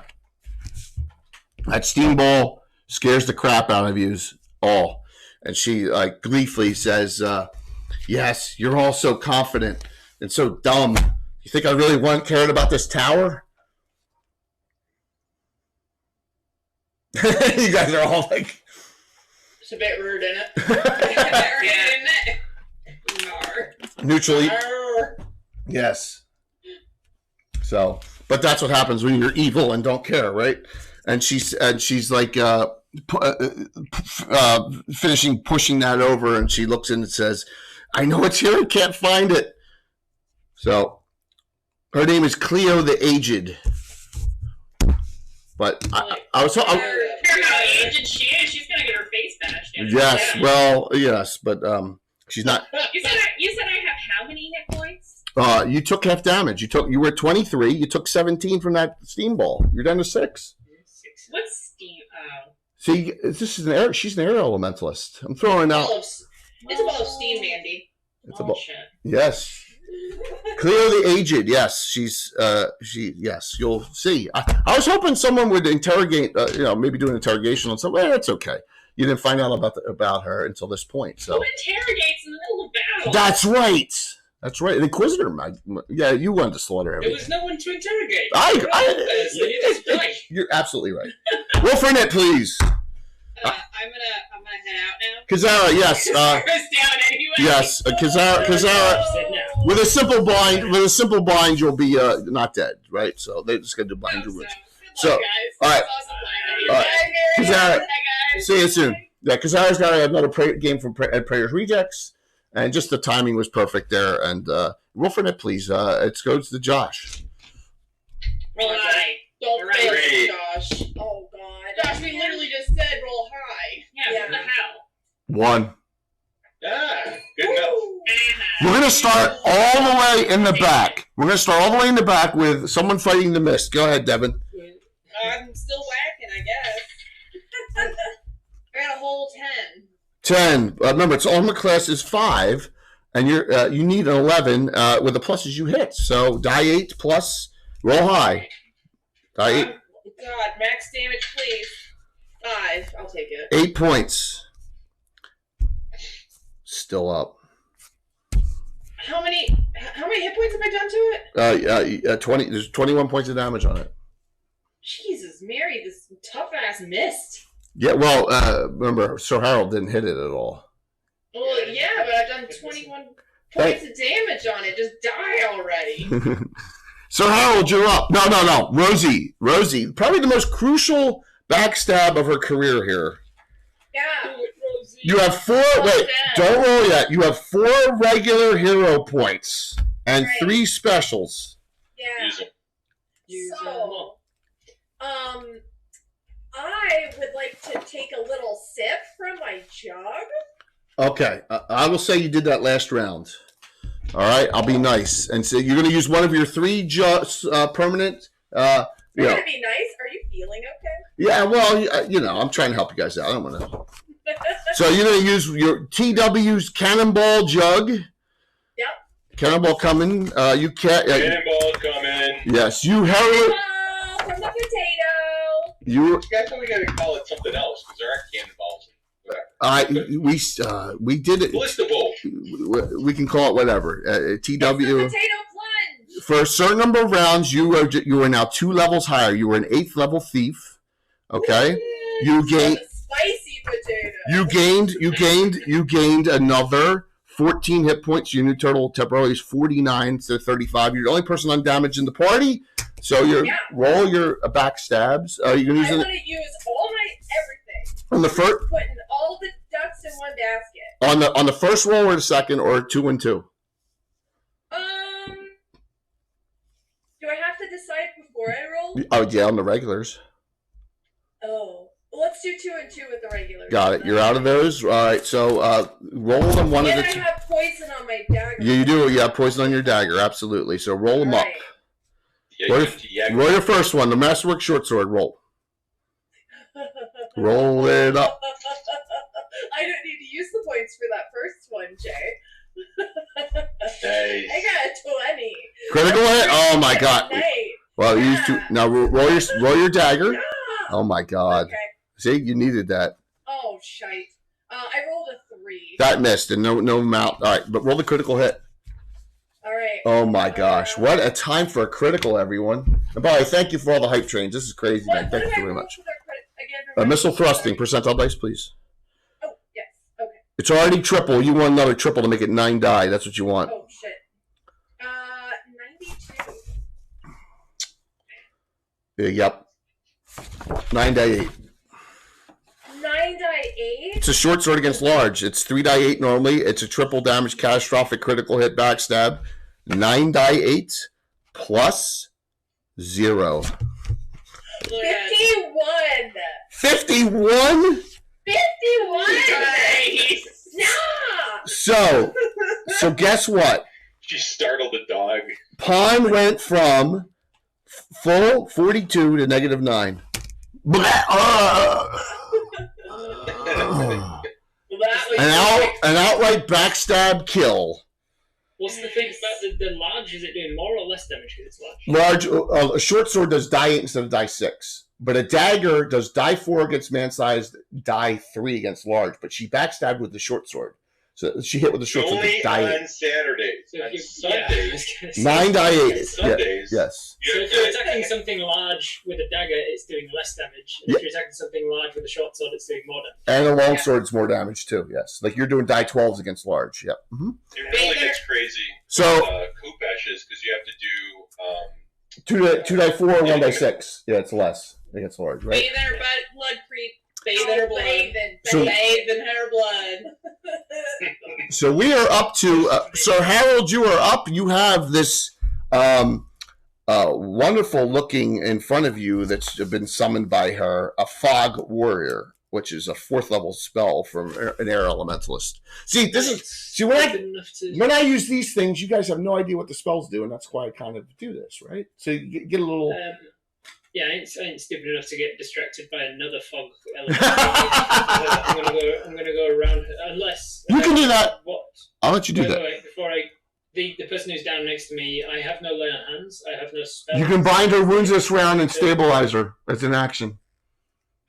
That steam ball scares the crap out of you all, and she gleefully says, "Yes, you're all so confident and so dumb. You think I really cared about this tower?" You guys are all like. It's a bit rude, isn't it? A bit rude, isn't it? Neutrally. Yes. So, but that's what happens when you're evil and don't care, right? And she's like finishing pushing that over, and she looks in and says, "I know it's here. I can't find it." So, her name is Cleo the Aged. But I was. Care how aged she is. She's gonna get her face bashed in. Yes. Yeah. Well, yes, but she's not. You said I have how many hit points? You took half damage. You were 23. You took 17 from that steam ball. You're down to 6. What's steam? Oh. See, this is an air. She's an air elementalist. I'm throwing out. It's a ball of steam, Mandy. It's a ball. Yes. Cleo the Aged. Yes, she's. Yes, you'll see. I was hoping someone would interrogate. Maybe do an interrogation on something. It's okay. You didn't find out about her until this point. So. Who interrogates in the middle of battle? That's right. That's right. The Inquisitor. Yeah, you wanted to slaughter There everything. was no one to interrogate. You're absolutely right. Roll for it, please. I'm gonna head out now. Kazara, yes. Sarah's down anyway. Yes, Kazara. With a simple bind, you'll be not dead, right? So they're just gonna do bind your wounds. So, all right. Kazara, see you soon. Yeah, Kazara's got another game from Prayers Rejects, and just the timing was perfect there. And roll for it, please. It goes to Josh. Roll high. Don't fail, Josh. Oh God. Josh, we literally just said roll high. Yeah, what the hell? 1. Ah, good enough. We're going to start all the way in the back. We're going to start all the way in the back with someone fighting the mist. Go ahead, Devin. I'm still whacking, I guess. I got a whole 10. 10. Remember, its armor class is 5, and you need an 11 with the pluses you hit. So die 8 plus roll high. Die 8. God, max damage, please. 5. I'll take it. 8 points. Still up. How many hit points have I done to it? 20. There's 21 points of damage on it. Jesus, Mary, this tough ass missed. Yeah, well, remember, Sir Harold didn't hit it at all. Well, yeah, but I've done 21 points of damage on it. Just die already. Sir Harold, you're up. No. Rosie, probably the most crucial backstab of her career here. Yeah. You have 4. Wait, don't roll yet. You have 4 regular hero points and 3 specials. Yeah. Use them. So, I would like to take a little sip from my jug. Okay, I will say you did that last round. All right, I'll be nice. And so you're going to use one of your 3 permanent. You're gonna be nice. Are you feeling okay? Yeah, well, I'm trying to help you guys out. I don't want to. So you're going to use your TW's Cannonball Jug. Yep. Cannonball coming. You can't. Cannonball coming. Yes, you Harold. From the potato. You guys know we gotta call it something else because there are cannonballs. We did it. Blistable. We can call it whatever. TW. It's the potato plunge. For a certain number of rounds, you are now 2 levels higher. You were an 8th level thief. Okay. You gained. Spicy potato. You gained another 14 hit points. Your new total temporarily is 49 to 35. You're the only person undamaged in the party. So roll your backstabs. You're gonna use I'm gonna use all my everything. On the first, putting all the ducks in one basket. On the first roll or the second or 2 and 2. Do I have to decide before I roll? Oh yeah, on the regulars. Oh, well, let's do 2 and 2 with the regulars. Got it. You're out of those. All right. So roll them one and at a time. I have poison on my dagger. Yeah, you do. You have poison on your dagger. Absolutely. So roll them up. Roll your first one. The Masterwork short sword. Roll. Roll it up. I don't need to use the points for that first one, Jay. Nice. I got a 20. Critical hit. Oh my god. Well, you used to now roll your dagger. Yeah. Oh my god. Okay. See, you needed that. Oh shite. I rolled a 3. That missed and no amount. All right, but roll the critical hit. All right. Oh my gosh, what a time for a critical, everyone. And by the way, thank you for all the hype trains. This is crazy, man. Thank you very much. Missile thrusting, percentile dice, please. Oh, yes. Okay. It's already triple. You want another triple to make it 9 die. That's what you want. Oh, shit. 92. Yep. 9 die 8. 9 die 8? It's a short sword against large. It's 3 die 8 normally. It's a triple damage, catastrophic, critical hit, backstab. 9 die 8 plus 0. 51! 51? 51! Nice. Nah! So guess what? She startled the dog. Pawn went from full 42 to -9. An outright backstab kill. What's the thing about the large? Is it doing more or less damage because it's large? A short sword does die 8 instead of die 6. But a dagger does die 4 against man-sized, die 3 against large. But she backstabbed with the short sword. So she hit with the short sword. Only Die on 8. Saturdays. So On if Sundays. 9 die 8. Sundays. Yes. So if you're attacking something large with a dagger, it's doing less damage. And if you're attacking something large with a short sword, it's doing more damage. And a long sword's more damage too. Yes. Like you're doing die 12s against large. Yep. Mm-hmm. It really gets crazy. So Coop ashes because you have to do 2 die 4, 1 die 6. Yeah, it's less against large, right? Bathe in her blood creep. Bathe in her blood. So- Bathe in her blood. So we are up to. So Harold, you are up. You have this wonderful looking in front of you that's been summoned by her, a fog warrior, which is a 4th level spell from an air elementalist. See, when I use these things, you guys have no idea what the spells do, and that's why I kind of do this, right? So you get a little. Yeah, I ain't stupid enough to get distracted by another fog element. I'm gonna go around unless you can do that. What? I'll let you do that. Before the person who's down next to me, I have no lay on hands. I have no spells. You can bind her wounds this round and stabilize her. That's an action.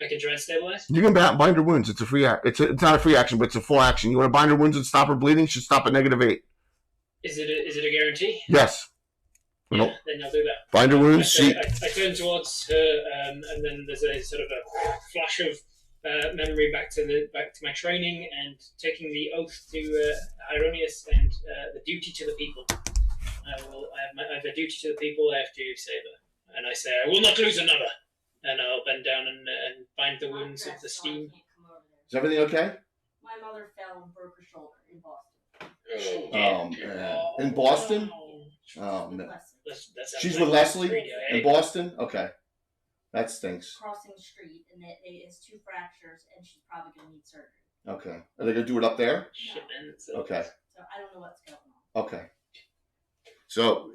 I can try and stabilize. You can bind her wounds. It's a free. It's not a free action, but it's a full action. You want to bind her wounds and stop her bleeding? Should stop at -8. Is it a guarantee? Yes. Yeah, then I'll do that. Bind her wounds. I turn towards her, and then there's a sort of a flash of memory back to my training and taking the oath to Hieronymus and the duty to the people. I have a duty to the people. I have to save her, and I say I will not lose another. And I'll bend down and bind the wounds of the steam. Is everything okay? My mother fell and broke her shoulder in Boston. Oh man. In Boston? Oh no. She's with Leslie in Boston? Okay. That stinks. Crossing the street, and it has 2 fractures, and she's probably going to need surgery. Okay. Are they going to do it up there? Shit, man. Okay. So I don't know what's going on. Okay. So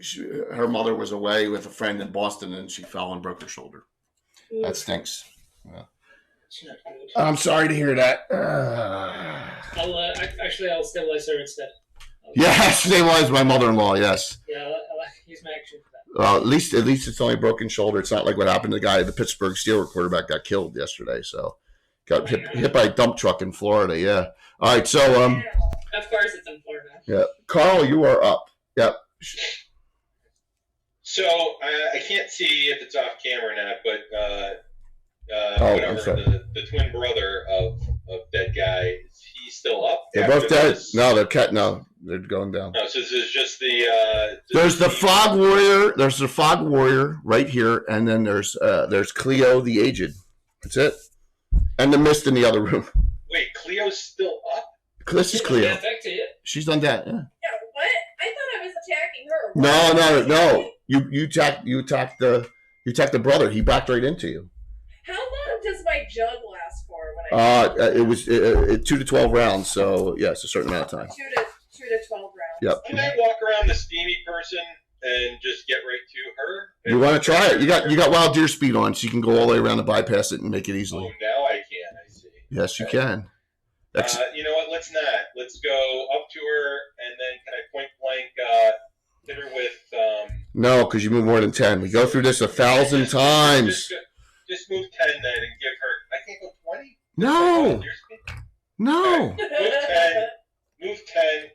her mother was away with a friend in Boston, and she fell and broke her shoulder. That stinks. Yeah. It's not good. I'm sorry to hear that. I'll stabilize her instead. Yes, they was my mother-in-law. Yes. Yeah, I'll use my action for that. At least it's only a broken shoulder. It's not like what happened to the guy, the Pittsburgh Steelers quarterback, got killed yesterday. So got hit by a dump truck in Florida. Yeah. All right. So Of course, it's in Florida. yeah, Carl, you are up. Yep. So I can't see if it's off camera or not, but I'm whatever, sorry. the twin brother of dead guy, is he still up? They're both dead. No, they're going down. No, so this is just the. There's the Fog Warrior. There's the Fog Warrior right here, and then there's Cleo the Aged. That's it. And the Mist in the other room. Wait, Cleo's still up? This is Cleo. Yeah, back to you. She's done that. Yeah. Yeah, what? I thought I was attacking her. No. You attacked the brother. He backed right into you. How long does my jug last for when I It was 2 to 12 rounds. So yes, a certain amount of time. 2 to 12 rounds? Yep. Can I walk around the steamy person and just get right to her? You want to try it? You got wild deer speed on, so you can go all the way around and bypass it and make it Oh, easily. now I can. I see. Yes, you can. You know what? Let's not. Let's go up to her, and then can I point blank hit her with? No, because you move more than 10. We go through this 1,000 times. Just move 10 then, and give her. I can't go 20. No. No. Move 10.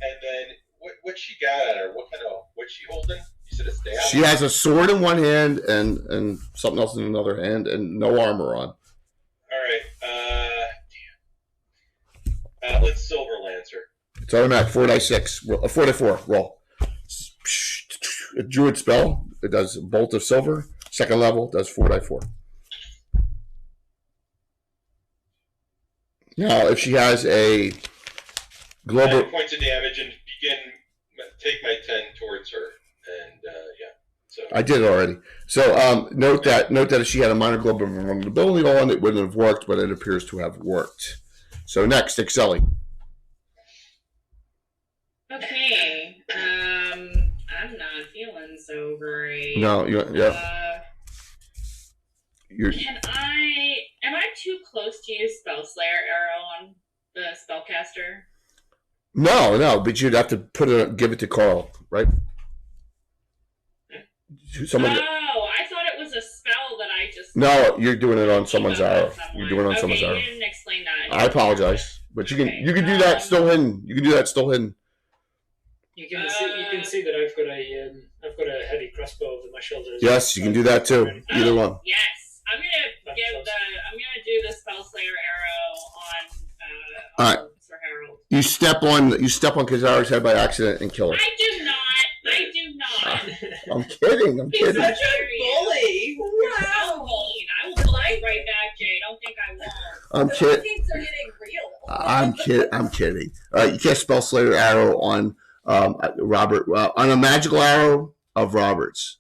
And then what she got at her? What's she holding? You said a staff. She has a sword in one hand and something else in another hand, and no armor on. All right. Let's Silver Lancer. It's automatic. 4d6. 4 roll. A druid spell. It does bolt of silver. Second level does 4d4. Now, if she has a global 9 points of damage and take my 10 towards her, and yeah. So I did it already. So note that if she had a minor global vulnerability on, it wouldn't have worked, but it appears to have worked. So next, Excelli. Okay. I'm not feeling so great. No, you're. Am I too close to use Spell Slayer arrow on the spellcaster? No, but you'd have to give it to Carl, right? Someone. Oh, I thought it was a spell that I just. No, you're doing it on someone's arrow. You're doing it on someone's arrow. You didn't explain that. I apologize, but you can do that still hidden. You can do that still hidden. You can see that I've got a heavy crossbow over my shoulder. Yes, you can do that too. Either one. Yes, I'm gonna do the Spell Slayer arrow on All right. Sir Harold. You step on Kazara's head by accident and kill her. I do not. I'm kidding. He's such a bully. Wow. I will bully right back, Jay. Don't think I won't. I'm kidding. Things are getting real. I'm kidding. All right, you cast Spell Slayer arrow on Robert on a magical arrow of Harold's.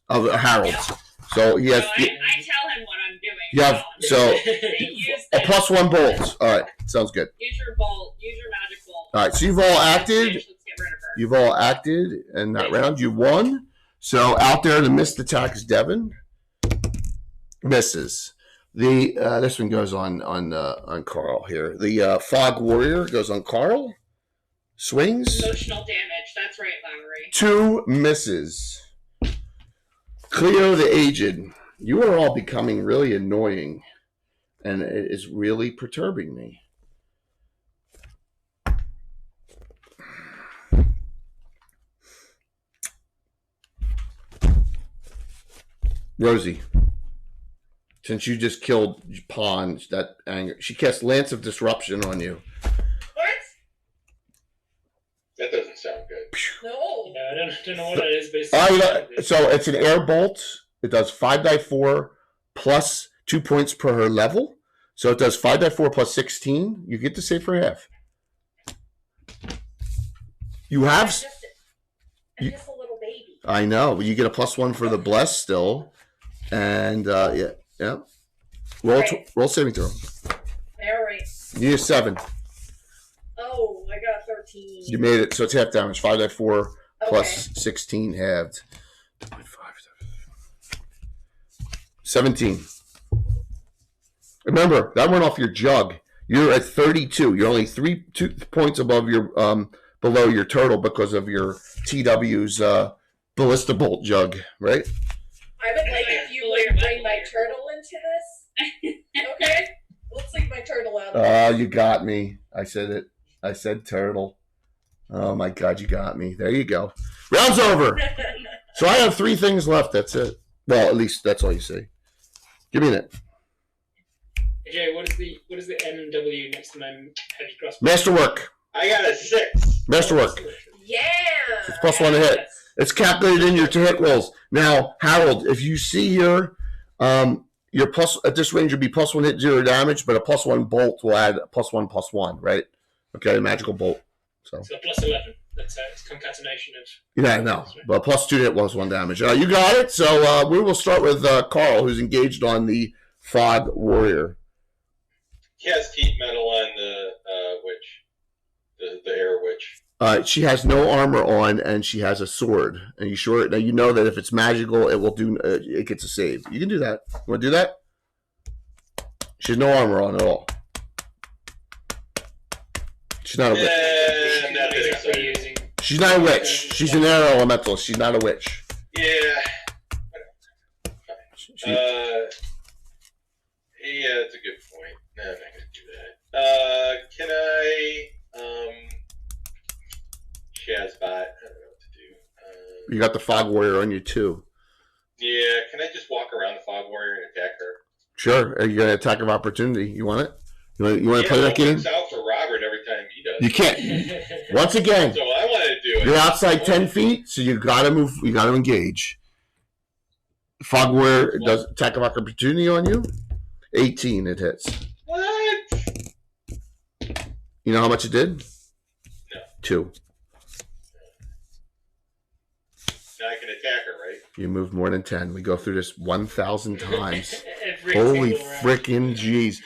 So he has. I tell him what I'm doing. Yeah. So a +1 bolt. All right, sounds good. Use your bolt. Use your magic bolt. All right, so you've all acted. Let's get rid of her. You've all acted in that round. You won. So out there, the missed attacks Devin misses. The this one goes on Carl here. The Fog Warrior goes on Carl. Swings. Emotional damage. That's right, Lowry. 2 misses. Cleo the Aged. You are all becoming really annoying, and it is really perturbing me. Rosie, since you just killed Pond, that anger, she casts Lance of Disruption on you. What? that doesn't sound good. No. Yeah, I don't know what it is, but it's So it's an air bolt. It does 5d4 plus 2 points per level. So it does 5d4 plus 16. You get to save for half. You have. I'm just a little baby. I know, but you get a +1 for the bless still, and yeah. Roll saving throw. All right. You need a 7. Oh, I got a 13. You made it, so it's half damage. 5d4 plus 16 halved. 17. Remember, that went off your jug. You're at 32. You're only 2 points above your below your turtle because of your TW's ballista bolt jug, right? I would like if you would bring my turtle into this. Okay? Let's leave my turtle out of it. You got me. I said it. I said turtle. Oh my God, you got me. There you go. Round's over. So I have 3 things left. That's it. Well, at least that's all you say. Give me that. Hey, Jay, what is the MW next to my heavy crossbow? Masterwork. I got a 6. Masterwork. Yeah! It's plus 1 to hit. It's calculated in your to hit rolls. Now, Harold, if you see here, your plus at this range would be plus 1 hit, 0 damage, but a plus 1 bolt will add +1/+1, right? Okay, magical bolt. So plus 11. That's it's concatenation of. Yeah, no, but plus 2 to hit, +1 damage. You got it. So we will start with Carl, who's engaged on the Fog Warrior. He has heat metal on the witch, the air witch. She has no armor on, and she has a sword. And you sure? Now you know that if it's magical, it will do. It gets a save. You can do that. You want to do that? She has no armor on at all. She's not a witch. She's not a witch. She's an air elemental. She's not a witch. Yeah. Yeah, that's a good point. No, I'm not gonna do that. Can I Shazbot? I don't know what to do. You got the Fog Warrior on you too. Yeah, can I just walk around the Fog Warrior and attack her? Sure. Are you gonna attack of opportunity? You want it? You want to play that game? It's out for Robert every time he does. You can't. Once again, so I want to do it. You're outside 10 feet, so you gotta move. You gotta engage. Fog Warrior does attack of opportunity on you. 18, it hits. What? You know how much it did? No. 2. Now I can attack her, right? You move more than 10. We go through this 1,000 times. Holy frickin' jeez.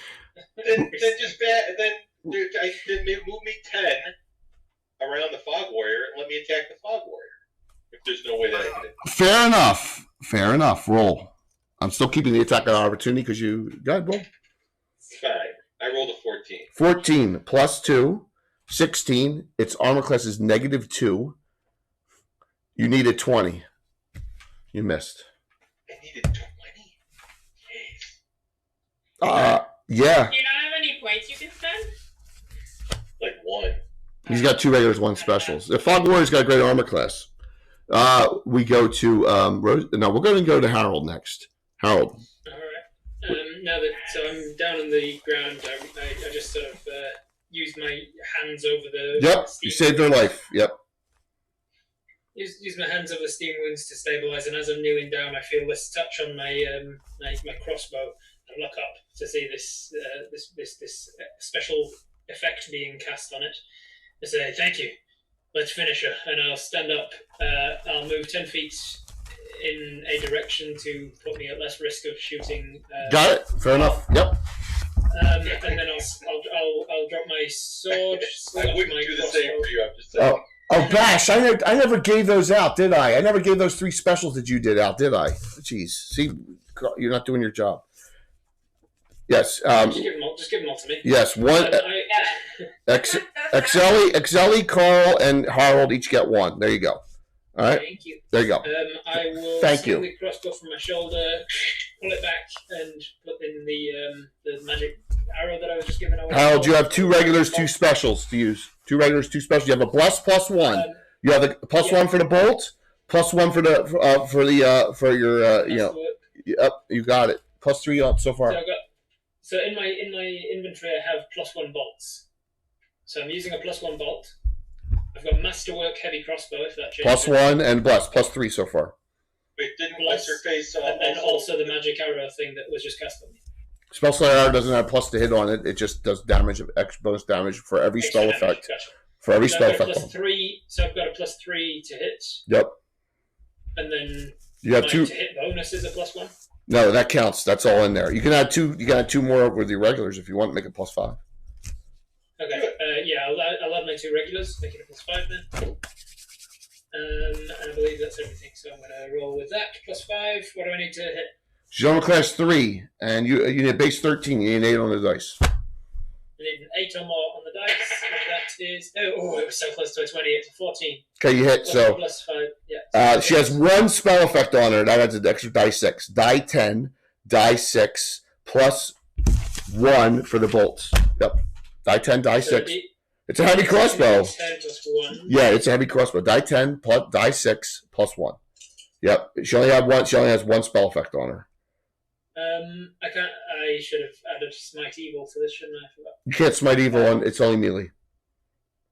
Then move me 10 around the Fog Warrior and let me attack the Fog Warrior. If there's no way that I can. Fair enough. Fair enough. Roll. I'm still keeping the attack of opportunity because you got roll. Fine. I rolled a 14. 14 plus 2, 16. Its armor class is -2. You needed 20. You missed. I needed 20? Yeah. Do you not have any points you can spend? Like 1. He's got 2 regulars, 1 specials. The Fog Warrior's got a great armor class. We go to Rose. No, we're going to go to Harold next. Harold. All right. Now that I'm down on the ground, I just sort of use my hands over the. Yep, you saved her life. Yep. Use my hands over the steam wounds to stabilize, and as I'm kneeling down, I feel this touch on my my crossbow. I look up to see this special effect being cast on it. I say, "Thank you. Let's finish her." And I'll stand up. I'll move 10 feet in a direction to put me at less risk of shooting. Got it. Fair enough. Yep. And then I'll drop my sword. I wouldn't do the same for you. I'm just saying. Oh, Bash! I never gave those out, did I? I never gave those 3 specials that you did out, did I? Jeez, see, you're not doing your job. Yes. Just give them all to me. Yes. One. Exeli, Carl, and Harold each get 1. There you go. All right. Thank you. There you go. I will Thank you. the crossbow from my shoulder, pull it back, and put in the magic arrow that I was just given away. Harold, you have 2 regulars, 2 specials to use. 2 regulars, 2 specials. You have a bless plus 1. You have the plus 1 for the bolt, plus 1 for your you know. Yep, you got it. Plus 3 up so far. So in my inventory, I have plus 1 bolts. So I'm using a plus 1 bolt. I've got masterwork heavy crossbow. If that changes. Plus 1 and bless plus 3 so far. Wait, didn't what's her face? And then also the magic arrow thing that was just cast on me. Spell slot arrow doesn't have plus to hit on it. It just does damage, bonus damage for every spell effect. Gotcha. For every spell effect. effect. So I've got a plus 3 to hit. Yep. And then you have 2 to hit bonus is a plus 1. No, that counts. That's all in there. You can add 2. You can add 2 more with your regulars if you want to make it plus 5. Okay. Yeah, I'll add my 2 regulars. Make it a plus 5 then. And I believe that's everything. So I'm going to roll with that. +5. What do I need to hit? She's armor class 3, and you need base 13. You need an 8 on the dice. I need an 8 or more on the dice. And that is... Oh, it was so close to a 20. It's a 14. Okay, you hit. So +5. Yeah. she has 1 spell effect on her. That adds an extra die 6. Die 10, die 6, plus 1 for the bolts. Yep. Die 10, die 6. It's a heavy crossbow. 10 plus 1. Yeah, it's a heavy crossbow. Die 10 plus die 6 plus 1. Yep. She only has 1 spell effect on her. I can't. I should have added Smite Evil to this, shouldn't I? I forgot. You can't smite evil on. It's only melee.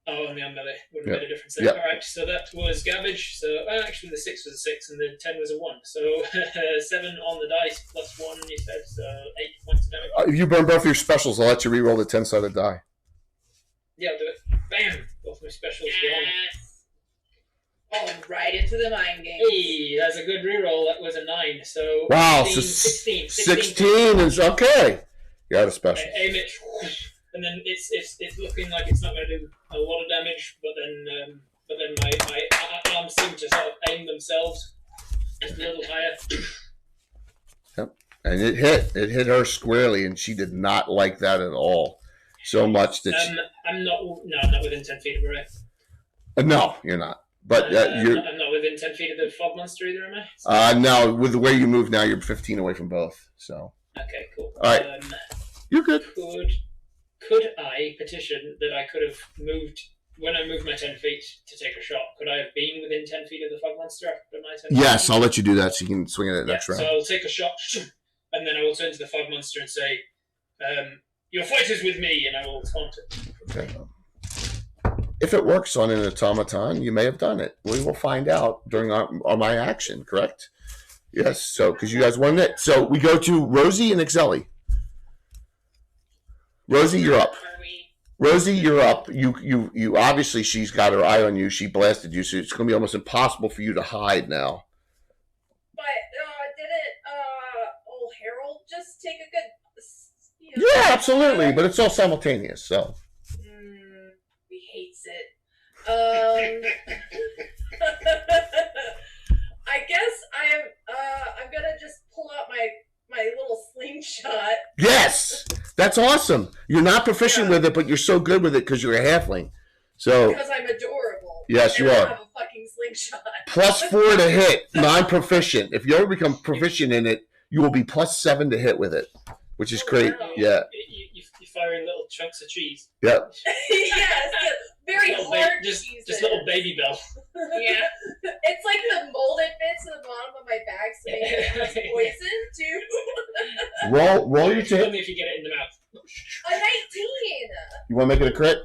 Oh, only on melee. Wouldn't have made a difference there. Yeah. Alright, so that was garbage. So actually the 6 was a 6 and the 10 was a 1. So 7 on the dice plus 1, you said. So 8 points of damage. If you burn both your specials, I'll let you reroll the 10-sided die. Yeah, I'll do it. Bam! Both my specials gone. Yes. Falling right into the mind game. Hey, that's a good reroll. That was a 9. So Wow, 16. 16 is okay. You got a special. I aim it, and then it's looking like it's not going to do a lot of damage. But then my arms seem to sort of aim themselves just a little higher. Yep. And it hit her squarely, and she did not like that at all. So much that I'm not within 10 feet of her. no, you're not. But I'm not within 10 feet of the fog monster either, am I? No, with the way you move now, you're 15 away from both. So. Okay, cool. All right. You're good. Could I petition that I could have moved when I moved my 10 feet to take a shot? Could I have been within 10 feet of the fog monster after my 10 feet? Yes, I'll let you do that so you can swing it next round. So I'll take a shot, and then I will turn to the fog monster and say, "Your fight is with me," and I will taunt it. Okay. If it works on an automaton, you may have done it. We will find out during my action, correct? Yes, so, because you guys won it. So we go to Rosie and Exeli. Rosie, you're up. Rosie, you're up. You obviously, she's got her eye on you. She blasted you, so it's going to be almost impossible for you to hide now. But didn't old Harold just take a good... Yeah, absolutely, but it's all simultaneous, so... He hates it. I guess I'm gonna just pull out my little slingshot. Yes, that's awesome. You're not proficient with it, but you're so good with it because you're a halfling. So because I'm adorable. Yes, you I are. have a fucking slingshot. +4 to hit, non-proficient. If you ever become proficient in it, you will be +7 to hit with it, which is great. Wow. Yeah. You fire in little chunks of cheese. Yep. Yes, very hard just cheeses. little baby bell. Yeah, it's like the molded bits at the bottom of my bag, so maybe it has poison too. Roll your Tell tip. me if you get it in the mouth. A 19. You want to make it a crit?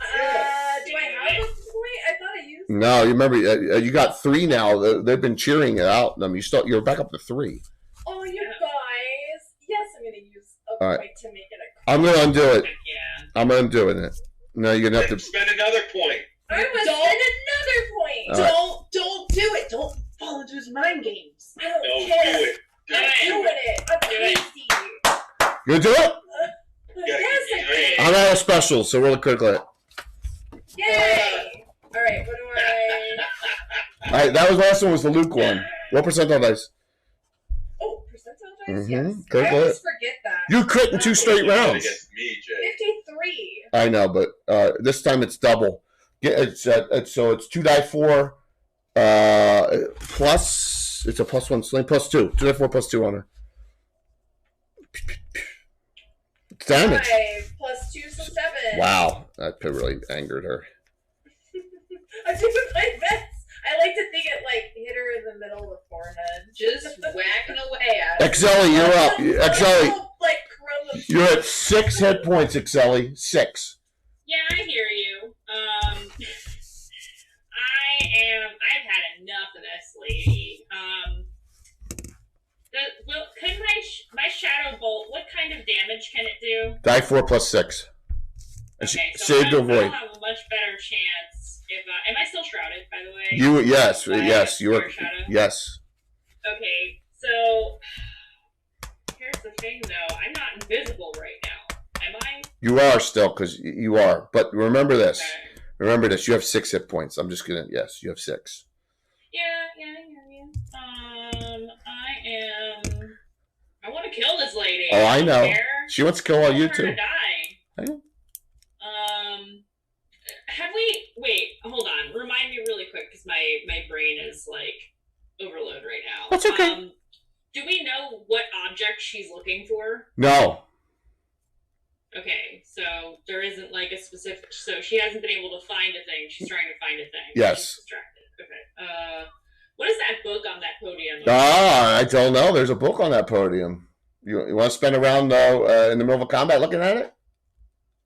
Do I have a point? I thought I used. No, you remember you got 3 now. They've been cheering it out. You're back up to 3. Oh, you guys! Yes, I'm gonna use a All right. point to make it a. I'm gonna undo it. Yeah. I'm undoing it. No, you're gonna have to. Spend another point. I was All spend another point. right. Don't do it. Don't fall into his mind games. I don't No, care. do it. I'm doing it. I'm crazy. You gonna do it? Yes, I I'm out of specials, so roll a critical hit. did. Yay! All right, what do I? All right, that was last one. Was the Luke one? What percentile dice? Oh, percentile dice. Mhm. Yes. Critical I always hit. forget that. You crit in 2 straight rounds. Against me, Jay. 53. I know, but this time it's double. So it's 2 die 4 plus. It's a +1 sling +2. 2 die 4 +2 on her. It's damage. 5 plus 2, so 7. Wow, that really angered her. I'm doing my best. I like to think it hit her in the middle of the forehead. Just whacking away at it. Exeli, you're up. Exeli, Chroma. you're at 6 hit points. Exeli, 6. Yeah, I hear you. I've had enough of this lady. Could my shadow bolt? What kind of damage can it do? Die 4 +6. And Okay, so save to avoid. I'll have a much better chance if. Am I still shrouded, by the way? Yes, Do I yes, have you are. clear shadow? Yes. Okay, so here's the thing, though. I'm not invisible right now. Am I? You are still, because you are. But remember this. Okay. Remember this. You have 6 hit points. I'm just gonna. Yes, you have 6. Yeah. I want to kill this lady. Oh, I know. Care. She wants to kill all you her too. To die. I know. Have we? Wait, hold on. Remind me really quick because my brain is like overload right now. That's okay. Do we know what object she's looking for? No. Okay, so there isn't like a specific. So she hasn't been able to find a thing. She's trying to find a thing. Yes. She's distracted. Okay. What is that book on that podium? I don't know. There's a book on that podium. You want to spend a round in the middle of combat looking at it?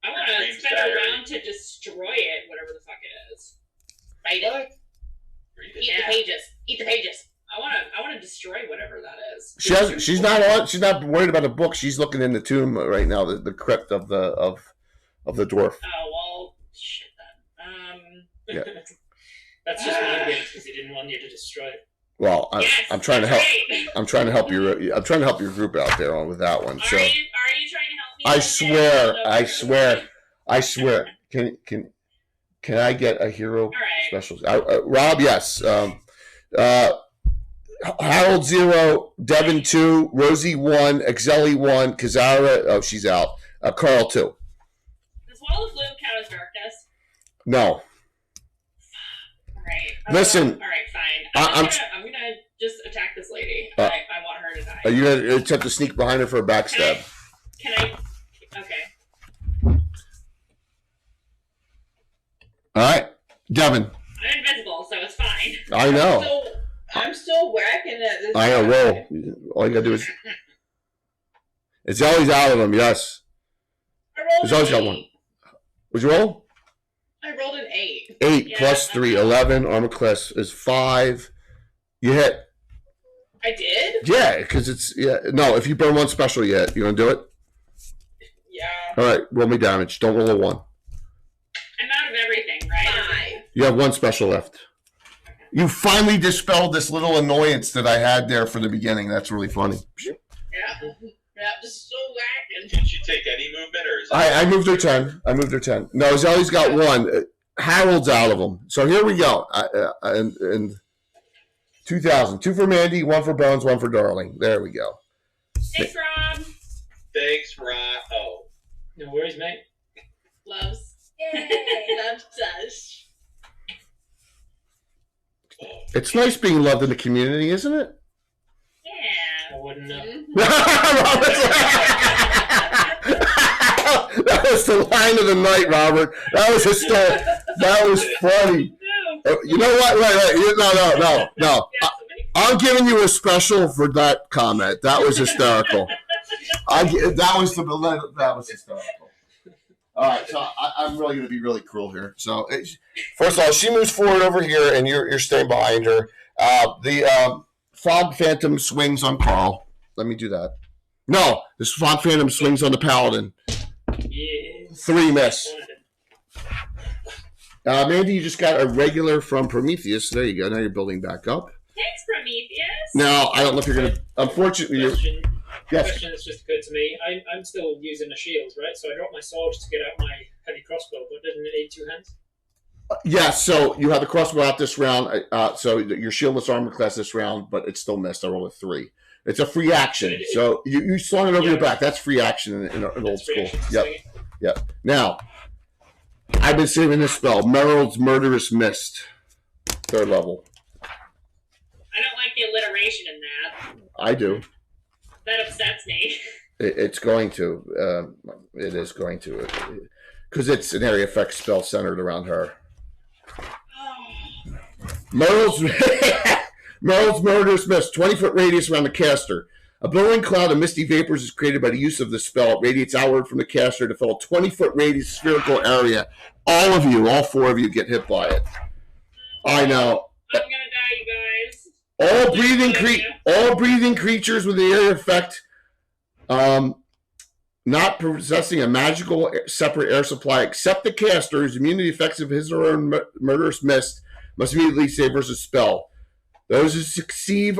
I want to spend a round to destroy it, whatever the fuck it is. Fight it. Eat the pages. Eat the pages. I want to destroy whatever that is. She's not worried about a book. She's looking in the tomb right now, the crypt of the dwarf. Oh well, shit then. Yeah. That's just mind games because he didn't want you to destroy it. Well, I'm trying to help. Right. I'm trying to help you. I'm trying to help your group out there with that one. So Are you trying to help me? I swear. Can I get a hero All right. special? Rob, yes. Harold 0, Devin 2, Rosie 1, Exeli 1, Kazara. Oh, she's out. Carl 2. Does Wall of Gloom count as darkness? No. Right. Listen. All right, fine. I'm gonna just attack this lady. I want her to die. Are you gonna attempt to sneak behind her for a backstab? Can I? Okay. All right, Devin. I'm invisible, so it's fine. I know. I'm still whacking at this. I know. Roll. All you gotta do is. It's always out of them. Yes. I rolled There's always an got 8. one. Would you roll? I rolled an 8. 8 Yeah, plus 3, 11. Armor class is 5. You hit. I did? Yeah, because it's No, if you burn one special, you hit. You want to do it? Yeah. All right. Roll me damage. Don't roll a 1. I'm out of everything, right? 5. You have 1 special left. You finally dispelled this little annoyance that I had there for the beginning. That's really funny. Yeah. Yeah, just so whacking. Did she take any movement, or is it? I moved her 10. No, Zelly's got 1. Harold's out of them. So here we go. And 2,000. 2 for Mandy, 1 for Bones, 1 for Darling. There we go. Thanks, Rob. Thanks, Rob. Oh. No worries, mate. Loves. Yay! Loves us. It's nice being loved in the community, isn't it? Yeah. I wouldn't know. That was the line of the night, Robert. That was historic. That was funny. You know what? Right. No. I'm giving you a special for that comment. That was hysterical. That was hysterical. All right, so I'm really going to be really cruel here. So, first of all, she moves forward over here, and you're staying behind her. The Fog Phantom swings on Carl. Let me do that. No, this Fog Phantom swings on the Paladin. Yeah. 3 miss. Mandy, you just got a regular from Prometheus. There you go. Now you're building back up. Thanks, Prometheus. Now, I don't know if you're going to... Unfortunately, you're... Yes. Question that's just occurred to me. I'm still using a shield, right? So I dropped my sword to get out my heavy crossbow, but doesn't it need 2 hands? Yeah, so you have the crossbow out this round. So your shieldless armor class this round, but it's still missed. I rolled a 3. It's a free action. So you slung it over your back. That's free action in old school. Yep. Now, I've been saving this spell. Meryl's Murderous Mist. 3rd level. I don't like the alliteration in that. I do. That upsets me. It's going to. It is going to. Because it's an area effect spell centered around her. Meryl's Murderous Mist. 20-foot radius around the caster. A billowing cloud of misty vapors is created by the use of the spell. It radiates outward from the caster to fill a 20-foot radius spherical area. All 4 of you get hit by it. I know. I'm gonna die, you guys. All breathing creatures with the area effect, not possessing a magical separate air supply except the caster, whose immunity effects of his or her murderous mist must immediately save versus spell. Those who succeed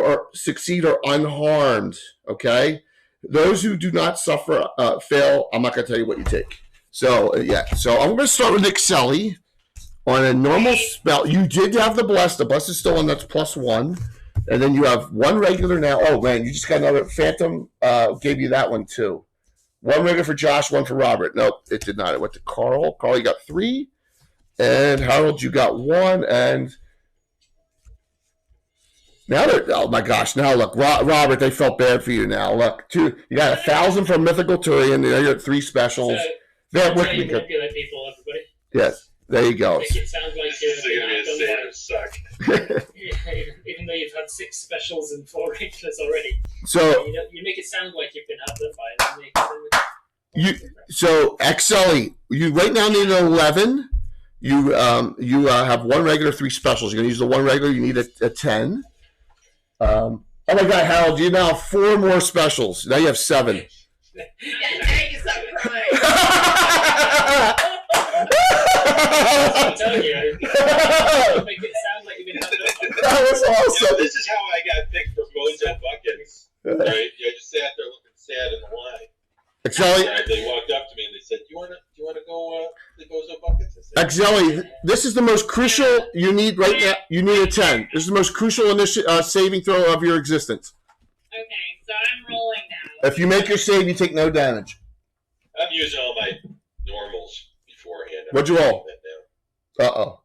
are unharmed. Okay, those who do not suffer fail. I'm not going to tell you what you take. So So I'm going to start with Nick Selly. On a normal spell, you did have the bless. The bless is still on. That's +1, and then you have one regular now. Oh man, you just got another Phantom. Gave you that one too. One regular for Josh, one for Robert. Nope, it did not. It went to Carl. Carl, you got 3, and Harold, you got 1, and now they're. Oh my gosh! Now look, Robert, they felt bad for you. Now look, 2. You got 1,000 from Mythical Turian. You got 3 specials. So, They're with tell me. you manipulate people, everybody. Yes, there you go. Make it sound like This is going to be a suck. even though you've had 6 specials and 4 regulars already. So You make it sound like you've been outdone by them. So XLE, you right now need an 11. You have 1 regular, 3 specials. You're gonna use the 1 regular. You need a 10. Oh my God, Harold, you now have 4 more specials. Now you have 7. Yeah, now you stop crying. I'm telling you, make it sound like you've been outdone by them. That was awesome. This is how I got picked for Mojo Buckets. Right? I just sat there looking sad in the line. XLE, They walked up to me and they said, "Do you want to go the Mojo Buckets?" I said, XLE, this is the most crucial you need right now. You need a 10. This is the most crucial saving throw of your existence. Okay, so I'm rolling now. If you make your save, you take no damage. I'm using all my normals beforehand. What'd you roll? Uh-oh.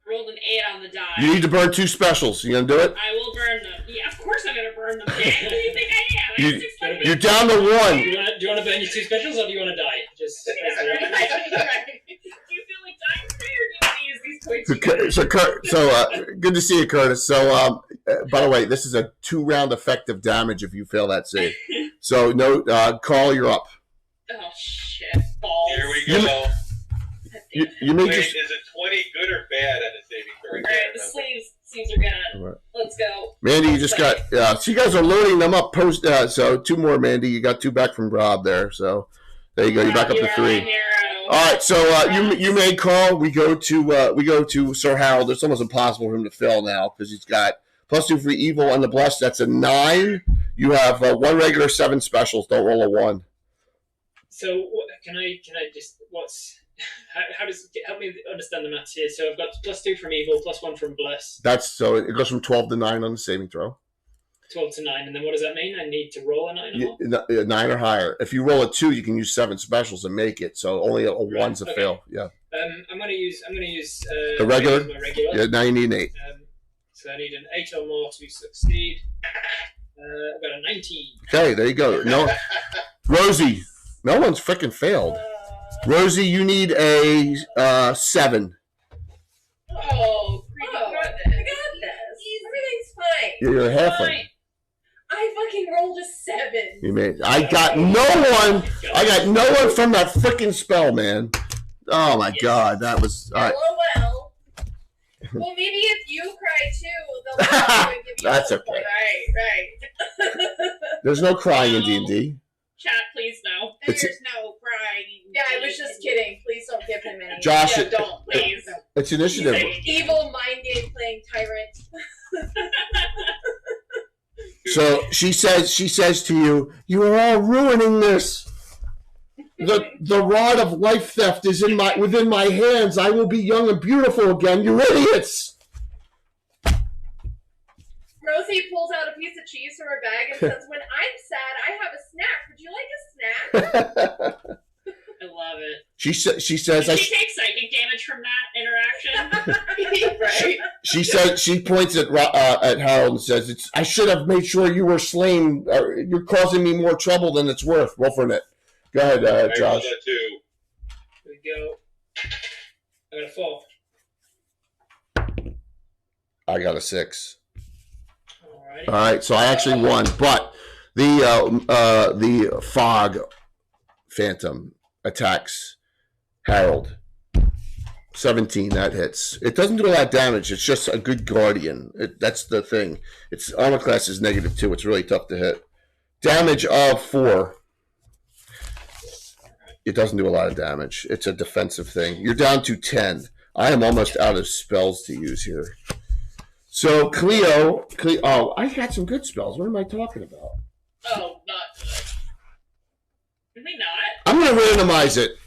Rolled an 8 on the die. You need to burn 2 specials. You gonna do it? I will burn them. Yeah, of course I'm gonna burn them. What do you think I am? I have 6 specials. You're down to 1. Do you want to burn your 2 specials or do you want to die? Just Do you feel like dying today, or do you want to use these points? So good to see you, Curtis. So, by the way, this is a 2-round effective damage if you fail that save. So, no, Carl, you're up. Oh shit! Balls. Here we go. You may Wait, just. is it 20 good or bad on the saving throw? Alright, the sleeves are good. Right. Let's go. Mandy, you just got. So you guys are loading them up. So 2 more, Mandy. You got 2 back from Rob there. So there you go. You're back up to 3. All right. So you made Carl. We go to Sir Harold. It's almost impossible for him to fail now because he's got +2 for evil and the blessed. That's a 9. You have 1 regular, 7 specials. Don't roll a 1. So can I just how does help me understand the maths here? So I've got +2 from evil, +1 from bless. That's so it goes from 12 to 9 on the saving throw. 12 to 9, and then what does that mean? I need to roll a 9 or more? 9 or higher. If you roll a 2, you can use 7 specials and make it. So only a 1's a fail. Yeah. I'm gonna use the regular. my regular. Yeah. Now you need an 8. So I need an 8 or more to succeed. I've got a 19. Okay, there you go. No, Rosie. No one's freaking failed. Rosie, you need a 7. Oh, I got this. Everything's fine. You're a halfling. I fucking rolled a 7. You made. I got no one. I got no one from that freaking spell, man. Oh my God, that was. All right. LOL. Well, maybe if you cry too, they'll give you That's a okay. point. Right. There's no crying in D&D. Chat, please no. It's- There's no crying. Yeah, I was just kidding. Please don't give him any. Josh, Yeah, don't, please. It's initiative. Evil mind game playing tyrant. So she says to you, "You are all ruining this. The rod of life theft is within my hands. I will be young and beautiful again. You idiots!" Rosie pulls out a piece of cheese from her bag and says, "When I'm sad, I have a snack. Would you like a snack?" I love it. She says, Did she take psychic damage from that interaction? Right. she points at Harold and says, "I should have made sure you were slain. You're causing me more trouble than it's worth." Roll for it. Go ahead, I rolled Josh. a 2. Here we go. I got a 4. I got a 6. Alrighty. All right, so I actually won, but the fog phantom attacks Harold. 17, that hits. It doesn't do a lot of damage. It's just a good guardian. That's the thing. Its armor class is -2. It's really tough to hit. Damage of 4. It doesn't do a lot of damage. It's a defensive thing. You're down to 10. I am almost out of spells to use here. So Cleo, oh, I got some good spells. What am I talking about? Oh, not good. Can we not? I'm going to randomize it.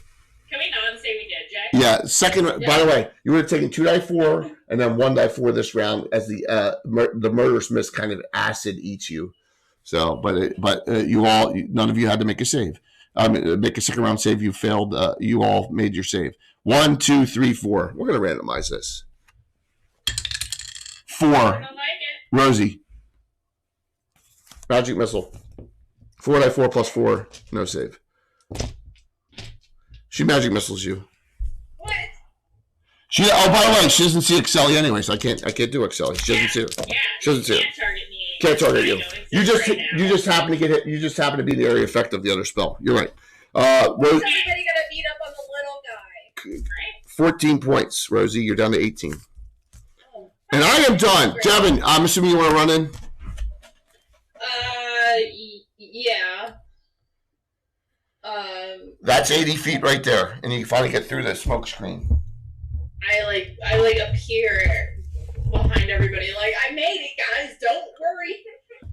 Can we not say we did, Jay? Yeah, second. By the way, you would have taken 2d4 and then 1d4 this round as the murderous mist kind of acid eats you. So, but you all, none of you had to make a save. Make a second round save. You failed. You all made your save. 1, 2, 3, 4. We're gonna randomize this. 4. I don't like it. Rosie. Magic missile. 4d4 plus 4. No save. She magic missiles you. What? She. Oh, by the way, she doesn't see Excelli anyway, so I can't do Excelli. She doesn't see it. Yeah, She doesn't see it. can't target me. Can't target you. I know You exactly right now. just happen to get hit. You just happen to be the area effect of the other spell. You're right. Is everybody gonna beat up on the little guy? 14 points, Rosie. You're down to 18. Oh. And I am done. Devin, I'm assuming you want to run in. Yeah. That's 80 feet right there, and you can finally get through the smoke screen. I appear behind everybody. Like, I made it, guys. Don't worry.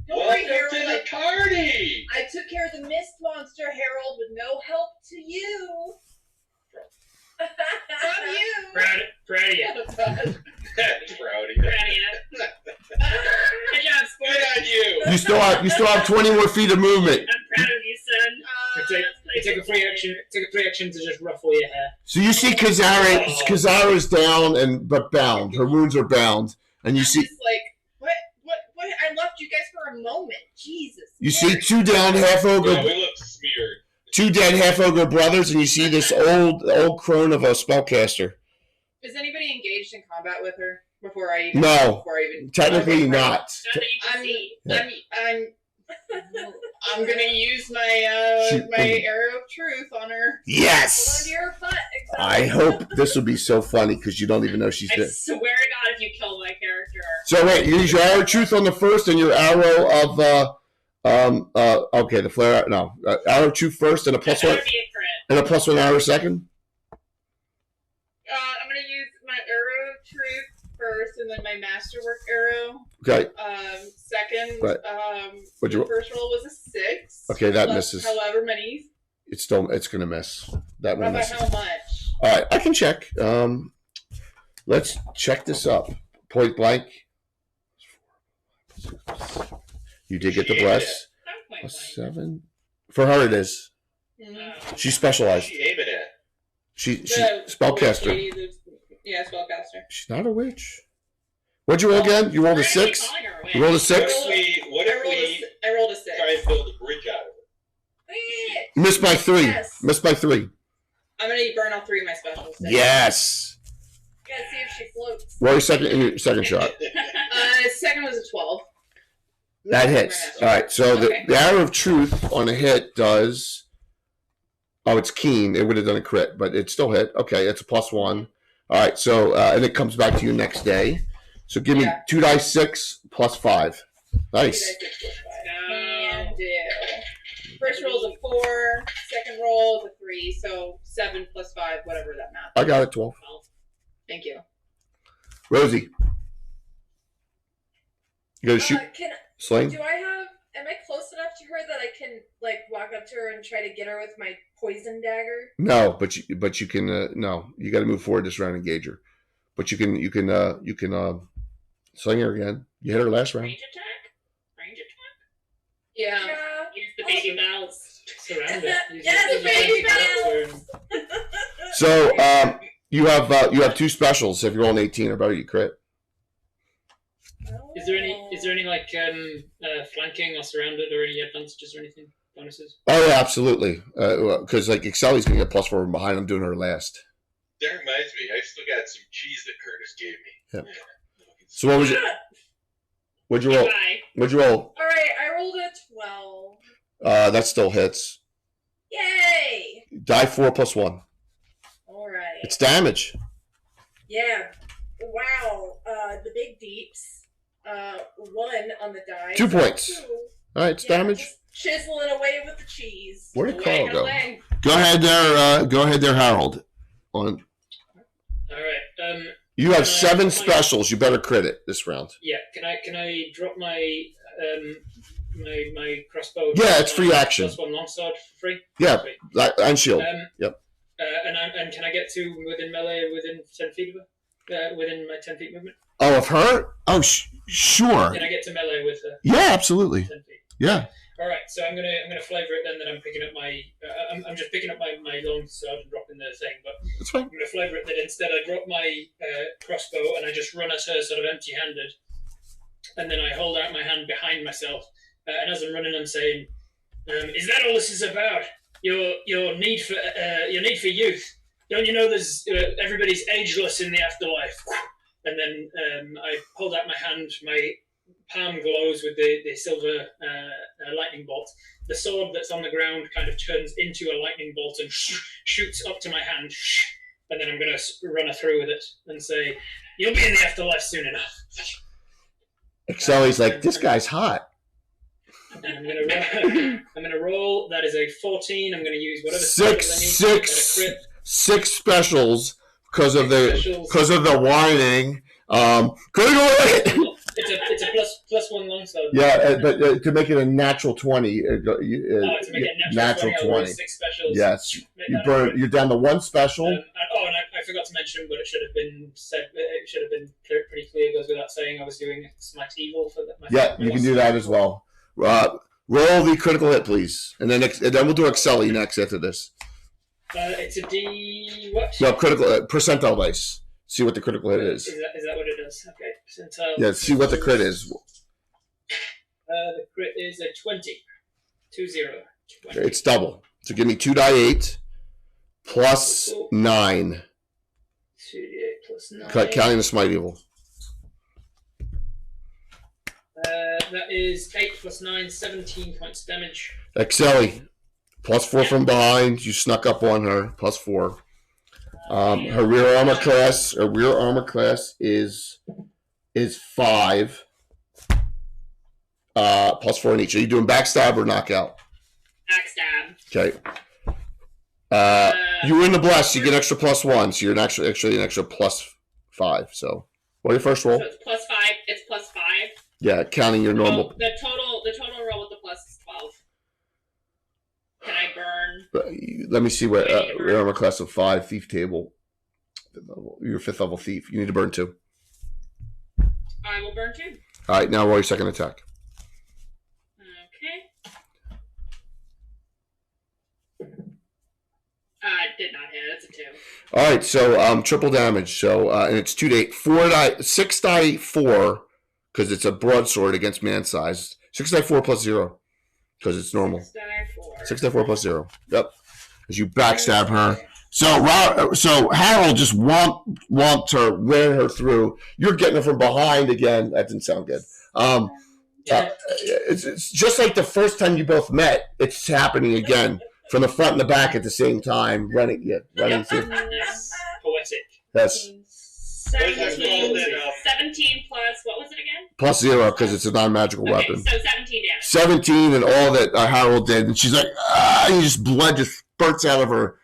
Don't worry, Welcome to Harold. the party! I took care of the mist monster, Harold, with no help to you. From you. Proud of you. Proud of you. Proud of you. Good job, sport. Good on you! You still have 20 more feet of movement. I'm proud of you, son. Take a free action. Take a free action to just ruffle your hair. So you see Kazara's down but bound. Her wounds are bound, and you I'm see just like, what? I left you guys for a moment. Jesus. you see 2 down half ogre. Yeah, we look smeared. 2 dead half ogre brothers, and you see this old crone of a spellcaster. Is anybody engaged in combat with her before I even? No, Before I even. technically Okay, not. Not that you can see. I'm gonna use my Shoot. my arrow of truth on her. Hold on Yes. to your butt. I hope this will be so funny because you don't even know she's I dead. swear to God, if you kill my character. So wait, you use your arrow of truth on the first, and your arrow of okay, the flare. No, arrow of truth first, and a plus That one, would be a crit. and a plus 1 arrow second. I'm gonna use my arrow of truth first, and then my masterwork arrow. Okay. Second. Right. What'd you- The first roll was a 6. Okay, that plus misses. However many. It's gonna miss. That How one about misses. how much? All right, I can check. Let's check this up. Point blank. You did get the bless. Not Plus quite 7. For her, it is. Mhm. She's specialized. She aiming at? She The spellcaster. lady, yeah, spellcaster. She's not a witch. What'd you roll again? You rolled a 6. You rolled a 6. What if we I rolled a 6. try and build a bridge out of it? Missed by 3. Yes. Missed by 3. I'm gonna burn all 3 of my specials. Yes. Gotta see if she floats. Roll your second shot. Second was a 12. That hits. All right. So Okay. the arrow of truth on a hit does. Oh, it's keen. It would have done a crit, but it still hit. Okay, it's a plus 1. All right. So and it comes back to you next day. So give me Yeah. 2 dice 6 plus 5. Nice. And first roll is a 4. Second roll is a 3. So 7 plus 5, whatever that math. I got it. 12. Thank you. Rosie. You got to shoot sling. Am I close enough to her that I can like walk up to her and try to get her with my poison dagger? No, but you can no. You got to move forward this round and engage her. But you can sling her again. You hit her last round. Range attack? Range attack? Yeah. Use the baby bells. Surround it. Yes, baby bells. So you have 2 specials. If you're rolling 18 or better, you crit. Is there any like flanking or surrounded or any advantages or anything? Bonuses? Oh yeah, absolutely. Because like Excelli's gonna get plus 4 from behind. I'm doing her last. That reminds me, I still got some cheese that Curtis gave me. Yeah. So what was it? What'd you roll? Bye. What'd you roll? All right, I rolled a 12. That still hits. Yay! Die 4 plus 1. All right. It's damage. Yeah. Wow. The big deeps. 1 on the die. 2 points. 2. All right, it's Yeah, damage. just chiseling away with the cheese. Where did Away Carl and go? away. Go ahead there. Go ahead there, Harold. On. All right. You have Can I- 7 specials. You better crit it this round. Yeah. Can I drop my my crossbow? Yeah, it's free action. Plus 1 longsword for free. Yeah, Sweet. and shield. Yep. and can I get to within melee within 10 feet of her? Within my 10 feet movement? Oh, of her? Oh, sure. Can I get to melee with her? Yeah, absolutely. 10 feet. Yeah. All right, so I'm gonna flavor it then that I'm picking up my I'm just picking up my long sword and dropping the thing, but That's fine. I'm gonna flavor it that instead I drop my crossbow and I just run at her sort of empty-handed, and then I hold out my hand behind myself, and as I'm running, I'm saying, "Is that all this is about? Your need for youth? Don't you know there's everybody's ageless in the afterlife?" And then I hold out my hand, my palm glows with the silver lightning bolt. The sword that's on the ground kind of turns into a lightning bolt and shoots up to my hand. And then I'm going to run her through with it and say, "You'll be in the afterlife soon enough." Excelli's like, this guy's hot. And I'm gonna roll. That is a 14. I'm going to use whatever special I need. Six specials because of the whining. Critical hit. It's a plus one longsword. Yeah, but to make it a natural 20, to make it natural 20. I'll 6 specials. Yes, you're down to 1 special. And I forgot to mention, but it should have been said. It should have been pretty clear. It goes without saying. I was doing Smite Evil for that. Yeah, you can do that as well. Roll the critical hit, please, and then we'll do Excelli next after this. It's a D. What? No, critical percentile dice. See what the critical hit is. Is that what it is? Okay, percentile. Yeah, see what the crit is. The crit is a 20. 20. It's double. So give me 2d8 plus 9. 2d8 plus 9. Counting the Smite Evil. That is 8 plus 9, 17 points damage. Excelli, plus 4 from behind. You snuck up on her. Plus 4. Her rear armor class is 5. Plus 4 in each. Are you doing backstab or knockout? Backstab. Okay. You were in the bless. You get extra plus 1, so you're actually an extra plus 5. So, what are your first roll? So it's plus 5. It's plus 5. Yeah, counting your normal. The total roll with the plus is 12. Can I burn? Let me see what rear armor class of 5 thief table. You're 5th level thief. You need to burn 2. I will burn 2. All right, now roll your second attack. Okay. Did not hit. That's a 2. All right, so triple damage. So and it's 2d8, 6 die 4 because it's a broadsword against man size. 6 die 4 plus 0 because it's normal. 6 die 4. 6 die 4 plus 0. Yep. As you backstab her. So Harold just want to wear her through. You're getting her from behind again. That didn't sound good. It's just like the first time you both met. It's happening again from the front and the back at the same time. Running through. Poetic. Yes. 17 plus, what was it again? Plus 0 because it's a non-magical weapon. So 17 damage. 17 and all that Harold did, and she's like, and blood just spurts out of her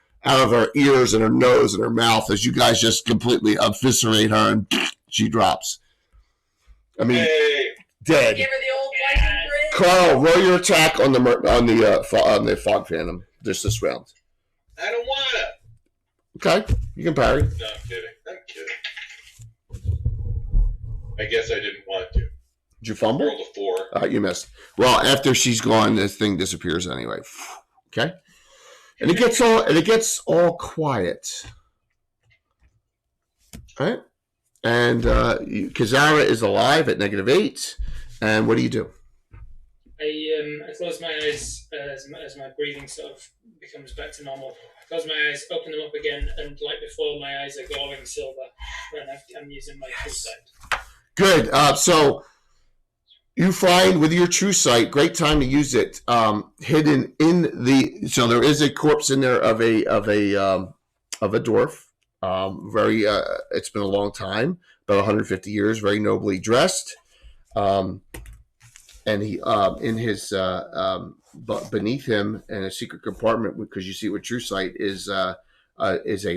ears and her nose and her mouth as you guys just completely eviscerate her, and she drops. I mean, dead. Give her the old Viking grin. Carl, roll your attack on the fog phantom this round. I don't wanna. Okay, you can parry. No, I'm kidding. I guess I didn't want to. Did you fumble? Rolled a 4. You missed. Well, after she's gone, this thing disappears anyway. Okay, and it gets all quiet. All right, and Kazara is alive at -8. And what do you do? I close my eyes as my breathing sort of becomes back to normal. I close my eyes, open them up again, and like before, my eyes are glowing silver when I'm using my true sight. Good. So you find with your true sight, great time to use it. Hidden in the there is a corpse in there of a dwarf. It's been a long time, about 150 years. Very nobly dressed. And he in his beneath him in a secret compartment, because you see with true sight is a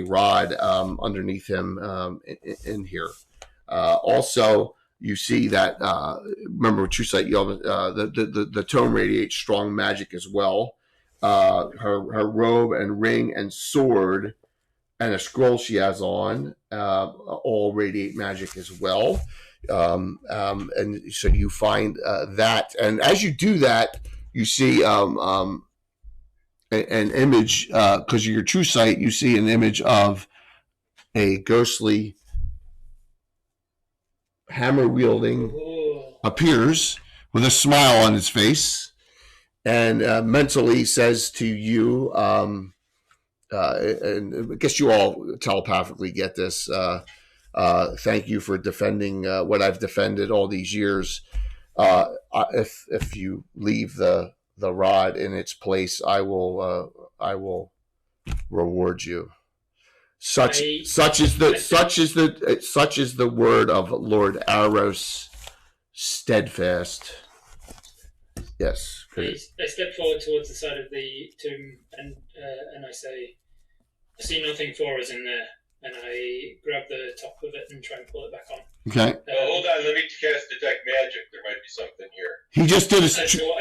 rod underneath him in here. Also, you see that remember with true sight, the tome radiates strong magic as well. Her robe and ring and sword and a scroll she has on, all radiate magic as well. And so you find that, and as you do that, you see an image, because of your true sight, you see an image of a ghostly hammer wielding appears with a smile on his face, and mentally says to you, and I guess you all telepathically get this, thank you for defending what I've defended all these years. If you leave the rod in its place, I will reward you. Such is the word of Lord Aros Steadfast. Yes. I step forward towards the side of the tomb, and I say, I see nothing for us in there, and I grab the top of it and try and pull it back on. Okay. Hold on, let me cast detect magic. There might be something here. He just did I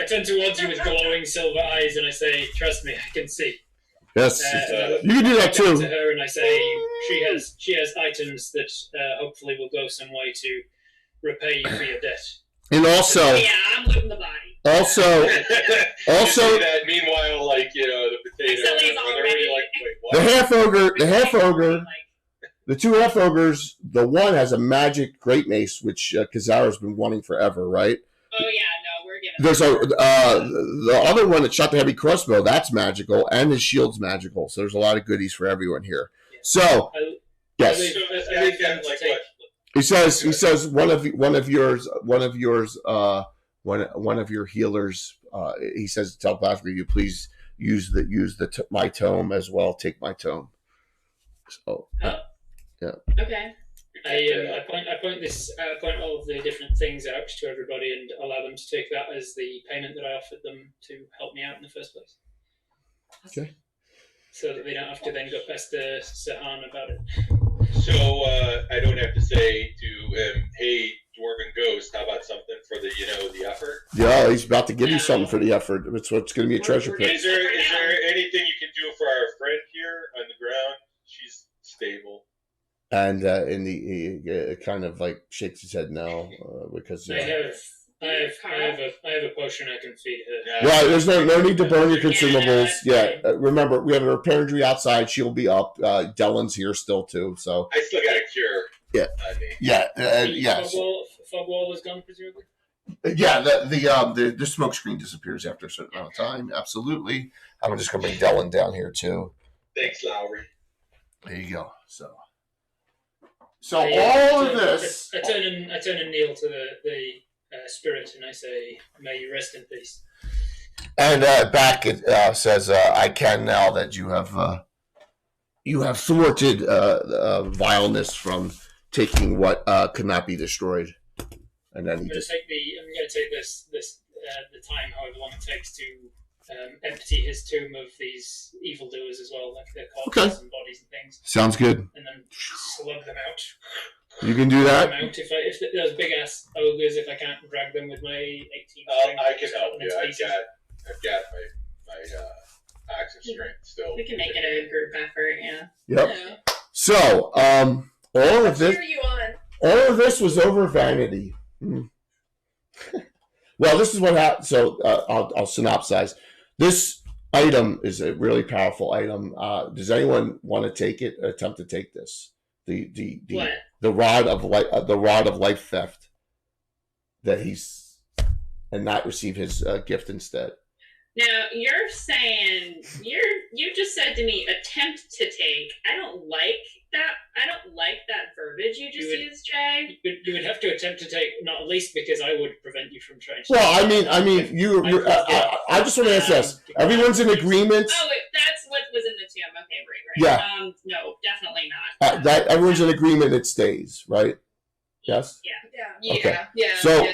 turn towards you with glowing silver eyes, and I say, "Trust me, I can see." Yes, you can do that too. To her, and I say, "She has items that hopefully will go some way to repay you for your debt." And also, I'm looting the body. Also, that. Meanwhile, like the potato. The half ogre, the two half ogres. The one has a magic great mace, which Kazara's been wanting forever, right? Oh yeah, no, we're giving. There's the other one that shot the heavy crossbow. That's magical, and his shield's magical. So there's a lot of goodies for everyone here. Yeah. So yes, he says one of your healers. He says telepathically, you please use my tome as well. Take my tome. So yeah. Okay. I point all of the different things out to everybody and allow them to take that as the payment that I offered them to help me out in the first place. Okay. So that they don't have to then go past the Sahan about it. So I don't have to say to him, "Hey, Dwarven Ghost, how about something for the effort?" Yeah, he's about to give you something for the effort. It's going to be a treasure pit. Is there anything you can do for our friend here on the ground? She's stable. And he kind of like shakes his head no, because I have a potion I can feed her. Right, there's no need to burn your consumables. Yeah, remember we have a repair injury outside. She'll be up. Dylan's here still too. So I still got a cure. Yeah, yes. Fog wall is gone, presumably. Yeah, the smoke screen disappears after a certain amount of time. Absolutely. I'm just going to bring Dylan down here too. Thanks, Lowry. There you go. So all of this. I turn and kneel to the spirit, and I say, "May you rest in peace." And back it says, "I can now that you have thwarted vileness from taking what could not be destroyed." And then I'm going to take this the time, however long it takes, to empty his tomb of these evildoers as well, like their corpses and bodies and things. Sounds good. And then slug them out. You can do that. If those big ass ogres, if I can't drag them with my 18 strength, I can help you. I've got my axe of strength still. We can make it a group effort, yeah. Yep. Yeah. So, all of this was over vanity. Well, this is what happened. So, I'll synopsize. This item is a really powerful item. Does anyone want to take it? Attempt to take this? The rod of life theft that and not receive his gift instead. Now you're saying you just said to me attempt to take. I don't like that verbiage you just used, Jay. You would have to attempt to take, not least because I would prevent you from trying to. Well, I mean, I just want to ask this. Everyone's in agreement. Oh, that's what was in the tomb. Okay, right. Yeah. No, definitely not. That everyone's in agreement. It stays, right? Yes. Yeah. Okay. Yeah. So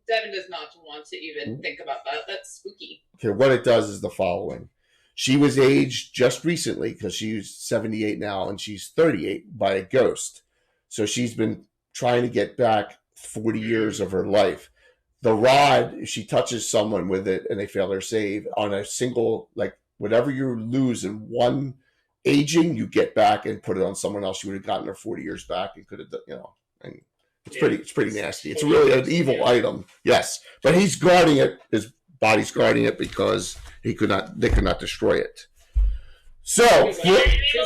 Devin does not want to even think about that. That's spooky. Okay, what it does is the following. She was aged just recently because she's 78 now and she's 38 by a ghost. So she's been trying to get back 40 years of her life. The rod, if she touches someone with it and they fail their save on a single, like whatever you lose in one aging, you get back and put it on someone else. You would have gotten her 40 years back and could have, and it's pretty nasty. It's really an evil item. Yes, but he's guarding it. His body's guarding it because they could not destroy it. So, Are you able to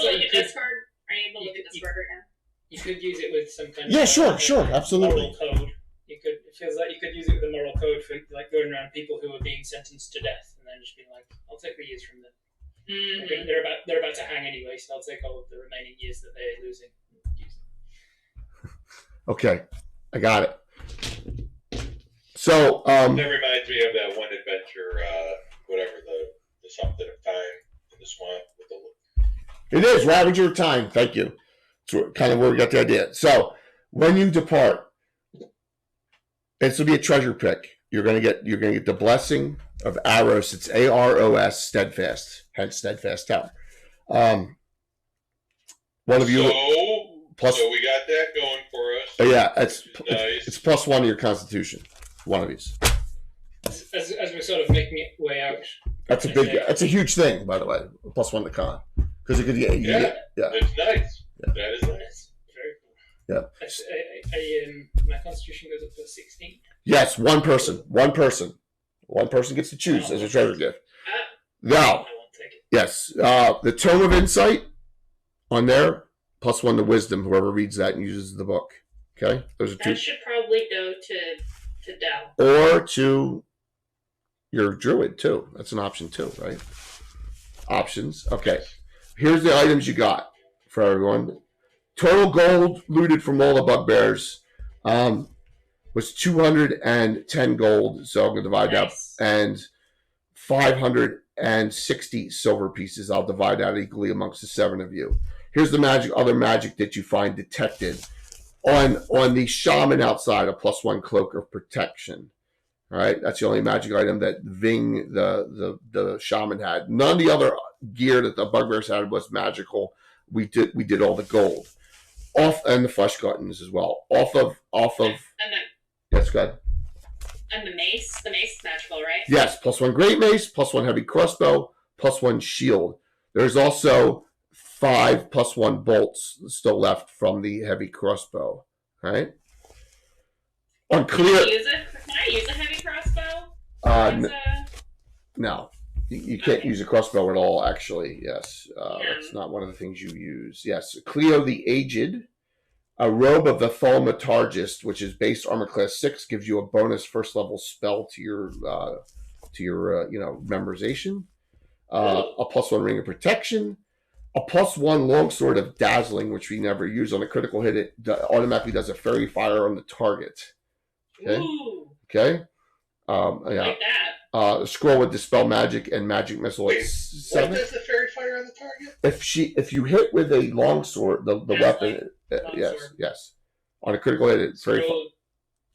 look at Discord? Are you able to look at Discord right now? You could use it with some kind yeah, of sure, absolutely. moral code. It feels like you could use it with a moral code for like going around people who are being sentenced to death and then just being like, I'll take the years from them. Mm-hmm. They're about to hang anyway, so I'll take all of the remaining years that they're losing. Okay, I got it. So, that reminds me of that one adventure, whatever the something of time in the swamp with the. It is Ravager of Time. Thank you. It's kind of where we got the idea. So, when you depart, this will be a treasure pick. You're gonna get the blessing of Aros. It's Aros, steadfast, hence steadfast tower. One of you. So we got that going for us. Yeah, Nice. it's +1 to your Constitution. One of these. As we're sort of making it way out. That's a huge thing, by the way. +1 to con, because it could get Yeah. It's nice. Yeah. That is nice. Very cool. Yeah. My Constitution goes up to 16. Yes, one person gets to choose as a treasure gift. Now, I won't take it. yes, the Tome of Insight on there, +1 to Wisdom. Whoever reads that and uses the book. Okay, those are two. That should probably go to Dell. Or to your druid too. That's an option too, right? Options. Okay. Here's the items you got for everyone. Total gold looted from all the bugbears was 210 gold. So I'm going to divide that. And 560 silver pieces. I'll divide that equally amongst the 7 of you. Here's the other magic that you find detected. On the shaman outside, a +1 cloak of protection. All right, that's the only magic item that Ving, the shaman, had. None of the other gear that the bugbears had was magical. We did all the gold, and the flesh gluttons as well. Off of. And Yes, go ahead. And the mace is magical, right? Yes, +1 great mace, +1 heavy crossbow, +1 shield. There's also 5 +1 bolts still left from the heavy crossbow. All right. On clear. Can I use a heavy crossbow? No, you can't use a crossbow at all. Actually, yes, that's not one of the things you use. Yes, Cleo the Aged. A robe of the Thaumaturgist, which is base armor class 6, gives you a bonus first level spell to your memorization. A +1 ring of protection. A +1 longsword of dazzling, which we never use on a critical hit. It automatically does a fairy fire on the target. Okay. Ooh. Okay. Like that. A scroll with dispel magic and magic missile. Wait, 7. what does the fairy fire on the target? If you hit with a longsword, the weapon, yes, on a critical hit, it's very.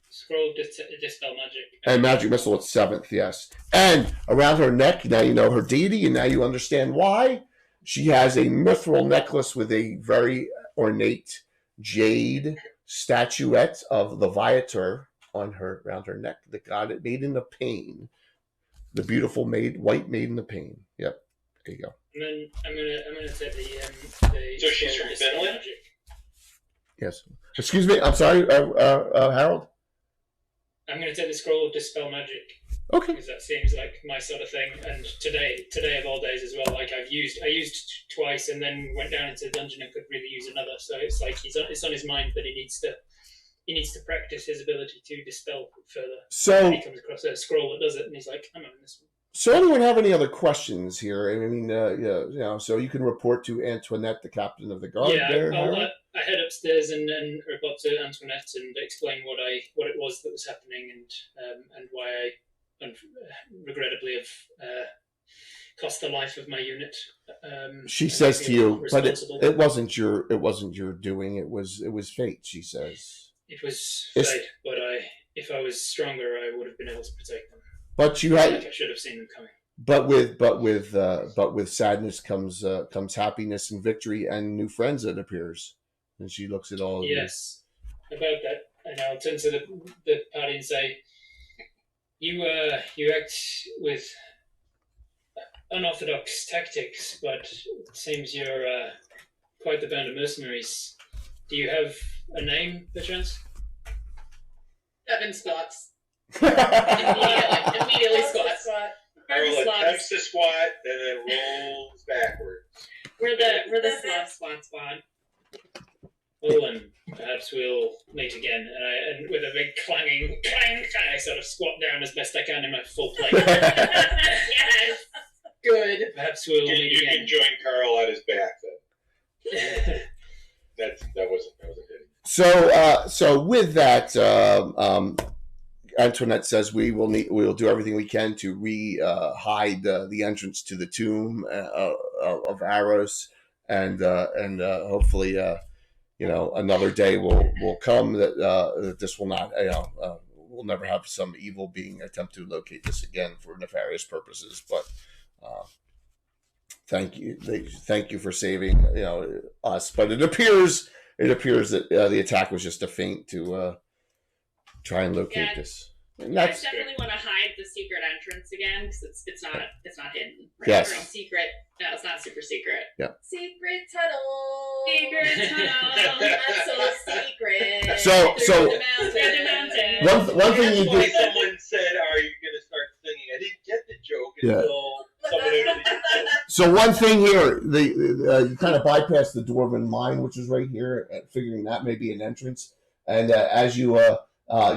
Scroll dispel magic. And magic missile at 7th, yes. And around her neck, now you know her deity, and now you understand why. She has a mithril necklace with a very ornate jade statuette of the Viator around her neck, the god maiden of pain, the beautiful white maiden of pain. Yep, there you go. And then I'm gonna take the So she's from Finland? magic. Yes. Excuse me. I'm sorry, Harold. I'm gonna take the scroll of dispel magic. Okay. Because that seems like my sort of thing. And today of all days as well, like I used twice and then went down into the dungeon and could really use another. So it's like it's on his mind that he needs to practice his ability to dispel further. So and he comes across a scroll that does it, and he's like, I'm on this one. So anyone have any other questions here? I mean, so you can report to Antoinette, the captain of the guard. Yeah, there. I head upstairs and report to Antoinette and explain what it was that was happening and why I regrettably have cost the life of my unit. She says to you, but it wasn't your doing. It was fate. She says it was fate, but if I was stronger, I would have been able to protect them. But you had. I should have seen them coming. But with sadness comes happiness and victory and new friends. It appears, and she looks at all of yes, about that, and I'll turn to the party and say, "You act with unorthodox tactics, but it seems you're quite the band of mercenaries. Do you have a name, perchance? Evan squats. Immediately squats. Harold attempts to squat and then rolls backwards. We're the Slav squad. Well, and perhaps we'll meet again. And with a big clanging clang, I sort of squat down as best I can in my full plate. Yes. Good. Perhaps we'll meet You again. can join Carl on his back then. That wasn't hitting. So with that, Antoinette says we'll do everything we can to hide the entrance to the tomb of Arrows, and hopefully another day will come that this will not we'll never have some evil being attempt to locate this again for nefarious purposes. But thank you for saving us. But it appears that the attack was just a feint to try and locate this. And I definitely want to hide the secret entrance again because it's not hidden. Right? Yes. Or secret. No, it's not super secret. Secret tunnel. Secret tunnel. Not so secret. So Through the mountain. one thing you That's why do. someone said, "Are you going to start singing?" I didn't get the joke until someone introduced it. So one thing here, you kind of bypass the dwarven mine, which is right here, figuring that may be an entrance. And as you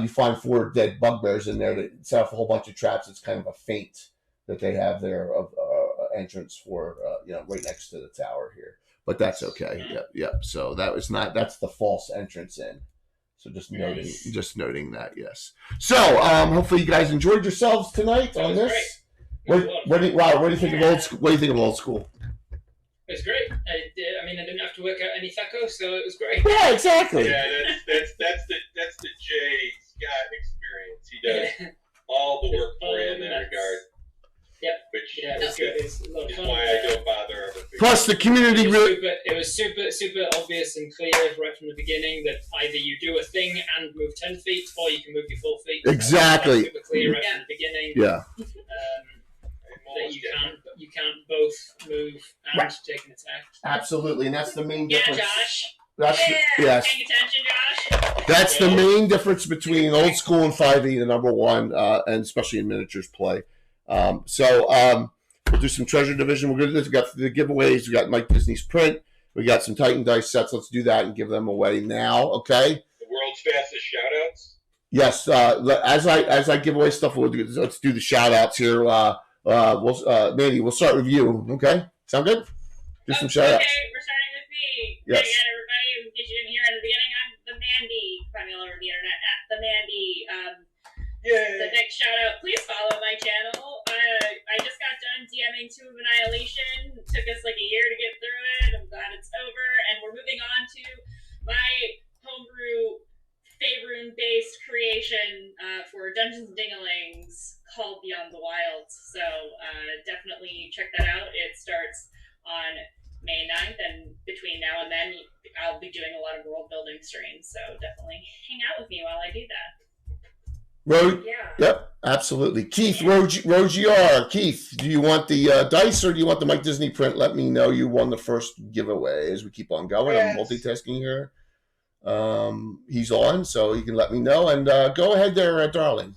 find 4 dead bugbears in there that set off a whole bunch of traps. It's kind of a feint that they have there of entrance for right next to the tower here. But that's okay. Yep. So that's the false entrance in. So just noting that, yes. So hopefully you guys enjoyed yourselves tonight on this. What do you think of old school? What do you think of old school? It was great. I didn't have to work out any thaco, so it was great. Yeah, exactly. Yeah, that's the Jay Scott experience. He does all the work for you in that regard. Yep. Which Yeah, it was good. It was a lot of is fun. why I don't bother other people. Plus, the community really. It was super obvious and clear right from the beginning that either you do a thing and move 10 feet, or you can move your 4 feet. Exactly. Super clear right from the beginning. Yeah. That you can't both move and take an attack. Absolutely, and that's the main Yeah, difference. Josh. Yes. Paying attention, Josh. That's the main difference between old school and 5e, the number one, and especially in miniatures play. We'll do some treasure division. We're going to do. We got the giveaways. We got Mike Disney's print. We got some Titan dice sets. Let's do that and give them away now. Okay. The world's fastest shoutouts. Yes. As I give away stuff, let's do the shout outs here. Mandy, we'll start with you. Okay. Sound good? Do some shout outs. Okay, we're starting with me. Yes. Again, everybody, in case you didn't hear at the beginning, I'm the Mandy. Find me all over the internet at the Mandy. The next shout out, please follow my channel. I just got done DMing Tomb of Annihilation. It took us like a year to get through it. I'm glad it's over. And we're moving on to my homebrew Faerun-based creation for Dungeons and Dinglings called Beyond the Wilds. So definitely check that out. It starts on May 9th, and between now and then, I'll be doing a lot of world building streams. So definitely hang out with me while I do that. Yep, absolutely. Keith, Rogier. Keith, do you want the dice or do you want the Mike Disney print? Let me know you won the first giveaway as we keep on going. Yes. I'm multitasking here. He's on, so you can let me know. And go ahead there, darling.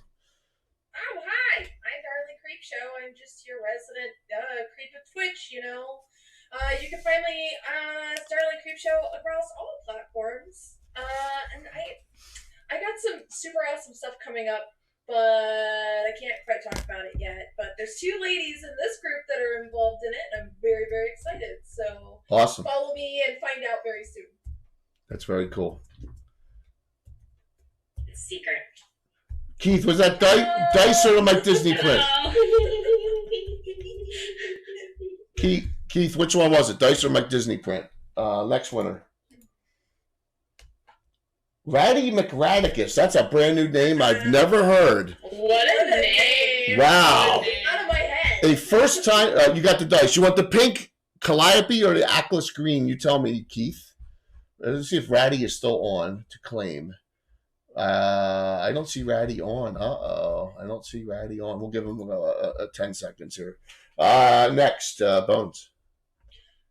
Oh, hi. I'm Darling Creepshow. I'm just your resident creep of Twitch, You can find me Darling Creepshow across all platforms. And I got some super awesome stuff coming up, but I can't quite talk about it yet. But there's 2 ladies in this group that are involved in it, and I'm very, very excited. So Awesome. follow me and find out very soon. That's very cool. It's secret. Keith, was that dice or the Mike Disney print? Keith, which one was it? Dice or Mike Disney print? Next winner. Ratty McRadicus. That's a brand new name I've never heard. What a name! Wow. Out of my head. A first time. You got the dice. You want the pink calliope or the Atlas green? You tell me, Keith. Let's see if Ratty is still on to claim. I don't see Ratty on. I don't see Ratty on. We'll give him 10 seconds here. Next, Bones.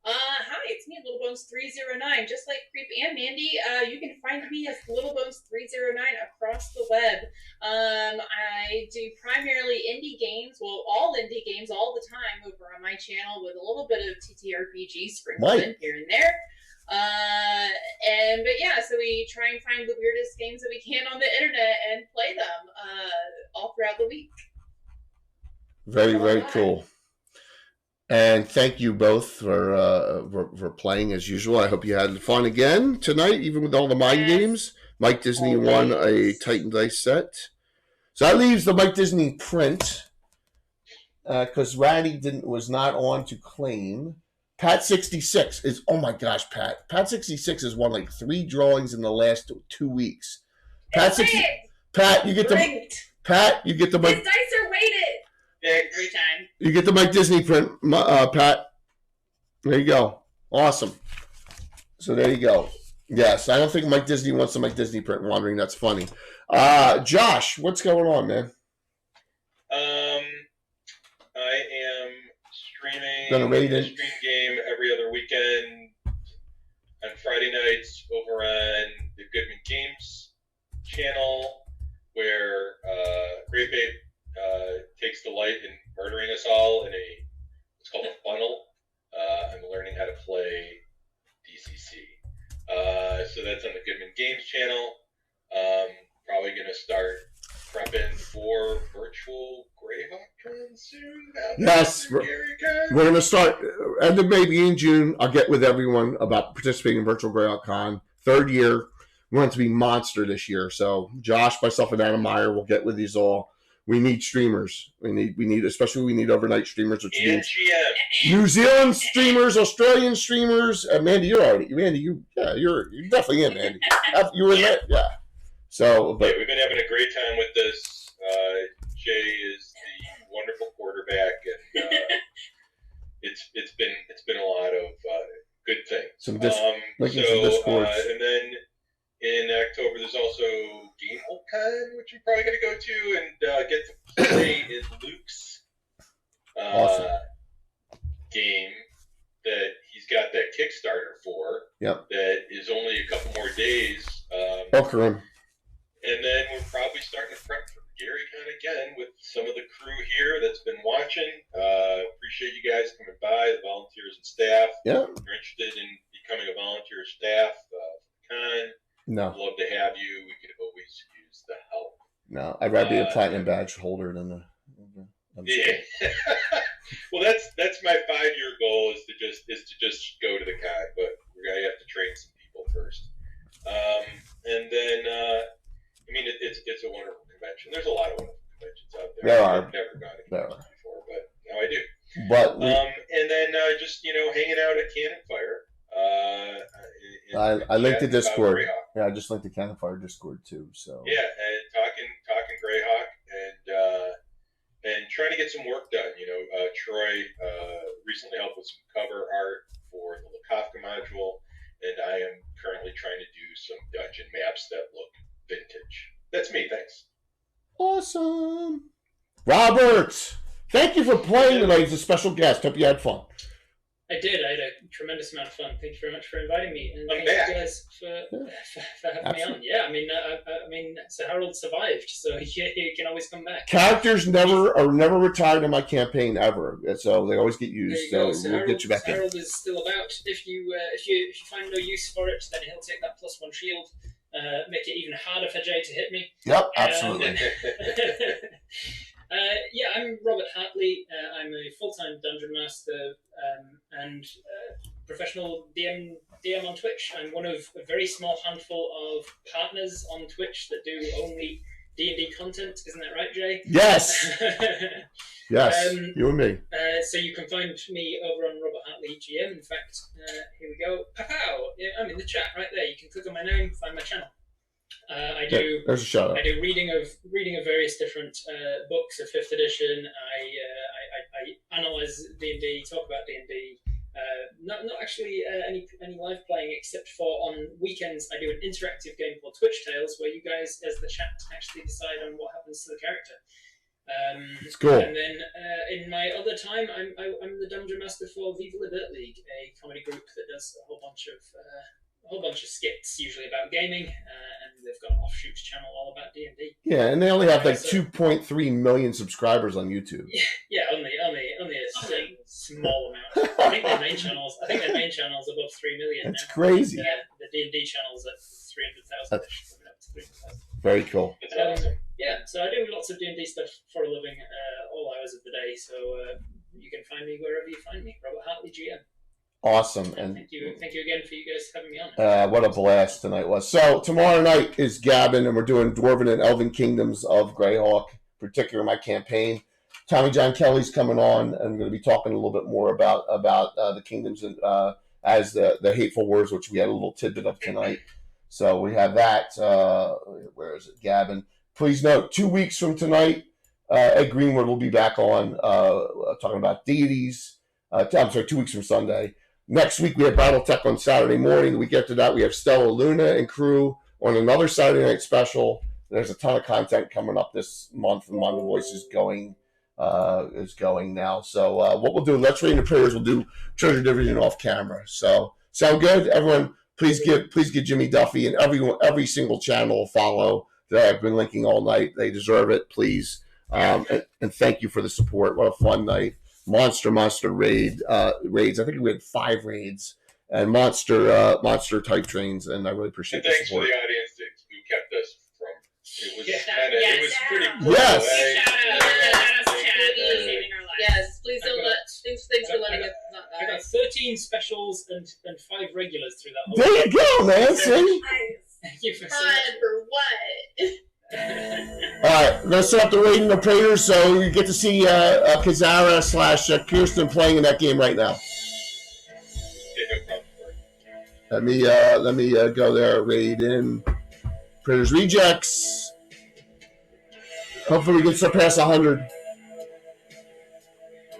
Hi, it's me, Little Bones 309. Just like Creep and Mandy, you can find me as Little Bones 309 across the web. I do primarily indie games, well, all indie games all the time over on my channel with a little bit of TTRPG sprinkled in here and there. But yeah, so we try and find the weirdest games that we can on the internet and play them all throughout the week. Very, very cool. And thank you both for playing as usual. I hope you had fun again tonight, even with all the mind games. Mike Disney won a Titan Dice set. So that leaves the Mike Disney print because Ratty was not on to claim. Pat 66 is, oh my gosh, Pat 66 has won like 3 drawings in the last 2 weeks. Pat you get the Pat, you get the Mike. His dice are weighted. Every time. You get the Mike Disney print, Pat. There you go. Awesome. So there you go. Yes, I don't think Mike Disney wants the Mike Disney print. Wandering, that's funny. Josh, what's going on, man? I am streaming Gonna raid it. stream game every other weekend on Friday nights over on the Goodman Games channel, where Great Babe takes delight in murdering us all in what's called a funnel. I'm learning how to play DCC. So that's on the Goodman Games channel. Probably going to start prepping for virtual Greyhawk Con soon. Yes, we're going to start end of maybe in June. I'll get with everyone about participating in virtual Greyhawk Con. 3rd year. We want it to be monster this year. So Josh, myself, and Adam Meyer will get with these all. We need streamers. We need overnight streamers, which means New Zealand streamers, Australian streamers. Mandy, you're definitely in, Mandy. You were there, yeah. So, but we've been having a great time with this. Jay is the wonderful quarterback, and it's been a lot of good things. Some Discord. And then in October, there's also GameCon, which I'm probably going to go to and get to play in Luke's game that he's got that Kickstarter for. Yep. That is only a couple more days. Welcome. And then we're probably starting to prep for GaryCon again with some of the crew here that's been watching. Appreciate you guys coming by, the volunteers and staff. Yeah. If you're interested in becoming a volunteer staff for the con, no. I'd love to have you. We could always use the help. No, I'd rather be a platinum badge holder than a. Yeah. Well, that's my 5-year goal is to just go to the con, but we're gonna have to train some people first. And then it's a wonderful convention. There's a lot of wonderful conventions out there. There are. I've never gone to conventions before, but now I do. But and then just hanging out at Cannon Fire. I linked the Discord. Yeah, I just linked the Cannon Fire Discord too. So yeah, and talking Greyhawk and trying to get some work done. Troy recently helped with some cover art for the Lakofka module, and I am currently trying to do some dungeon maps that look vintage. That's me. Thanks. Awesome, Robert. Thank you for playing tonight as a special guest. Hope you had fun. I did. I had a tremendous amount of fun. Thank you very much for inviting me, and thank you guys for having me on. Yeah, I mean, so Harold survived, so you can always come back. Characters are never retired in my campaign ever, so they always get used. So we'll get you back in. Harold is still about. If you find no use for it, then he'll take that +1 shield, make it even harder for Jay to hit me. Yep, absolutely. Yeah, I'm Robert Hartley. I'm a full-time dungeon master and professional DM on Twitch. I'm one of a very small handful of partners on Twitch that do only D&D content. Isn't that right, Jay? Yes. Yes, you and me. So you can find me over on Robert Hartley GM. In fact, here we go. Pow! Yeah, I'm in the chat right there. You can click on my name, find my channel. There's a shout out. I do reading of various different books of 5th edition. I analyze D&D, talk about D&D. Not actually any live playing, except for on weekends I do an interactive game called Twitch Tales, where you guys, as the chat, actually decide on what happens to the character. It's cool. And then in my other time, I'm the dungeon master for Viva la Dirt League, a comedy group that does a whole bunch of skits, usually about gaming, and they've got an offshoots channel all about D&D. Yeah, and they only have like 2.3 million subscribers on YouTube. Yeah, only a small amount. I think their main channel's above 3 million. That's now. crazy. The D&D channel's at 300,000. Coming up to 300,000. Very cool. It's awesome. Yeah, so I do lots of D&D stuff for a living, all hours of the day. So you can find me wherever you find me. Robert Hartley, GM. Awesome. And thank you again for you guys having me on. what a blast tonight was. So tomorrow night is Gavin, and we're doing Dwarven and Elven Kingdoms of Greyhawk, particularly my campaign. Tommy John Kelly's coming on, and I'm going to be talking a little bit more about the kingdoms and as the Hateful Words, which we had a little tidbit of tonight. So we have that. Where is it, Gavin? Please note, 2 weeks from tonight, Ed Greenwood will be back on talking about deities. I'm sorry, 2 weeks from Sunday. Next week, we have Battletech on Saturday morning. The week after that, we have Stella Luna and crew on another Saturday night special. There's a ton of content coming up this month. And Mondo Voice is going now. So what we'll do, Let's Read the Prayers. We'll do Treasure Division off camera. So sound good, everyone? Please give Jimmy Duffy and every single channel a follow that I've been linking all night. They deserve it, please. And thank you for the support. What a fun night. Monster raids. I think we had 5 raids and monster type trains, and I really appreciate the thanks support. for the audience who kept us from. It was Yes. it was pretty cool. Yes. Shout out to Chad, saving our lives. Yes, please don't let. Thanks for letting us not I die. got 13 specials and 5 regulars through that whole. There you go, man. See? Nice. Thank you for Fun for what? All right, we're going to set up the raiding of Praetors, so you get to see Kazara / Kirsten playing in that game right now. Yeah, no problem. Let me go there. Raid in Praetors Rejects. Hopefully we can surpass 100.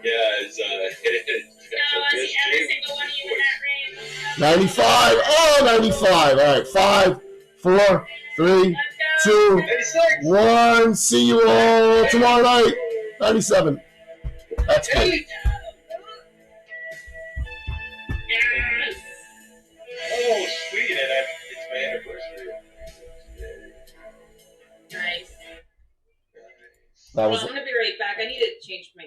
Yeah, it's No, I see every single one of you in that ring. 95. Oh, 95. All right, 5, 4, 3, 2, 1. See you all tomorrow night. 97. That's good. Yes. Oh, sweet, and it's my anniversary. Nice. That was I'm gonna be right back. I need to change my.